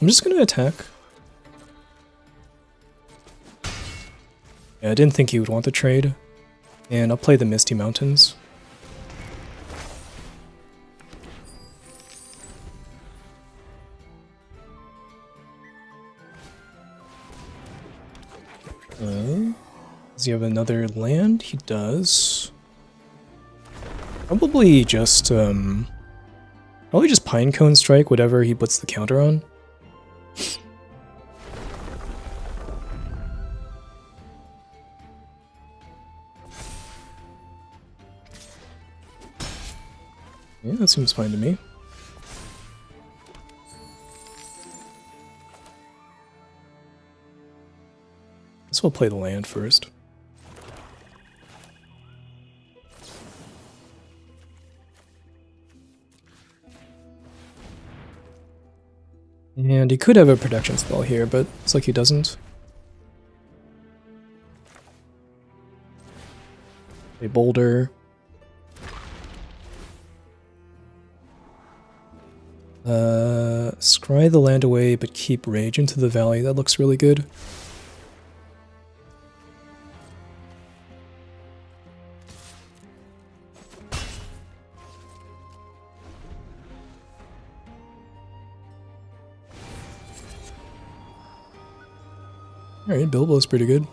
I'm just gonna attack. Yeah, I didn't think he would want the trade. And I'll play the Misty Mountains. Does he have another land? He does. Probably just Pinecone Strike, whatever he puts the counter on. Yeah, that seems fine to me. Guess we'll play the land first. And he could have a protection spell here, but it's like he doesn't. A boulder. Scry the land away, but keep Rage into the valley. That looks really good. Alright, Bilbo's pretty good.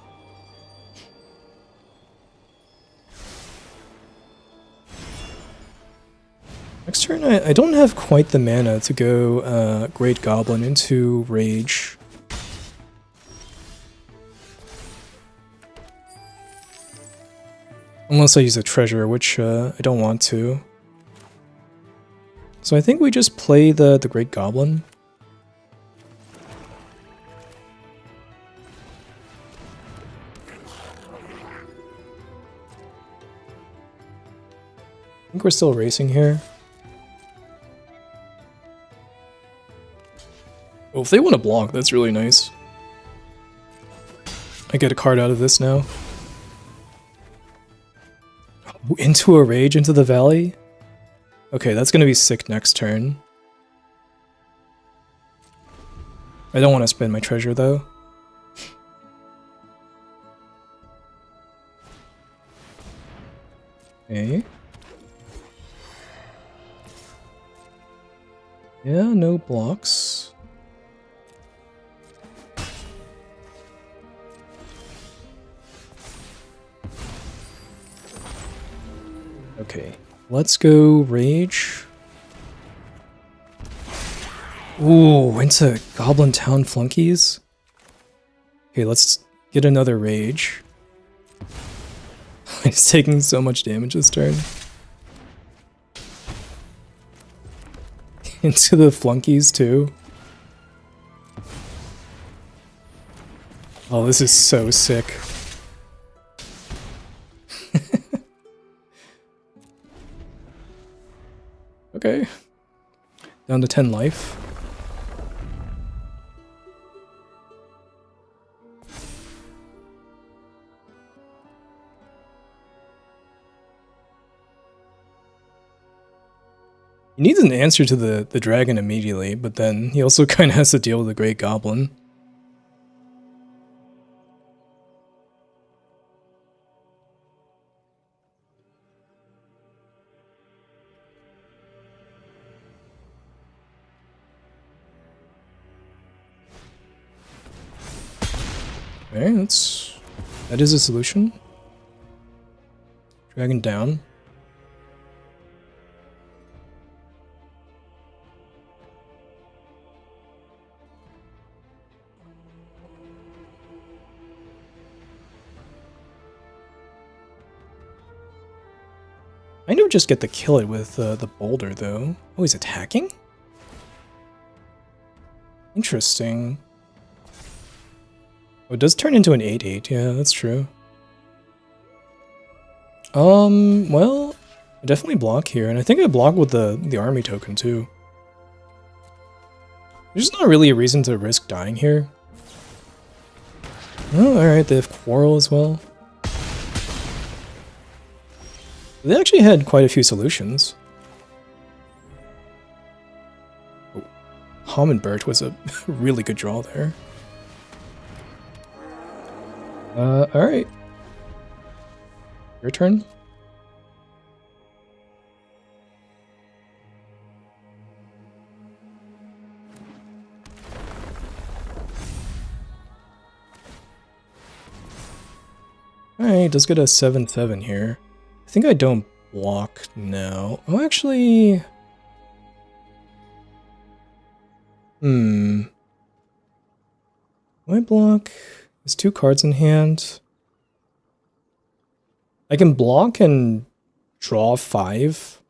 Next turn, I don't have quite the mana to go Great Goblin into Rage. Unless I use a treasure, which I don't want to. So I think we just play the Great Goblin. I think we're still racing here. Oh, if they want to block, that's really nice. I get a card out of this now. Into a Rage into the valley? Okay, that's gonna be sick next turn. I don't want to spend my treasure though. Okay. Yeah, no blocks. Okay, let's go Rage. Ooh, into Goblin Town Flunkies. Okay, let's get another Rage. He's taking so much damage this turn. Into the Flunkies too. Oh, this is so sick. Okay. Down to 10 life. He needs an answer to the dragon immediately, but then he also kind of has to deal with the Great Goblin. Okay, that is a solution. Dragon down. I never just get to kill it with the boulder, though. Oh, he's attacking? Interesting. Oh, it does turn into an 8/8. Yeah, that's true. Well, I definitely block here, and I think I block with the army token, too. There's not really a reason to risk dying here. Oh, alright, they have Quarrel as well. They actually had quite a few solutions. Oh, Hummingbird was a really good draw there. Alright. Your turn. Alright, does get a 7/7 here. I think I don't block now. Oh, actually... Do I block? There's 2 cards in hand. I can block and draw 5.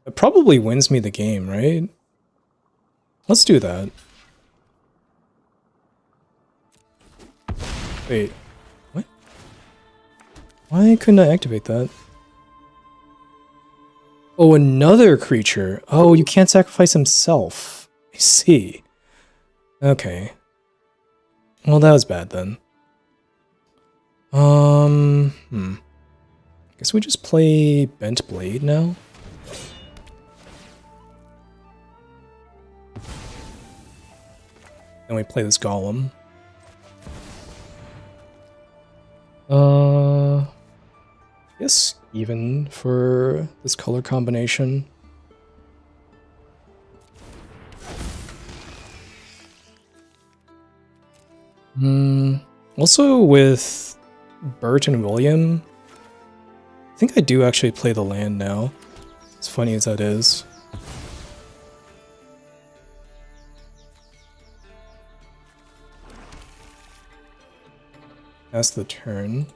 It probably wins me the game, right? Let's do that. Wait. What? Why couldn't I activate that? Oh, another creature. Oh, you can't sacrifice himself. I see. Okay. Well, that was bad then. Guess we just play Bent Blade now. Then we play this Golem. Guess even for this color combination. Also with Bert and William, I think I do actually play the land now, as funny as that is. That's the turn.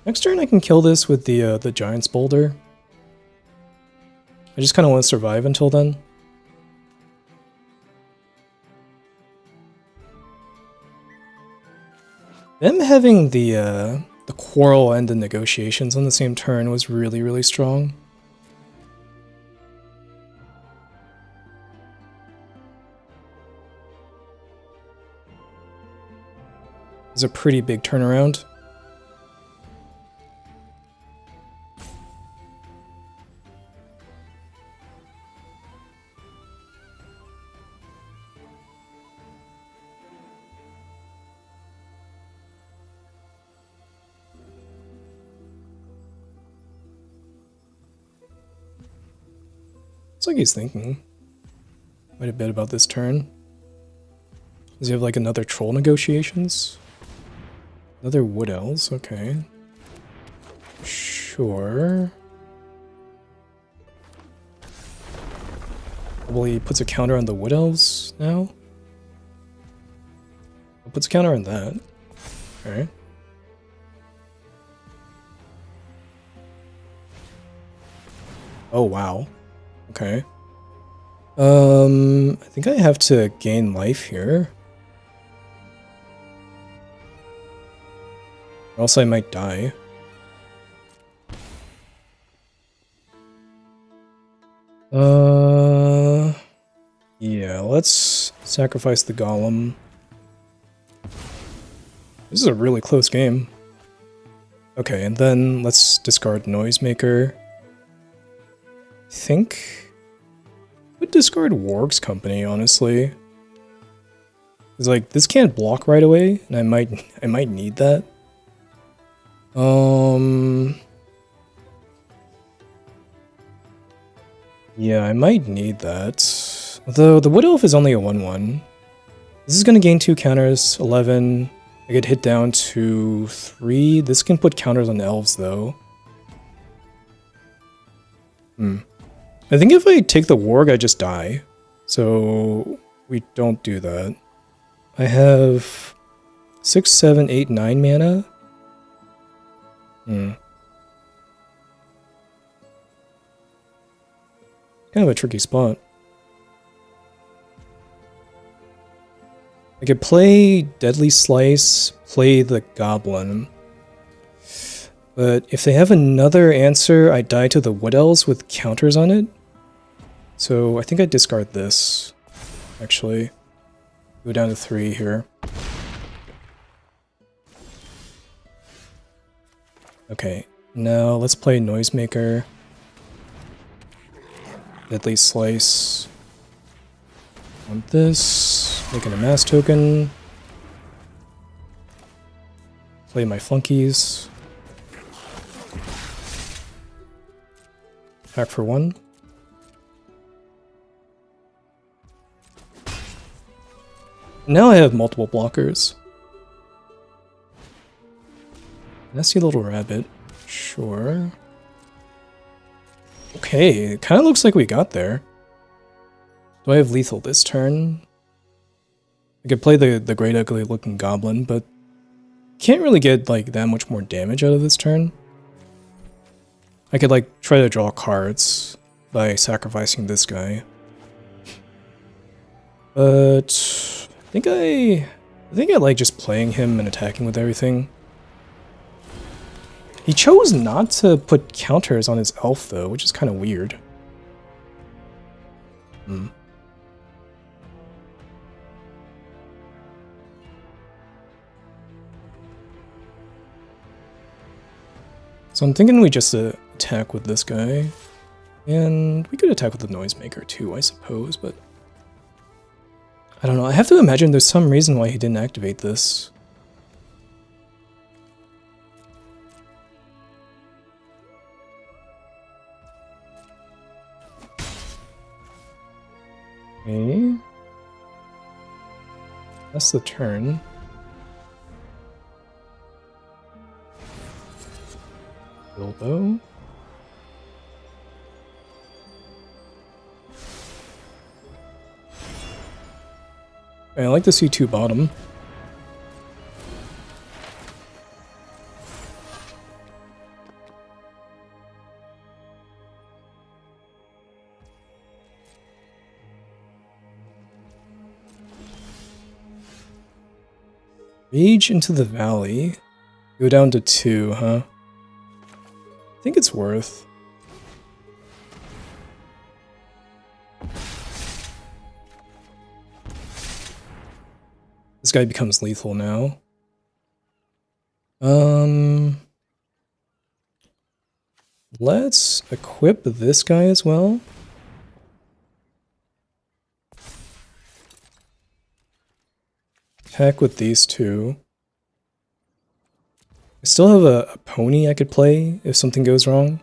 Next turn I can kill this with the Giant's Boulder. I just kind of want to survive until then. Them having the Quarrel and the Negotiations on the same turn was really, really strong. It's a pretty big turnaround. Looks like he's thinking quite a bit about this turn. Does he have like another Troll Negotiations? Another Wood Elves, okay. Sure. Probably puts a counter on the Wood Elves now. Puts a counter on that. Okay. Oh wow. Okay. I think I have to gain life here. Or else I might die. Yeah, let's sacrifice the golem. This is a really close game. Okay, and then let's discard Noisemaker. I think I would discard Warg's Company, honestly. It's like this can't block right away, and I might need that. Yeah, I might need that. Although the Wood Elf is only a 1/1. This is gonna gain 2 counters, 11. I get hit down to 3. This can put counters on elves though. I think if I take the Warg, I just die. So we don't do that. I have 6, 7, 8, 9 mana. Kind of a tricky spot. I could play Deadly Slice, play the Goblin. But if they have another answer, I die to the Wood Elves with counters on it. So I think I discard this, actually. Go down to 3 here. Okay, now let's play Noisemaker. Deadly Slice. Want this. Making a mass token. Play my flunkies. Attack for 1. Now I have multiple blockers. Nasty little rabbit. Sure. Okay, it kind of looks like we got there. Do I have lethal this turn? I could play the great ugly looking goblin, but can't really get like that much more damage out of this turn. I could like try to draw cards by sacrificing this guy. But I think I like just playing him and attacking with everything. He chose not to put counters on his elf though, which is kind of weird. So I'm thinking we just attack with this guy. And we could attack with the Noisemaker too, I suppose, but I don't know. I have to imagine there's some reason why he didn't activate this. Okay. That's the turn. Bilbo. I like to see 2 bottom. Rage into the valley. Go down to 2, huh? I think it's worth. This guy becomes lethal now. Let's equip this guy as well. Attack with these 2. I still have a pony I could play if something goes wrong.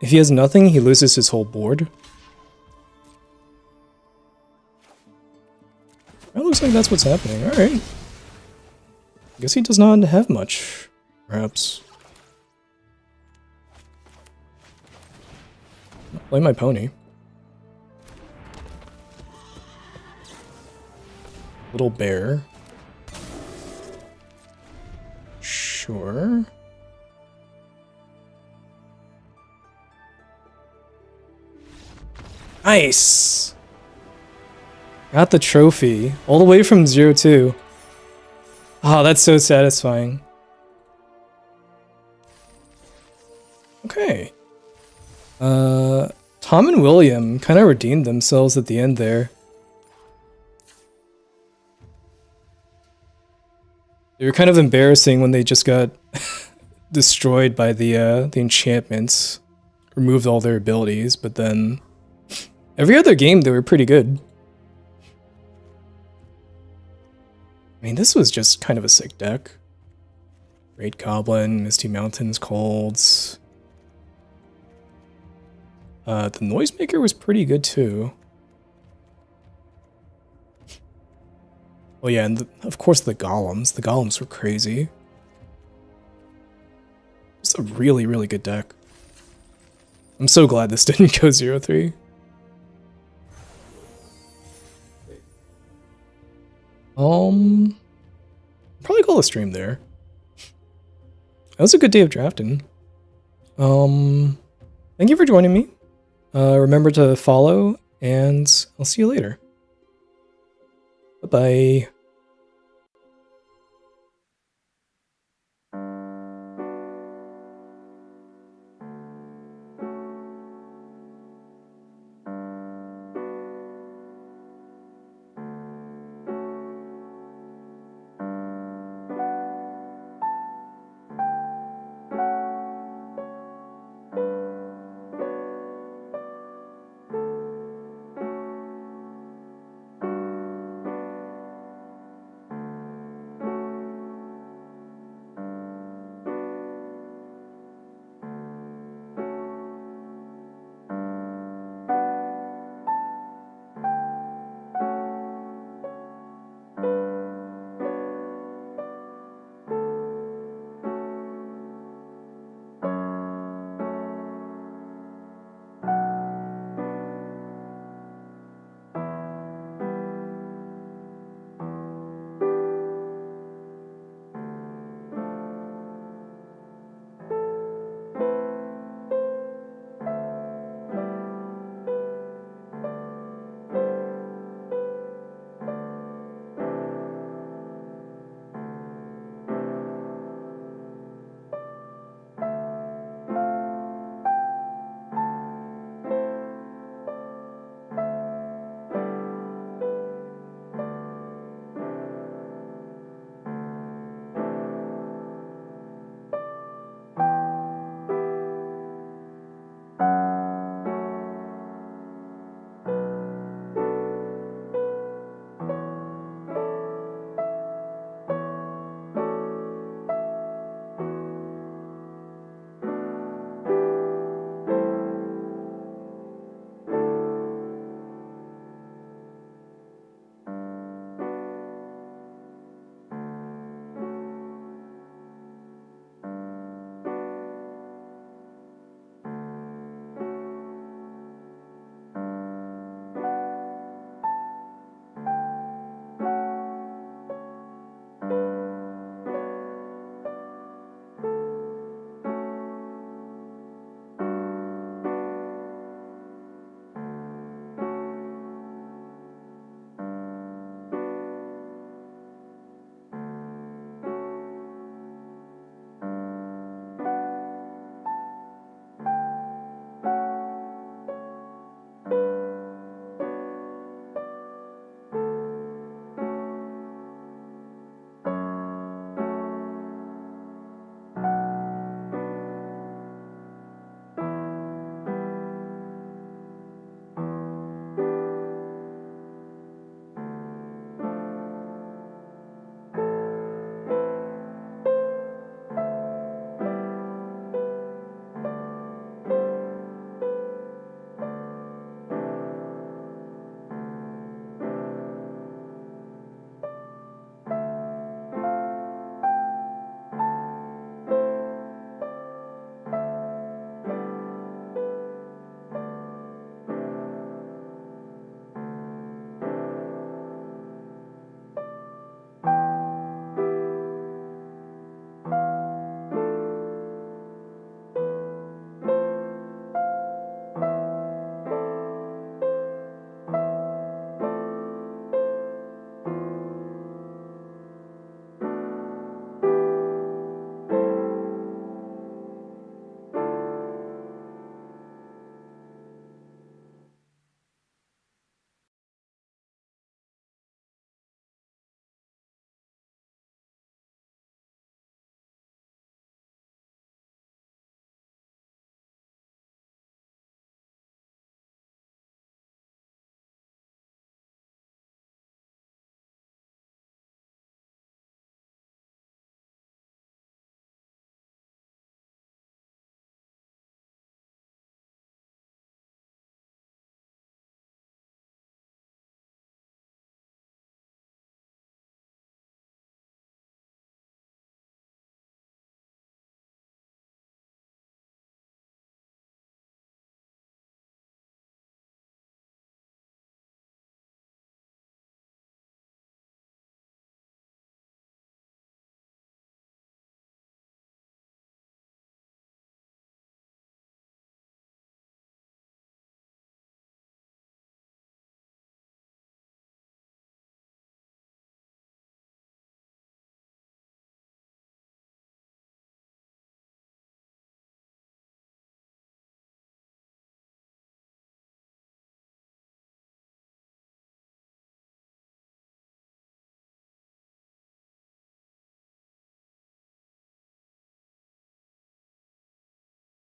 If he has nothing, he loses his whole board. It looks like that's what's happening. Alright. Guess he does not have much, perhaps. Play my pony. Little bear. Sure. Nice! Got the trophy. All the way from 0-2. Oh, that's so satisfying. Okay. Tom and William kind of redeemed themselves at the end there. They were kind of embarrassing when they just got destroyed by the enchantments, removed all their abilities, but then every other game they were pretty good. I mean, this was just kind of a sick deck. Great Goblin, Misty Mountains, Colds. The Noisemaker was pretty good too. Oh yeah, and of course the Golems. The Golems were crazy. It's a really, really good deck. I'm so glad this didn't go 0-3. Probably call a stream there. That was a good day of drafting. Thank you for joining me. Remember to follow, and I'll see you later. Bye-bye.